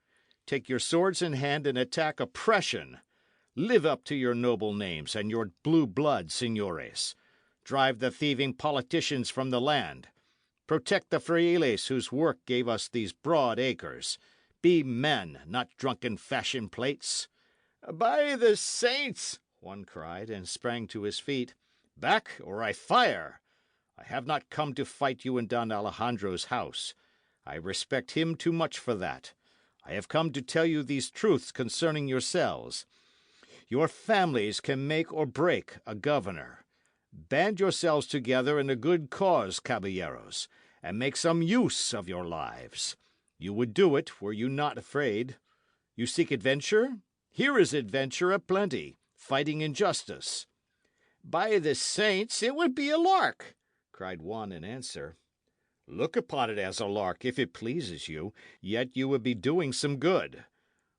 Take your swords in hand and attack oppression. Live up to your noble names and your blue blood, señores. Drive the thieving politicians from the land. Protect the frailes whose work gave us these broad acres. Be men, not drunken fashion plates." "By the saints!" one cried, and sprang to his feet. "Back, or I fire! I have not come to fight you in Don Alejandro's house. I respect him too much for that. I have come to tell you these truths concerning yourselves. Your families can make or break a governor. Band yourselves together in a good cause, caballeros, and make some use of your lives. You would do it were you not afraid. You seek adventure? Here is adventure aplenty, fighting injustice." "By the saints, it would be a lark," cried one in answer. "Look upon it as a lark, if it pleases you, yet you would be doing some good.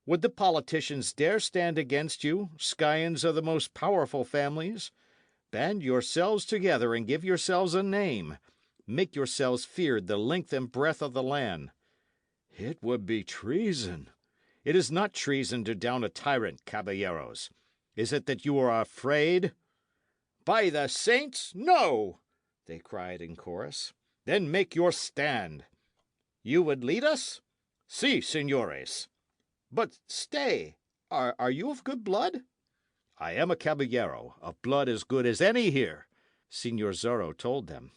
Would the politicians dare stand against you, scions of the most powerful families? Band yourselves together and give yourselves a name. Make yourselves feared the length and breadth of the land." "It would be treason." "It is not treason to down a tyrant, caballeros. Is it that you are afraid?" "By the saints, no!" they cried in chorus. "Then make your stand." "You would lead us?" "Si, señores." "But stay, are you of good blood?" "I am a caballero, of blood as good as any here," Señor Zorro told them.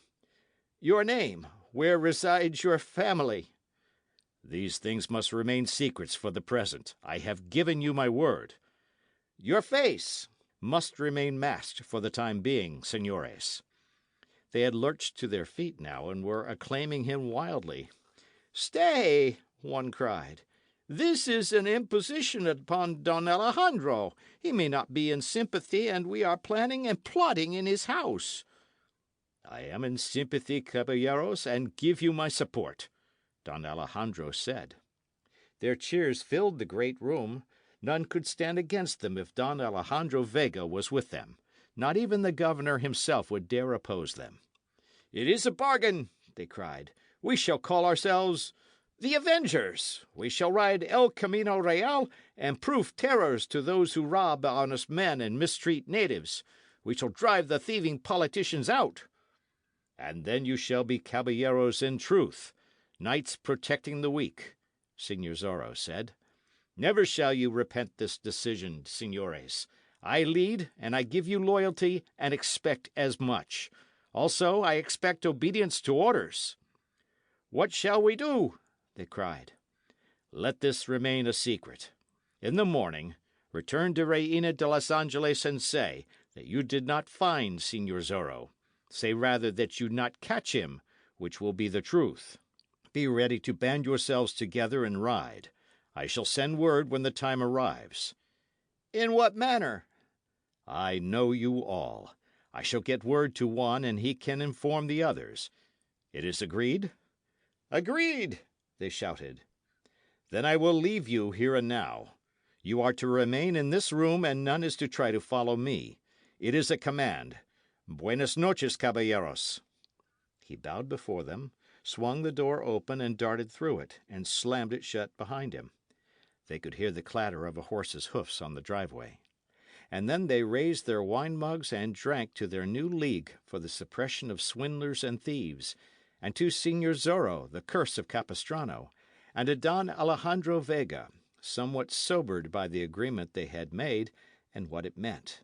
"Your name? Where resides your family?" These things must remain secrets for the present. I have given you my word. Your face must remain masked for the time being, señores." They had lurched to their feet now, and were acclaiming him wildly. "Stay!" one cried. "This is an imposition upon Don Alejandro. He may not be in sympathy, and we are planning and plotting in his house." "I am in sympathy, caballeros, and give you my support," Don Alejandro said. Their cheers filled the great room. None could stand against them if Don Alejandro Vega was with them. Not even the governor himself would dare oppose them. "It is a bargain," they cried. "We shall call ourselves the Avengers. We shall ride El Camino Real and prove terrors to those who rob honest men and mistreat natives. We shall drive the thieving politicians out." "And then you shall be caballeros in truth, knights protecting the weak," Señor Zorro said. "Never shall you repent this decision, señores. I lead, and I give you loyalty, and expect as much. Also, I expect obedience to orders." "What shall we do?" they cried. "Let this remain a secret. In the morning, return to Reina de los Angeles and say that you did not find Señor Zorro. Say rather that you not catch him, which will be the truth. Be ready to band yourselves together and ride. I shall send word when the time arrives." "In what manner?" "I know you all. I shall get word to one, and he can inform the others. It is agreed?" "Agreed!" they shouted. "Then I will leave you here and now. You are to remain in this room, and none is to try to follow me. It is a command. Buenas noches, caballeros." He bowed before them, swung the door open and darted through it, and slammed it shut behind him. They could hear the clatter of a horse's hoofs on the driveway. And then they raised their wine mugs and drank to their new league for the suppression of swindlers and thieves, and to Señor Zorro, the curse of Capistrano, and to Don Alejandro Vega, somewhat sobered by the agreement they had made and what it meant.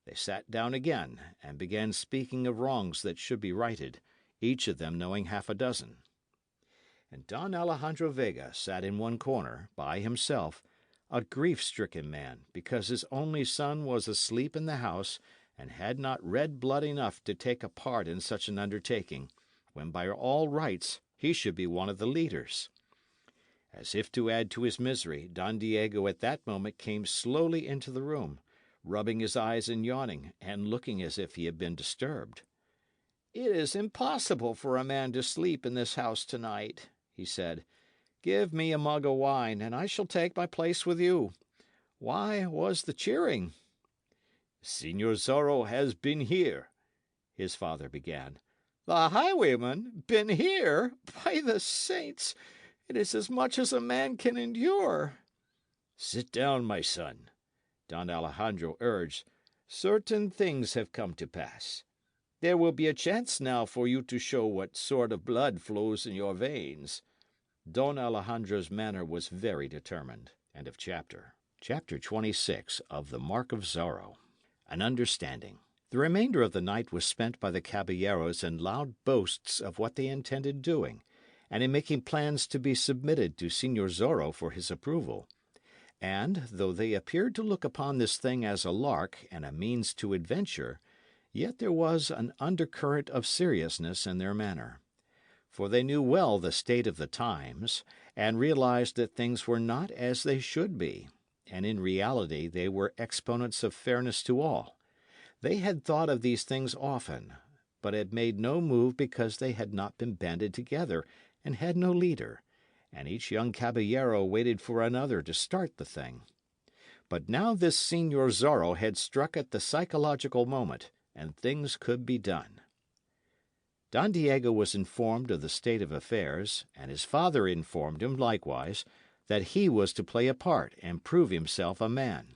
They sat down again, and began speaking of wrongs that should be righted, each of them knowing half a dozen. And Don Alejandro Vega sat in one corner, by himself, a grief-stricken man, because his only son was asleep in the house, and had not red blood enough to take a part in such an undertaking, when by all rights he should be one of the leaders. As if to add to his misery, Don Diego at that moment came slowly into the room, rubbing his eyes and yawning, and looking as if he had been disturbed. "It is impossible for a man to sleep in this house tonight," he said. "Give me a mug of wine, and I shall take my place with you. Why was the cheering?" "Señor Zorro has been here," his father began. "The highwayman been here? By the saints, it is as much as a man can endure." "Sit down, my son," Don Alejandro urged. "Certain things have come to pass. There will be a chance now for you to show what sort of blood flows in your veins." Don Alejandro's manner was very determined. End of chapter. Chapter 26 of the Mark of Zorro. An understanding. The remainder of the night was spent by the caballeros in loud boasts of what they intended doing, and in making plans to be submitted to Señor Zorro for his approval. And, though they appeared to look upon this thing as a lark and a means to adventure, yet there was an undercurrent of seriousness in their manner. For they knew well the state of the times, and realized that things were not as they should be, and in reality they were exponents of fairness to all. They had thought of these things often, but had made no move because they had not been banded together, and had no leader, and each young caballero waited for another to start the thing. But now this Señor Zorro had struck at the psychological moment, and things could be done. Don Diego was informed of the state of affairs, and his father informed him, likewise, that he was to play a part and prove himself a man.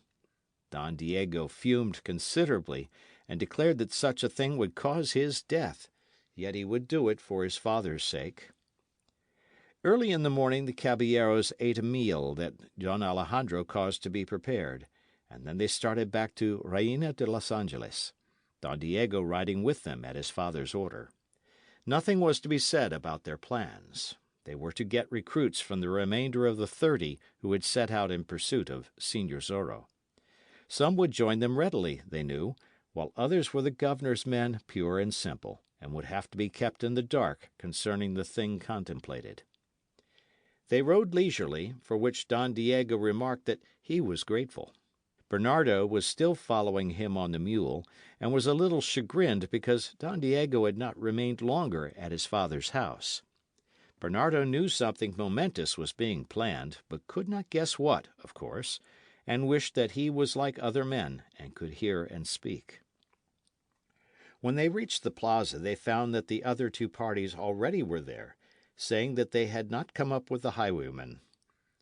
Don Diego fumed considerably, and declared that such a thing would cause his death, yet he would do it for his father's sake. Early in the morning the caballeros ate a meal that Don Alejandro caused to be prepared, and then they started back to Reina de los Angeles, Don Diego riding with them at his father's order. Nothing was to be said about their plans. They were to get recruits from the remainder of the 30 who had set out in pursuit of Señor Zorro. Some would join them readily, they knew, while others were the governor's men, pure and simple, and would have to be kept in the dark concerning the thing contemplated. They rode leisurely, for which Don Diego remarked that he was grateful. Bernardo was still following him on the mule, and was a little chagrined because Don Diego had not remained longer at his father's house. Bernardo knew something momentous was being planned, but could not guess what, of course, and wished that he was like other men, and could hear and speak. When they reached the plaza, they found that the other two parties already were there, saying that they had not come up with the highwayman.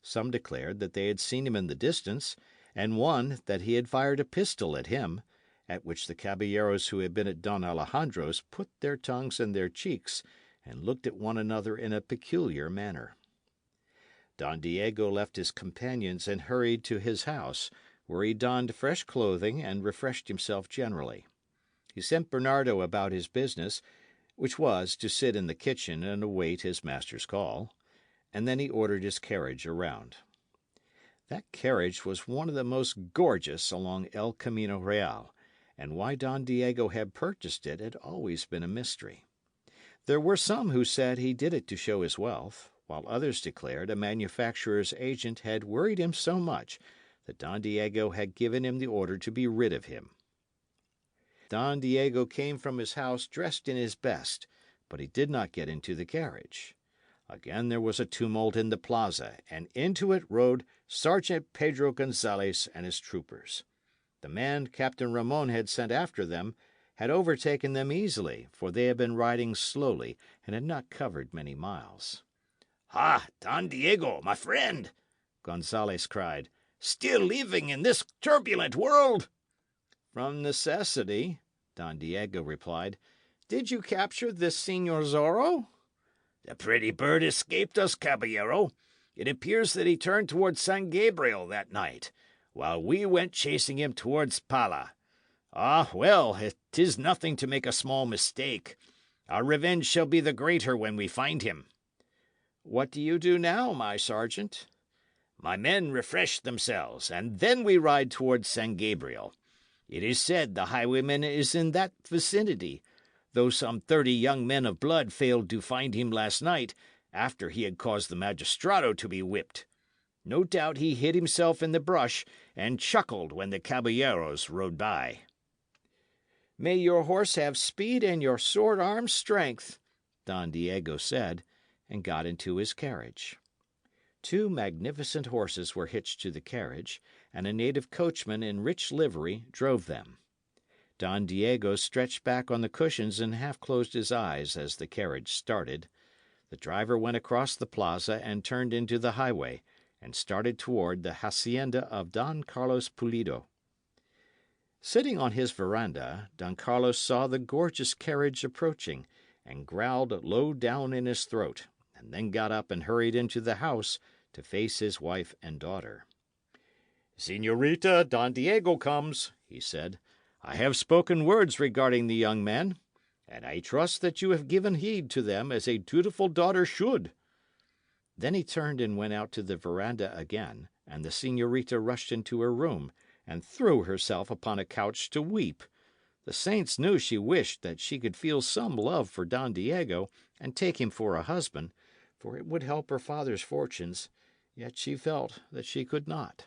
Some declared that they had seen him in the distance, and one that he had fired a pistol at him, at which the caballeros who had been at Don Alejandro's put their tongues in their cheeks and looked at one another in a peculiar manner. Don Diego left his companions and hurried to his house, where he donned fresh clothing and refreshed himself generally. He sent Bernardo about his business, which was to sit in the kitchen and await his master's call, and then he ordered his carriage around. That carriage was one of the most gorgeous along El Camino Real, and why Don Diego had purchased it had always been a mystery. There were some who said he did it to show his wealth, while others declared a manufacturer's agent had worried him so much that Don Diego had given him the order to be rid of him. Don Diego came from his house dressed in his best, but he did not get into the carriage. Again there was a tumult in the plaza, and into it rode Sergeant Pedro Gonzalez and his troopers. The man Captain Ramon had sent after them had overtaken them easily, for they had been riding slowly and had not covered many miles. "Ha, Don Diego, my friend!" Gonzalez cried. "Still living in this turbulent world?" "From necessity," Don Diego replied. "Did you capture this Señor Zorro?" "The pretty bird escaped us, Caballero. It appears that he turned towards San Gabriel that night, while we went chasing him towards Pala. Ah, well, 'tis nothing to make a small mistake. Our revenge shall be the greater when we find him." "What do you do now, my sergeant?" "My men refresh themselves, and then we ride towards San Gabriel. It is said the highwayman is in that vicinity, though some 30 young men of blood failed to find him last night, after he had caused the magistrado to be whipped. No doubt he hid himself in the brush, and chuckled when the caballeros rode by." "May your horse have speed and your sword arm strength," Don Diego said, and got into his carriage. 2 magnificent horses were hitched to the carriage, and a native coachman in rich livery drove them. Don Diego stretched back on the cushions and half closed his eyes as the carriage started. The driver went across the plaza and turned into the highway, and started toward the hacienda of Don Carlos Pulido. Sitting on his veranda, Don Carlos saw the gorgeous carriage approaching, and growled low down in his throat, and then got up and hurried into the house to face his wife and daughter. "Señorita, Don Diego comes," he said. "I have spoken words regarding the young man, and I trust that you have given heed to them as a dutiful daughter should." Then he turned and went out to the veranda again, and the señorita rushed into her room, and threw herself upon a couch to weep. The saints knew she wished that she could feel some love for Don Diego, and take him for a husband, for it would help her father's fortunes, yet she felt that she could not.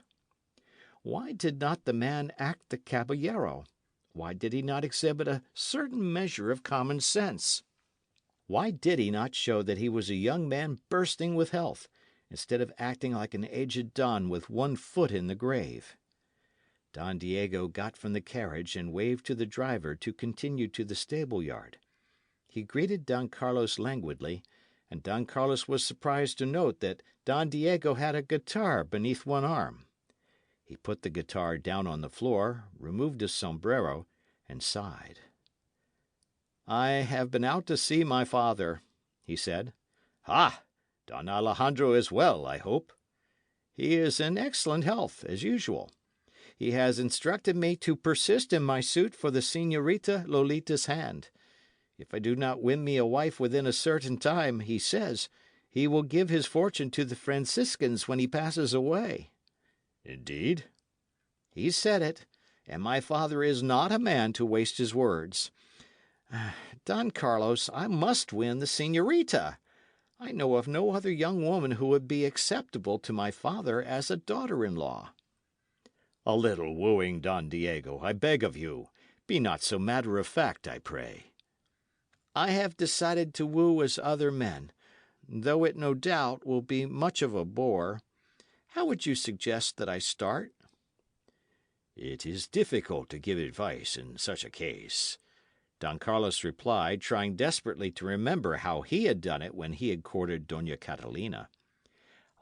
Why did not the man act the caballero? Why did he not exhibit a certain measure of common sense? Why did he not show that he was a young man bursting with health, instead of acting like an aged don with one foot in the grave? Don Diego got from the carriage and waved to the driver to continue to the stable yard. He greeted Don Carlos languidly, and Don Carlos was surprised to note that Don Diego had a guitar beneath one arm. He put the guitar down on the floor, removed his sombrero, and sighed. "I have been out to see my father," he said. "Ah, Don Alejandro is well, I hope." "He is in excellent health, as usual. He has instructed me to persist in my suit for the Señorita Lolita's hand. If I do not win me a wife within a certain time, he says, He will give his fortune to the Franciscans when he passes away." "Indeed?" "He said it, and my father is not a man to waste his words. Don Carlos, I must win the señorita. I know of no other young woman who would be acceptable to my father as a daughter-in-law." "A little wooing, Don Diego, I beg of you. Be not so matter of fact, I pray." "I have decided to woo as other men, though it no doubt will be much of a bore. How would you suggest that I start?" "It is difficult to give advice in such a case," Don Carlos replied, trying desperately to remember how he had done it when he had courted Dona Catalina.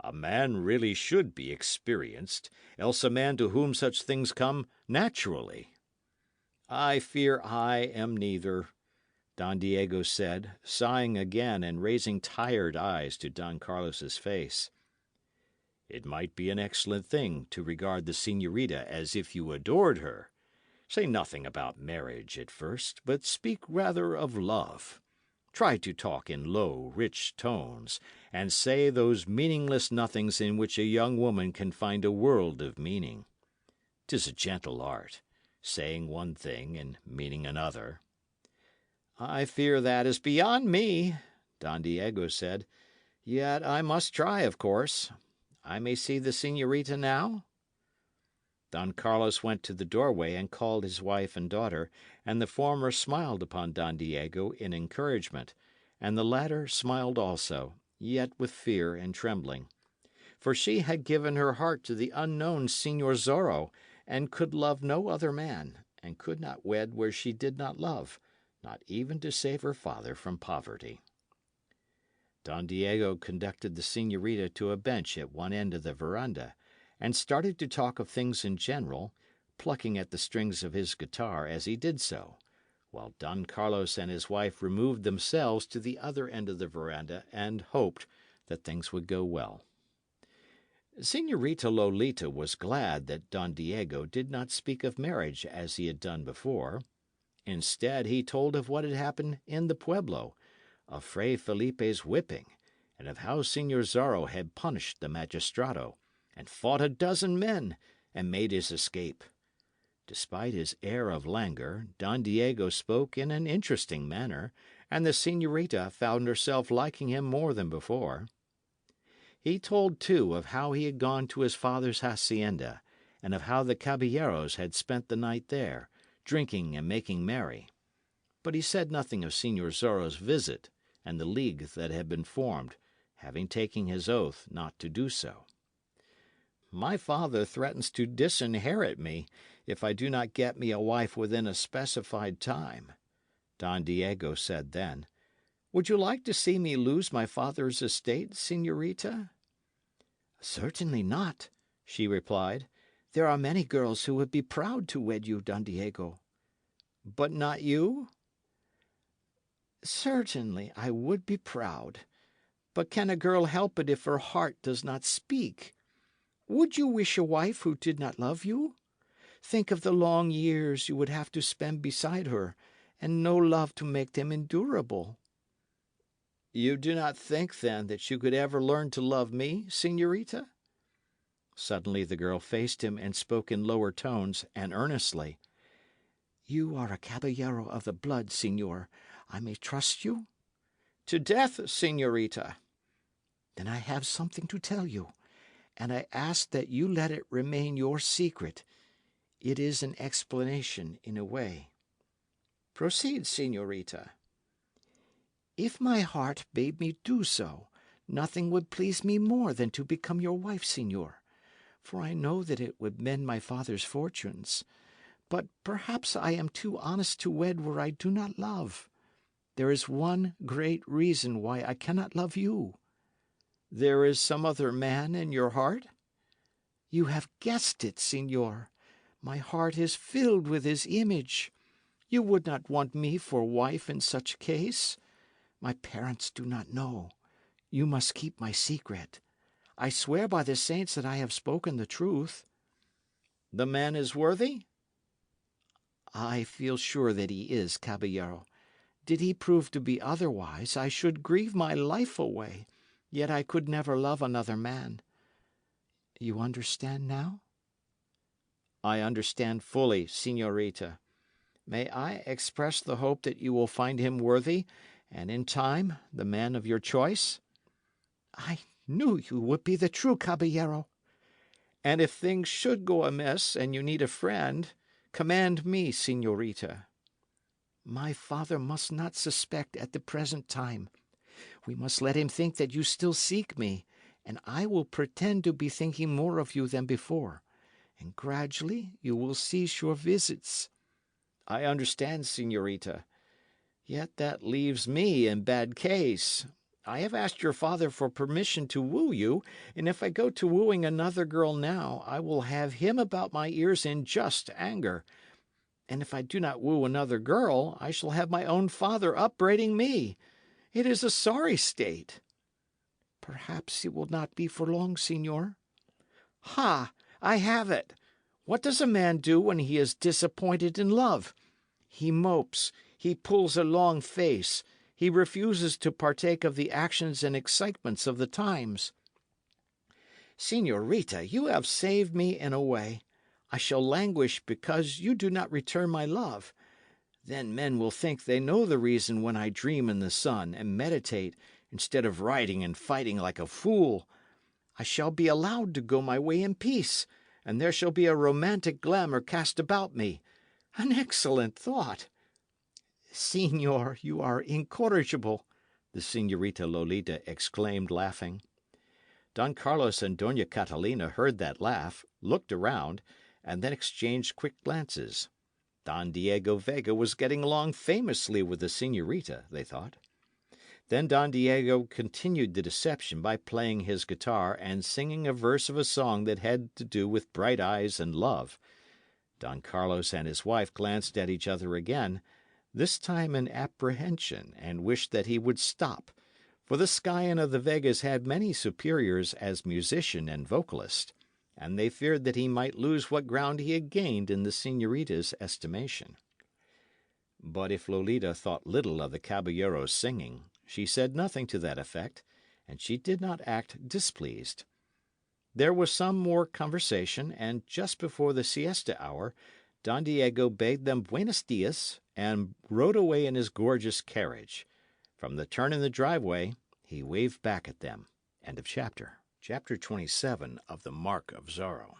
"A man really should be experienced, else a man to whom such things come naturally." "I fear I am neither," Don Diego said, sighing again and raising tired eyes to Don Carlos's face. "It might be an excellent thing to regard the señorita as if you adored her. Say nothing about marriage at first, but speak rather of love. Try to talk in low, rich tones, and say those meaningless nothings in which a young woman can find a world of meaning. 'Tis a gentle art, saying one thing and meaning another." "I fear that is beyond me," Don Diego said. "Yet I must try, of course. I may see the señorita now?" Don Carlos went to the doorway and called his wife and daughter, and the former smiled upon Don Diego in encouragement, and the latter smiled also, yet with fear and trembling. For she had given her heart to the unknown Señor Zorro, and could love no other man, and could not wed where she did not love, not even to save her father from poverty. Don Diego conducted the señorita to a bench at one end of the veranda, and started to talk of things in general, plucking at the strings of his guitar as he did so, while Don Carlos and his wife removed themselves to the other end of the veranda and hoped that things would go well. Señorita Lolita was glad that Don Diego did not speak of marriage as he had done before. Instead, he told of what had happened in the pueblo, of Fray Felipe's whipping, and of how Señor Zorro had punished the magistrado, and fought a dozen men, and made his escape. Despite his air of languor, Don Diego spoke in an interesting manner, and the señorita found herself liking him more than before. He told, too, of how he had gone to his father's hacienda, and of how the Caballeros had spent the night there, drinking and making merry. But he said nothing of Señor Zorro's visit, and the league that had been formed, having taken his oath not to do so. "My father threatens to disinherit me if I do not get me a wife within a specified time," Don Diego said then. "Would you like to see me lose my father's estate, señorita?" "Certainly not," she replied. "There are many girls who would be proud to wed you, Don Diego." "But not you?" "Certainly I would be proud. But can a girl help it if her heart does not speak? Would you wish a wife who did not love you? Think of the long years you would have to spend beside her, and no love to make them endurable." "You do not think, then, that you could ever learn to love me, señorita?" Suddenly the girl faced him and spoke in lower tones and earnestly. "You are a caballero of the blood, señor. I may trust you?" "To death, señorita." "Then I have something to tell you, and I ask that you let it remain your secret. It is an explanation, in a way." "Proceed, señorita." "If my heart bade me do so, nothing would please me more than to become your wife, señor, for I know that it would mend my father's fortunes. But perhaps I am too honest to wed where I do not love. There is one great reason why I cannot love you." "There is some other man in your heart?" "You have guessed it, señor. My heart is filled with his image. You would not want me for wife in such case. My parents do not know. You must keep my secret. I swear by the saints that I have spoken the truth." "The man is worthy?" "I feel sure that he is, caballero. Did he prove to be otherwise, I should grieve my life away. Yet I could never love another man. You understand now? I understand fully, señorita. May I express the hope that you will find him worthy, and in time, the man of your choice? I knew you would be the true caballero. And if things should go amiss and you need a friend, command me, señorita. My father must not suspect at the present time. We must let him think that you still seek me, and I will pretend to be thinking more of you than before, and gradually you will cease your visits. I understand, señorita. Yet that leaves me in bad case. I have asked your father for permission to woo you, and if I go to wooing another girl now, I will have him about my ears in just anger. And if I do not woo another girl, I shall have my own father upbraiding me. It is a sorry state. Perhaps it will not be for long, señor. Ha! I have it. What does a man do when he is disappointed in love? He mopes, he pulls a long face, he refuses to partake of the actions and excitements of the times. Señorita, you have saved me in a way. I shall languish because you do not return my love. Then men will think they know the reason when I dream in the sun and meditate instead of riding and fighting like a fool. I shall be allowed to go my way in peace, and there shall be a romantic glamour cast about me. An excellent thought. Señor, you are incorrigible, the Señorita Lolita exclaimed, laughing. Don Carlos and Doña Catalina heard that laugh, looked around, and then exchanged quick glances. Don Diego Vega was getting along famously with the señorita, they thought. Then Don Diego continued the deception by playing his guitar and singing a verse of a song that had to do with bright eyes and love. Don Carlos and his wife glanced at each other again, this time in apprehension, and wished that he would stop, for the scion of the Vegas had many superiors as musician and vocalist, and they feared that he might lose what ground he had gained in the señorita's estimation. But if Lolita thought little of the caballeros' singing, she said nothing to that effect, and she did not act displeased. There was some more conversation, and just before the siesta hour, Don Diego bade them buenos dias and rode away in his gorgeous carriage. From the turn in the driveway, he waved back at them. End of chapter. Chapter 27 of the Mark of Zorro.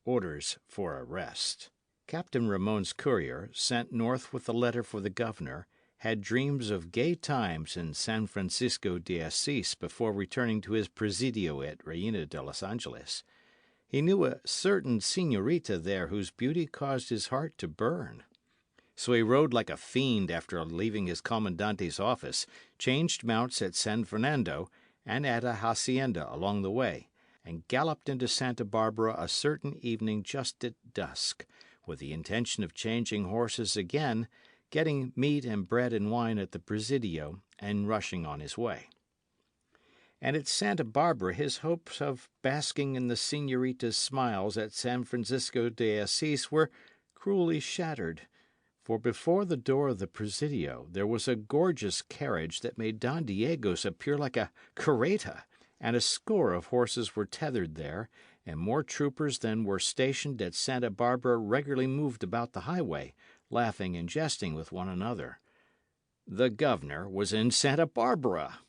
Orders for arrest. Captain Ramon's courier, sent north with a letter for the governor, had dreams of gay times in San Francisco de Asís before returning to his presidio at Reina de los Angeles. He knew a certain señorita there whose beauty caused his heart to burn. So he rode like a fiend after leaving his comandante's office, changed mounts at San Fernando and at a hacienda along the way, and galloped into Santa Barbara a certain evening just at dusk, with the intention of changing horses again, getting meat and bread and wine at the presidio, and rushing on his way. And at Santa Barbara his hopes of basking in the señorita's smiles at San Francisco de Asís were cruelly shattered, for before the door of the presidio there was a gorgeous carriage that made Don Diego's appear like a carreta, and a score of horses were tethered there, and more troopers than were stationed at Santa Barbara regularly moved about the highway, laughing and jesting with one another. The governor was in Santa Barbara.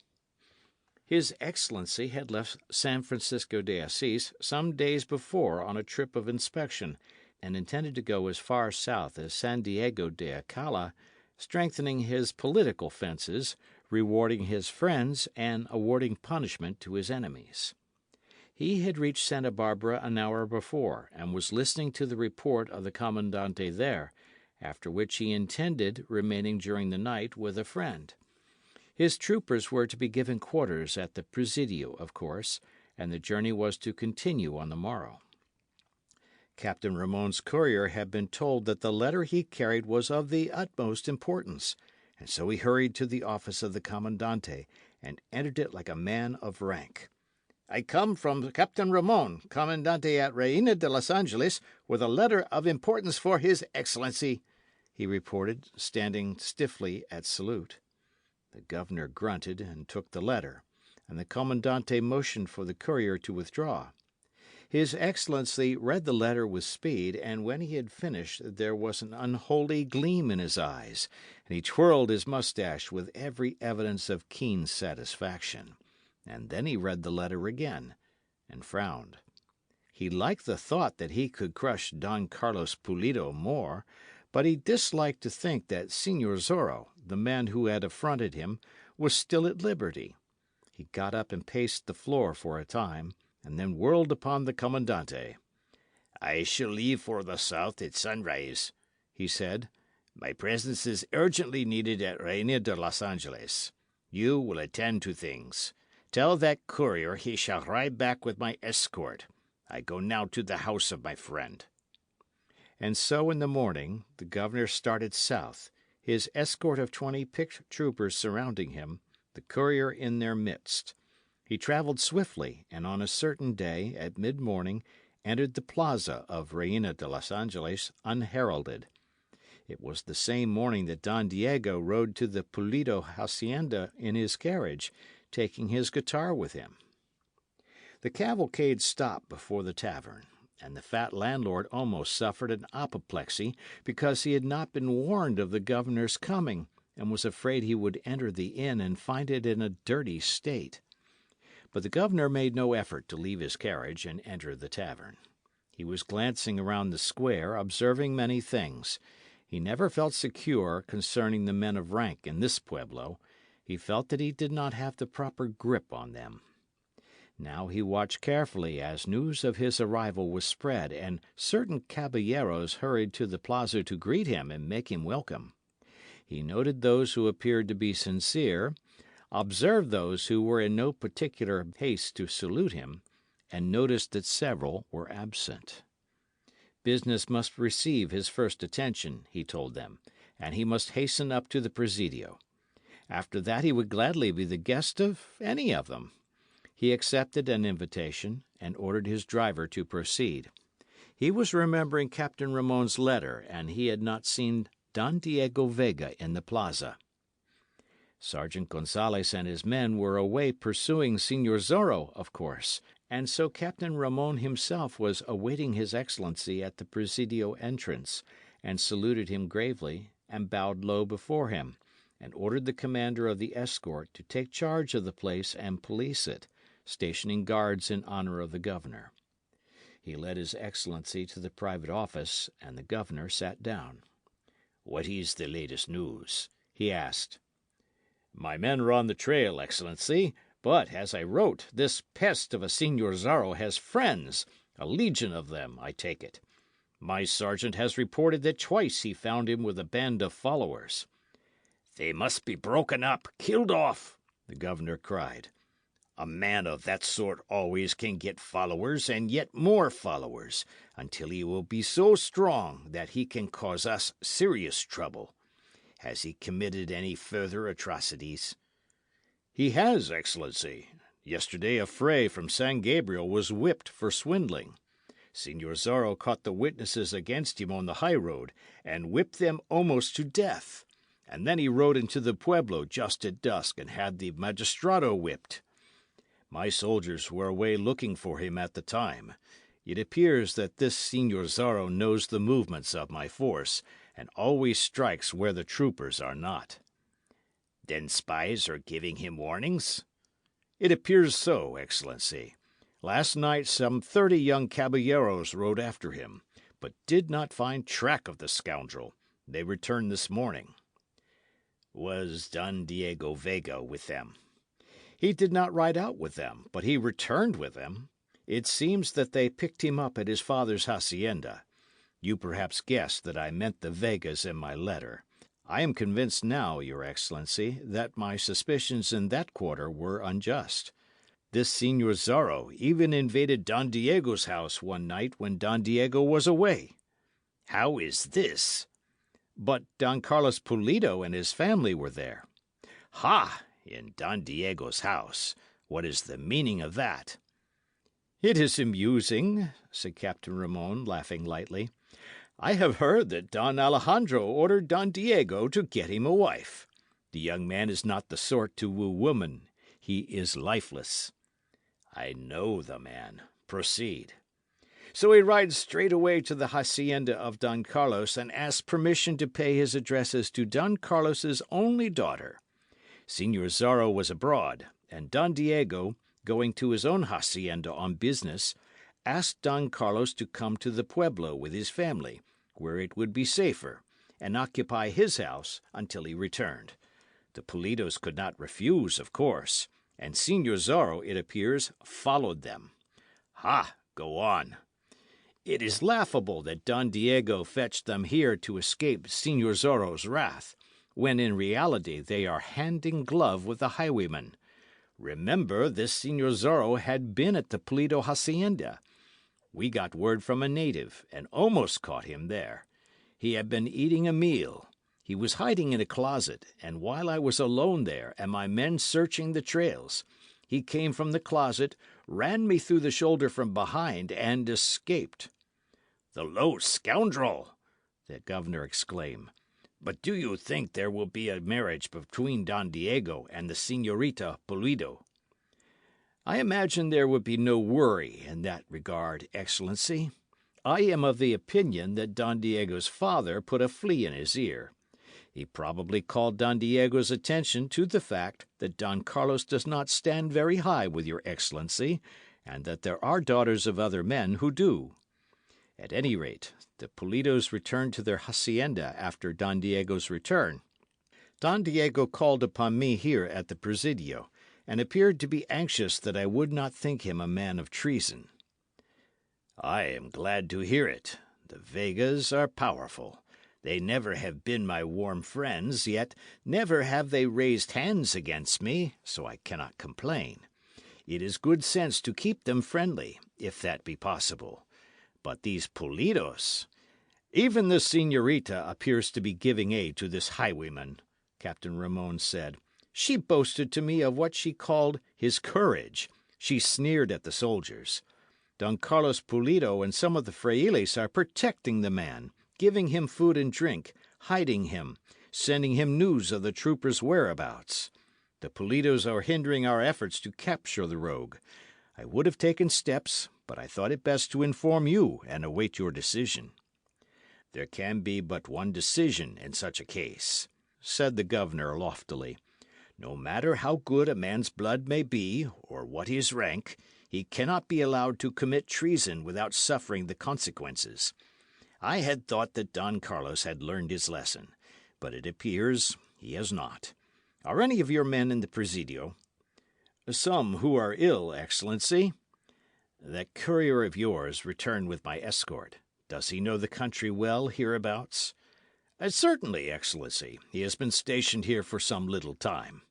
His Excellency had left San Francisco de Asís some days before on a trip of inspection, and intended to go as far south as San Diego de Acala, strengthening his political fences, rewarding his friends, and awarding punishment to his enemies. He had reached Santa Barbara an hour before, and was listening to the report of the commandante there, after which he intended remaining during the night with a friend. His troopers were to be given quarters at the presidio, of course, and the journey was to continue on the morrow. Captain Ramon's courier had been told that the letter he carried was of the utmost importance, and so he hurried to the office of the commandante and entered it like a man of rank. "I come from Captain Ramon, commandante at Reina de los Angeles, with a letter of importance for His Excellency," he reported, standing stiffly at salute. The governor grunted and took the letter. and the Commandante motioned for the courier to withdraw. His Excellency read the letter with speed, and when he had finished there was an unholy gleam in his eyes, and he twirled his moustache with every evidence of keen satisfaction. And then he read the letter again, and frowned. He liked the thought that he could crush Don Carlos Pulido more, but he disliked to think that Señor Zorro, the man who had affronted him, was still at liberty. He got up and paced the floor for a time, and then whirled upon the Commandante. "I shall leave for the south at sunrise," he said. "My presence is urgently needed at Reina de los Angeles. You will attend to things. Tell that courier he shall ride back with my escort. I go now to the house of my friend." And so in the morning the governor started south, his escort of 20 picked troopers surrounding him, the courier in their midst. He travelled swiftly, and on a certain day, at mid-morning, entered the plaza of Reina de los Angeles unheralded. It was the same morning that Don Diego rode to the Pulido hacienda in his carriage, taking his guitar with him. The cavalcade stopped before the tavern, and the fat landlord almost suffered an apoplexy because he had not been warned of the governor's coming, and was afraid he would enter the inn and find it in a dirty state. But the governor made no effort to leave his carriage and enter the tavern. He was glancing around the square, observing many things. He never felt secure concerning the men of rank in this pueblo. He felt that he did not have the proper grip on them. Now he watched carefully as news of his arrival was spread, and certain caballeros hurried to the plaza to greet him and make him welcome. He noted those who appeared to be sincere, observed those who were in no particular haste to salute him, and noticed that several were absent. Business must receive his first attention, he told them, and he must hasten up to the Presidio. After that he would gladly be the guest of any of them. He accepted an invitation, and ordered his driver to proceed. He was remembering Captain Ramon's letter, and he had not seen Don Diego Vega in the plaza. Sergeant Gonzales and his men were away pursuing Señor Zorro, of course, and so Captain Ramon himself was awaiting his Excellency at the Presidio entrance, and saluted him gravely, and bowed low before him, and ordered the commander of the escort to take charge of the place and police it, stationing guards in honour of the governor. He led his Excellency to the private office, and the governor sat down. "What is the latest news?" he asked. "My men are on the trail, Excellency, but, as I wrote, this pest of a Señor Zorro has friends, a legion of them, I take it. My sergeant has reported that twice he found him with a band of followers." "They must be broken up, killed off," the governor cried. "A man of that sort always can get followers and yet more followers, until he will be so strong that he can cause us serious trouble. Has he committed any further atrocities?" "He has, Excellency. Yesterday a Fray from San Gabriel was whipped for swindling. Señor Zorro caught the witnesses against him on the high road, and whipped them almost to death. And then he rode into the pueblo just at dusk and had the magistrado whipped. My soldiers were away looking for him at the time. It appears that this Señor Zorro knows the movements of my force, and always strikes where the troopers are not." "Then spies are giving him warnings?" "It appears so, Excellency. Last night some 30 young caballeros rode after him, but did not find track of the scoundrel. They returned this morning." "Was Don Diego Vega with them?" "He did not ride out with them, but he returned with them. It seems that they picked him up at his father's hacienda. You perhaps guessed that I meant the Vegas in my letter. I am convinced now, Your Excellency, that my suspicions in that quarter were unjust. This Señor Zorro even invaded Don Diego's house one night when Don Diego was away." "How is this?" "But Don Carlos Pulido and his family were there." "Ha! In Don Diego's house. What is the meaning of that?" "It is amusing," said Captain Ramon, laughing lightly. "I have heard that Don Alejandro ordered Don Diego to get him a wife. The young man is not the sort to woo women. He is lifeless. I know the man. Proceed. So he rides straight away to the hacienda of Don Carlos and asks permission to pay his addresses to Don Carlos's only daughter. Señor Zorro was abroad, and Don Diego, going to his own hacienda on business, asked Don Carlos to come to the pueblo with his family, where it would be safer, and occupy his house until he returned. The Pulidos could not refuse, of course, and Señor Zorro, it appears, followed them. Ha! Go on. It is laughable that Don Diego fetched them here to escape Señor Zorro's wrath, when in reality they are hand in glove with the highwayman. Remember, this Señor Zorro had been at the Pulido hacienda. We got word from a native, and almost caught him there. He had been eating a meal. He was hiding in a closet, and while I was alone there and my men searching the trails, he came from the closet, ran me through the shoulder from behind, and escaped. "The low scoundrel!" the governor exclaimed. "But do you think there will be a marriage between Don Diego and the Señorita Pulido?" "I imagine there would be no worry in that regard, Excellency. I am of the opinion that Don Diego's father put a flea in his ear. He probably called Don Diego's attention to the fact that Don Carlos does not stand very high with your Excellency, and that there are daughters of other men who do. At any rate, the Pulidos returned to their hacienda after Don Diego's return. Don Diego called upon me here at the Presidio, and appeared to be anxious that I would not think him a man of treason." "I am glad to hear it. The Vegas are powerful. They never have been my warm friends, yet never have they raised hands against me, so I cannot complain. It is good sense to keep them friendly, if that be possible. But these Pulidos— "Even the Señorita appears to be giving aid to this highwayman," Captain Ramon said. "She boasted to me of what she called his courage. She sneered at the soldiers. Don Carlos Pulido and some of the frailes are protecting the man, giving him food and drink, hiding him, sending him news of the troopers' whereabouts. The Pulidos are hindering our efforts to capture the rogue. I would have taken steps, but I thought it best to inform you and await your decision." "There can be but one decision in such a case," said the governor loftily. "No matter how good a man's blood may be, or what his rank, he cannot be allowed to commit treason without suffering the consequences. I had thought that Don Carlos had learned his lesson, but it appears he has not. Are any of your men in the Presidio?" "Some who are ill, Excellency." "That courier of yours returned with my escort. Does he know the country well hereabouts?" "Certainly, Excellency. He has been stationed here for some little time."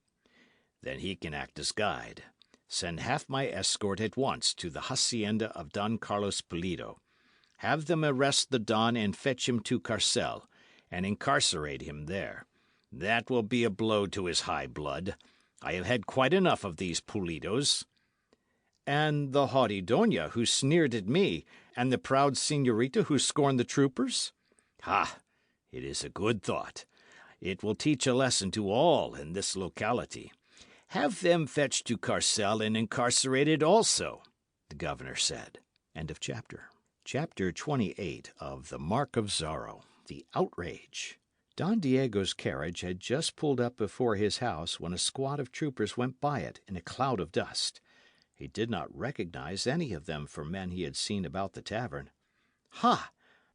"Then he can act as guide. Send half my escort at once to the hacienda of Don Carlos Pulido. Have them arrest the Don and fetch him to Carcel, and incarcerate him there. That will be a blow to his high blood. I have had quite enough of these Pulidos." "And the haughty Doña who sneered at me, and the proud Señorita who scorned the troopers?" "Ha! It is a good thought. It will teach a lesson to all in this locality. Have them fetched to Carcel and incarcerated also," the governor said. End of chapter. Chapter 28 of The Mark of Zorro, The Outrage. Don Diego's carriage had just pulled up before his house when a squad of troopers went by it in a cloud of dust. He did not recognize any of them for men he had seen about the tavern. "Ha!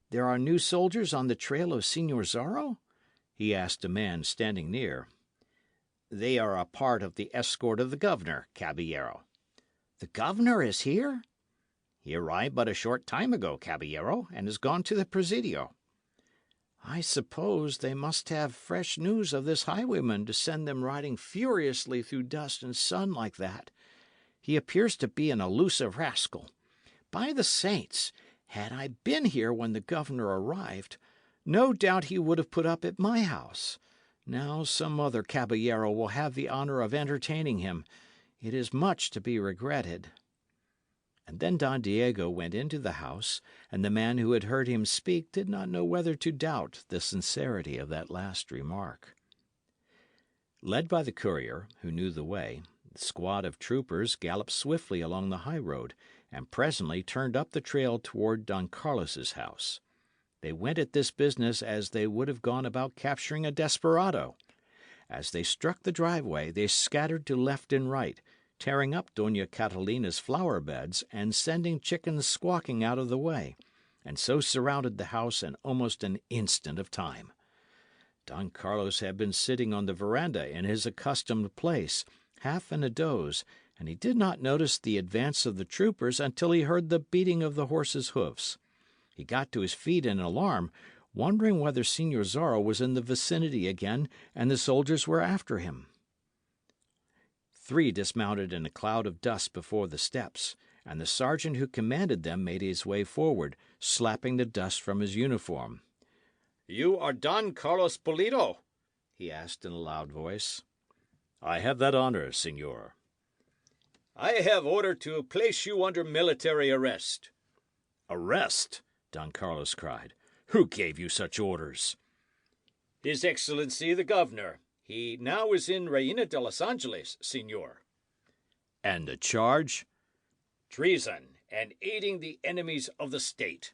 There are new soldiers on the trail of Señor Zorro?" he asked a man standing near. "They are a part of the escort of the governor, Caballero." "The governor is here?" "He arrived but a short time ago, Caballero, and has gone to the Presidio." "I suppose they must have fresh news of this highwayman to send them riding furiously through dust and sun like that. He appears to be an elusive rascal. By the saints, had I been here when the governor arrived, no doubt he would have put up at my house. Now some other caballero will have the honour of entertaining him. It is much to be regretted." And then Don Diego went into the house, and the man who had heard him speak did not know whether to doubt the sincerity of that last remark. Led by the courier, who knew the way, The squad of troopers galloped swiftly along the high road, and presently turned up the trail toward Don Carlos's house. They went at this business as they would have gone about capturing a desperado. As they struck the driveway, they scattered to left and right, tearing up Dona Catalina's flower beds and sending chickens squawking out of the way, and so surrounded the house in almost an instant of time. Don Carlos had been sitting on the veranda in his accustomed place, half in a doze, and he did not notice the advance of the troopers until he heard the beating of the horses' hoofs. He got to his feet in alarm, wondering whether Señor Zorro was in the vicinity again and the soldiers were after him. 3 dismounted in a cloud of dust before the steps, and the sergeant who commanded them made his way forward, slapping the dust from his uniform. "You are Don Carlos Pulido?" he asked in a loud voice. "I have that honour, señor." "I have order to place you under military arrest." "Arrest?" Don Carlos cried. "Who gave you such orders?" "His Excellency the Governor. He now is in Reina de los Angeles, señor." "And the charge?" "Treason and aiding the enemies of the state."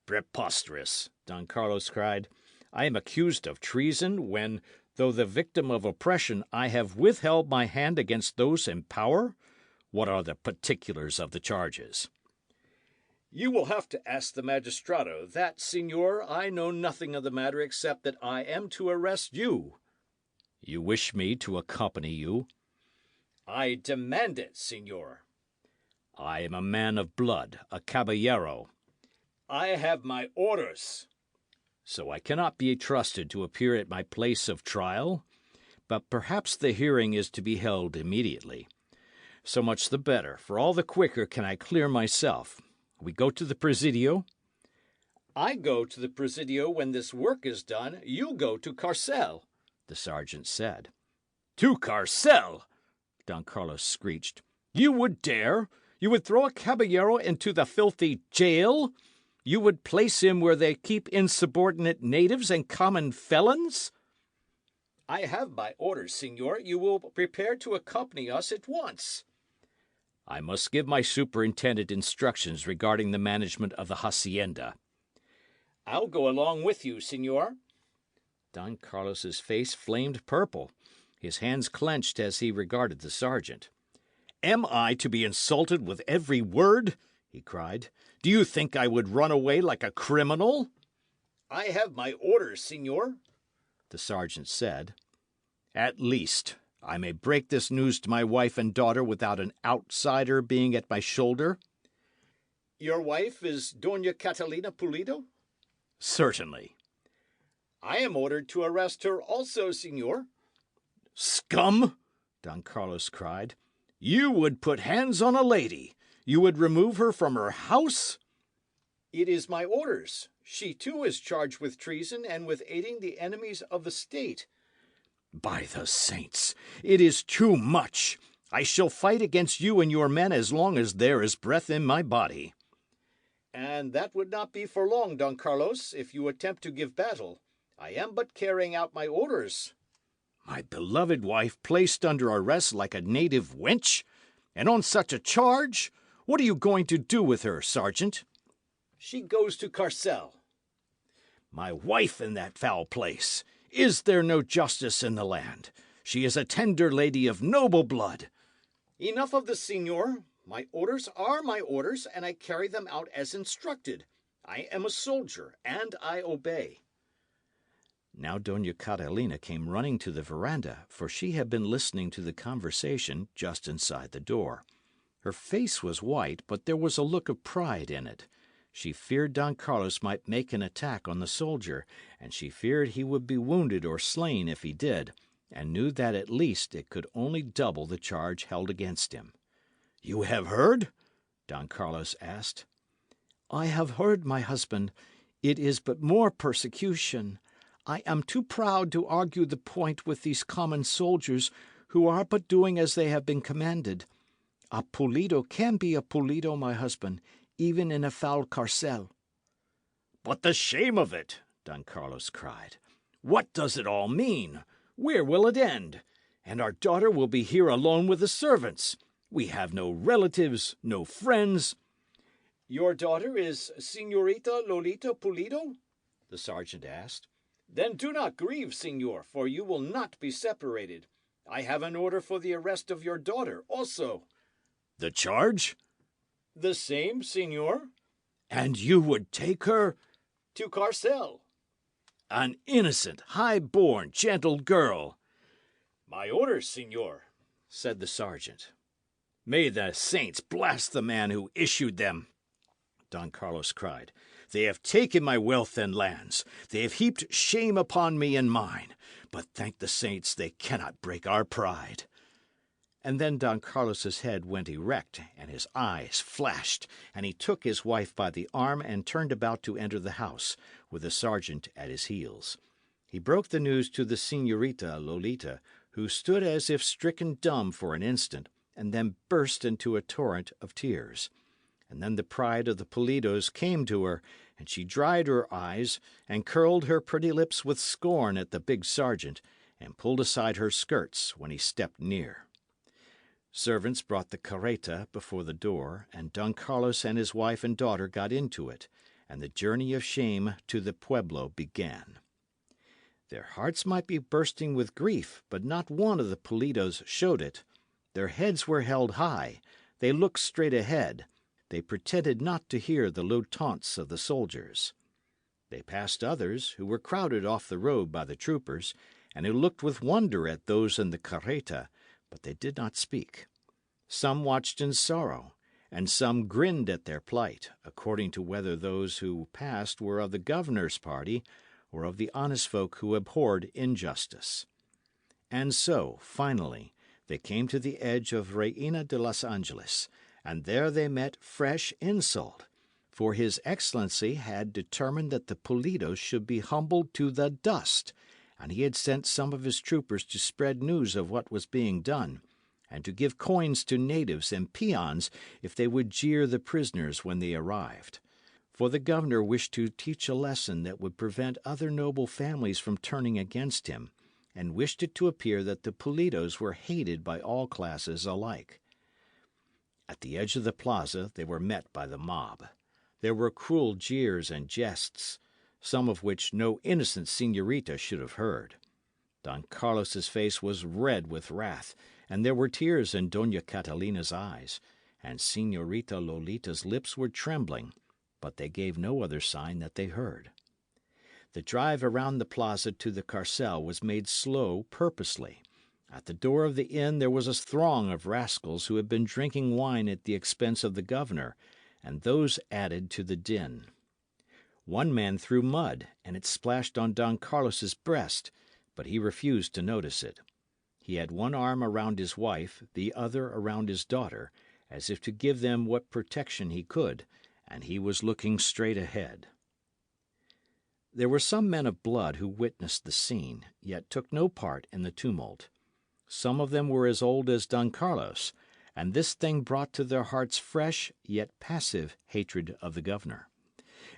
"Preposterous!" Don Carlos cried. "I am accused of treason when, though the victim of oppression, I have withheld my hand against those in power? What are the particulars of the charges?" "You will have to ask the magistrado. That, señor, I know nothing of the matter except that I am to arrest you." "You wish me to accompany you?" "I demand it, señor." "I am a man of blood, a caballero." "I have my orders." "So I cannot be trusted to appear at my place of trial? But perhaps the hearing is to be held immediately. So much the better, for all the quicker can I clear myself. We go to the Presidio?" "I go to the Presidio when this work is done. You go to Carcel," the sergeant said. "To Carcel!" Don Carlos screeched. "You would dare? You would throw a caballero into the filthy jail? You would place him where they keep insubordinate natives and common felons?" "I have my orders, señor. You will prepare to accompany us at once." "I must give my superintendent instructions regarding the management of the hacienda." "I'll go along with you, señor." Don Carlos's face flamed purple. His hands clenched as he regarded the sergeant. "Am I to be insulted with every word?" he cried. "Do you think I would run away like a criminal?" "I have my orders, señor," the sergeant said. "At least, I may break this news to my wife and daughter without an outsider being at my shoulder?" "Your wife is Dona Catalina Pulido?" "Certainly." "I am ordered to arrest her also, señor." "Scum!" Don Carlos cried. "You would put hands on a lady! You would remove her from her house?" "It is my orders. She too is charged with treason and with aiding the enemies of the state." "By the saints, it is too much! I shall fight against you and your men as long as there is breath in my body." "And that would not be for long, Don Carlos, if you attempt to give battle. I am but carrying out my orders." My beloved wife placed under arrest like a native wench? And on such a charge? What are you going to do with her, sergeant? "She goes to Carcel." My wife in that foul place! Is there no justice in the land? She is a tender lady of noble blood. "Enough of this, señor. My orders are my orders, and I carry them out as instructed. I am a soldier, and I obey." Now Dona Catalina came running to the veranda, for she had been listening to the conversation just inside the door. Her face was white, but there was a look of pride in it. She feared Don Carlos might make an attack on the soldier, and she feared he would be wounded or slain if he did, and knew that at least it could only double the charge held against him. "You have heard?" Don Carlos asked. "I have heard, my husband. It is but more persecution. I am too proud to argue the point with these common soldiers, who are but doing as they have been commanded. A Pulido can be a Pulido, my husband, even in a foul carcel." "But the shame of it!" Don Carlos cried. "What does it all mean? Where will it end? And our daughter will be here alone with the servants. We have no relatives, no friends. Your daughter is Señorita Lolita Pulido? The sergeant asked. Then do not grieve, señor, for you will not be separated. I have an order for the arrest of your daughter also. The charge? The same, señor. And you would take her? To Carcel. An innocent, high-born, gentle girl. My orders, señor, said the sergeant. May the saints blast the man who issued them, Don Carlos cried. They have taken my wealth and lands. They have heaped shame upon me and mine. But thank the saints they cannot break our pride. And then Don Carlos's head went erect, and his eyes flashed, and he took his wife by the arm and turned about to enter the house, with the sergeant at his heels. He broke the news to the Señorita Lolita, who stood as if stricken dumb for an instant, and then burst into a torrent of tears. And then the pride of the Pulidos came to her, and she dried her eyes, and curled her pretty lips with scorn at the big sergeant, and pulled aside her skirts when he stepped near. Servants brought the carreta before the door, and Don Carlos and his wife and daughter got into it, and the journey of shame to the pueblo began. Their hearts might be bursting with grief, but not one of the Pulidos showed it. Their heads were held high, they looked straight ahead, they pretended not to hear the low taunts of the soldiers. They passed others, who were crowded off the road by the troopers, and who looked with wonder at those in the carreta, but they did not speak. Some watched in sorrow, and some grinned at their plight, according to whether those who passed were of the governor's party or of the honest folk who abhorred injustice. And so, finally, they came to the edge of Reina de los Angeles, and there they met fresh insult, for His Excellency had determined that the Pulidos should be humbled to the dust, and he had sent some of his troopers to spread news of what was being done, and to give coins to natives and peons if they would jeer the prisoners when they arrived. For the governor wished to teach a lesson that would prevent other noble families from turning against him, and wished it to appear that the Pulidos were hated by all classes alike. At the edge of the plaza they were met by the mob. There were cruel jeers and jests, some of which no innocent señorita should have heard. Don Carlos's face was red with wrath, and there were tears in Doña Catalina's eyes, and Señorita Lolita's lips were trembling, but they gave no other sign that they heard. The drive around the plaza to the carcel was made slow purposely. At the door of the inn there was a throng of rascals who had been drinking wine at the expense of the governor, and those added to the din. One man threw mud, and it splashed on Don Carlos's breast, but he refused to notice it. He had one arm around his wife, the other around his daughter, as if to give them what protection he could, and he was looking straight ahead. There were some men of blood who witnessed the scene, yet took no part in the tumult. Some of them were as old as Don Carlos, and this thing brought to their hearts fresh yet passive hatred of the governor.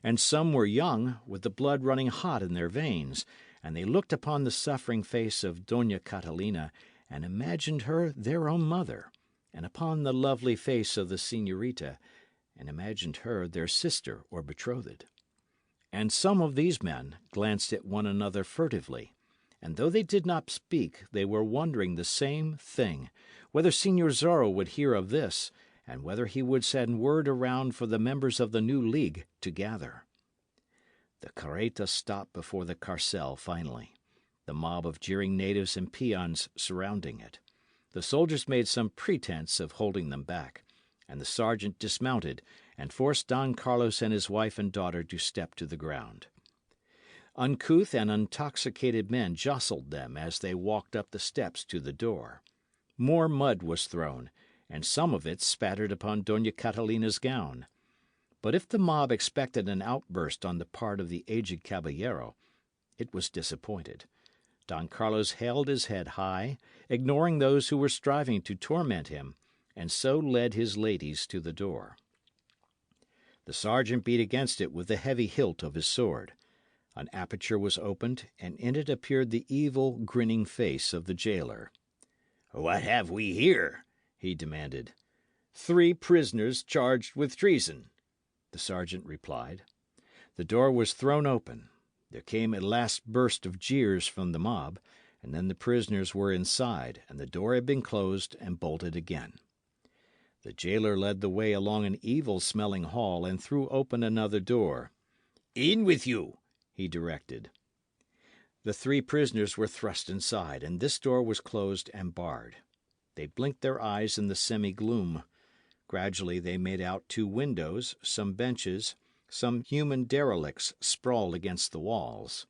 And some were young, with the blood running hot in their veins, and they looked upon the suffering face of Doña Catalina and imagined her their own mother, and upon the lovely face of the señorita, and imagined her their sister or betrothed. And some of these men glanced at one another furtively, and though they did not speak, they were wondering the same thing, whether Señor Zorro would hear of this, and whether he would send word around for the members of the new league to gather. The carreta stopped before the carcel finally, the mob of jeering natives and peons surrounding it. The soldiers made some pretence of holding them back, and the sergeant dismounted and forced Don Carlos and his wife and daughter to step to the ground. Uncouth and intoxicated men jostled them as they walked up the steps to the door. More mud was thrown, and some of it spattered upon Doña Catalina's gown. But if the mob expected an outburst on the part of the aged caballero, it was disappointed. Don Carlos held his head high, ignoring those who were striving to torment him, and so led his ladies to the door. The sergeant beat against it with the heavy hilt of his sword. An aperture was opened, and in it appeared the evil, grinning face of the jailer. What have we here? He demanded. 3 prisoners charged with treason, the sergeant replied. The door was thrown open. There came a last burst of jeers from the mob, and then the prisoners were inside, and the door had been closed and bolted again. The jailer led the way along an evil-smelling hall and threw open another door. In with you, he directed. The 3 prisoners were thrust inside, and this door was closed and barred. They blinked their eyes in the semi-gloom. Gradually they made out 2 windows, some benches, some human derelicts sprawled against the walls.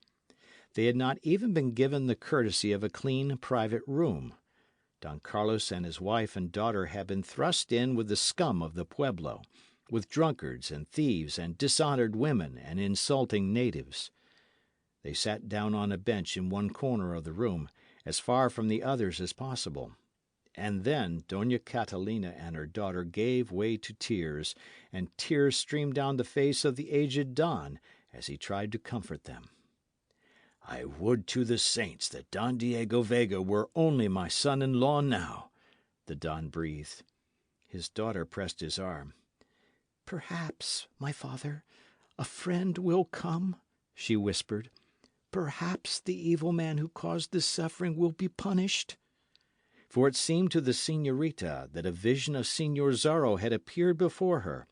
They had not even been given the courtesy of a clean private room. Don Carlos and his wife and daughter had been thrust in with the scum of the pueblo, with drunkards and thieves and dishonoured women and insulting natives. They sat down on a bench in one corner of the room, as far from the others as possible. And then Dona Catalina and her daughter gave way to tears, and tears streamed down the face of the aged Don as he tried to comfort them. I would to the saints that Don Diego Vega were only my son-in-law now, the Don breathed. His daughter pressed his arm. Perhaps, my father, a friend will come, she whispered. Perhaps the evil man who caused this suffering will be punished. For it seemed to the señorita that a vision of Señor Zorro had appeared before her,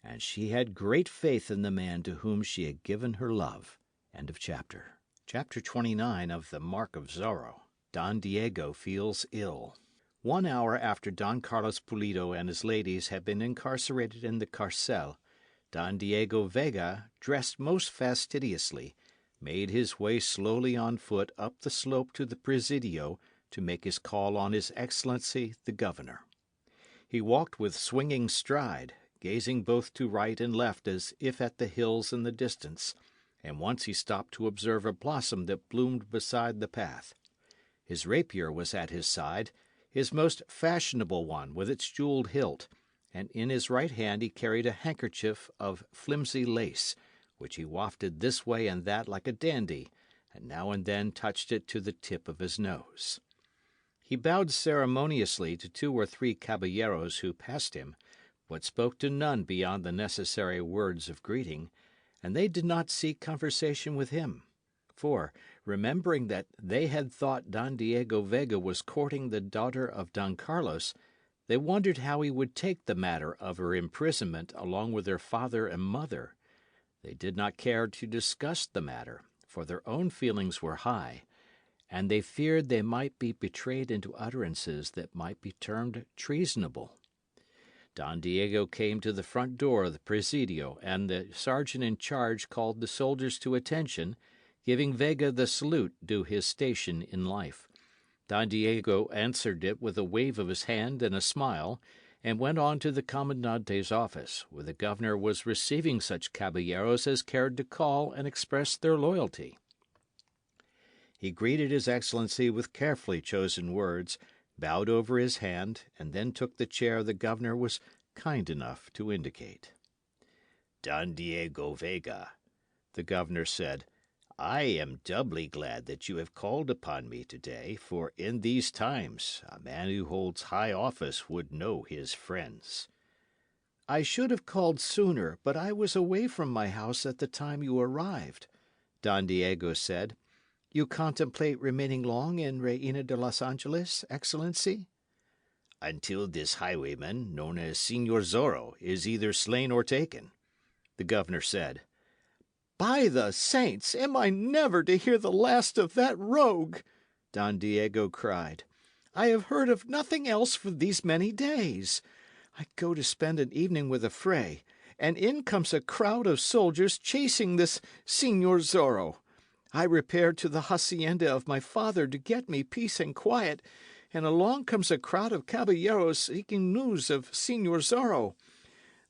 and she had great faith in the man to whom she had given her love. End of chapter. Chapter 29 of the Mark of Zorro. Don Diego feels ill. 1 hour after Don Carlos Pulido and his ladies had been incarcerated in the carcel, Don Diego Vega, dressed most fastidiously, made his way slowly on foot up the slope to the Presidio to make his call on His Excellency the Governor. He walked with swinging stride, gazing both to right and left as if at the hills in the distance, and once he stopped to observe a blossom that bloomed beside the path. His rapier was at his side, his most fashionable one with its jewelled hilt, and in his right hand he carried a handkerchief of flimsy lace, which he wafted this way and that like a dandy, and now and then touched it to the tip of his nose. He bowed ceremoniously to 2 or 3 caballeros who passed him, but spoke to none beyond the necessary words of greeting, and they did not seek conversation with him. For, remembering that they had thought Don Diego Vega was courting the daughter of Don Carlos, they wondered how he would take the matter of her imprisonment along with her father and mother. They did not care to discuss the matter, for their own feelings were high, and they feared they might be betrayed into utterances that might be termed treasonable. Don Diego came to the front door of the Presidio, and the sergeant in charge called the soldiers to attention, giving Vega the salute due his station in life. Don Diego answered it with a wave of his hand and a smile, and went on to the Comandante's office, where the governor was receiving such caballeros as cared to call and express their loyalty. He greeted His Excellency with carefully chosen words, bowed over his hand, and then took the chair the governor was kind enough to indicate. Don Diego Vega, the governor said, I am doubly glad that you have called upon me today, for in these times a man who holds high office would know his friends. I should have called sooner, but I was away from my house at the time you arrived, Don Diego said. You contemplate remaining long in Reina de los Angeles, Excellency? Until this highwayman, known as Señor Zorro, is either slain or taken, the governor said. By the saints, am I never to hear the last of that rogue? Don Diego cried. I have heard of nothing else for these many days. I go to spend an evening with a fray, and in comes a crowd of soldiers chasing this Señor Zorro. I repair to the hacienda of my father to get me peace and quiet, and along comes a crowd of caballeros seeking news of Señor Zorro.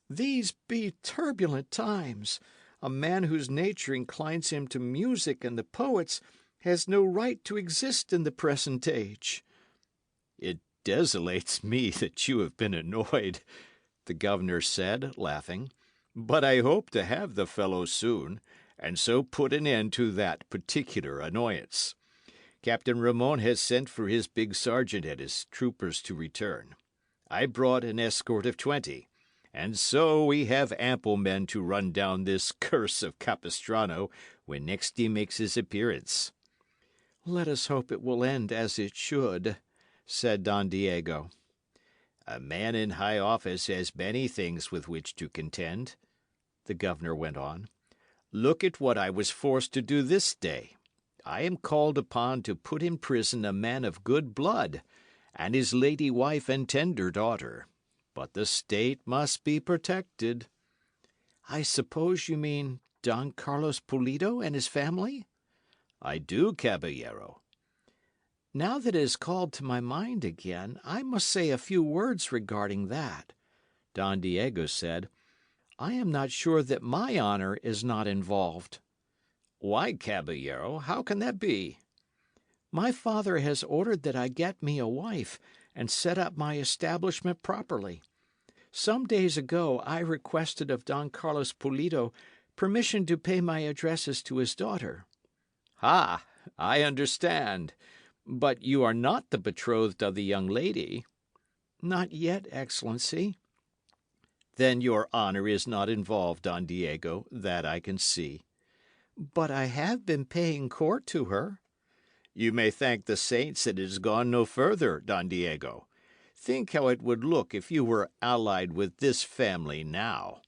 These be turbulent times. A man whose nature inclines him to music and the poets has no right to exist in the present age. It desolates me that you have been annoyed, the governor said, laughing, but I hope to have the fellow soon, and so put an end to that particular annoyance. Captain Ramon has sent for his big sergeant and his troopers to return. I brought an escort of 20, and so we have ample men to run down this curse of Capistrano when next he makes his appearance." "Let us hope it will end as it should," said Don Diego. "A man in high office has many things with which to contend," the governor went on. "Look at what I was forced to do this day. I am called upon to put in prison a man of good blood, and his lady wife and tender daughter. But the state must be protected." "I suppose you mean Don Carlos Pulido and his family?" "I do, Caballero." "Now that it is called to my mind again, I must say a few words regarding that," Don Diego said. "I am not sure that my honour is not involved." "Why, Caballero, how can that be?" "My father has ordered that I get me a wife and set up my establishment properly. Some days ago I requested of Don Carlos Pulido permission to pay my addresses to his daughter." "Ha! I understand. But you are not the betrothed of the young lady?" "Not yet, Excellency." "Then your honour is not involved, Don Diego, that I can see." "But I have been paying court to her." "You may thank the saints that it has gone no further, Don Diego. Think how it would look if you were allied with this family now.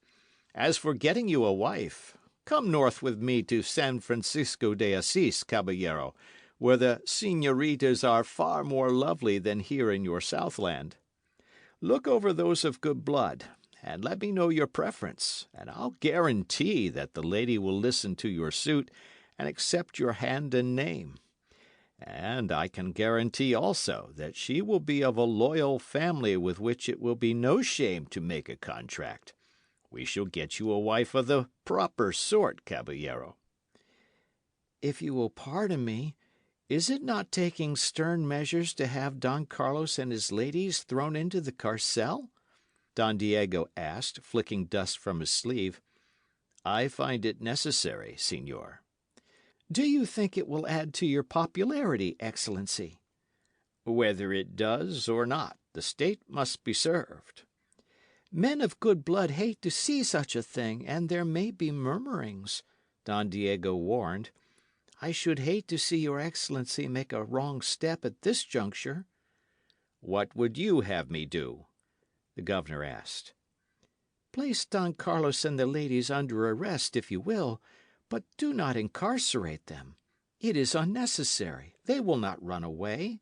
As for getting you a wife, come north with me to San Francisco de Assis, Caballero, where the señoritas are far more lovely than here in your Southland. Look over those of good blood, and let me know your preference, and I'll guarantee that the lady will listen to your suit and accept your hand and name. And I can guarantee also that she will be of a loyal family with which it will be no shame to make a contract. We shall get you a wife of the proper sort, Caballero." "If you will pardon me, is it not taking stern measures to have Don Carlos and his ladies thrown into the carcel?" Don Diego asked, flicking dust from his sleeve. "I find it necessary, señor." "Do you think it will add to your popularity, Excellency?" "Whether it does or not, the state must be served." "Men of good blood hate to see such a thing, and there may be murmurings," Don Diego warned. "I should hate to see your Excellency make a wrong step at this juncture." "What would you have me do?" the governor asked. "Place Don Carlos and the ladies under arrest, if you will, but do not incarcerate them. It is unnecessary. They will not run away.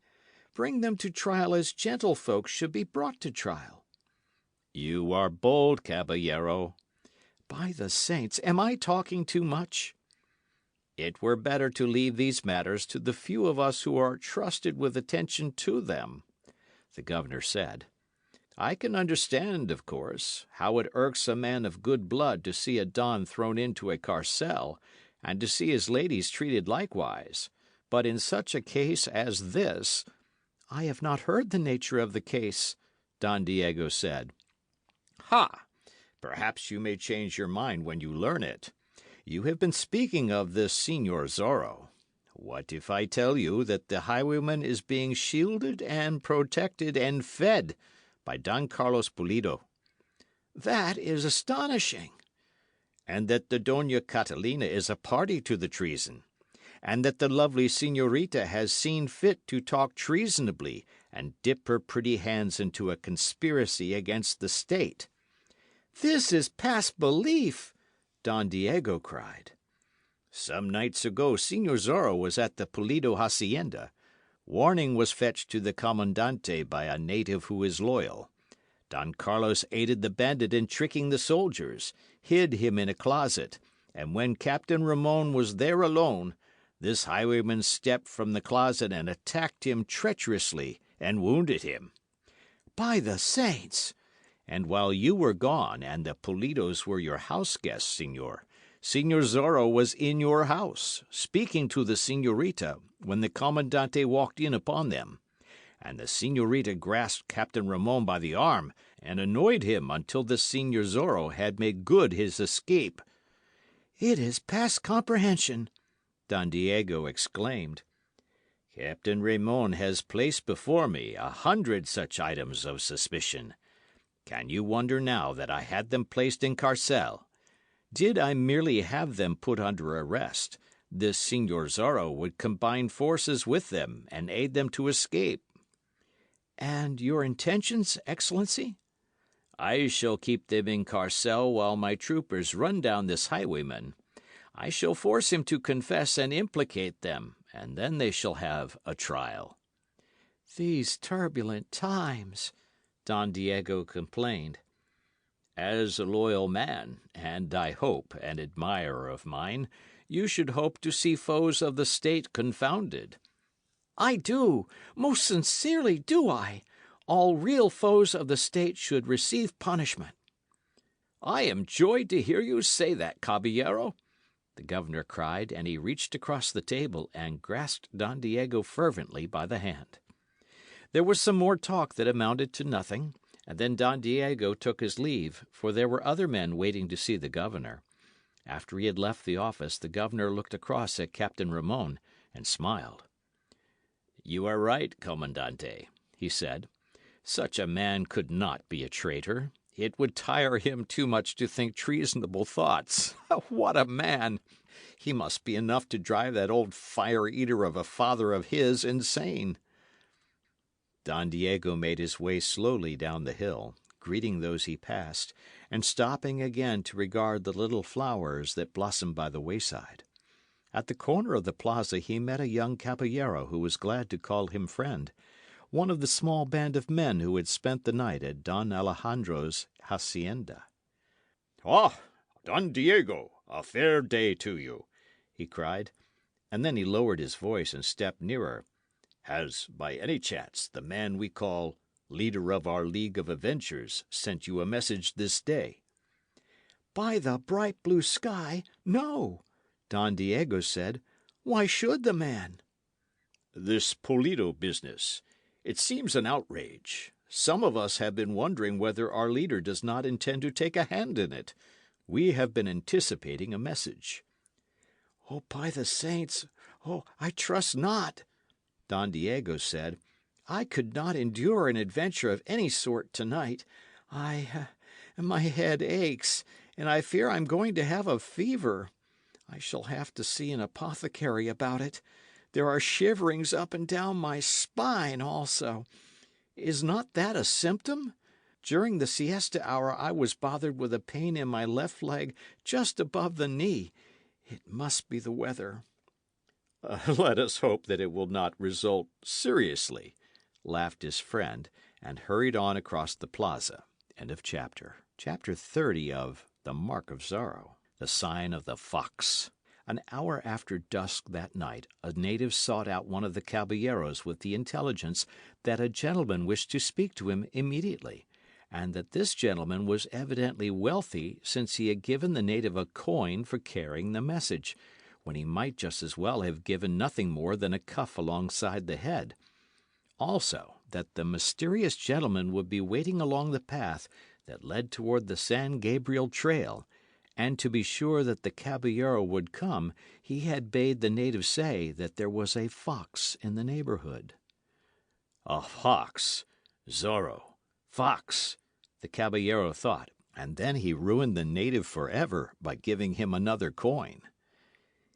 Bring them to trial as gentlefolk should be brought to trial." "You are bold, Caballero." "By the saints, am I talking too much?" "It were better to leave these matters to the few of us who are trusted with attention to them," the governor said. "I can understand, of course, how it irks a man of good blood to see a don thrown into a carcel, and to see his ladies treated likewise. But in such a case as this—" "I have not heard the nature of the case," Don Diego said. "Ha! Perhaps you may change your mind when you learn it. You have been speaking of this Señor Zorro. What if I tell you that the highwayman is being shielded and protected and fed by Don Carlos Pulido?" "That is astonishing." "And that the Doña Catalina is a party to the treason, and that the lovely señorita has seen fit to talk treasonably and dip her pretty hands into a conspiracy against the state." "This is past belief," Don Diego cried. "Some nights ago Señor Zorro was at the Pulido hacienda. Warning was fetched to the comandante by a native who is loyal. Don Carlos aided the bandit in tricking the soldiers, hid him in a closet, and when Captain Ramon was there alone, this highwayman stepped from the closet and attacked him treacherously and wounded him." "By the saints!" "And while you were gone, and the Pulidos were your house guests, Señor Zorro was in your house, speaking to the señorita, when the comandante walked in upon them. And the señorita grasped Captain Ramon by the arm and annoyed him until the Señor Zorro had made good his escape." "It is past comprehension," Don Diego exclaimed. Captain Raymond has placed before me 100 such items of suspicion. Can you wonder now that I had them placed in carcel? Did I merely have them put under arrest, this Signor Zorro would combine forces with them and aid them to escape. And your intentions, Excellency? I shall keep them in carcel while my troopers run down this highwayman. I shall force him to confess and implicate them, and then they shall have a trial. These turbulent times, Don Diego complained. As a loyal man, and I hope an admirer of mine, you should hope to see foes of the state confounded. I do, most sincerely do I. All real foes of the state should receive punishment. I am joyed to hear you say that, Caballero, the governor cried, and he reached across the table and grasped Don Diego fervently by the hand. There was some more talk that amounted to nothing, and then Don Diego took his leave, for there were other men waiting to see the governor. After he had left the office, the governor looked across at Captain Ramon and smiled. You are right, Comandante, he said. Such a man could not be a traitor. It would tire him too much to think treasonable thoughts. What a man! He must be enough to drive that old fire-eater of a father of his insane. Don Diego made his way slowly down the hill, greeting those he passed, and stopping again to regard the little flowers that blossomed by the wayside. At the corner of the plaza he met a young caballero who was glad to call him friend, one of the small band of men who had spent the night at Don Alejandro's hacienda. "Ah, Don Diego, a fair day to you," he cried, and then he lowered his voice and stepped nearer. "Has, by any chance, the man we call leader of our League of Adventures sent you a message this day?" By the bright blue sky, no, Don Diego said. Why should the man? This Polito business. It seems an outrage. Some of us have been wondering whether our leader does not intend to take a hand in it. We have been anticipating a message. Oh, by the saints, I trust not, Don Diego said. I could not endure an adventure of any sort tonight. My head aches, and I fear I'm going to have a fever. I shall have to see an apothecary about it. There are shiverings up and down my spine also. Is not that a symptom? During the siesta hour I was bothered with a pain in my left leg just above the knee. It must be the weather. Let us hope that it will not result seriously, laughed his friend, and hurried on across the plaza. End of chapter. Chapter 30 of The Mark of Zorro, The Sign of the Fox. An hour after dusk that night, a native sought out one of the caballeros with the intelligence that a gentleman wished to speak to him immediately, and that this gentleman was evidently wealthy, since he had given the native a coin for carrying the message, when he might just as well have given nothing more than a cuff alongside the head. Also, that the mysterious gentleman would be waiting along the path that led toward the San Gabriel trail, and to be sure that the caballero would come, he had bade the native say that there was a fox in the neighbourhood. A fox! Zorro! Fox! The caballero thought, and then he ruined the native forever by giving him another coin.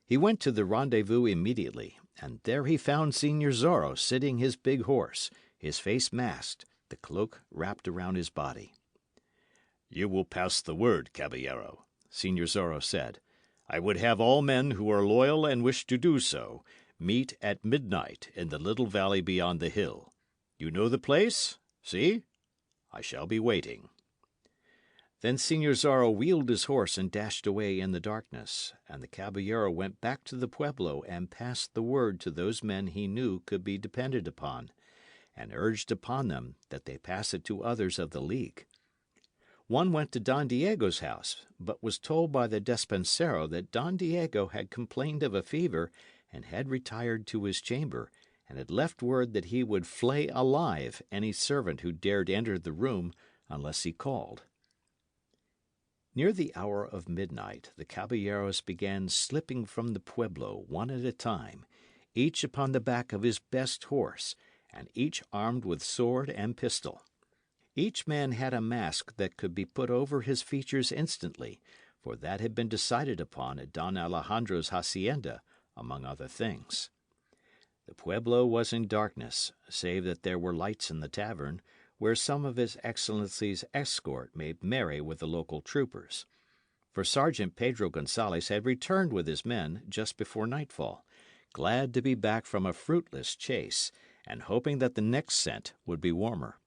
He went to the rendezvous immediately, and there he found Signor Zorro sitting his big horse, his face masked, the cloak wrapped around his body. You will pass the word, caballero, Signor Zorro said. I would have all men who are loyal and wish to do so meet at midnight in the little valley beyond the hill. You know the place? See? I shall be waiting. Then Signor Zorro wheeled his horse and dashed away in the darkness, and the caballero went back to the pueblo and passed the word to those men he knew could be depended upon, and urged upon them that they pass it to others of the League. One went to Don Diego's house, but was told by the despensero that Don Diego had complained of a fever and had retired to his chamber, and had left word that he would flay alive any servant who dared enter the room unless he called. Near the hour of midnight, the caballeros began slipping from the pueblo one at a time, each upon the back of his best horse, and each armed with sword and pistol. Each man had a mask that could be put over his features instantly, for that had been decided upon at Don Alejandro's hacienda, among other things. The pueblo was in darkness, save that there were lights in the tavern, where some of His Excellency's escort made merry with the local troopers. For Sergeant Pedro Gonzalez had returned with his men just before nightfall, glad to be back from a fruitless chase, and hoping that the next scent would be warmer.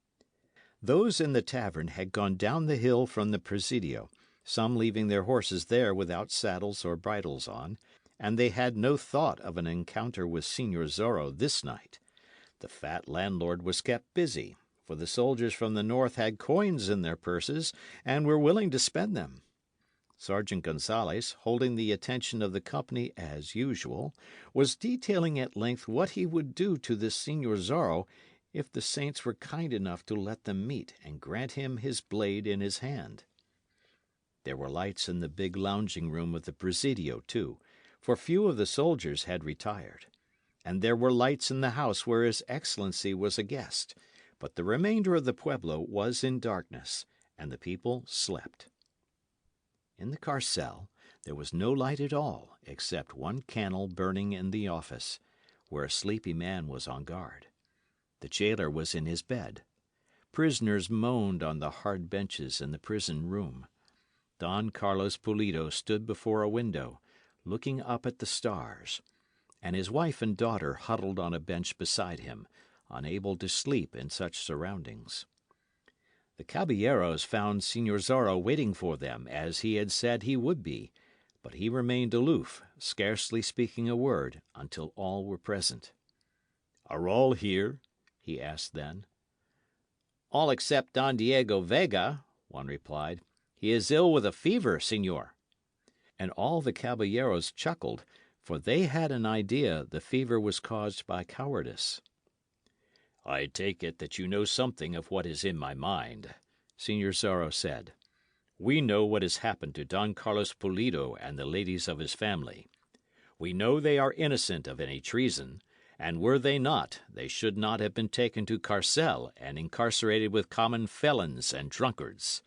Those in the tavern had gone down the hill from the Presidio, some leaving their horses there without saddles or bridles on, and they had no thought of an encounter with Señor Zorro this night. The fat landlord was kept busy, for the soldiers from the north had coins in their purses and were willing to spend them. Sergeant Gonzalez, holding the attention of the company as usual, was detailing at length what he would do to this Señor Zorro if the saints were kind enough to let them meet and grant him his blade in his hand. There were lights in the big lounging room of the Presidio, too, for few of the soldiers had retired. And there were lights in the house where His Excellency was a guest, but the remainder of the pueblo was in darkness, and the people slept. In the carcel there was no light at all, except one candle burning in the office, where a sleepy man was on guard. The jailer was in his bed. Prisoners moaned on the hard benches in the prison room. Don Carlos Pulido stood before a window, looking up at the stars, and his wife and daughter huddled on a bench beside him, unable to sleep in such surroundings. The Caballeros found Señor Zorro waiting for them, as he had said he would be, but he remained aloof, scarcely speaking a word, until all were present. "Are all here?" he asked then. "All except Don Diego Vega," one replied. "He is ill with a fever, señor." And all the caballeros chuckled, for they had an idea the fever was caused by cowardice. "I take it that you know something of what is in my mind," Señor Zorro said. "We know what has happened to Don Carlos Pulido and the ladies of his family. We know they are innocent of any treason, and were they not, they should not have been taken to Carcel and incarcerated with common felons and drunkards.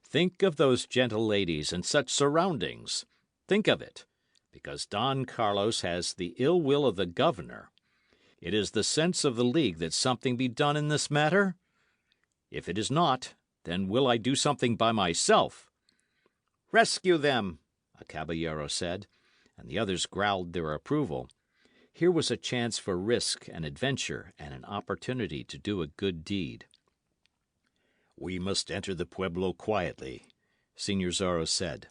Think of those gentle ladies in such surroundings. Think of it, because Don Carlos has the ill will of the governor. It is the sense of the League that something be done in this matter? If it is not, then will I do something by myself." "Rescue them," a caballero said, and the others growled their approval. Here was a chance for risk and adventure, and an opportunity to do a good deed. "We must enter the pueblo quietly," Señor Zorro said.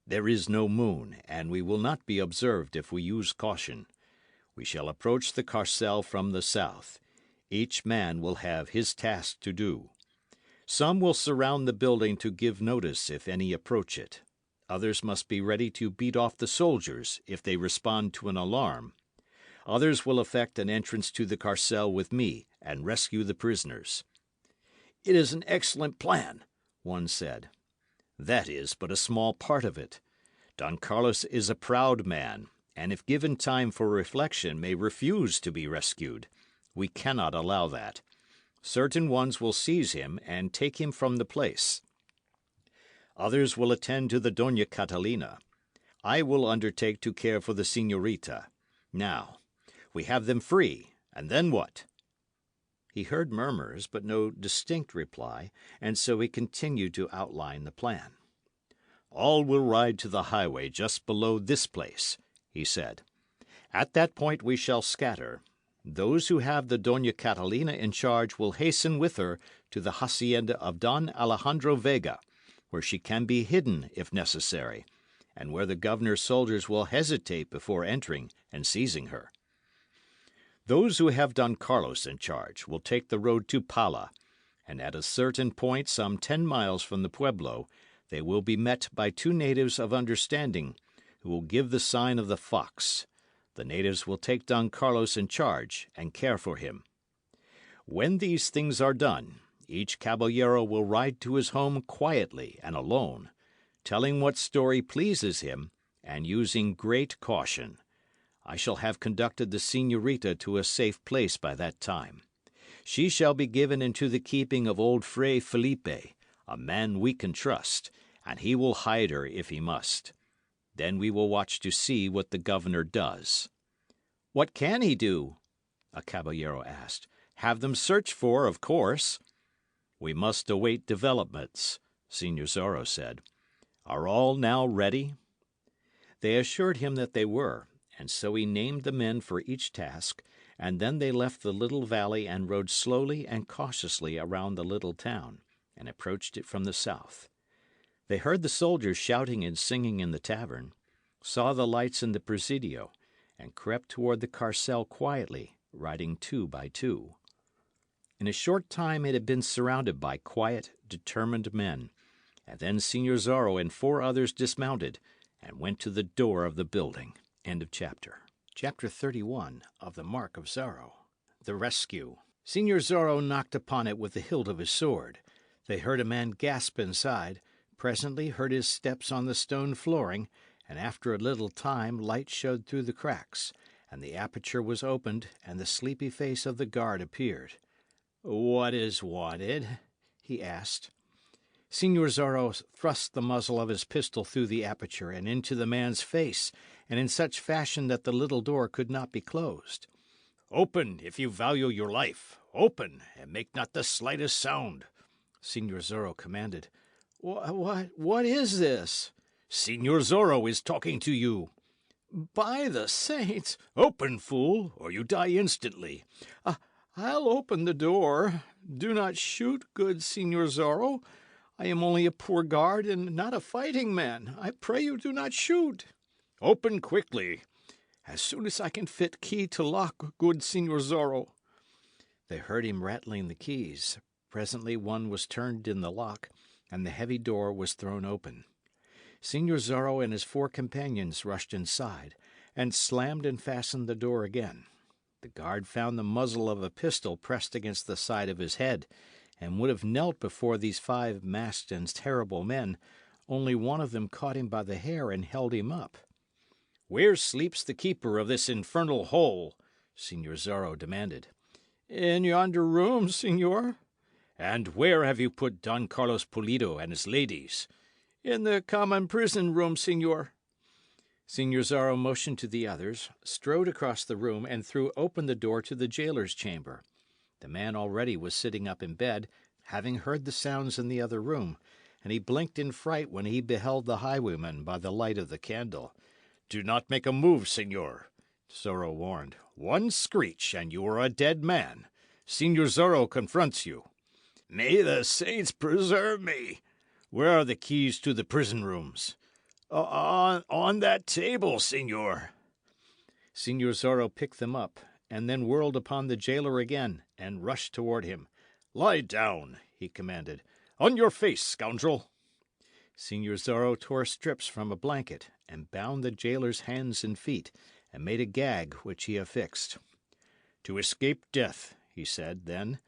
"There is no moon, and we will not be observed if we use caution. We shall approach the carcel from the south. Each man will have his task to do. Some will surround the building to give notice if any approach it. Others must be ready to beat off the soldiers if they respond to an alarm. Others will effect an entrance to the carcel with me and rescue the prisoners." "It is an excellent plan," one said. "That is but a small part of it. Don Carlos is a proud man, and if given time for reflection may refuse to be rescued. We cannot allow that. Certain ones will seize him and take him from the place. Others will attend to the Doña Catalina. I will undertake to care for the señorita. Now, we have them free, and then what?" He heard murmurs, but no distinct reply, and so he continued to outline the plan. "All will ride to the highway just below this place," he said. "At that point we shall scatter. Those who have the Doña Catalina in charge will hasten with her to the hacienda of Don Alejandro Vega, where she can be hidden if necessary, and where the governor's soldiers will hesitate before entering and seizing her. Those who have Don Carlos in charge will take the road to Pala, and at a certain point some 10 miles from the pueblo they will be met by 2 natives of understanding, who will give the sign of the fox. The natives will take Don Carlos in charge and care for him. When these things are done, each caballero will ride to his home quietly and alone, telling what story pleases him and using great caution. I shall have conducted the señorita to a safe place by that time. She shall be given into the keeping of old Fray Felipe, a man we can trust, and he will hide her if he must. Then we will watch to see what the governor does." "What can he do?" a caballero asked. "Have them searched for, of course." "We must await developments," Señor Zorro said. "Are all now ready?" They assured him that they were, and so he named the men for each task, and then they left the little valley and rode slowly and cautiously around the little town, and approached it from the south. They heard the soldiers shouting and singing in the tavern, saw the lights in the presidio, and crept toward the carcel quietly, riding 2 by 2. In a short time it had been surrounded by quiet, determined men, and then Señor Zorro and 4 others dismounted and went to the door of the building. End of chapter. Chapter 31 of the Mark of Zorro. The Rescue. Señor Zorro knocked upon it with the hilt of his sword. They heard a man gasp inside, presently heard his steps on the stone flooring, and after a little time light showed through the cracks, and the aperture was opened, and the sleepy face of the guard appeared. "What is wanted?" he asked. Señor Zorro thrust the muzzle of his pistol through the aperture and into the man's face, and in such fashion that the little door could not be closed. "Open, if you value your life. Open, and make not the slightest sound," Señor Zorro commanded. What is this?" "Señor Zorro is talking to you." "By the saints—" "Open, fool, or you die instantly." I'll open the door. Do not shoot, good Señor Zorro. I am only a poor guard and not a fighting man. I pray you do not shoot." "Open quickly." "As soon as I can fit key to lock, good Señor Zorro." They heard him rattling the keys. Presently one was turned in the lock, and the heavy door was thrown open. Señor Zorro and his 4 companions rushed inside, and slammed and fastened the door again. The guard found the muzzle of a pistol pressed against the side of his head, and would have knelt before these 5 masked and terrible men, only one of them caught him by the hair and held him up. "Where sleeps the keeper of this infernal hole?" Señor Zorro demanded. "In yonder room, señor." "And where have you put Don Carlos Pulido and his ladies?" "In the common prison room, señor." Señor Zorro motioned to the others, strode across the room, and threw open the door to the gaoler's chamber. The man already was sitting up in bed, having heard the sounds in the other room, and he blinked in fright when he beheld the highwayman by the light of the candle. "Do not make a move, señor," Zorro warned. "One screech, and you are a dead man. Señor Zorro confronts you." "May the saints preserve me!" "Where are the keys to the prison rooms?" On that table, señor." Señor Zorro picked them up, and then whirled upon the gaoler again, and rushed toward him. "Lie down," he commanded. "On your face, scoundrel!" Señor Zorro tore strips from a blanket, and bound the gaoler's hands and feet, and made a gag which he affixed. "To escape death," he said, then,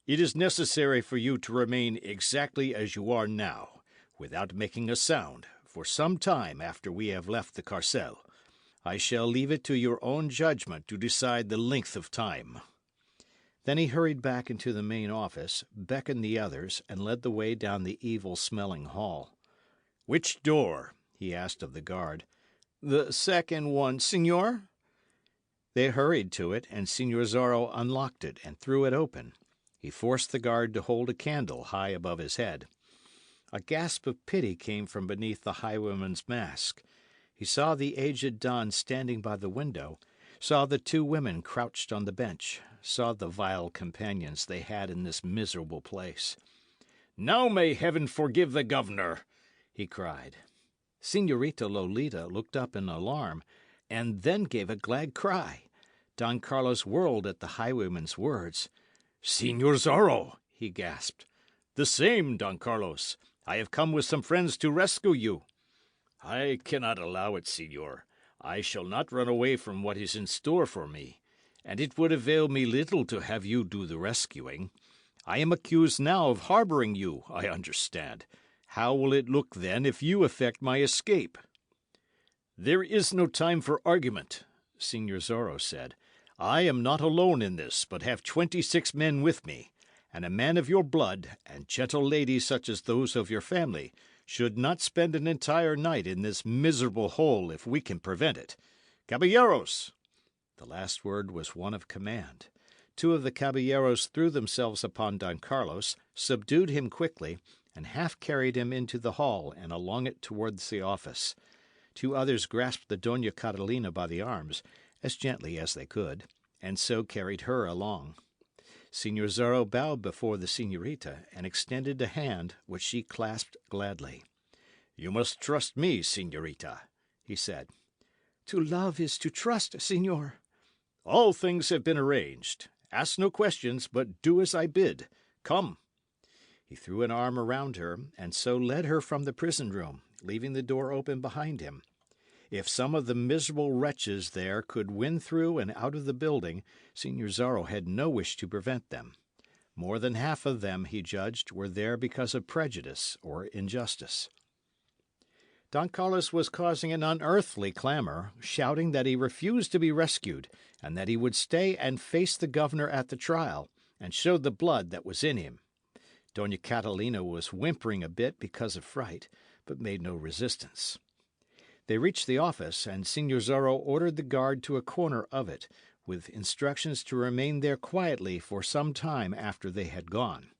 "it is necessary for you to remain exactly as you are now, without making a sound, for some time after we have left the carcel. I shall leave it to your own judgment to decide the length of time." Then he hurried back into the main office, beckoned the others, and led the way down the evil-smelling hall. "Which door?" he asked of the guard. "The second one, señor." They hurried to it, and Señor Zorro unlocked it and threw it open. He forced the guard to hold a candle high above his head. A gasp of pity came from beneath the highwayman's mask. He saw the aged Don standing by the window, saw the 2 women crouched on the bench, saw the vile companions they had in this miserable place. "Now may heaven forgive the governor!" he cried. Señorita Lolita looked up in alarm, and then gave a glad cry. Don Carlos whirled at the highwayman's words. "Señor Zorro!" he gasped. "The same, Don Carlos. I have come with some friends to rescue you." "I cannot allow it, señor. I shall not run away from what is in store for me, and it would avail me little to have you do the rescuing. I am accused now of harbouring you, I understand. How will it look, then, if you effect my escape?" "There is no time for argument," Signor Zorro said, "I am not alone in this, but have 26 men with me, and a man of your blood, and gentle ladies such as those of your family, should not spend an entire night in this miserable hole if we can prevent it. Caballeros!" The last word was one of command. Two of the caballeros threw themselves upon Don Carlos, subdued him quickly, and half carried him into the hall and along it towards the office. Two others grasped the Dona Catalina by the arms, as gently as they could, and so carried her along. Signor Zorro bowed before the señorita, and extended a hand, which she clasped gladly. "You must trust me, señorita," he said. To love is to trust, señor. "All things have been arranged. Ask no questions, but do as I bid. Come." He threw an arm around her, and so led her from the prison room, leaving the door open behind him. If some of the miserable wretches there could win through and out of the building, Signor Zorro had no wish to prevent them. More than half of them, he judged, were there because of prejudice or injustice. Don Carlos was causing an unearthly clamour, shouting that he refused to be rescued, and that he would stay and face the governor at the trial, and show the blood that was in him. Dona Catalina was whimpering a bit because of fright, but made no resistance. They reached the office, and Signor Zorro ordered the guard to a corner of it, with instructions to remain there quietly for some time after they had gone.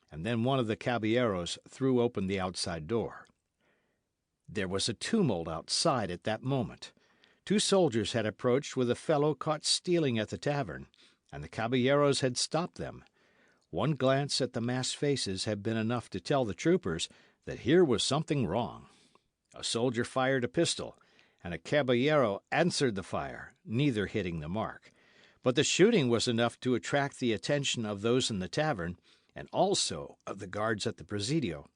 And then one of the caballeros threw open the outside door. There was a tumult outside at that moment. Two soldiers had approached with a fellow caught stealing at the tavern, and the caballeros had stopped them. One glance at the masked faces had been enough to tell the troopers that here was something wrong. A soldier fired a pistol, and a caballero answered the fire, neither hitting the mark. But the shooting was enough to attract the attention of those in the tavern, and also of the guards at the Presidio.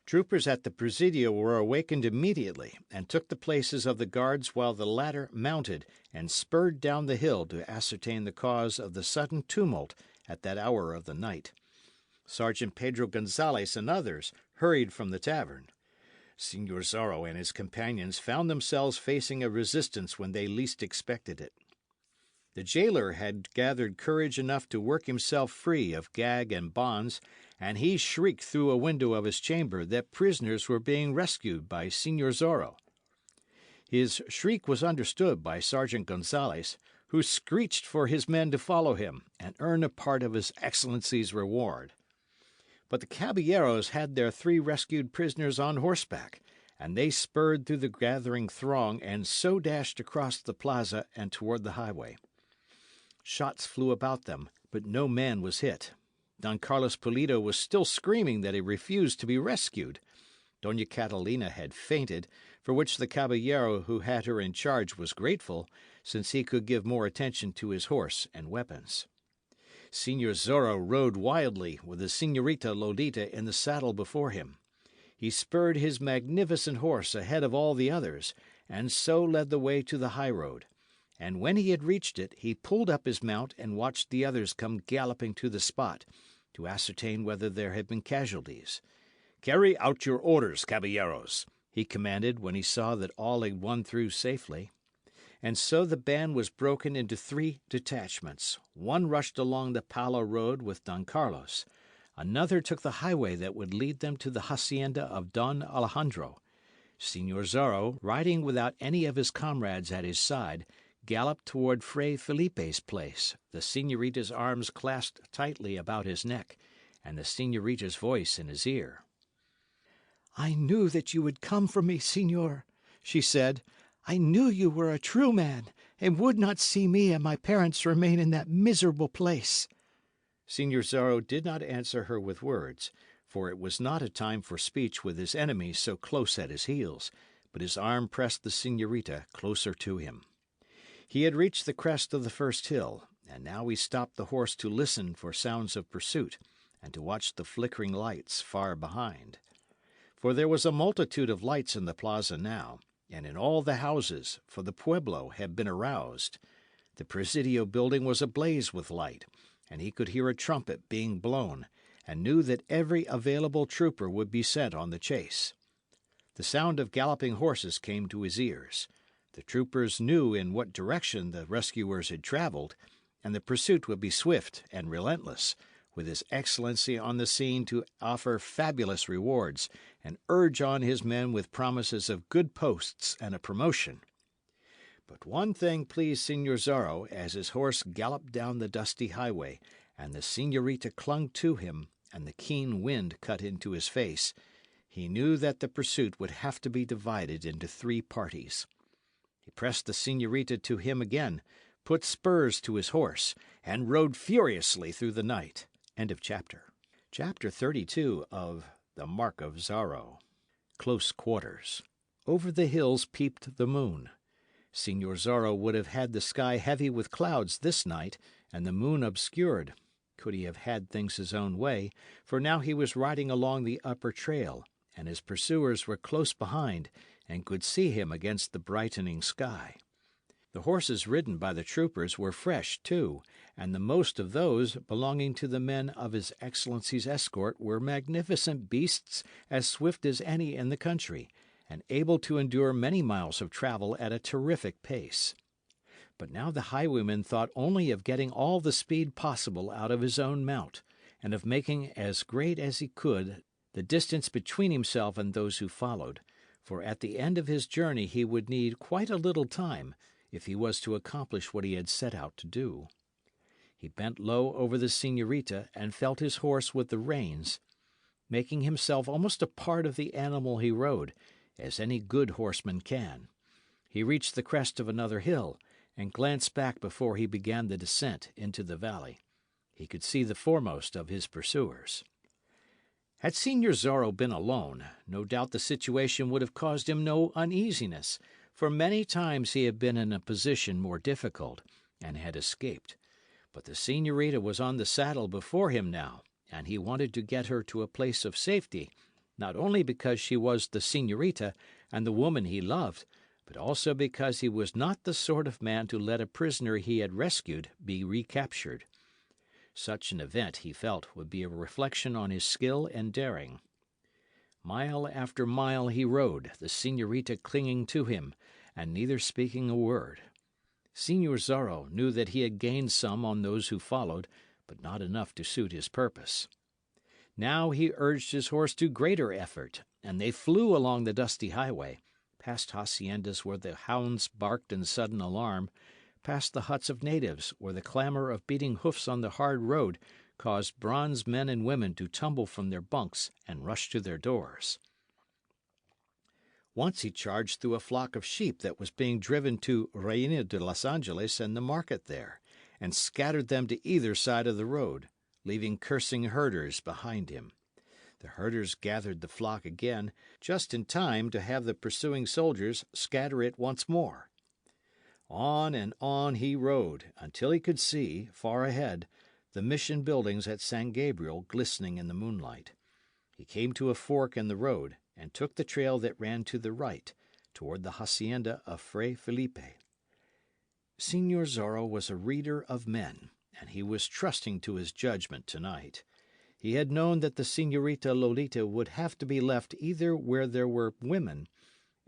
Troopers at the Presidio were awakened immediately, and took the places of the guards while the latter mounted and spurred down the hill to ascertain the cause of the sudden tumult at that hour of the night. Sergeant Pedro Gonzalez and others hurried from the tavern. Signor Zorro and his companions found themselves facing a resistance when they least expected it. The jailer had gathered courage enough to work himself free of gag and bonds, and he shrieked through a window of his chamber that prisoners were being rescued by Signor Zorro. His shriek was understood by Sergeant Gonzalez, who screeched for his men to follow him and earn a part of his Excellency's reward. But the caballeros had their 3 rescued prisoners on horseback, and they spurred through the gathering throng and so dashed across the plaza and toward the highway. Shots flew about them, but no man was hit. Don Carlos Pulido was still screaming that he refused to be rescued. Dona Catalina had fainted, for which the caballero who had her in charge was grateful, since he could give more attention to his horse and weapons. Signor Zorro rode wildly, with the Señorita Lolita in the saddle before him. He spurred his magnificent horse ahead of all the others, and so led the way to the highroad. And when he had reached it, he pulled up his mount and watched the others come galloping to the spot, to ascertain whether there had been casualties. "Carry out your orders, caballeros," he commanded when he saw that all had won through safely. And so the band was broken into 3 detachments. One rushed along the Palo road with Don Carlos. Another took the highway that would lead them to the hacienda of Don Alejandro. Signor Zorro, riding without any of his comrades at his side, galloped toward Fray Felipe's place, the señorita's arms clasped tightly about his neck, and the señorita's voice in his ear. "I knew that you would come for me, señor," she said. "I knew you were a true man, and would not see me and my parents remain in that miserable place." Signor Zorro did not answer her with words, for it was not a time for speech with his enemies so close at his heels, but his arm pressed the señorita closer to him. He had reached the crest of the first hill, and now he stopped the horse to listen for sounds of pursuit, and to watch the flickering lights far behind. For there was a multitude of lights in the plaza now, and in all the houses, for the pueblo had been aroused. The Presidio building was ablaze with light, and he could hear a trumpet being blown, and knew that every available trooper would be sent on the chase. The sound of galloping horses came to his ears. The troopers knew in what direction the rescuers had travelled, and the pursuit would be swift and relentless, with His Excellency on the scene to offer fabulous rewards and urge on his men with promises of good posts and a promotion. But one thing pleased Signor Zorro as his horse galloped down the dusty highway, and the señorita clung to him, and the keen wind cut into his face. He knew that the pursuit would have to be divided into three parties. He pressed the señorita to him again, put spurs to his horse, and rode furiously through the night. End of chapter. Chapter 32 of The Mark of Zorro. Close Quarters. Over the hills peeped the moon. Signor Zorro would have had the sky heavy with clouds this night, and the moon obscured, could he have had things his own way, for now he was riding along the upper trail, and his pursuers were close behind, and could see him against the brightening sky. The horses ridden by the troopers were fresh, too, and the most of those belonging to the men of His Excellency's escort were magnificent beasts as swift as any in the country, and able to endure many miles of travel at a terrific pace. But now the highwayman thought only of getting all the speed possible out of his own mount, and of making as great as he could the distance between himself and those who followed, for at the end of his journey he would need quite a little time if he was to accomplish what he had set out to do. He bent low over the señorita and felt his horse with the reins, making himself almost a part of the animal he rode, as any good horseman can. He reached the crest of another hill, and glanced back before he began the descent into the valley. He could see the foremost of his pursuers. Had Signor Zorro been alone, no doubt the situation would have caused him no uneasiness, for many times he had been in a position more difficult, and had escaped. But the señorita was on the saddle before him now, and he wanted to get her to a place of safety, not only because she was the señorita and the woman he loved, but also because he was not the sort of man to let a prisoner he had rescued be recaptured. Such an event, he felt, would be a reflection on his skill and daring. Mile after mile he rode, the señorita clinging to him, and neither speaking a word. Signor Zorro knew that he had gained some on those who followed, but not enough to suit his purpose. Now he urged his horse to greater effort, and they flew along the dusty highway, past haciendas where the hounds barked in sudden alarm, past the huts of natives where the clamour of beating hoofs on the hard road caused bronzed men and women to tumble from their bunks and rush to their doors. Once he charged through a flock of sheep that was being driven to Reina de los Angeles and the market there, and scattered them to either side of the road, leaving cursing herders behind him. The herders gathered the flock again, just in time to have the pursuing soldiers scatter it once more. On and on he rode, until he could see, far ahead, the mission buildings at San Gabriel glistening in the moonlight. He came to a fork in the road, and took the trail that ran to the right, toward the hacienda of Fray Felipe. Signor Zorro was a reader of men, and he was trusting to his judgment tonight. He had known that the señorita Lolita would have to be left either where there were women,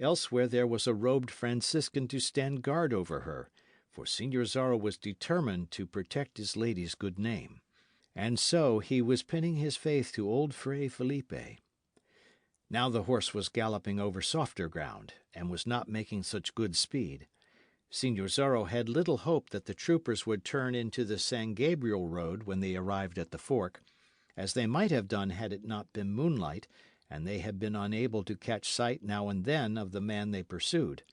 else where there was a robed Franciscan to stand guard over her, for Signor Zorro was determined to protect his lady's good name. And so he was pinning his faith to old Fray Felipe. Now the horse was galloping over softer ground, and was not making such good speed. Signor Zorro had little hope that the troopers would turn into the San Gabriel road when they arrived at the fork, as they might have done had it not been moonlight, and they had been unable to catch sight now and then of the man they pursued.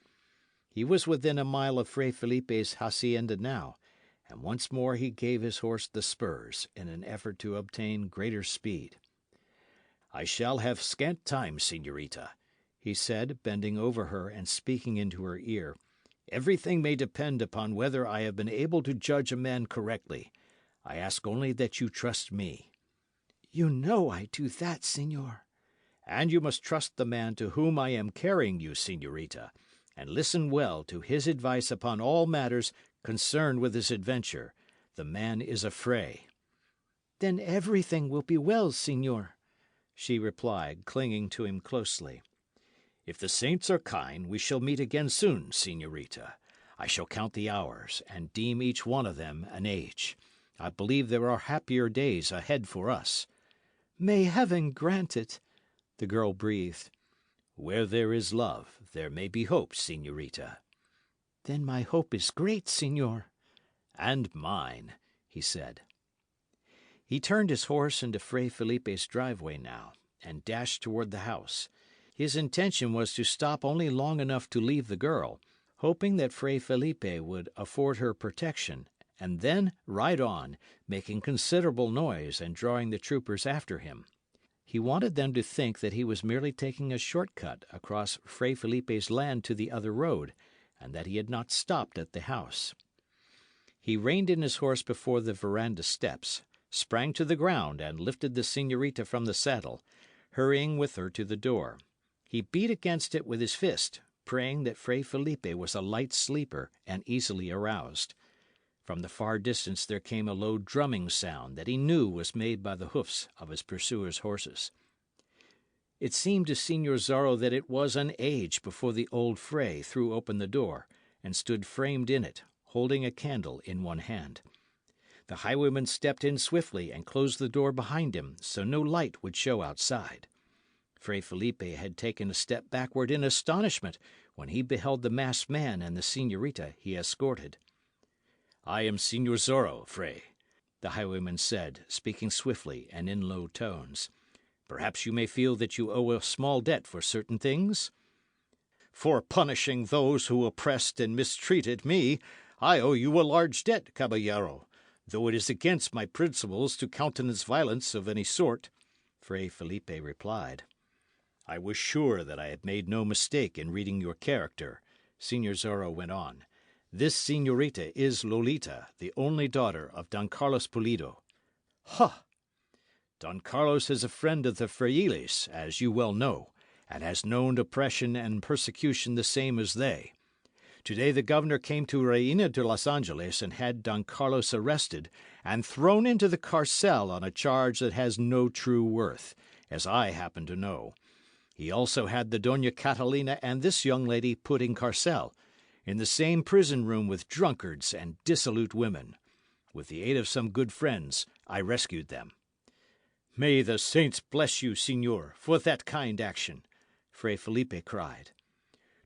He was within a mile of Fray Felipe's hacienda now, and once more he gave his horse the spurs in an effort to obtain greater speed. "I shall have scant time, señorita," he said, bending over her and speaking into her ear. "Everything may depend upon whether I have been able to judge a man correctly. I ask only that you trust me." "You know I do that, señor." "And you must trust the man to whom I am carrying you, señorita, and listen well to his advice upon all matters concerned with this adventure. The man is a Fray." "Then everything will be well, señor," she replied, clinging to him closely. If the saints are kind, we shall meet again soon, señorita. I shall count the hours, and deem each one of them an age. I believe there are happier days ahead for us." "May heaven grant it," the girl breathed. "Where there is love, there may be hope, señorita." "Then my hope is great, señor." "And mine," he said. He turned his horse into Fray Felipe's driveway now, and dashed toward the house. His intention was to stop only long enough to leave the girl, hoping that Fray Felipe would afford her protection, and then ride on, making considerable noise and drawing the troopers after him. He wanted them to think that he was merely taking a short cut across Fray Felipe's land to the other road, and that he had not stopped at the house. He reined in his horse before the veranda steps, sprang to the ground, and lifted the señorita from the saddle, hurrying with her to the door. He beat against it with his fist, praying that Fray Felipe was a light sleeper and easily aroused. From the far distance there came a low drumming sound that he knew was made by the hoofs of his pursuers' horses. It seemed to Señor Zorro that it was an age before the old Fray threw open the door, and stood framed in it, holding a candle in one hand. The highwayman stepped in swiftly and closed the door behind him, so no light would show outside. Fray Felipe had taken a step backward in astonishment when he beheld the masked man and the señorita he escorted. "I am Señor Zorro, Fray," the highwayman said, speaking swiftly and in low tones. "Perhaps you may feel that you owe a small debt for certain things?" For punishing those who oppressed and mistreated me, I owe you a large debt, Caballero, though it is against my principles to countenance violence of any sort," Fray Felipe replied. "I was sure that I had made no mistake in reading your character," Señor Zorro went on. "This señorita is Lolita, the only daughter of Don Carlos Pulido." "Ha!" "Don Carlos is a friend of the frailes, as you well know, and has known oppression and persecution the same as they. Today the governor came to Reina de los Angeles and had Don Carlos arrested and thrown into the carcel on a charge that has no true worth, as I happen to know. He also had the Doña Catalina and this young lady put in carcel, in the same prison room with drunkards and dissolute women. With the aid of some good friends, I rescued them." "May the saints bless you, señor, for that kind action," Fray Felipe cried.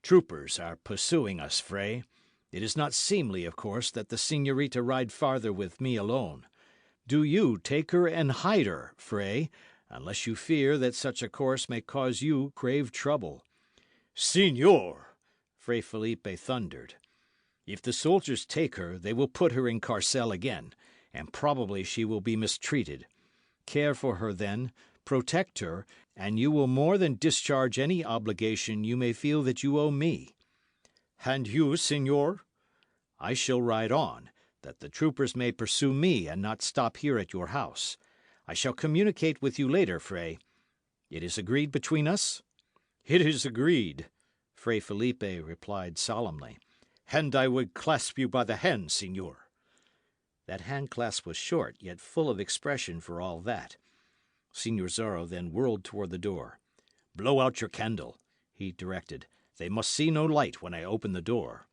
"Troopers are pursuing us, Fray. It is not seemly, of course, that the señorita ride farther with me alone. Do you take her and hide her, Fray, unless you fear that such a course may cause you grave trouble." "Señor!" Fray Felipe thundered. "If the soldiers take her, they will put her in carcel again, and probably she will be mistreated. Care for her, then, protect her, and you will more than discharge any obligation you may feel that you owe me." "And you, señor?" "I shall ride on, that the troopers may pursue me and not stop here at your house. I shall communicate with you later, Fray. It is agreed between us?" "It is agreed," Fray Felipe replied solemnly. "And I would clasp you by the hand, señor." That hand clasp was short, yet full of expression for all that. Señor Zorro then whirled toward the door. "Blow out your candle," he directed. "They must see no light when I open the door."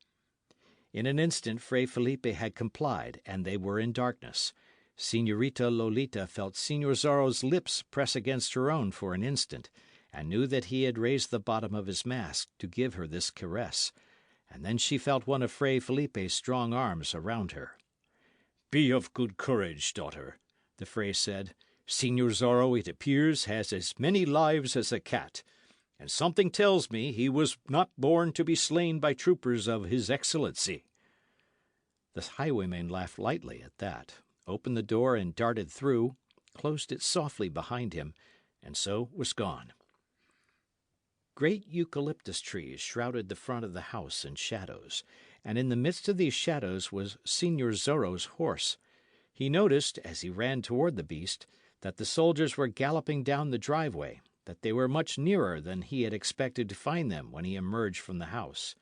In an instant Fray Felipe had complied, and they were in darkness. Señorita Lolita felt Señor Zorro's lips press against her own for an instant, and knew that he had raised the bottom of his mask to give her this caress. And then she felt one of Fray Felipe's strong arms around her. "Be of good courage, daughter," the Fray said. "Señor Zorro, it appears, has as many lives as a cat, and something tells me he was not born to be slain by troopers of his excellency." The highwayman laughed lightly at that, opened the door and darted through, closed it softly behind him, and so was gone. Great eucalyptus trees shrouded the front of the house in shadows, and in the midst of these shadows was Señor Zorro's horse. He noticed, as he ran toward the beast, that the soldiers were galloping down the driveway, that they were much nearer than he had expected to find them when he emerged from the house.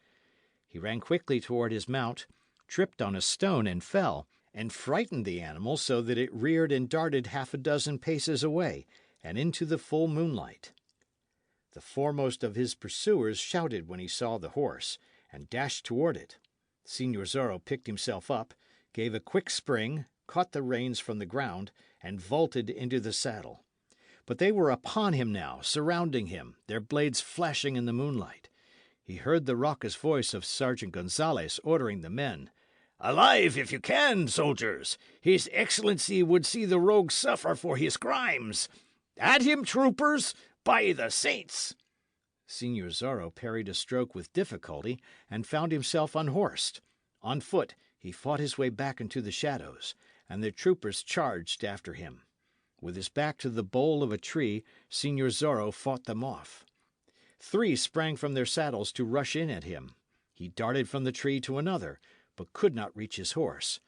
He ran quickly toward his mount, tripped on a stone and fell, and frightened the animal so that it reared and darted half a dozen paces away, and into the full moonlight. The foremost of his pursuers shouted when he saw the horse, and dashed toward it. Signor Zorro picked himself up, gave a quick spring, caught the reins from the ground, and vaulted into the saddle. But they were upon him now, surrounding him, their blades flashing in the moonlight. He heard the raucous voice of Sergeant Gonzalez ordering the men. "Alive, if you can, soldiers! His Excellency would see the rogue suffer for his crimes! At him, troopers! By the saints!" Signor Zorro parried a stroke with difficulty, and found himself unhorsed. On foot, he fought his way back into the shadows, and the troopers charged after him. With his back to the bole of a tree, Signor Zorro fought them off. 3 sprang from their saddles to rush in at him. He darted from the tree to another, but could not reach his horse.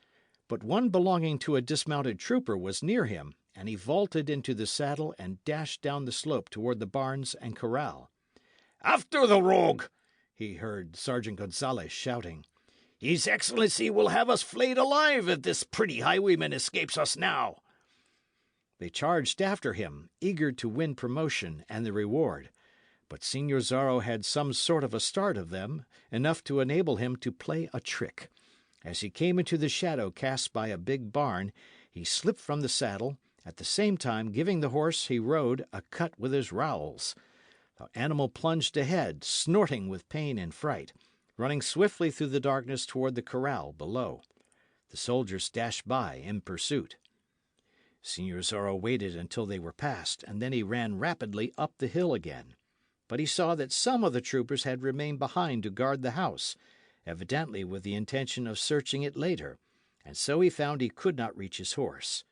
But one belonging to a dismounted trooper was near him, and he vaulted into the saddle and dashed down the slope toward the barns and corral. "After the rogue!" he heard Sergeant Gonzalez shouting. "His Excellency will have us flayed alive if this pretty highwayman escapes us now." They charged after him, eager to win promotion and the reward. But Signor Zorro had some sort of a start of them, enough to enable him to play a trick. As he came into the shadow cast by a big barn, he slipped from the saddle, at the same time giving the horse he rode a cut with his rowels. The animal plunged ahead, snorting with pain and fright, running swiftly through the darkness toward the corral below. The soldiers dashed by in pursuit. Signor Zorro waited until they were past, and then he ran rapidly up the hill again. But he saw that some of the troopers had remained behind to guard the house, evidently with the intention of searching it later, and so he found he could not reach his horse.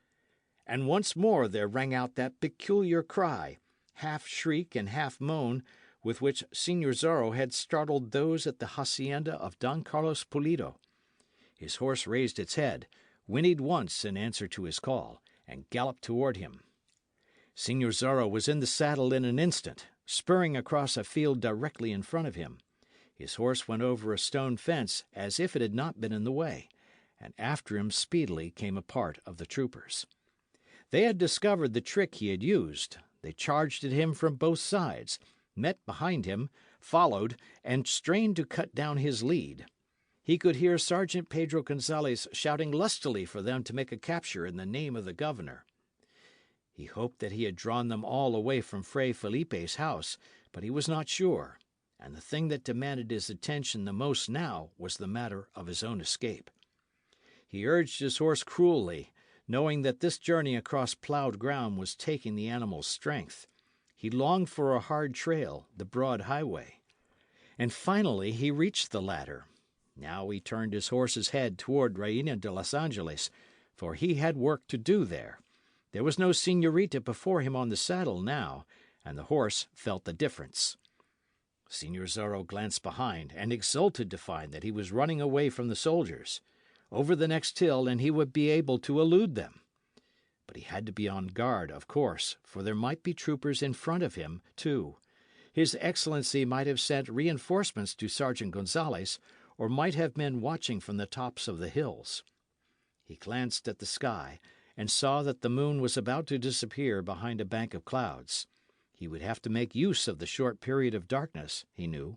And once more there rang out that peculiar cry, half shriek and half moan, with which Signor Zorro had startled those at the hacienda of Don Carlos Pulido. His horse raised its head, whinnied once in answer to his call, and galloped toward him. Signor Zorro was in the saddle in an instant, spurring across a field directly in front of him. His horse went over a stone fence as if it had not been in the way, and after him speedily came a part of the troopers. They had discovered the trick he had used. They charged at him from both sides, met behind him, followed, and strained to cut down his lead. He could hear Sergeant Pedro Gonzalez shouting lustily for them to make a capture in the name of the governor. He hoped that he had drawn them all away from Fray Felipe's house, but he was not sure, and the thing that demanded his attention the most now was the matter of his own escape. He urged his horse cruelly, knowing that this journey across ploughed ground was taking the animal's strength. He longed for a hard trail, the broad highway. And finally he reached the latter. Now he turned his horse's head toward Reina de los Angeles, for he had work to do there. There was no señorita before him on the saddle now, and the horse felt the difference. Signor Zorro glanced behind, and exulted to find that he was running away from the soldiers. Over the next hill, and he would be able to elude them. But he had to be on guard, of course, for there might be troopers in front of him, too. His Excellency might have sent reinforcements to Sergeant Gonzalez, or might have men watching from the tops of the hills. He glanced at the sky, and saw that the moon was about to disappear behind a bank of clouds. He would have to make use of the short period of darkness, he knew.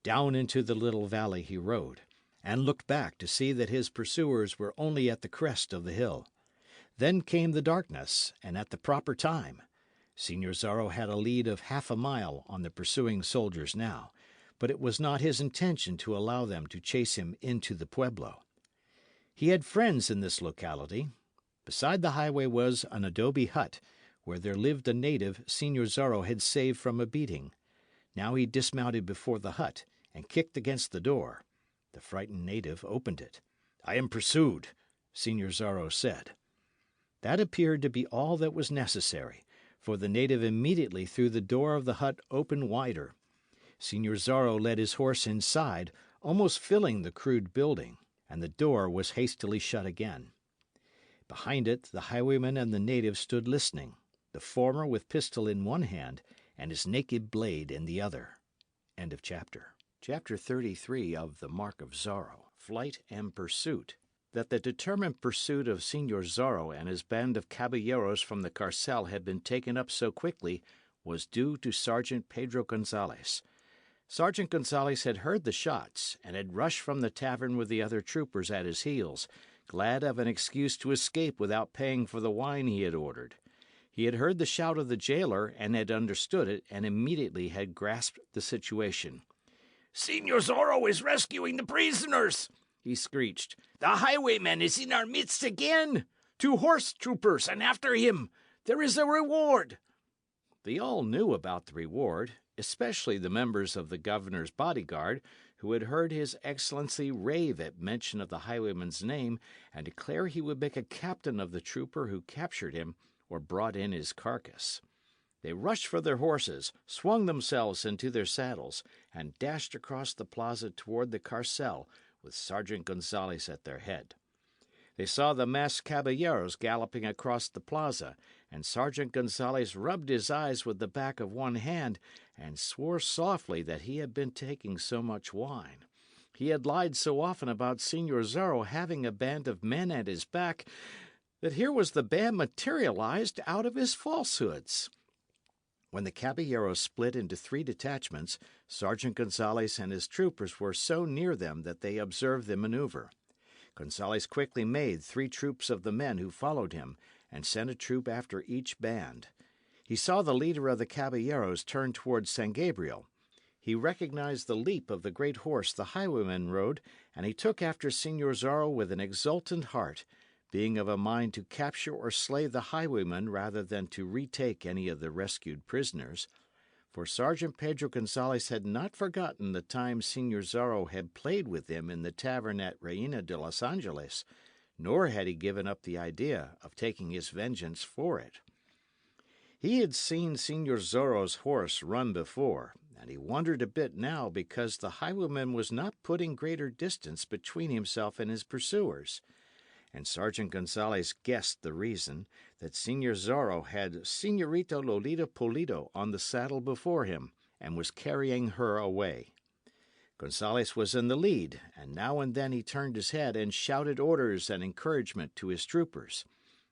Down into the little valley he rode, and looked back to see that his pursuers were only at the crest of the hill. Then came the darkness, and at the proper time. Signor Zorro had a lead of 1/2 mile on the pursuing soldiers now, but it was not his intention to allow them to chase him into the pueblo. He had friends in this locality. Beside the highway was an adobe hut, where there lived a native Signor Zorro had saved from a beating. Now he dismounted before the hut, and kicked against the door. The frightened native opened it. "I am pursued," Signor Zorro said. That appeared to be all that was necessary, for the native immediately threw the door of the hut open wider. Signor Zorro led his horse inside, almost filling the crude building, and the door was hastily shut again. Behind it, the highwayman and the native stood listening, the former with pistol in one hand and his naked blade in the other. End of chapter. Chapter 33 of the Mark of Zorro, Flight and Pursuit. That the determined pursuit of Signor Zorro and his band of caballeros from the carcel had been taken up so quickly was due to Sergeant Pedro Gonzalez. Sergeant Gonzalez had heard the shots, and had rushed from the tavern with the other troopers at his heels, glad of an excuse to escape without paying for the wine he had ordered. He had heard the shout of the jailer, and had understood it, and immediately had grasped the situation. "Señor Zorro is rescuing the prisoners!" he screeched. "The highwayman is in our midst again! 2 horse troopers, and after him! There is a reward!" They all knew about the reward, especially the members of the governor's bodyguard, who had heard his excellency rave at mention of the highwayman's name, and declare he would make a captain of the trooper who captured him or brought in his carcass. They rushed for their horses, swung themselves into their saddles, and dashed across the plaza toward the carcel, with Sergeant Gonzalez at their head. They saw the masked caballeros galloping across the plaza, and Sergeant Gonzalez rubbed his eyes with the back of one hand, and swore softly that he had been taking so much wine. He had lied so often about Señor Zorro having a band of men at his back, that here was the band materialized out of his falsehoods. When the caballeros split into 3 detachments, Sergeant Gonzalez and his troopers were so near them that they observed the maneuver. Gonzalez quickly made 3 troops of the men who followed him, and sent a troop after each band. He saw the leader of the caballeros turn towards San Gabriel. He recognized the leap of the great horse the highwayman rode, and he took after Señor Zorro with an exultant heart, being of a mind to capture or slay the highwayman rather than to retake any of the rescued prisoners. For Sergeant Pedro Gonzalez had not forgotten the time Señor Zorro had played with him in the tavern at Reina de los Angeles, nor had he given up the idea of taking his vengeance for it. He had seen Señor Zorro's horse run before, and he wondered a bit now because the highwayman was not putting greater distance between himself and his pursuers. And Sergeant Gonzalez guessed the reason, that Señor Zorro had Señorita Lolita Pulido on the saddle before him, and was carrying her away. Gonzalez was in the lead, and now and then he turned his head and shouted orders and encouragement to his troopers.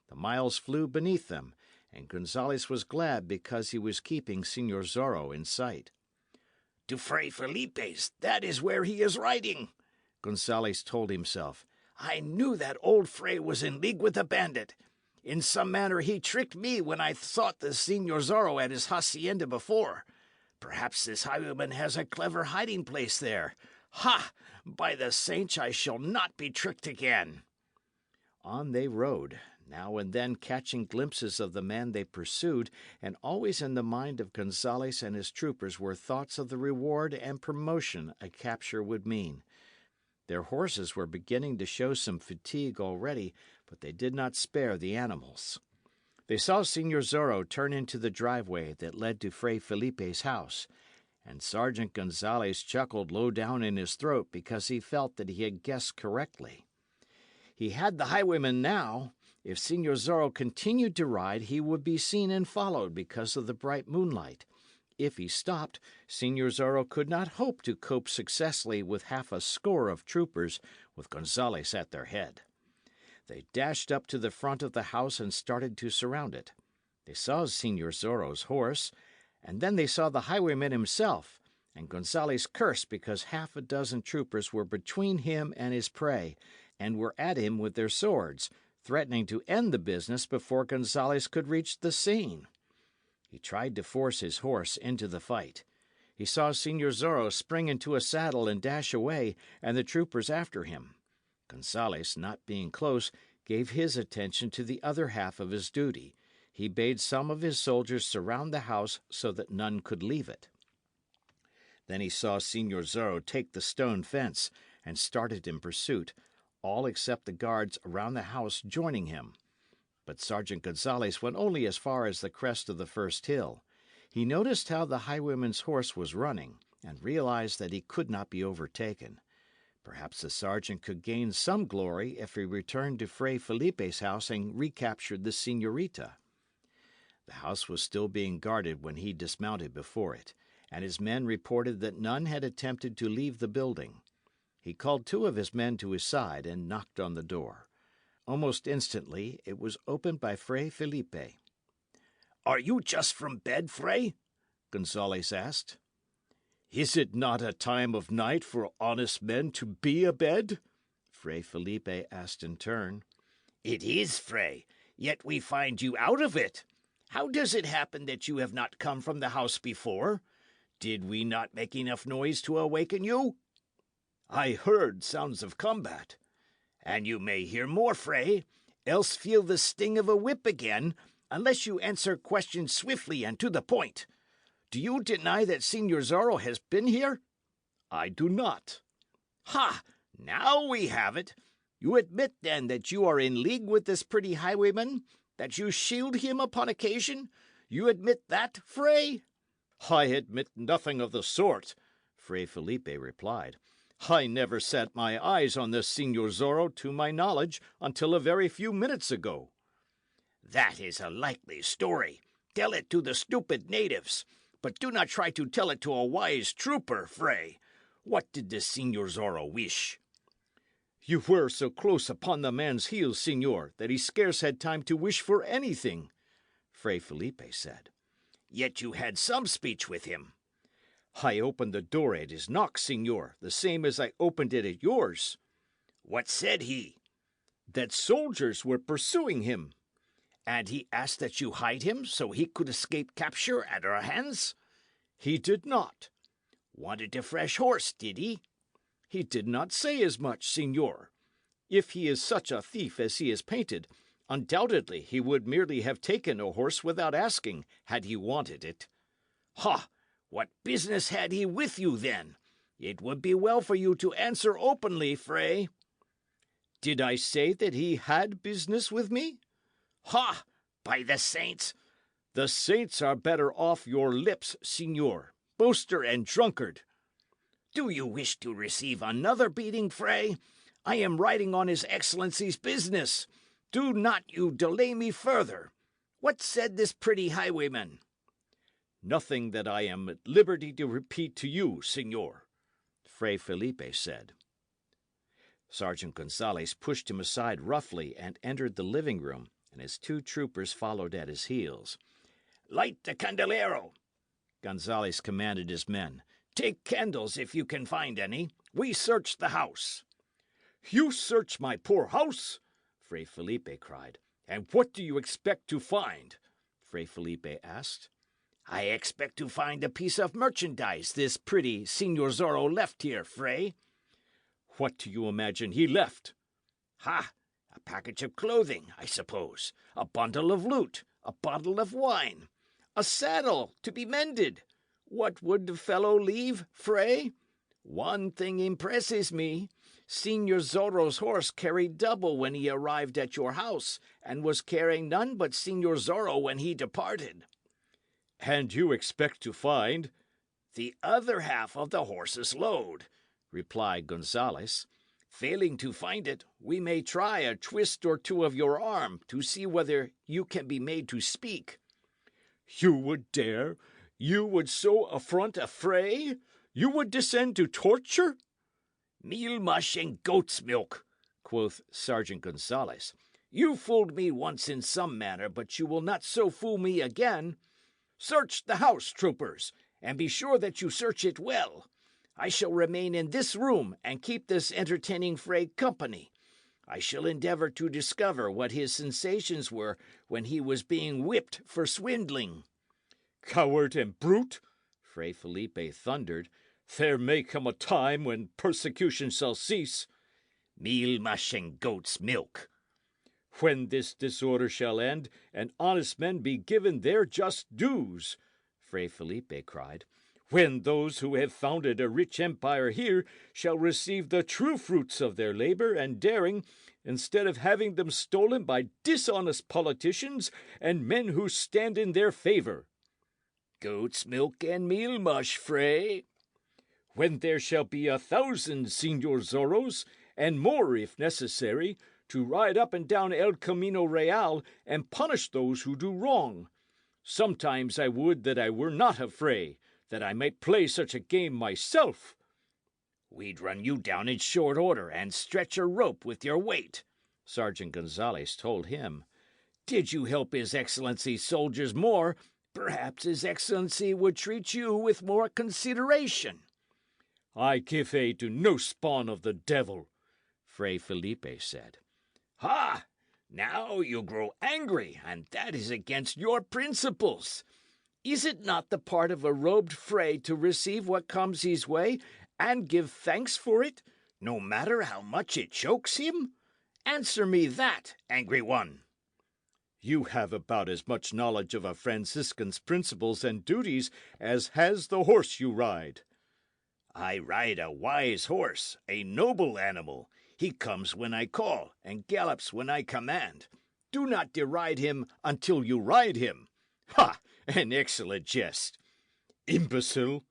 The miles flew beneath them, and Gonzalez was glad because he was keeping Señor Zorro in sight. "To Fray Felipe's, that is where he is riding," Gonzalez told himself. "I knew that old Fray was in league with the bandit. In some manner he tricked me when I sought the Señor Zorro at his hacienda before. Perhaps this highwayman has a clever hiding place there. Ha! By the saints, I shall not be tricked again." On they rode, now and then catching glimpses of the man they pursued, and always in the mind of Gonzalez and his troopers were thoughts of the reward and promotion a capture would mean. Their horses were beginning to show some fatigue already, but they did not spare the animals. They saw Señor Zorro turn into the driveway that led to Fray Felipe's house, and Sergeant Gonzalez chuckled low down in his throat because he felt that he had guessed correctly. He had the highwayman now. If Señor Zorro continued to ride, he would be seen and followed because of the bright moonlight. If he stopped, Señor Zorro could not hope to cope successfully with half a score of troopers, with Gonzalez at their head. They dashed up to the front of the house and started to surround it. They saw Señor Zorro's horse, and then they saw the highwayman himself, and Gonzalez cursed because 6 troopers were between him and his prey, and were at him with their swords, threatening to end the business before Gonzalez could reach the scene. He tried to force his horse into the fight. He saw Señor Zorro spring into a saddle and dash away, and the troopers after him. Gonzalez, not being close, gave his attention to the other half of his duty. He bade some of his soldiers surround the house so that none could leave it. Then he saw Señor Zorro take the stone fence and started in pursuit, all except the guards around the house joining him. But Sergeant Gonzalez went only as far as the crest of the first hill. He noticed how the highwayman's horse was running, and realized that he could not be overtaken. Perhaps the sergeant could gain some glory if he returned to Fray Felipe's house and recaptured the señorita. The house was still being guarded when he dismounted before it, and his men reported that none had attempted to leave the building. He called 2 of his men to his side and knocked on the door. Almost instantly it was opened by Fray Felipe. "Are you just from bed, Fray?" Gonzales asked. Is it not a time of night for honest men to be abed? Fray Felipe asked in turn. It is, Fray, yet we find you out of it. How does it happen that you have not come from the house before? Did we not make enough noise to awaken you? I heard sounds of combat. And you may hear more, Fray, else feel the sting of a whip again, unless you answer questions swiftly and to the point. Do you deny that Señor Zorro has been here? I do not. Ha! Now we have it. You admit, then, that you are in league with this pretty highwayman? That you shield him upon occasion? You admit that, Fray? I admit nothing of the sort, Fray Felipe replied. I never set my eyes on this Señor Zorro, to my knowledge, until a very few minutes ago. That is a likely story. Tell it to the stupid natives. But do not try to tell it to a wise trooper, Fray. What did this Señor Zorro wish? You were so close upon the man's heels, señor, that he scarce had time to wish for anything, Fray Felipe said. Yet you had some speech with him. I opened the door at his knock, señor, the same as I opened it at yours. What said he? That soldiers were pursuing him. And he asked that you hide him so he could escape capture at our hands? He did not. Wanted a fresh horse, did he? He did not say as much, señor. If he is such a thief as he is painted, undoubtedly he would merely have taken a horse without asking, had he wanted it. Ha! What business had he with you, then? It would be well for you to answer openly, Fray. Did I say that he had business with me? Ha! By the saints! The saints are better off your lips, señor, boaster and drunkard. Do you wish to receive another beating, Fray? I am riding on his Excellency's business. Do not you delay me further. What said this pretty highwayman? Nothing that I am at liberty to repeat to you, señor, Fray Felipe said. Sergeant Gonzales pushed him aside roughly and entered the living room, and his two troopers followed at his heels. Light the candelero, Gonzales commanded his men. Take candles if you can find any. We search the house. You search my poor house? Fray Felipe cried. And what do you expect to find? Fray Felipe asked. I expect to find a piece of merchandise this pretty Señor Zorro left here, Fray. What do you imagine he left? Ha! A package of clothing, I suppose. A bundle of loot. A bottle of wine. A saddle to be mended. What would the fellow leave, Fray? One thing impresses me. Señor Zorro's horse carried double when he arrived at your house, and was carrying none but Señor Zorro when he departed. And you expect to find? The other half of the horse's load, replied Gonzales. Failing to find it, we may try a twist or two of your arm to see whether you can be made to speak. You would dare? You would so affront a Fray? You would descend to torture? Meal mush and goat's milk, quoth Sergeant Gonzales. You fooled me once in some manner, but you will not so fool me again. Search the house, troopers, and be sure that you search it well. I shall remain in this room and keep this entertaining Fray company. I shall endeavour to discover what his sensations were when he was being whipped for swindling. Coward and brute, Fray Felipe thundered. There may come a time when persecution shall cease. Meal mush and goat's milk. When this disorder shall end, and honest men be given their just dues, Fray Felipe cried. When those who have founded a rich empire here shall receive the true fruits of their labour and daring, instead of having them stolen by dishonest politicians and men who stand in their favour. Goat's milk and meal mush, Fray. When there shall be 1,000 Señor Zorros, and more if necessary, to ride up and down El Camino Real and punish those who do wrong. Sometimes I would that I were not a Fray, that I might play such a game myself. We'd run you down in short order and stretch a rope with your weight, Sergeant Gonzales told him. Did you help His Excellency's soldiers more, Perhaps His Excellency would treat you with more consideration. I give aid to no spawn of the devil, Fray Felipe said. Ha! Now you grow angry, and that is against your principles. Is it not the part of a robed fray to receive what comes his way and give thanks for it, no matter how much it chokes him? Answer me that, angry one. You have about as much knowledge of a Franciscan's principles and duties as has the horse you ride. I ride a wise horse, a noble animal. He comes when I call, and gallops when I command. Do not deride him until you ride him. Ha! An excellent jest. Imbecile!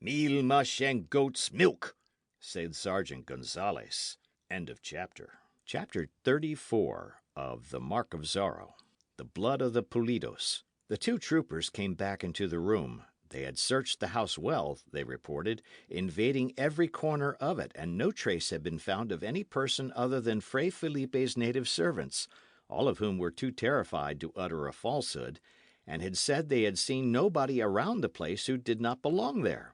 Meal, mush, and goat's milk, said Sergeant Gonzales. End of chapter. Chapter 34 of the Mark of Zorro. The blood of the Pulidos. The two troopers came back into the room. They had searched the house well, they reported, invading every corner of it, and no trace had been found of any person other than Fray Felipe's native servants, all of whom were too terrified to utter a falsehood, and had said they had seen nobody around the place who did not belong there.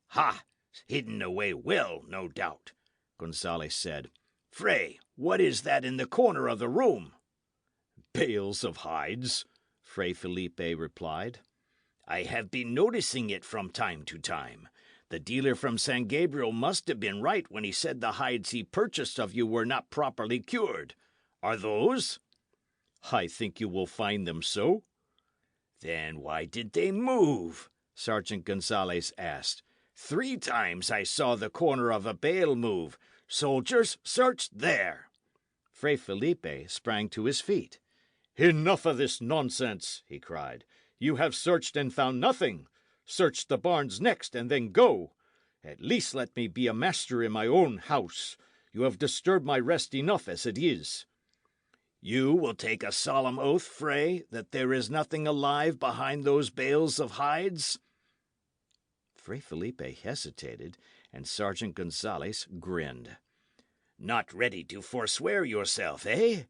Ha! Hidden away well, no doubt, Gonzales said. Fray, what is that in the corner of the room? Bales of hides, Fray Felipe replied. I have been noticing it from time to time. The dealer from San Gabriel must have been right when he said the hides he purchased of you were not properly cured. Are those? I think you will find them so. Then why did they move? Sergeant Gonzales asked. 3 times I saw the corner of a bale move. Soldiers, search there. Fray Felipe sprang to his feet. Enough of this nonsense, he cried. You have searched and found nothing. Search the barns next, and then go. At least let me be a master in my own house. You have disturbed my rest enough as it is. You will take a solemn oath, Fray, that there is nothing alive behind those bales of hides? Fray Felipe hesitated, and Sergeant Gonzales grinned. Not ready to forswear yourself, eh?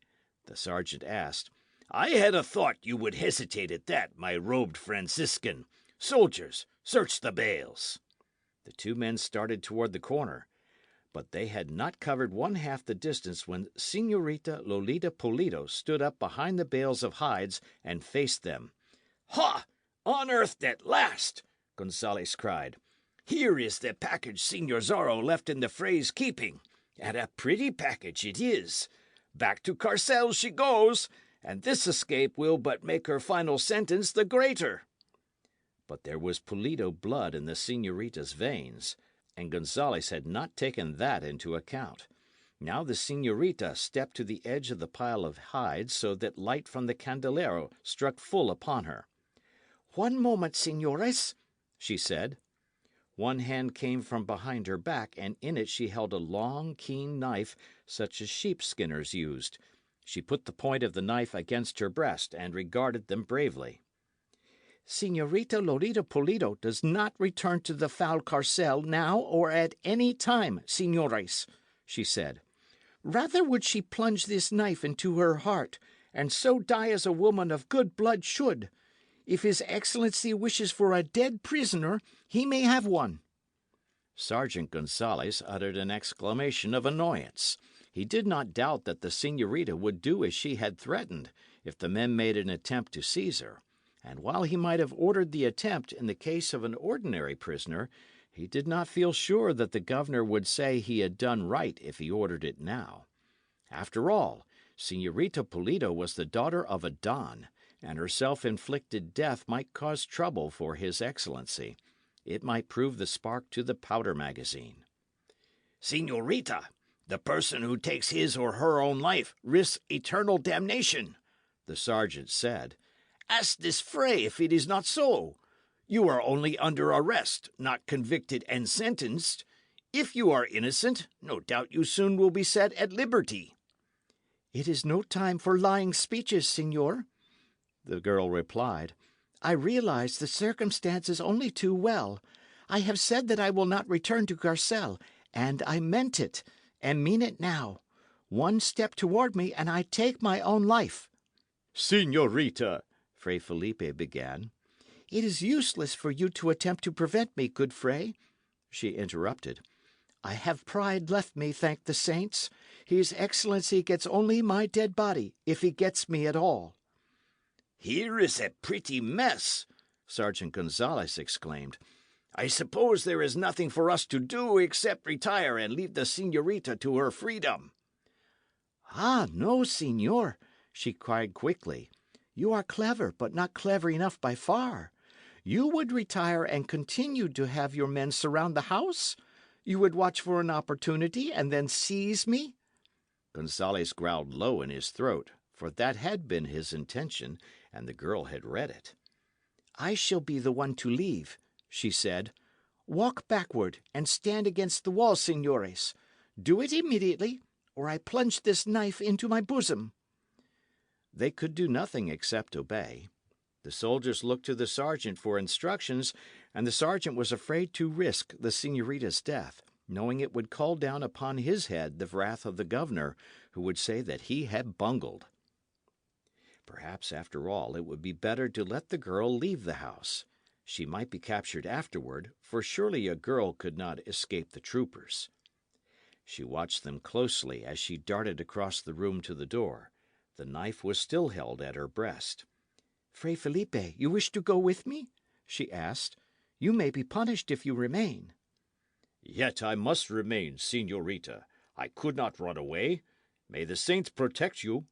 The sergeant asked. I had a thought you would hesitate at that, my robed Franciscan. Soldiers, search the bales. The two men started toward the corner, but they had not covered one half the distance when Señorita Lolita Pulido stood up behind the bales of hides and faced them. Ha! Unearthed at last! Gonzales cried. Here is the package Señor Zorro left in the Fray's keeping, and a pretty package it is. Back to Carcel she goes, and this escape will but make her final sentence the greater. But there was Pulido blood in the señorita's veins, and Gonzales had not taken that into account. Now the señorita stepped to the edge of the pile of hides so that light from the candelero struck full upon her. "One moment, señores," she said. One hand came from behind her back, and in it she held a long, keen knife, such as sheep skinners used. She put the point of the knife against her breast and regarded them bravely. "Señorita Lolita Pulido does not return to the foul carcel now or at any time, señores," she said. "Rather would she plunge this knife into her heart, and so die as a woman of good blood should. If His Excellency wishes for a dead prisoner, he may have one." Sergeant Gonzales uttered an exclamation of annoyance. He did not doubt that the señorita would do as she had threatened, if the men made an attempt to seize her, and while he might have ordered the attempt in the case of an ordinary prisoner, he did not feel sure that the governor would say he had done right if he ordered it now. After all, Señorita Pulido was the daughter of a don, and her self-inflicted death might cause trouble for His Excellency. It might prove the spark to the powder magazine. "Señorita, the person who takes his or her own life risks eternal damnation," the sergeant said. "Ask this Fray if it is not so. You are only under arrest, not convicted and sentenced. If you are innocent, no doubt you soon will be set at liberty." "It is no time for lying speeches, señor," the girl replied. "I realize the circumstances only too well. I have said that I will not return to Carcel, and I meant it, and mean it now. One step toward me, and I take my own life." "Señorita," Fray Felipe began. It is useless for you to attempt to prevent me, good Fray, she interrupted. I have pride left me, thank the saints. His Excellency gets only my dead body, if he gets me at all. Here is a pretty mess, Sergeant Gonzalez exclaimed. I suppose there is nothing for us to do except retire and leave the señorita to her freedom. Ah, no, señor, she cried quickly. You are clever, but not clever enough by far. You would retire and continue to have your men surround the house? You would watch for an opportunity and then seize me? Gonzalez growled low in his throat, for that had been his intention, and the girl had read it. I shall be the one to leave, she said. Walk backward and stand against the wall, señores. Do it immediately, or I plunge this knife into my bosom. They could do nothing except obey. The soldiers looked to the sergeant for instructions, and the sergeant was afraid to risk the señorita's death, knowing it would call down upon his head the wrath of the governor, who would say that he had bungled. Perhaps, after all, it would be better to let the girl leave the house. She might be captured afterward, for surely a girl could not escape the troopers. She watched them closely as she darted across the room to the door. The knife was still held at her breast. Fray Felipe, you wish to go with me? She asked. You may be punished if you remain. Yet I must remain, señorita. I could not run away. May the saints protect you.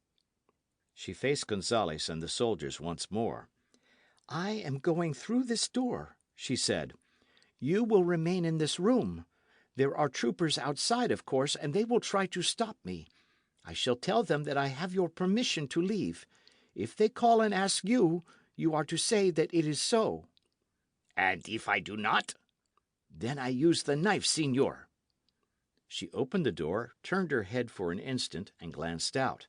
She faced Gonzalez and the soldiers once more. I am going through this door, she said. You will remain in this room. There are troopers outside, of course, and they will try to stop me. I shall tell them that I have your permission to leave. If they call and ask you, you are to say that it is so. And if I do not? Then I use the knife, señor. She opened the door, turned her head for an instant, and glanced out.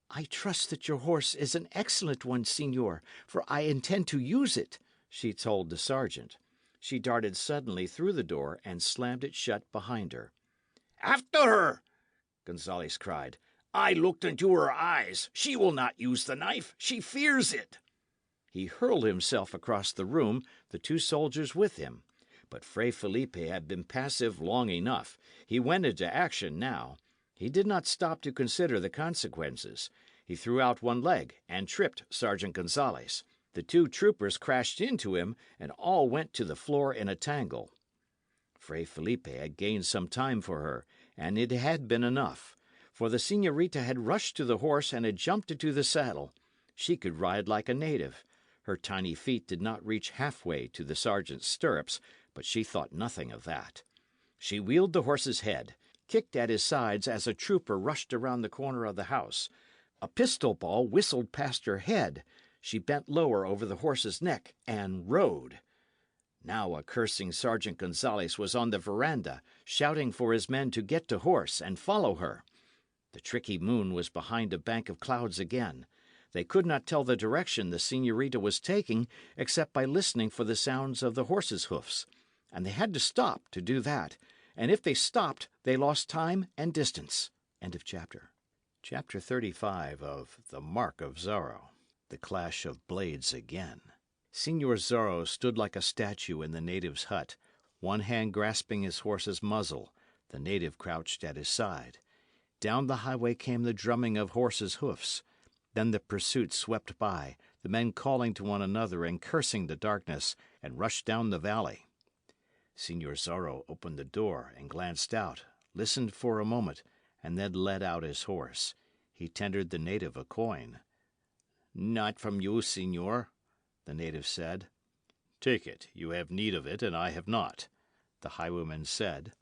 I trust that your horse is an excellent one, señor, for I intend to use it, she told the sergeant. She darted suddenly through the door and slammed it shut behind her. After her! Gonzalez cried. I looked into her eyes. She will not use the knife. She fears it. He hurled himself across the room, the two soldiers with him. But Fray Felipe had been passive long enough. He went into action now. He did not stop to consider the consequences. He threw out one leg and tripped Sergeant Gonzalez. The two troopers crashed into him, and all went to the floor in a tangle. Fray Felipe had gained some time for her, and it had been enough. For the señorita had rushed to the horse and had jumped into the saddle. She could ride like a native. Her tiny feet did not reach halfway to the sergeant's stirrups, but she thought nothing of that. She wheeled the horse's head, kicked at his sides as a trooper rushed around the corner of the house. A pistol ball whistled past her head. She bent lower over the horse's neck and rode. Now a cursing Sergeant Gonzalez was on the veranda, shouting for his men to get to horse and follow her. The tricky moon was behind a bank of clouds again. They could not tell the direction the señorita was taking except by listening for the sounds of the horses' hoofs. And they had to stop to do that. And if they stopped, they lost time and distance. End of chapter. Chapter 35 of The Mark of Zorro. The clash of blades again. Señor Zorro stood like a statue in the native's hut, one hand grasping his horse's muzzle, the native crouched at his side. Down the highway came the drumming of horses' hoofs. Then the pursuit swept by, the men calling to one another and cursing the darkness, and rushed down the valley. Señor Zorro opened the door and glanced out, listened for a moment, and then led out his horse. He tendered the native a coin. "Not from you, señor," the native said. "Take it. You have need of it, and I have not," the highwayman said.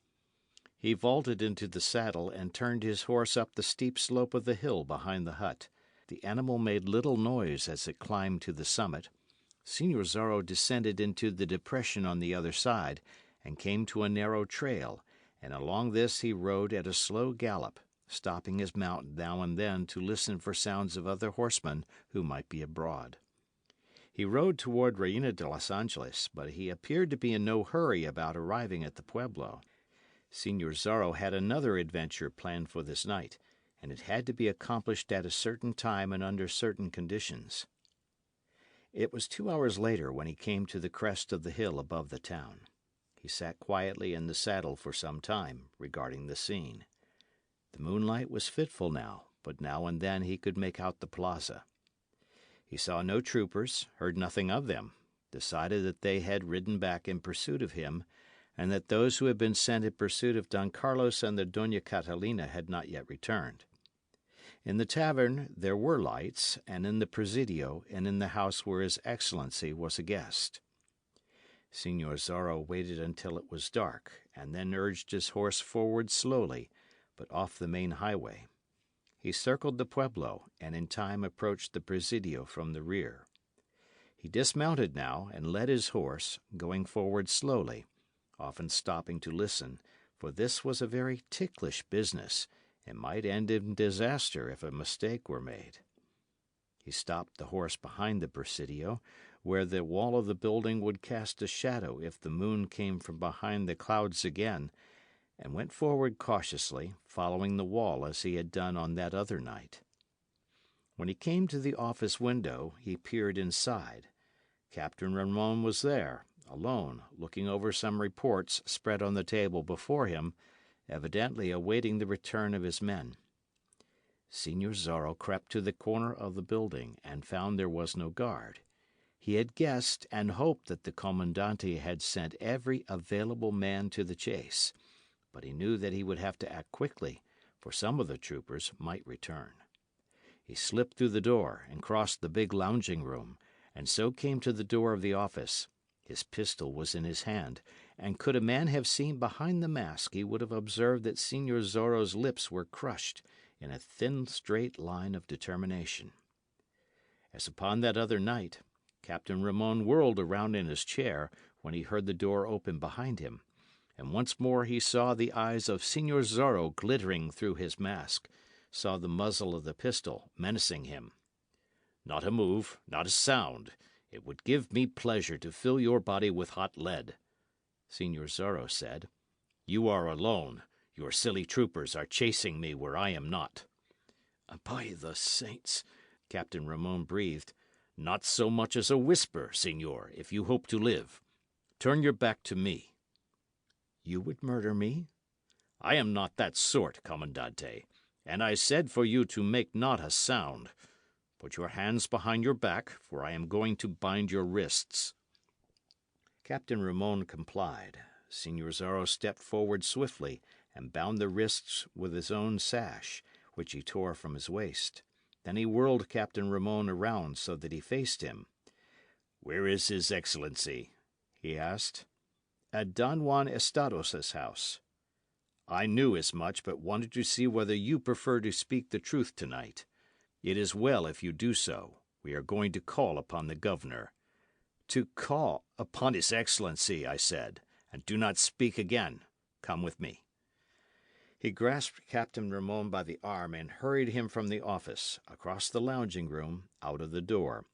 He vaulted into the saddle and turned his horse up the steep slope of the hill behind the hut. The animal made little noise as it climbed to the summit. Señor Zorro descended into the depression on the other side, and came to a narrow trail, and along this he rode at a slow gallop, stopping his mount now and then to listen for sounds of other horsemen who might be abroad. He rode toward Reina de los Angeles, but he appeared to be in no hurry about arriving at the pueblo. Señor Zorro had another adventure planned for this night, and it had to be accomplished at a certain time and under certain conditions. It was 2 hours later when he came to the crest of the hill above the town. He sat quietly in the saddle for some time, regarding the scene. The moonlight was fitful now, but now and then he could make out the plaza. He saw no troopers, heard nothing of them, decided that they had ridden back in pursuit of him, and that those who had been sent in pursuit of Don Carlos and the Dona Catalina had not yet returned. In the tavern there were lights, and in the presidio, and in the house where His Excellency was a guest. Señor Zorro waited until it was dark, and then urged his horse forward slowly, but off the main highway. He circled the pueblo, and in time approached the presidio from the rear. He dismounted now, and led his horse, going forward slowly, often stopping to listen, for this was a very ticklish business, and might end in disaster if a mistake were made. He stopped the horse behind the presidio, where the wall of the building would cast a shadow if the moon came from behind the clouds again, and went forward cautiously, following the wall as he had done on that other night. When he came to the office window, he peered inside. Captain Ramon was there, alone, looking over some reports spread on the table before him, evidently awaiting the return of his men. Señor Zorro crept to the corner of the building and found there was no guard. He had guessed and hoped that the Comandante had sent every available man to the chase, but he knew that he would have to act quickly, for some of the troopers might return. He slipped through the door and crossed the big lounging room, and so came to the door of the office. His pistol was in his hand, and could a man have seen behind the mask, he would have observed that Señor Zorro's lips were crushed in a thin, straight line of determination. As upon that other night, Captain Ramon whirled around in his chair when he heard the door open behind him, and once more he saw the eyes of Señor Zorro glittering through his mask, saw the muzzle of the pistol menacing him. "Not a move, not a sound. It would give me pleasure to fill your body with hot lead," Señor Zorro said. "You are alone. Your silly troopers are chasing me where I am not." "By the saints," Captain Ramon breathed, "not so much as a whisper, señor, if you hope to live. Turn your back to me." "You would murder me?" "I am not that sort, Comandante, and I said for you to make not a sound. Put your hands behind your back, for I am going to bind your wrists." Captain Ramon complied. Señor Zorro stepped forward swiftly and bound the wrists with his own sash, which he tore from his waist. Then he whirled Captain Ramon around so that he faced him. "Where is His Excellency?" he asked. "At Don Juan Estados's house." "I knew as much, but wanted to see whether you prefer to speak the truth tonight. It is well if you do so. We are going to call upon the governor." "To call upon His Excellency," I said, "and do not speak again. Come with me." He grasped Captain Ramon by the arm and hurried him from the office, across the lounging room, out of the door.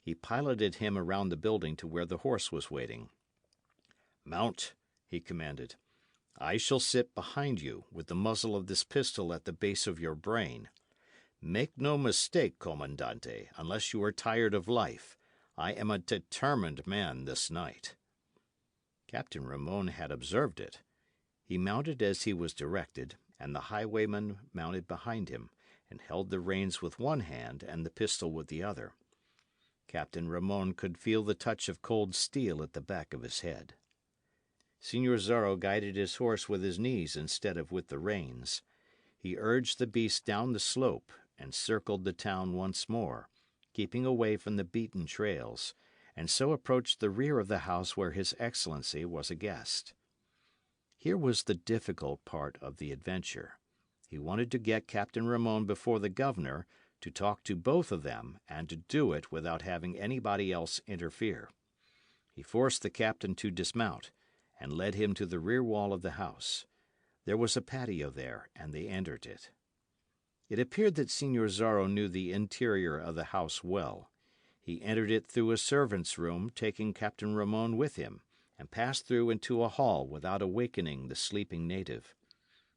He piloted him around the building to where the horse was waiting. "Mount," he commanded. "I shall sit behind you, with the muzzle of this pistol at the base of your brain. Make no mistake, Comandante, unless you are tired of life. I am a determined man this night." Captain Ramon had observed it. He mounted as he was directed, and the highwayman mounted behind him, and held the reins with one hand and the pistol with the other. Captain Ramon could feel the touch of cold steel at the back of his head. Señor Zorro guided his horse with his knees instead of with the reins. He urged the beast down the slope, and circled the town once more, keeping away from the beaten trails, and so approached the rear of the house where His Excellency was a guest. Here was the difficult part of the adventure. He wanted to get Captain Ramon before the governor, to talk to both of them, and to do it without having anybody else interfere. He forced the captain to dismount, and led him to the rear wall of the house. There was a patio there, and they entered it. It appeared that Señor Zorro knew the interior of the house well. He entered it through a servant's room, taking Captain Ramon with him, and passed through into a hall without awakening the sleeping native.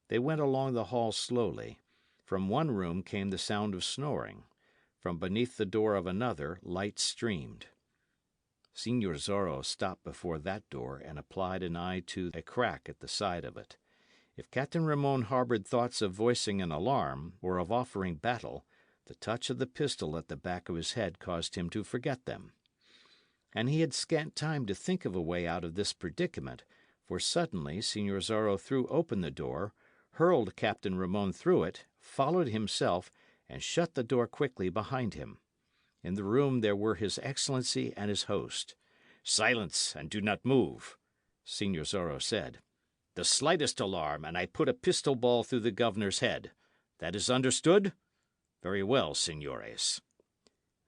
They went along the hall slowly. From one room came the sound of snoring. From beneath the door of another light streamed. Signor Zorro stopped before that door and applied an eye to a crack at the side of it. If Captain Ramon harboured thoughts of voicing an alarm, or of offering battle, the touch of the pistol at the back of his head caused him to forget them. And he had scant time to think of a way out of this predicament, for suddenly Signor Zorro threw open the door, hurled Captain Ramon through it, followed himself, and shut the door quickly behind him. In the room there were his Excellency and his host. "Silence, and do not move," Signor Zorro said. "The slightest alarm, and I put a pistol ball through the governor's head. That is understood? Very well, signores."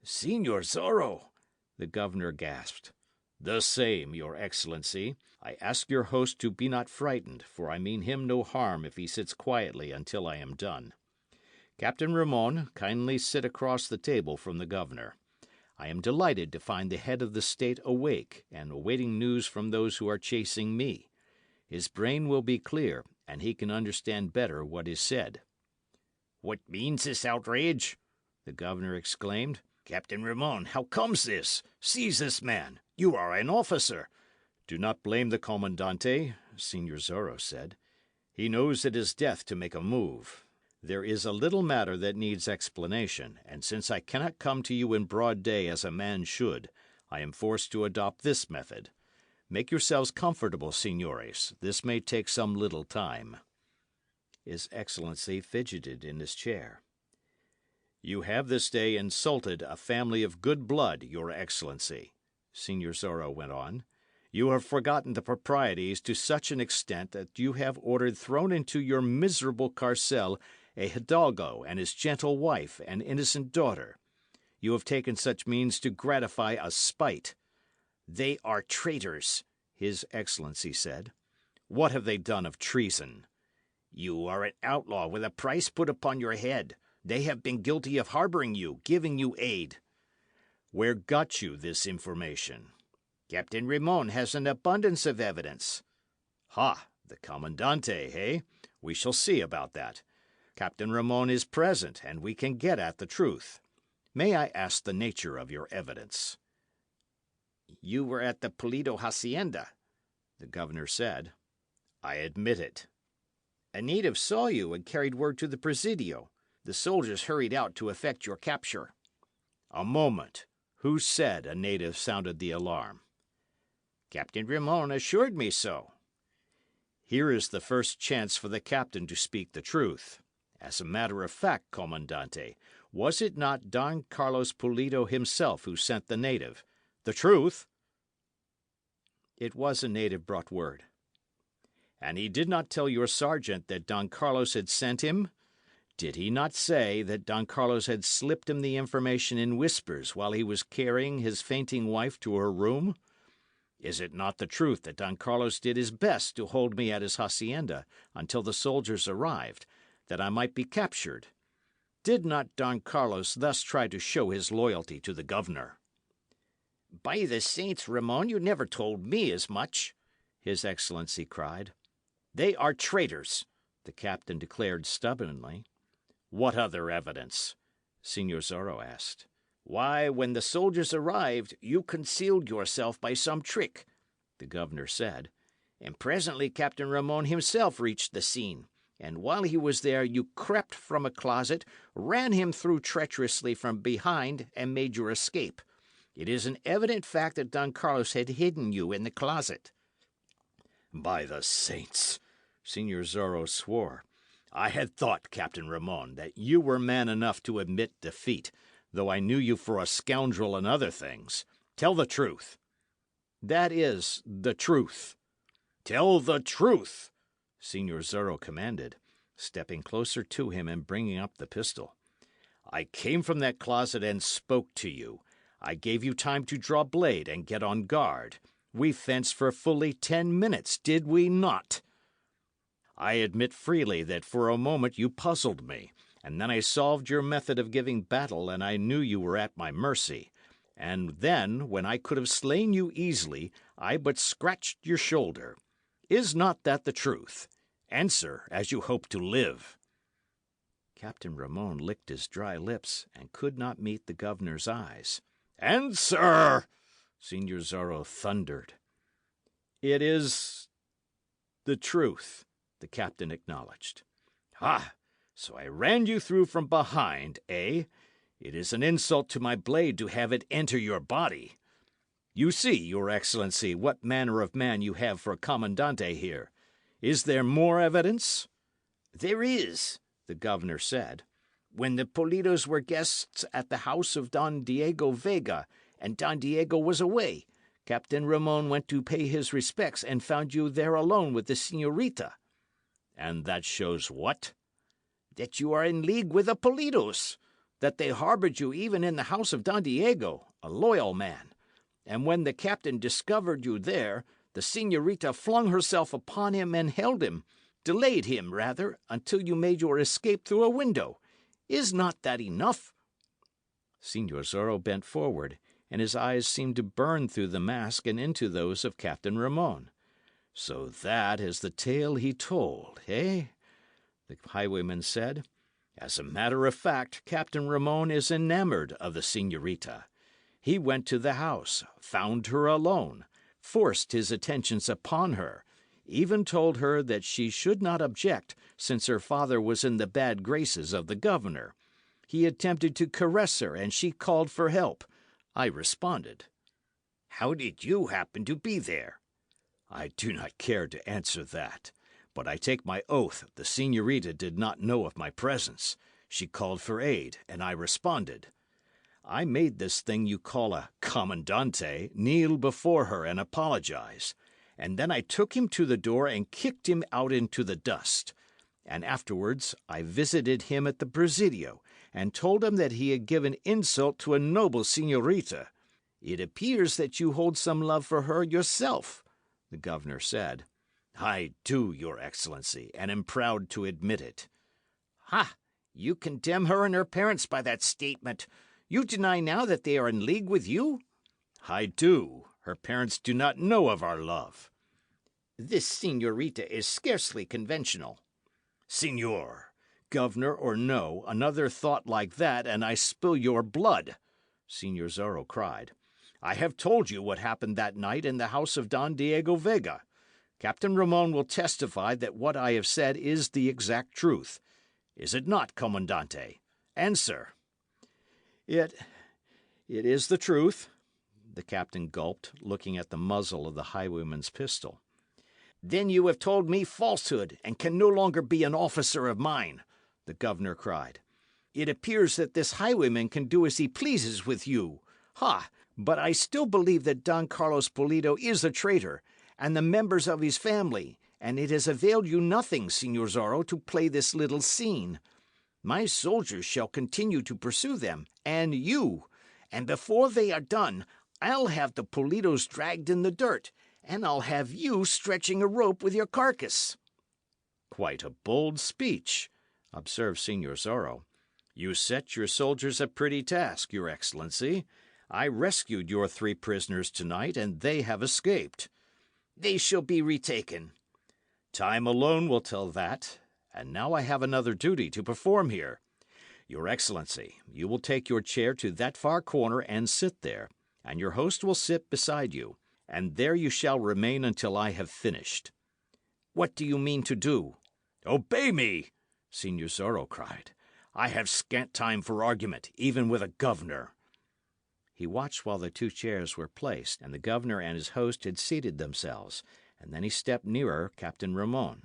"Signor Zorro!" the governor gasped. "The same, your Excellency. I ask your host to be not frightened, for I mean him no harm if he sits quietly until I am done. Captain Ramon, kindly sit across the table from the governor. I am delighted to find the head of the state awake and awaiting news from those who are chasing me. His brain will be clear, and he can understand better what is said." "What means this outrage?" the governor exclaimed. "Captain Ramon, how comes this? Seize this man. You are an officer." "Do not blame the Commandante," Signor Zorro said. "He knows it is death to make a move. There is a little matter that needs explanation, and since I cannot come to you in broad day as a man should, I am forced to adopt this method. Make yourselves comfortable, signores. This may take some little time." His Excellency fidgeted in his chair. "You have this day insulted a family of good blood, your Excellency," Signor Zorro went on. "You have forgotten the proprieties to such an extent that you have ordered thrown into your miserable carcel a hidalgo and his gentle wife and innocent daughter. You have taken such means to gratify a spite." "They are traitors," his Excellency said. "What have they done of treason?" "You are an outlaw with a price put upon your head. They have been guilty of harbouring you, giving you aid." "Where got you this information?" "Captain Ramon has an abundance of evidence." "Ha! The Commandante, eh? We shall see about that. Captain Ramon is present, and we can get at the truth. May I ask the nature of your evidence?" "You were at the Pulido hacienda," the governor said. "I admit it." "A native saw you and carried word to the Presidio. The soldiers hurried out to effect your capture." "A moment. Who said a native sounded the alarm?" "Captain Ramon assured me so." "Here is the first chance for the captain to speak the truth. As a matter of fact, Commandante, was it not Don Carlos Pulido himself who sent the native? The truth!" "It was a native brought word." "And he did not tell your sergeant that Don Carlos had sent him? Did he not say that Don Carlos had slipped him the information in whispers while he was carrying his fainting wife to her room? Is it not the truth that Don Carlos did his best to hold me at his hacienda until the soldiers arrived, that I might be captured? Did not Don Carlos thus try to show his loyalty to the governor?" "By the saints, Ramon, you never told me as much," his Excellency cried. "They are traitors," the captain declared stubbornly. "What other evidence?" Signor Zorro asked. "Why, when the soldiers arrived, you concealed yourself by some trick," the governor said. "And presently Captain Ramon himself reached the scene, and while he was there you crept from a closet, ran him through treacherously from behind, and made your escape. It is an evident fact that Don Carlos had hidden you in the closet." "By the saints!" Signor Zorro swore. "I had thought, Captain Ramon, that you were man enough to admit defeat, though I knew you for a scoundrel and other things. Tell the truth." "That is the truth." "Tell the truth," Signor Zorro commanded, stepping closer to him and bringing up the pistol. "I came from that closet and spoke to you. I gave you time to draw blade and get on guard. We fenced for fully 10 minutes, did we not? I admit freely that for a moment you puzzled me, and then I solved your method of giving battle, and I knew you were at my mercy. And then, when I could have slain you easily, I but scratched your shoulder. Is not that the truth? Answer, as you hope to live." Captain Ramon licked his dry lips and could not meet the governor's eyes. "Answer!" Signor Zorro thundered. It is the truth, the captain acknowledged. Ha! So I ran you through from behind, eh? It is an insult to my blade to have it enter your body. You see, your excellency, what manner of man you have for a commandante here. Is there more evidence? There is, the governor said. When the Politos were guests at the house of Don Diego Vega, and Don Diego was away, Captain Ramon went to pay his respects and found you there alone with the señorita. And that shows what? That you are in league with the Politos, that they harboured you even in the house of Don Diego, a loyal man. And when the captain discovered you there, the señorita flung herself upon him and held him, delayed him, rather, until you made your escape through a window. Is not that enough? Signor Zorro bent forward, and his eyes seemed to burn through the mask and into those of Captain Ramon. So that is the tale he told, eh? The highwayman said. As a matter of fact, Captain Ramon is enamoured of the señorita. He went to the house, found her alone, forced his attentions upon her, even told her that she should not object, since her father was in the bad graces of the governor. He attempted to caress her, and she called for help. I responded. How did you happen to be there? I do not care to answer that, but I take my oath the señorita did not know of my presence. She called for aid, and I responded. I made this thing you call a commandante kneel before her and apologize, and then I took him to the door and kicked him out into the dust. And afterwards I visited him at the Presidio, and told him that he had given insult to a noble señorita. It appears that you hold some love for her yourself, the governor said. I do, your excellency, and am proud to admit it. Ha! You condemn her and her parents by that statement. You deny now that they are in league with you? I do. Her parents do not know of our love. This señorita is scarcely conventional. Signor, governor or no, another thought like that, and I spill your blood, Signor Zorro cried. I have told you what happened that night in the house of Don Diego Vega. Captain Ramon will testify that what I have said is the exact truth. Is it not, Comandante? Answer. It is the truth, the captain gulped, looking at the muzzle of the highwayman's pistol. Then you have told me falsehood, and can no longer be an officer of mine, the governor cried. It appears that this highwayman can do as he pleases with you. Ha! But I still believe that Don Carlos Polito is a traitor, and the members of his family, and it has availed you nothing, Signor Zorro, to play this little scene. My soldiers shall continue to pursue them, and you, and before they are done, I'll have the Politos dragged in the dirt, and I'll have you stretching a rope with your carcass. Quite a bold speech, observed Signor Zorro. You set your soldiers a pretty task, your excellency. I rescued your 3 prisoners tonight, and they have escaped. They shall be retaken. Time alone will tell that, and now I have another duty to perform here. Your excellency, you will take your chair to that far corner and sit there, and your host will sit beside you, and there you shall remain until I have finished. What do you mean to do? Obey me, Signor Zorro cried. I have scant time for argument, even with a governor. He watched while the 2 chairs were placed, and the governor and his host had seated themselves, and then he stepped nearer Captain Ramon.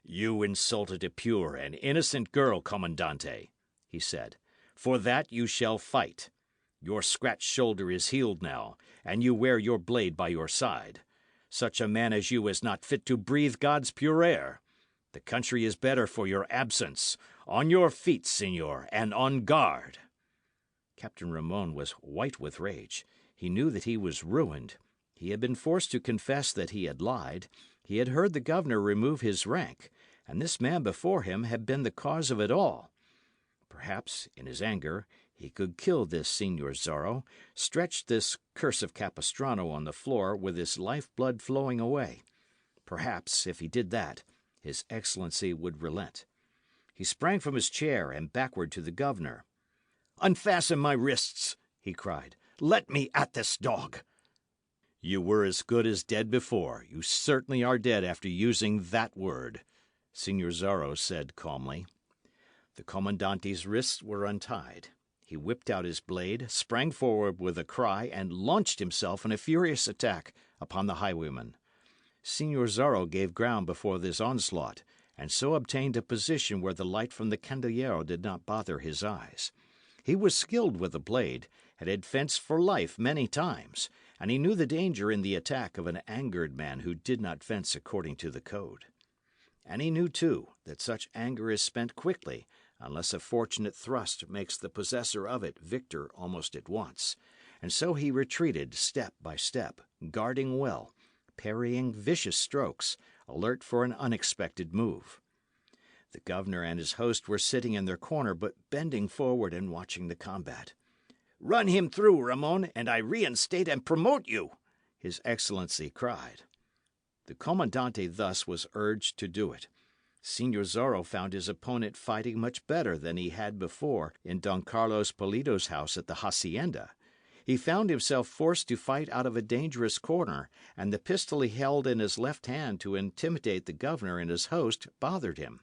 You insulted a pure and innocent girl, Comandante, he said. For that you shall fight. Your scratched shoulder is healed now, and you wear your blade by your side. Such a man as you is not fit to breathe God's pure air. The country is better for your absence. On your feet, senor, and on guard. Captain Ramon was white with rage. He knew that he was ruined. He had been forced to confess that he had lied. He had heard the governor remove his rank, and this man before him had been the cause of it all. Perhaps, in his anger, he could kill this Signor Zorro, stretch this curse of Capistrano on the floor with his life-blood flowing away. Perhaps, if he did that, his excellency would relent. He sprang from his chair and backward to the governor. "Unfasten my wrists," he cried. "Let me at this dog." You were as good as dead before. You certainly are dead after using that word, Signor Zorro said calmly. The Comandante's wrists were untied. He whipped out his blade, sprang forward with a cry, and launched himself in a furious attack upon the highwayman. Signor Zorro gave ground before this onslaught, and so obtained a position where the light from the candelero did not bother his eyes. He was skilled with the blade, and had fenced for life many times, and he knew the danger in the attack of an angered man who did not fence according to the code. And he knew, too, that such anger is spent quickly, unless a fortunate thrust makes the possessor of it victor almost at once, and so he retreated step by step, guarding well, parrying vicious strokes, alert for an unexpected move. The governor and his host were sitting in their corner, but bending forward and watching the combat. "Run him through, Ramon, and I reinstate and promote you," His Excellency cried. The Comandante thus was urged to do it. Signor Zorro found his opponent fighting much better than he had before in Don Carlos Pulido's house at the hacienda. He found himself forced to fight out of a dangerous corner, and the pistol he held in his left hand to intimidate the governor and his host bothered him.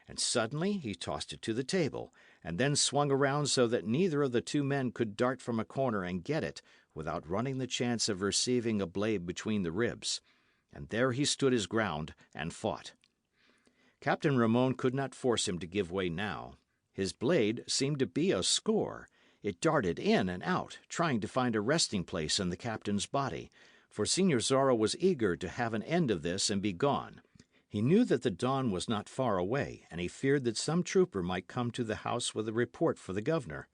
And suddenly he tossed it to the table, and then swung around so that neither of the two men could dart from a corner and get it without running the chance of receiving a blade between the ribs. And there he stood his ground and fought. Captain Ramon could not force him to give way now. His blade seemed to be a score. It darted in and out, trying to find a resting place in the captain's body, for Signor Zorro was eager to have an end of this and be gone. He knew that the dawn was not far away, and he feared that some trooper might come to the house with a report for the governor.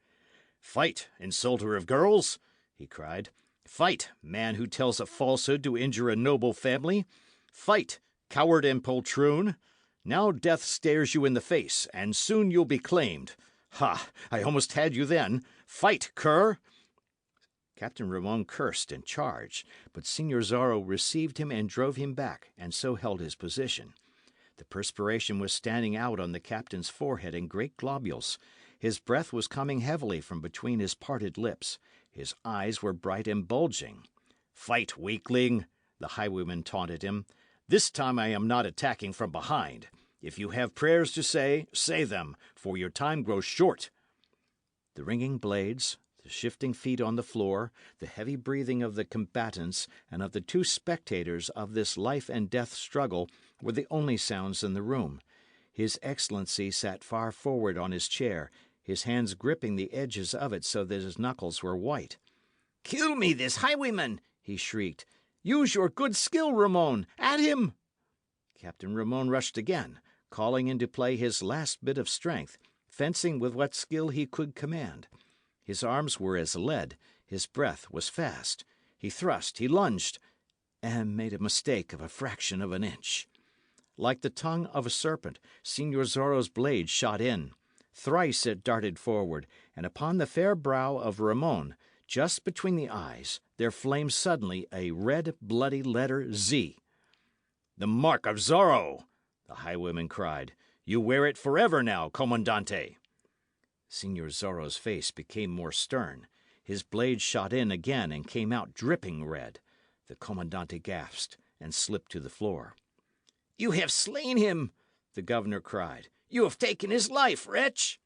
"Fight, insulter of girls!" he cried. "Fight, man who tells a falsehood to injure a noble family! Fight, coward and poltroon! Now death stares you in the face, and soon you'll be claimed. Ha! I almost had you then. Fight, cur!" Captain Ramon cursed and charged, but Signor Zorro received him and drove him back, and so held his position. The perspiration was standing out on the captain's forehead in great globules. His breath was coming heavily from between his parted lips. His eyes were bright and bulging. "Fight, weakling!" the highwayman taunted him. "This time I am not attacking from behind. If you have prayers to say, say them, for your time grows short." The ringing blades, the shifting feet on the floor, the heavy breathing of the combatants and of the two spectators of this life and death struggle were the only sounds in the room. His Excellency sat far forward on his chair, his hands gripping the edges of it so that his knuckles were white. "Kill me this highwayman!" he shrieked. "Use your good skill, Ramon! At him!" Captain Ramon rushed again, calling into play his last bit of strength, fencing with what skill he could command. His arms were as lead, his breath was fast. He thrust, he lunged, and made a mistake of a fraction of an inch. Like the tongue of a serpent, Signor Zorro's blade shot in. Thrice it darted forward, and upon the fair brow of Ramon, just between the eyes, there flamed suddenly a red, bloody letter Z. "The Mark of Zorro!" the highwayman cried. "You wear it forever now, Comandante." Signor Zorro's face became more stern. His blade shot in again and came out dripping red. The Comandante gasped and slipped to the floor. "You have slain him!" the governor cried. "You have taken his life, wretch!"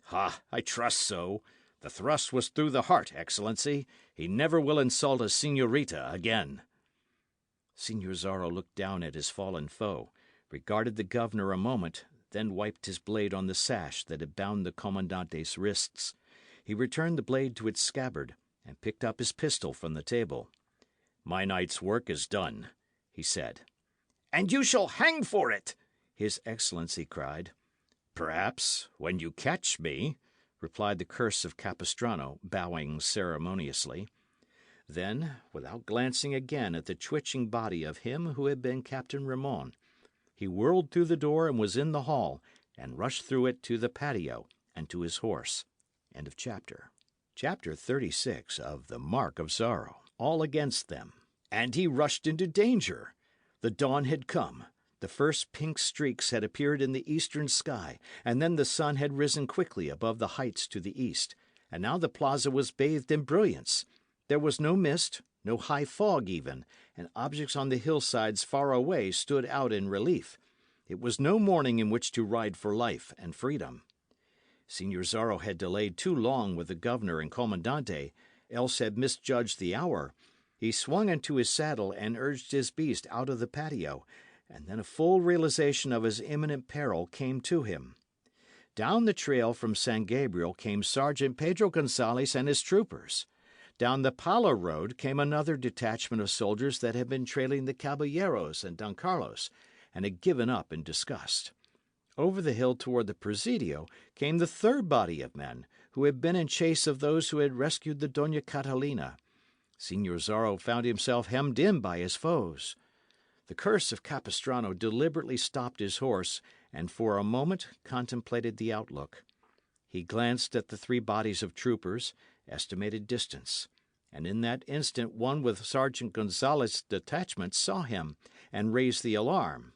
"Ha, I trust so. The thrust was through the heart, Excellency. He never will insult a señorita again." Signor Zorro looked down at his fallen foe, regarded the governor a moment, then wiped his blade on the sash that had bound the Comandante's wrists. He returned the blade to its scabbard, and picked up his pistol from the table. "My night's work is done," he said. "And you shall hang for it!" His Excellency cried. "Perhaps, when you catch me," replied the curse of Capistrano, bowing ceremoniously. Then, without glancing again at the twitching body of him who had been Captain Ramon, he whirled through the door and was in the hall, and rushed through it to the patio and to his horse. End of chapter. Chapter 36 of The Mark of Zorro. All against them. And he rushed into danger. The dawn had come. The first pink streaks had appeared in the eastern sky, and then the sun had risen quickly above the heights to the east, and now the plaza was bathed in brilliance. There was no mist, no high fog even, and objects on the hillsides far away stood out in relief. It was no morning in which to ride for life and freedom. Signor Zorro had delayed too long with the governor and commandante, else had misjudged the hour. He swung into his saddle and urged his beast out of the patio, and then a full realization of his imminent peril came to him. Down the trail from San Gabriel came Sergeant Pedro Gonzalez and his troopers. Down the Pala road came another detachment of soldiers that had been trailing the Caballeros and Don Carlos, and had given up in disgust. Over the hill toward the Presidio came the third body of men, who had been in chase of those who had rescued the Dona Catalina. Signor Zorro found himself hemmed in by his foes. The curse of Capistrano deliberately stopped his horse, and for a moment contemplated the outlook. He glanced at the three bodies of troopers, estimated distance, and in that instant one with Sergeant Gonzalez's detachment saw him, and raised the alarm.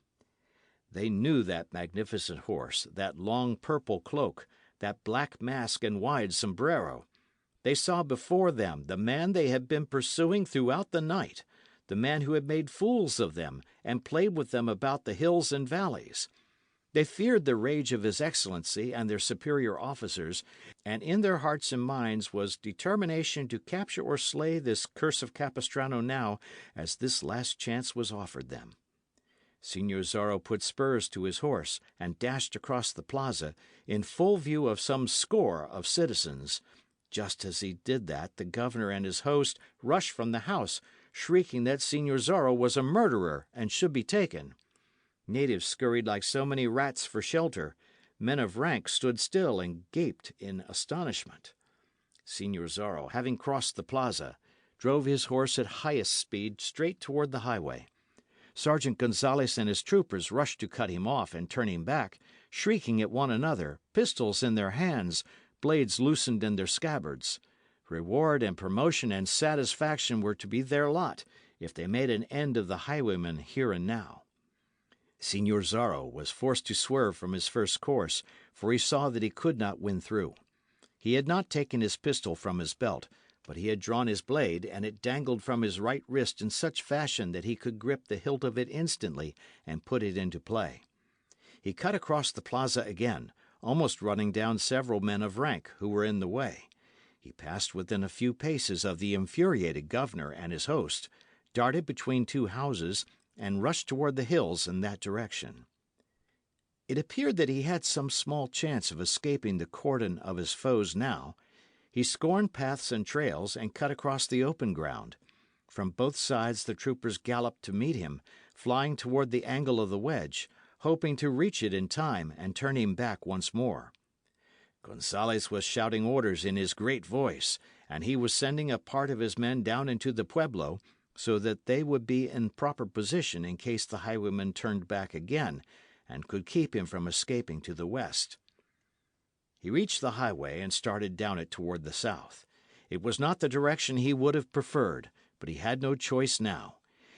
They knew that magnificent horse, that long purple cloak, that black mask and wide sombrero. They saw before them the man they had been pursuing throughout the night, the man who had made fools of them and played with them about the hills and valleys. They feared the rage of his excellency and their superior officers, and in their hearts and minds was determination to capture or slay this curse of Capistrano now, as this last chance was offered them. Signor Zorro put spurs to his horse and dashed across the plaza, in full view of some score of citizens. Just as he did that, the governor and his host rushed from the house, shrieking that Signor Zorro was a murderer and should be taken. Natives scurried like so many rats for shelter. Men of rank stood still and gaped in astonishment. Signor Zorro, having crossed the plaza, drove his horse at highest speed straight toward the highway. Sergeant Gonzalez and his troopers rushed to cut him off and turn him back, shrieking at one another, pistols in their hands, blades loosened in their scabbards. Reward and promotion and satisfaction were to be their lot, if they made an end of the highwaymen here and now. Signor Zorro was forced to swerve from his first course, for he saw that he could not win through. He had not taken his pistol from his belt, but he had drawn his blade, and it dangled from his right wrist in such fashion that he could grip the hilt of it instantly and put it into play. He cut across the plaza again, almost running down several men of rank who were in the way. He passed within a few paces of the infuriated governor and his host, darted between two houses, and rushed toward the hills in that direction. It appeared that he had some small chance of escaping the cordon of his foes now. He scorned paths and trails, and cut across the open ground. From both sides the troopers galloped to meet him, flying toward the angle of the wedge, hoping to reach it in time and turn him back once more. Gonzalez was shouting orders in his great voice, and he was sending a part of his men down into the pueblo, so that they would be in proper position in case the highwayman turned back again, and could keep him from escaping to the west. He reached the highway and started down it toward the south. It was not the direction he would have preferred, but he had no choice now.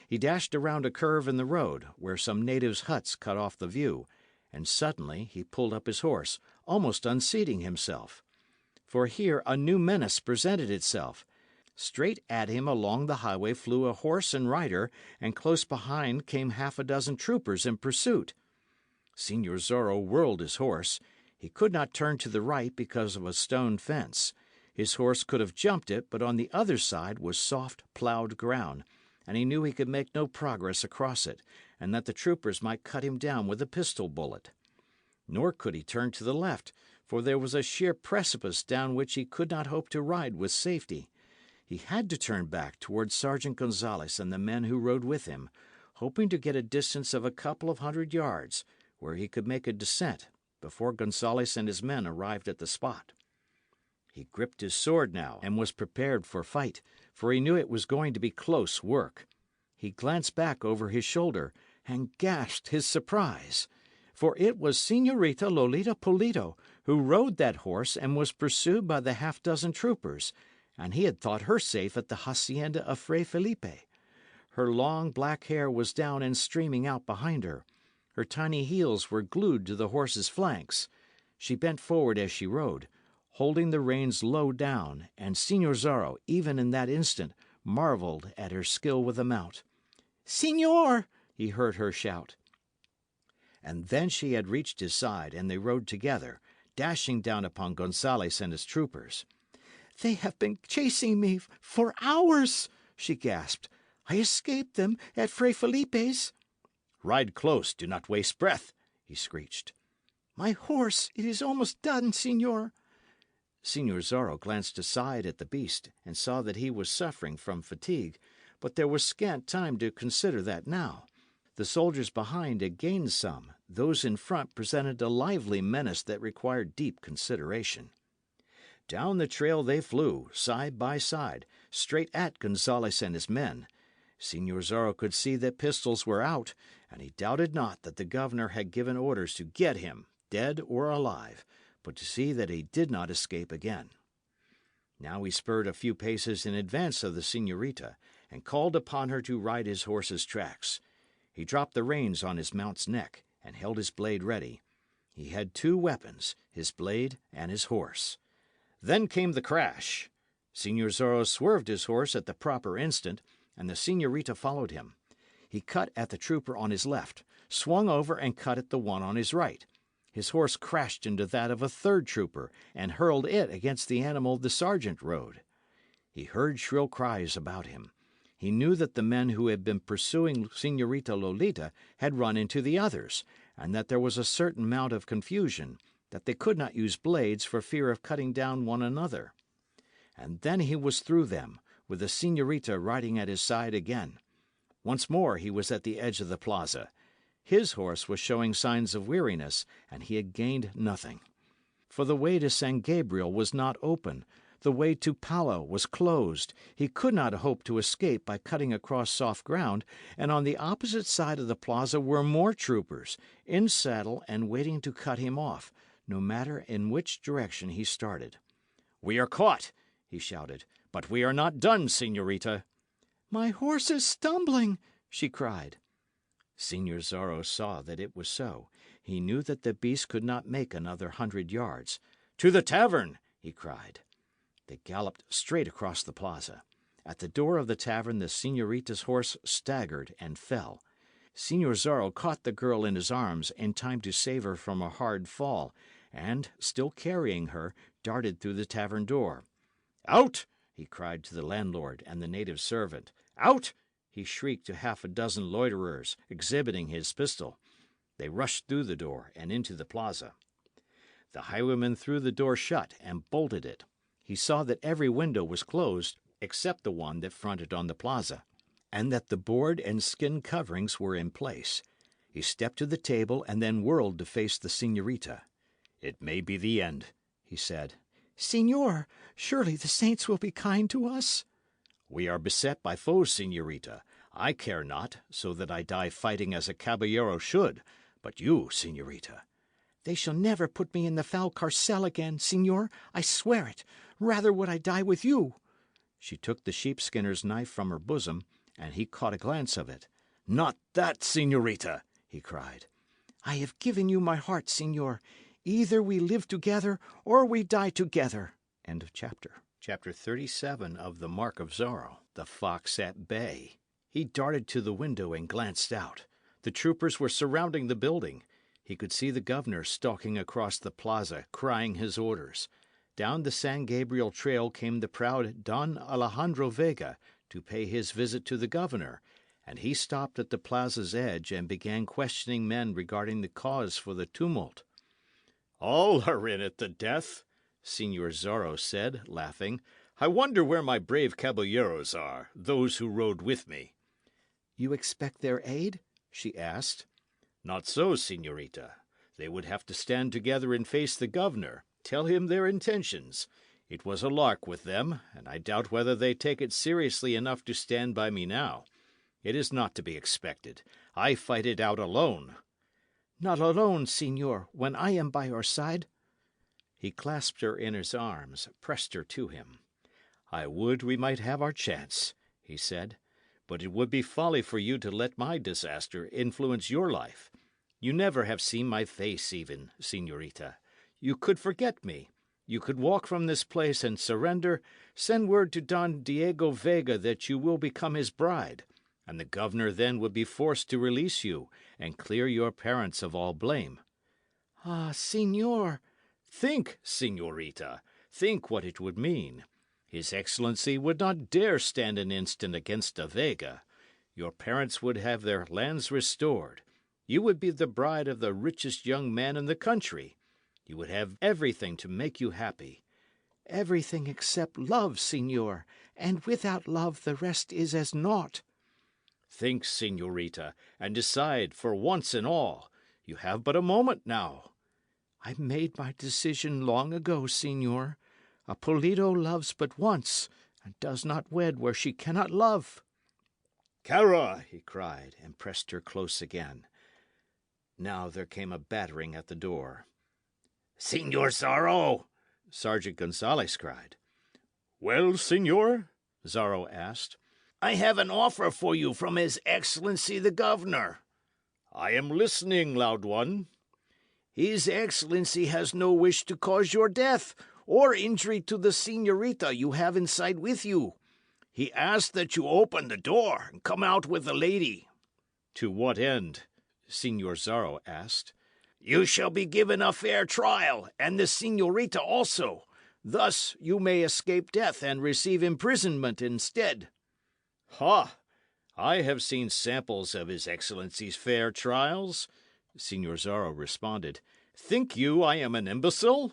He dashed around a curve in the road, where some natives' huts cut off the view, and suddenly he pulled up his horse, almost unseating himself. For here a new menace presented itself. Straight at him along the highway flew a horse and rider, and close behind came half a dozen troopers in pursuit. Signor Zorro whirled his horse. He could not turn to the right because of a stone fence. His horse could have jumped it, but on the other side was soft, ploughed ground, and he knew he could make no progress across it, and that the troopers might cut him down with a pistol bullet. Nor could he turn to the left, for there was a sheer precipice down which he could not hope to ride with safety. He had to turn back towards Sergeant Gonzalez and the men who rode with him, hoping to get a distance of a couple of 100 yards, where he could make a descent before Gonzalez and his men arrived at the spot. He gripped his sword now, and was prepared for fight, for he knew it was going to be close work. He glanced back over his shoulder, and gasped his surprise. For it was Señorita Lolita Pulido, who rode that horse and was pursued by the half-dozen troopers, and he had thought her safe at the hacienda of Fray Felipe. Her long black hair was down and streaming out behind her. Her tiny heels were glued to the horse's flanks. She bent forward as she rode, holding the reins low down, and Signor Zorro, even in that instant, marvelled at her skill with the mount. "Señor!" he heard her shout. And then she had reached his side, and they rode together, dashing down upon Gonzales and his troopers. "They have been chasing me for hours," she gasped. "I escaped them at Fray Felipe's." "Ride close, do not waste breath," he screeched. "My horse, it is almost done, señor." Señor Zorro glanced aside at the beast, and saw that he was suffering from fatigue, but there was scant time to consider that now. The soldiers behind had gained some; those in front presented a lively menace that required deep consideration. Down the trail they flew, side by side, straight at Gonzales and his men. Señor Zorro could see that pistols were out, and he doubted not that the governor had given orders to get him, dead or alive, but to see that he did not escape again. Now he spurred a few paces in advance of the señorita, and called upon her to ride his horse's tracks. He dropped the reins on his mount's neck, and held his blade ready. He had two weapons, his blade and his horse. Then came the crash. Señor Zorro swerved his horse at the proper instant, and the señorita followed him. He cut at the trooper on his left, swung over and cut at the one on his right. His horse crashed into that of a third trooper, and hurled it against the animal the sergeant rode. He heard shrill cries about him. He knew that the men who had been pursuing Señorita Lolita had run into the others, and that there was a certain amount of confusion, that they could not use blades for fear of cutting down one another. And then he was through them, with the señorita riding at his side again. Once more he was at the edge of the plaza. His horse was showing signs of weariness, and he had gained nothing. For the way to San Gabriel was not open. The way to Palo was closed. He could not hope to escape by cutting across soft ground, and on the opposite side of the plaza were more troopers, in saddle and waiting to cut him off, no matter in which direction he started. "We are caught," he shouted, "but we are not done, señorita." "My horse is stumbling," she cried. Señor Zorro saw that it was so. He knew that the beast could not make another 100 yards. "To the tavern!" he cried. They galloped straight across the plaza. At the door of the tavern the señorita's horse staggered and fell. Señor Zorro caught the girl in his arms in time to save her from a hard fall, and, still carrying her, darted through the tavern door. "Out!" he cried to the landlord and the native servant. "Out!" he shrieked to half a dozen loiterers, exhibiting his pistol. They rushed through the door and into the plaza. The highwayman threw the door shut and bolted it. He saw that every window was closed except the one that fronted on the plaza, and that the board and skin coverings were in place. He stepped to the table and then whirled to face the señorita. "It may be the end," he said. "Señor, surely the saints will be kind to us." "We are beset by foes, señorita. I care not, so that I die fighting as a caballero should. But you, señorita—" "They shall never put me in the foul carcel again, señor. I swear it. Rather would I die with you." She took the sheepskinner's knife from her bosom, and he caught a glance of it. "Not that, señorita!" he cried. "I have given you my heart, señor. Either we live together, or we die together." End of chapter. Chapter 37 of the Mark of Zorro, the Fox at Bay. He darted to the window and glanced out. The troopers were surrounding the building. He could see the governor stalking across the plaza, crying his orders. Down the San Gabriel trail came the proud Don Alejandro Vega to pay his visit to the governor, and he stopped at the plaza's edge and began questioning men regarding the cause for the tumult. "All are in at the death," Señor Zorro said, laughing. "I wonder where my brave caballeros are, those who rode with me." "You expect their aid?" she asked. "Not so, señorita. They would have to stand together and face the governor, tell him their intentions. It was a lark with them, and I doubt whether they take it seriously enough to stand by me now. It is not to be expected. I fight it out alone." "Not alone, señor, when I am by your side." He clasped her in his arms, pressed her to him. "I would we might have our chance," he said. "But it would be folly for you to let my disaster influence your life. You never have seen my face even, señorita. You could forget me. You could walk from this place and surrender, send word to Don Diego Vega that you will become his bride, and the governor then would be forced to release you and clear your parents of all blame. Ah, señor! Think, señorita, think what it would mean. His Excellency would not dare stand an instant against a Vega. Your parents would have their lands restored. You would be the bride of the richest young man in the country. You would have everything to make you happy. Everything except love, señor, and without love the rest is as naught. Think, señorita, and decide for once and all. You have but a moment now. I made my decision long ago, señor. A Pulido loves but once, and does not wed where she cannot love. Cara! He cried, and pressed her close again. Now there came a battering at the door. Señor Zorro! Sergeant Gonzalez cried. Well, señor? Zorro asked. I have an offer for you from His Excellency the Governor. I am listening, loud one. His Excellency has no wish to cause your death, or injury to the señorita you have inside with you. He asks that you open the door and come out with the lady. To what end? Señor Zorro asked. You shall be given a fair trial, and the señorita also. Thus you may escape death and receive imprisonment instead. Ha! I have seen samples of His Excellency's fair trials, Señor Zorro responded. Think you I am an imbecile?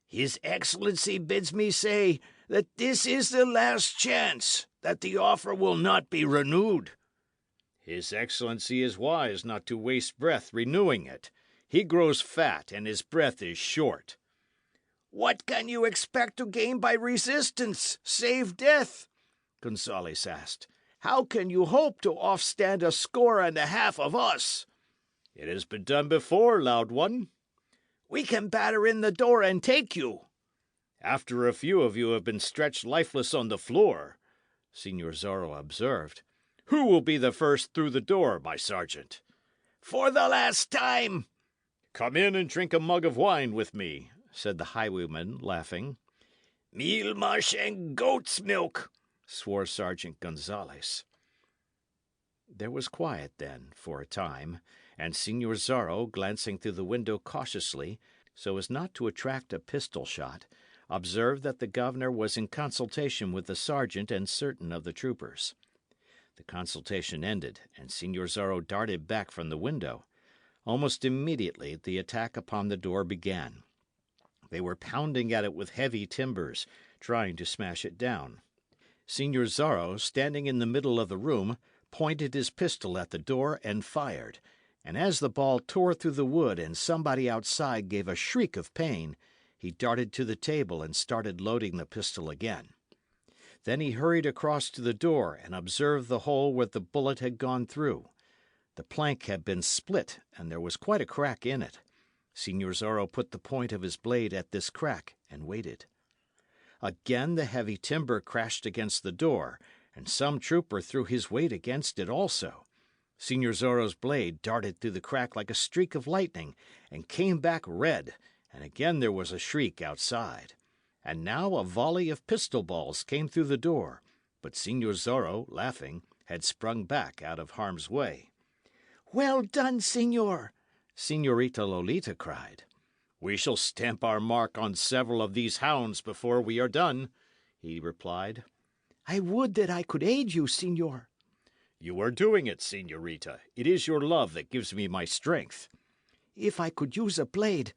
His Excellency bids me say that this is the last chance, that the offer will not be renewed. His Excellency is wise not to waste breath renewing it. He grows fat, and his breath is short. What can you expect to gain by resistance, save death? Gonzales asked. How can you hope to offstand 1.5 score of us? It has been done before, loud one. We can batter in the door and take you. After a few of you have been stretched lifeless on the floor, Señor Zorro observed. Who will be the first through the door, my sergeant? For the last time. Come in and drink a mug of wine with me, said the highwayman, laughing. Meal mush and goat's milk, swore Sergeant Gonzales. There was quiet then, for a time, and Señor Zorro, glancing through the window cautiously, so as not to attract a pistol shot, observed that the governor was in consultation with the sergeant and certain of the troopers. The consultation ended, and Señor Zorro darted back from the window. Almost immediately the attack upon the door began. They were pounding at it with heavy timbers, trying to smash it down. Señor Zorro, standing in the middle of the room, pointed his pistol at the door and fired, and as the ball tore through the wood and somebody outside gave a shriek of pain, he darted to the table and started loading the pistol again. Then he hurried across to the door and observed the hole where the bullet had gone through. The plank had been split, and there was quite a crack in it. Señor Zorro put the point of his blade at this crack and waited. Again the heavy timber crashed against the door, and some trooper threw his weight against it also. Señor Zorro's blade darted through the crack like a streak of lightning, and came back red, and again there was a shriek outside. And now a volley of pistol balls came through the door, but Señor Zorro, laughing, had sprung back out of harm's way. Well done, señor, Señorita Lolita cried. We shall stamp our mark on several of these hounds before we are done, he replied. I would that I could aid you, señor. You are doing it, señorita. It is your love that gives me my strength. If I could use a blade.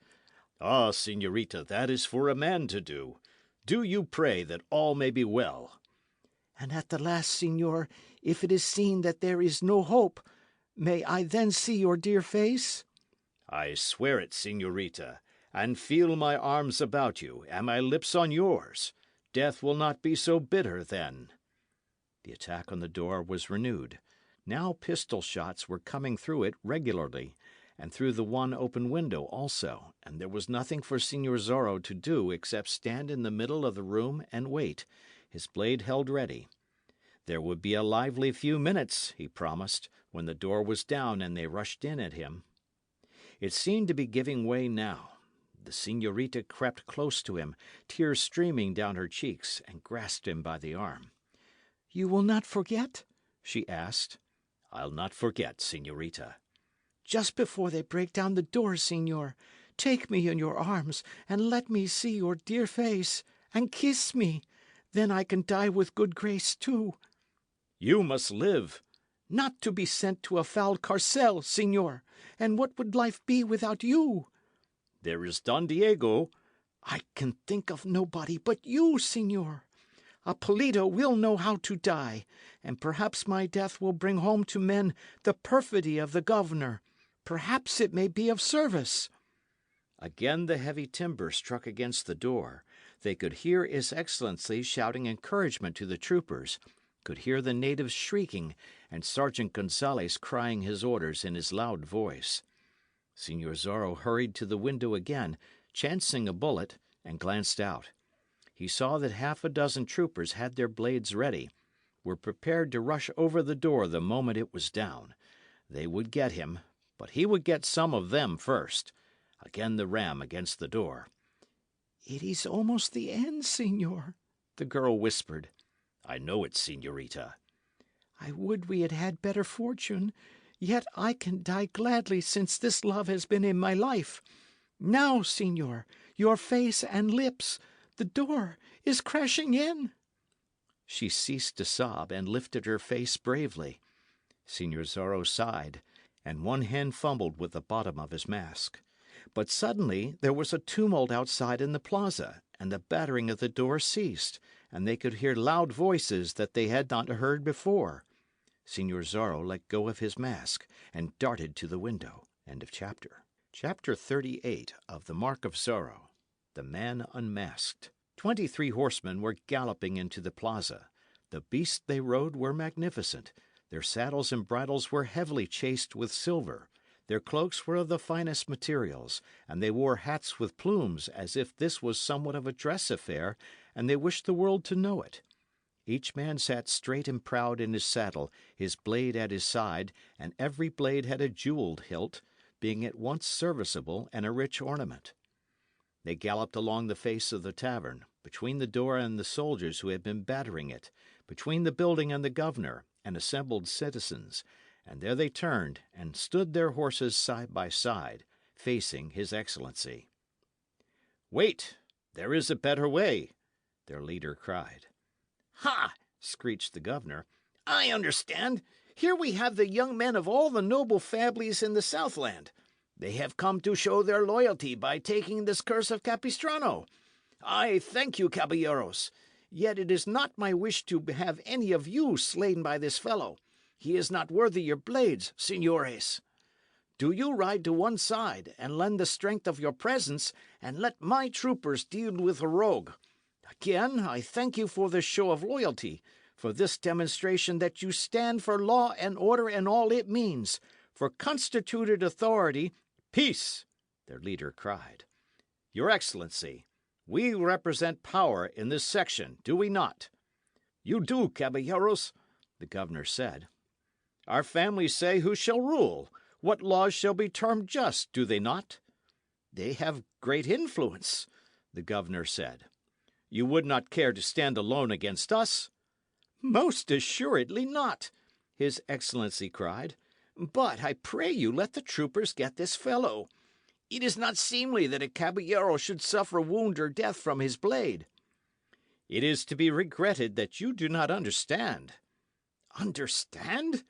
Ah, señorita, that is for a man to do. Do you pray that all may be well. And at the last, señor, if it is seen that there is no hope, may I then see your dear face? I swear it, señorita, and feel my arms about you, and my lips on yours. Death will not be so bitter then. The attack on the door was renewed. Now pistol shots were coming through it regularly, and through the one open window also, and there was nothing for Señor Zorro to do except stand in the middle of the room and wait, his blade held ready. There would be a lively few minutes, he promised, when the door was down and they rushed in at him. It seemed to be giving way now. The señorita crept close to him, tears streaming down her cheeks, and grasped him by the arm. You will not forget? She asked. I'll not forget, señorita. Just before they break down the door, señor, take me in your arms, and let me see your dear face, and kiss me. Then I can die with good grace, too. You must live. Not to be sent to a foul carcel, señor. And what would life be without you? There is Don Diego. I can think of nobody but you, señor. Ippolito will know how to die, and perhaps my death will bring home to men the perfidy of the governor. Perhaps it may be of service. Again the heavy timber struck against the door. They could hear His Excellency shouting encouragement to the troopers, could hear the natives shrieking, and Sergeant Gonzales crying his orders in his loud voice. Señor Zorro hurried to the window again, chancing a bullet, and glanced out. He saw that half a dozen troopers had their blades ready, were prepared to rush over the door the moment it was down. They would get him, but he would get some of them first. Again the ram against the door. It is almost the end, señor, the girl whispered. I know it, señorita. I would we had had better fortune, yet I can die gladly since this love has been in my life. Now, señor, your face and lips. The door is crashing in. She ceased to sob and lifted her face bravely. Señor Zorro sighed, and one hand fumbled with the bottom of his mask. But suddenly there was a tumult outside in the plaza, and the battering of the door ceased, and they could hear loud voices that they had not heard before. Señor Zorro let go of his mask and darted to the window. End of chapter. Chapter 38 of the Mark of Zorro. The Man Unmasked. 23 horsemen were galloping into the plaza. The beasts they rode were magnificent. Their saddles and bridles were heavily chased with silver. Their cloaks were of the finest materials, and they wore hats with plumes as if this was somewhat of a dress affair, and they wished the world to know it. Each man sat straight and proud in his saddle, his blade at his side, and every blade had a jewelled hilt, being at once serviceable and a rich ornament. They galloped along the face of the tavern, between the door and the soldiers who had been battering it, between the building and the governor, and assembled citizens, and there they turned and stood their horses side by side, facing His Excellency. Wait, there is a better way, their leader cried. Ha! Screeched the governor. I understand. Here we have the young men of all the noble families in the Southland. They have come to show their loyalty by taking this curse of Capistrano. I thank you, Caballeros. Yet it is not my wish to have any of you slain by this fellow. He is not worthy your blades, señores. Do you ride to one side, and lend the strength of your presence, and let my troopers deal with the rogue. Again, I thank you for this show of loyalty, for this demonstration that you stand for law and order and all it means, for constituted authority. Peace! Their leader cried. Your Excellency, we represent power in this section, do we not? You do, Caballeros, the governor said. Our families say who shall rule, what laws shall be termed just, do they not? They have great influence, the governor said. You would not care to stand alone against us? Most assuredly not, His Excellency cried. But I pray you let the troopers get this fellow. It is not seemly that a caballero should suffer wound or death from his blade. It is to be regretted that you do not understand. Understand?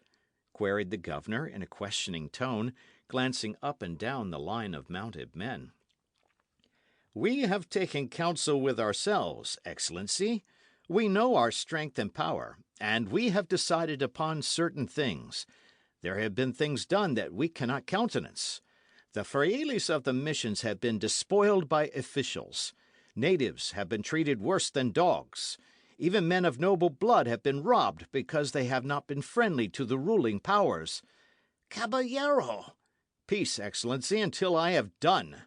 Queried the governor in a questioning tone, glancing up and down the line of mounted men. We have taken counsel with ourselves, Excellency. We know our strength and power, and we have decided upon certain things. There have been things done that we cannot countenance. The frailes of the missions have been despoiled by officials. Natives have been treated worse than dogs. Even men of noble blood have been robbed because they have not been friendly to the ruling powers. Caballero! Peace, Excellency, until I have done.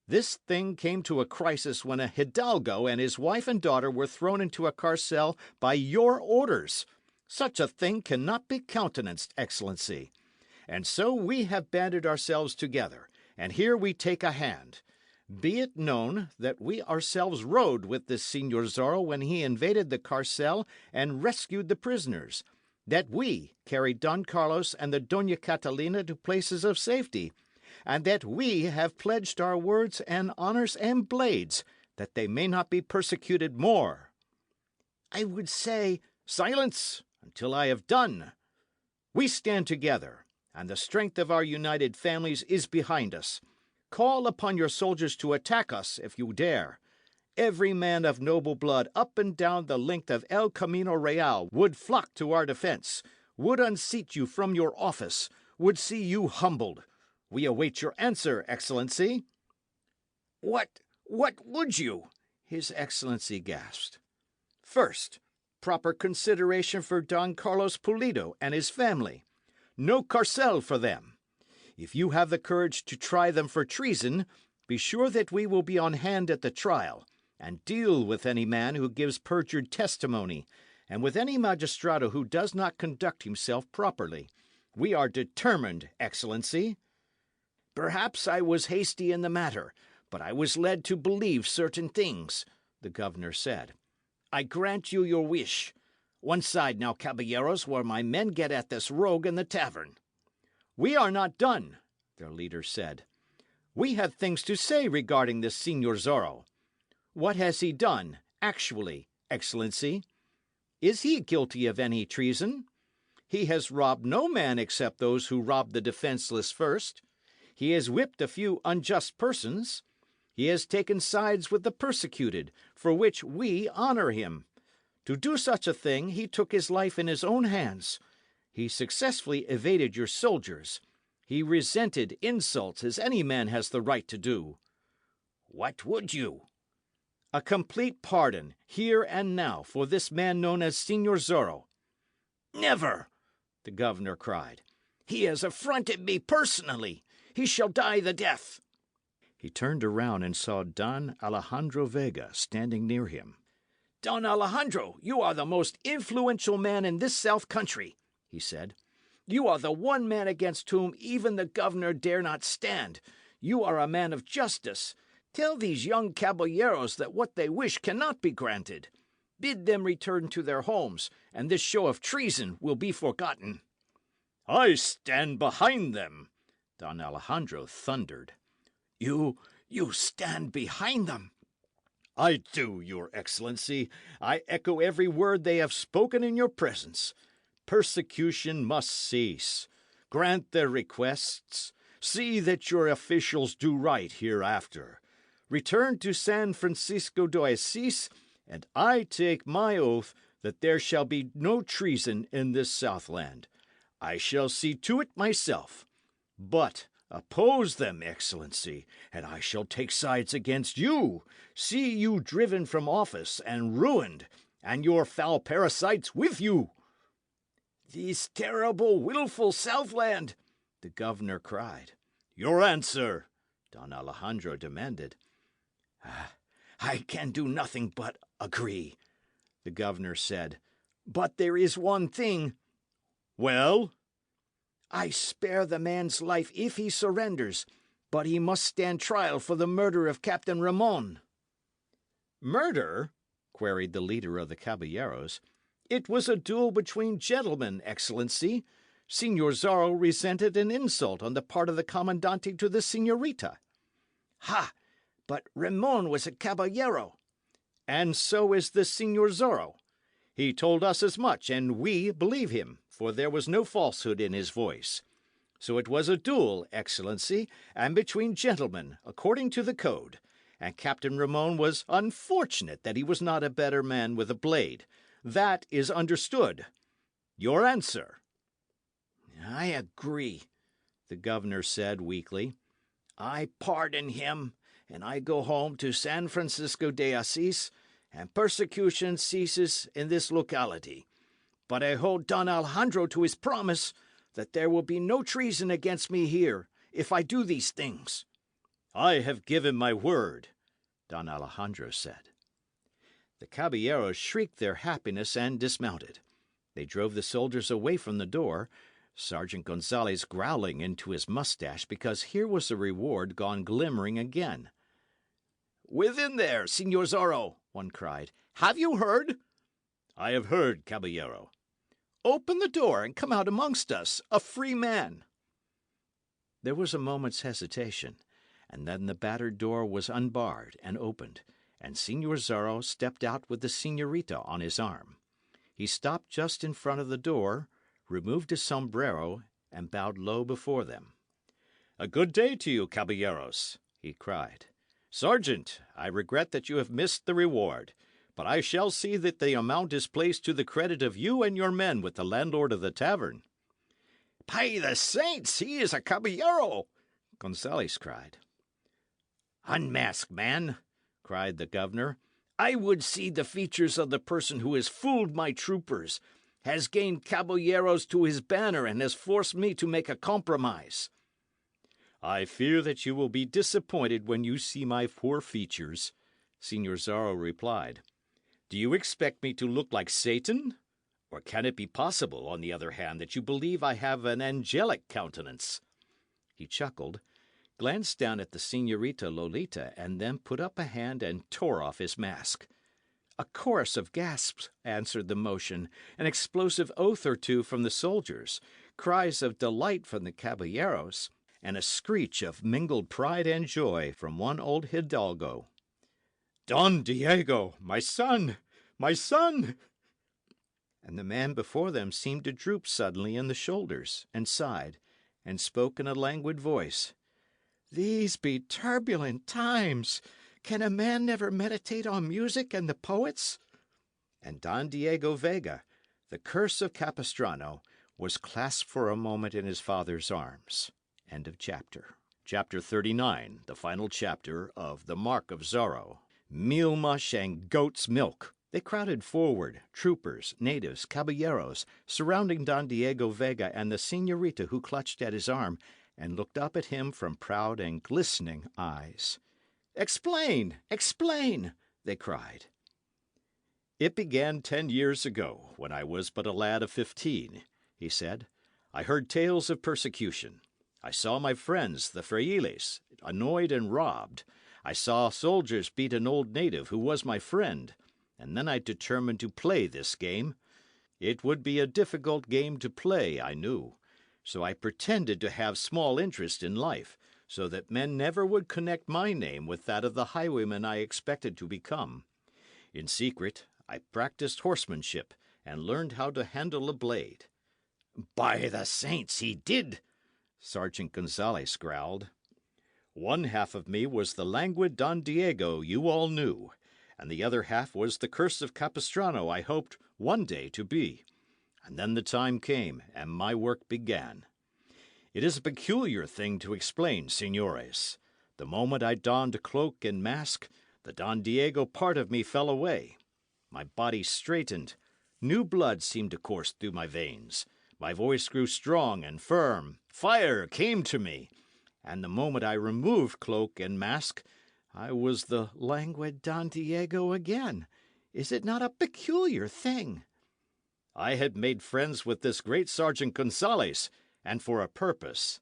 This thing came to a crisis when a hidalgo and his wife and daughter were thrown into a carcel by your orders. Such a thing cannot be countenanced, Excellency. And so we have banded ourselves together, and here we take a hand. Be it known that we ourselves rode with this Señor Zorro when he invaded the carcel and rescued the prisoners, that we carried Don Carlos and the Doña Catalina to places of safety, and that we have pledged our words and honours and blades, that they may not be persecuted more. I would say, silence, until I have done. We stand together, and the strength of our united families is behind us. Call upon your soldiers to attack us if you dare. Every man of noble blood up and down the length of El Camino Real would flock to our defence, would unseat you from your office, would see you humbled. We await your answer, Excellency. What would you? His Excellency gasped. First, proper consideration for Don Carlos Pulido and his family. No carcel for them. If you have the courage to try them for treason, be sure that we will be on hand at the trial, and deal with any man who gives perjured testimony, and with any magistrado who does not conduct himself properly. We are determined, Excellency. Perhaps I was hasty in the matter, but I was led to believe certain things, the governor said. I grant you your wish. One side now, Caballeros, where my men get at this rogue in the tavern. We are not done, their leader said. We have things to say regarding this Señor Zorro. What has he done, actually, Excellency? Is he guilty of any treason? He has robbed no man except those who robbed the defenceless first. He has whipped a few unjust persons. He has taken sides with the persecuted, for which we honour him. To do such a thing, he took his life in his own hands. He successfully evaded your soldiers. He resented insults as any man has the right to do. What would you? A complete pardon, here and now, for this man known as Señor Zorro. Never! The governor cried. He has affronted me personally. He shall die the death. He turned around and saw Don Alejandro Vega standing near him. Don Alejandro, you are the most influential man in this south country, he said. You are the one man against whom even the governor dare not stand. You are a man of justice. Tell these young caballeros that what they wish cannot be granted. Bid them return to their homes, and this show of treason will be forgotten. I stand behind them, Don Alejandro thundered. You stand behind them? I do, your excellency. I echo every word they have spoken in your presence. Persecution must cease. Grant their requests. See that your officials do right hereafter. Return to San Francisco de Asís, and I take my oath that there shall be no treason in this Southland. I shall see to it myself. But oppose them, Excellency, and I shall take sides against you, see you driven from office and ruined, and your foul parasites with you. This terrible, wilful Southland, the governor cried. Your answer, Don Alejandro demanded. I can do nothing but agree, the governor said. But there is one thing. Well? I spare the man's life if he surrenders, but he must stand trial for the murder of Captain Ramon. Murder? Queried the leader of the Caballeros. It was a duel between gentlemen, Excellency. Señor Zorro resented an insult on the part of the Commandante to the Señorita. Ha! But Ramon was a caballero. And so is this Señor Zorro. He told us as much, and we believe him, for there was no falsehood in his voice. So it was a duel, Excellency, and between gentlemen, according to the code. And Captain Ramon was unfortunate that he was not a better man with a blade. That is understood. Your answer. I agree, the governor said weakly. I pardon him, and I go home to San Francisco de Asís, and persecution ceases in this locality. But I hold Don Alejandro to his promise that there will be no treason against me here if I do these things. I have given my word, Don Alejandro said. The caballeros shrieked their happiness and dismounted. They drove the soldiers away from the door, Sergeant Gonzalez growling into his mustache because here was a reward gone glimmering again. Within there, Signor Zorro, one cried. Have you heard? I have heard, Caballero. Open the door and come out amongst us, a free man. There was a moment's hesitation, and then the battered door was unbarred and opened, and Signor Zorro stepped out with the señorita on his arm. He stopped just in front of the door, removed his sombrero, and bowed low before them. A good day to you, caballeros, he cried. Sergeant, I regret that you have missed the reward, but I shall see that the amount is placed to the credit of you and your men with the landlord of the tavern. By the saints, he is a caballero, Gonzales cried. Unmasked man, cried the governor. I would see the features of the person who has fooled my troopers, has gained caballeros to his banner, and has forced me to make a compromise. I fear that you will be disappointed when you see my poor features, Signor Zorro replied. Do you expect me to look like Satan? Or can it be possible, on the other hand, that you believe I have an angelic countenance? He chuckled, glanced down at the Señorita Lolita, and then put up a hand and tore off his mask. A chorus of gasps answered the motion, an explosive oath or two from the soldiers, cries of delight from the caballeros, and a screech of mingled pride and joy from one old hidalgo. Don Diego, my son! My son! And the man before them seemed to droop suddenly in the shoulders, and sighed, and spoke in a languid voice. These be turbulent times. Can a man never meditate on music and the poets? And Don Diego Vega, the curse of Capistrano, was clasped for a moment in his father's arms. End of chapter. Chapter 39, the final chapter of The Mark of Zorro. Meal mush and goat's milk. They crowded forward, troopers, natives, caballeros, surrounding Don Diego Vega and the señorita who clutched at his arm, and looked up at him from proud and glistening eyes. Explain! Explain! They cried. It began 10 years ago, when I was but a lad of 15, he said. I heard tales of persecution. I saw my friends, the frailes, annoyed and robbed. I saw soldiers beat an old native who was my friend, and then I determined to play this game. It would be a difficult game to play, I knew, so I pretended to have small interest in life, so that men never would connect my name with that of the highwayman I expected to become. In secret, I practiced horsemanship, and learned how to handle a blade. By the saints, he did! Sergeant Gonzales growled. One half of me was the languid Don Diego you all knew, and the other half was the curse of Capistrano I hoped one day to be. And then the time came, and my work began. It is a peculiar thing to explain, signores. The moment I donned cloak and mask, the Don Diego part of me fell away. My body straightened. New blood seemed to course through my veins. My voice grew strong and firm. Fire came to me. And the moment I removed cloak and mask, I was the languid Don Diego again. Is it not a peculiar thing? I had made friends with this great Sergeant Gonzales, and for a purpose.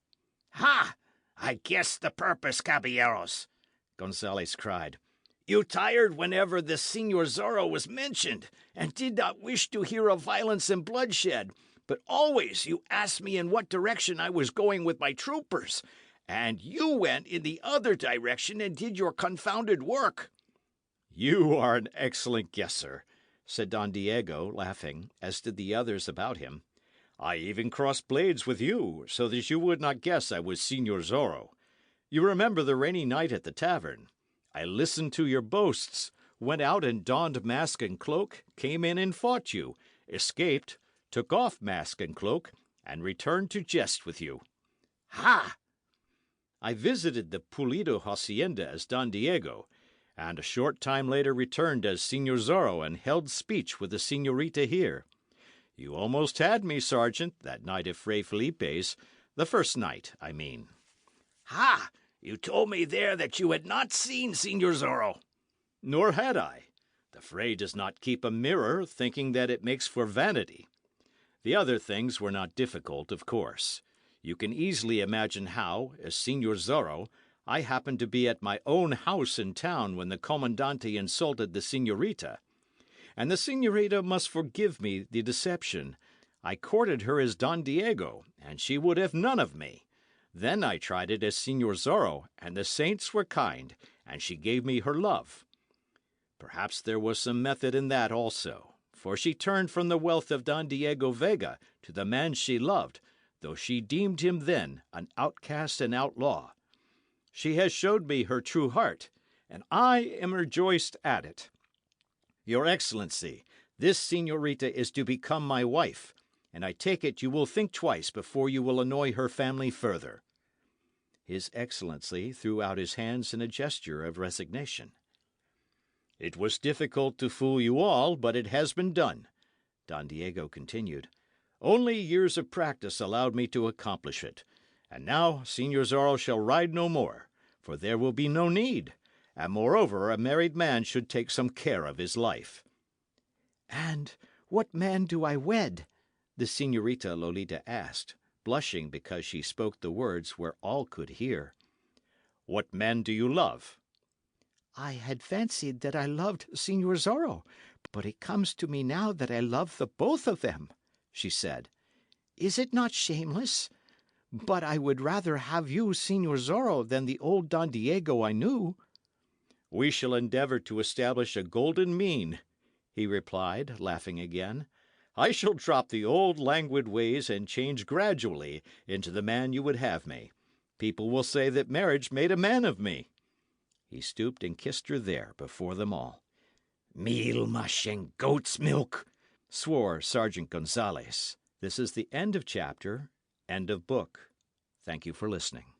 Ha! I guessed the purpose, caballeros, Gonzales cried. You tired whenever the Signor Zorro was mentioned, and did not wish to hear of violence and bloodshed, but always you asked me in what direction I was going with my troopers, and you went in the other direction and did your confounded work. You are an excellent guesser, said Don Diego, laughing, as did the others about him. I even crossed blades with you, so that you would not guess I was Signor Zorro. You remember the rainy night at the tavern. I listened to your boasts, went out and donned mask and cloak, came in and fought you, escaped, took off mask and cloak, and returned to jest with you. Ha! I visited the Pulido hacienda as Don Diego, and a short time later returned as Signor Zorro and held speech with the señorita here. You almost had me, Sergeant, that night at Fray Felipe's, the first night, I mean. Ha! You told me there that you had not seen Signor Zorro. Nor had I. The Fray does not keep a mirror, thinking that it makes for vanity. The other things were not difficult, of course. You can easily imagine how, as Signor Zorro, I happened to be at my own house in town when the Commandante insulted the Signorita. And the Signorita must forgive me the deception. I courted her as Don Diego, and she would have none of me. Then I tried it as Signor Zorro, and the saints were kind, and she gave me her love. Perhaps there was some method in that also, for she turned from the wealth of Don Diego Vega to the man she loved, though she deemed him then an outcast and outlaw. She has showed me her true heart, and I am rejoiced at it. Your Excellency, this Signorita is to become my wife, and I take it you will think twice before you will annoy her family further." His Excellency threw out his hands in a gesture of resignation. "It was difficult to fool you all, but it has been done," Don Diego continued. "Only years of practice allowed me to accomplish it. And now Signor Zorro shall ride no more, for there will be no need, and moreover a married man should take some care of his life." "And what man do I wed?" the Signorita Lolita asked, blushing because she spoke the words where all could hear. "What man do you love?" "I had fancied that I loved Signor Zorro, but it comes to me now that I love the both of them," she said. "Is it not shameless? But I would rather have you Signor Zorro than the old Don Diego I knew." "We shall endeavour to establish a golden mean," he replied, laughing again. "I shall drop the old languid ways and change gradually into the man you would have me. People will say that marriage made a man of me." He stooped and kissed her there before them all. "Meal mush and goat's milk," swore Sergeant Gonzales. This is the end of chapter, end of book. Thank you for listening.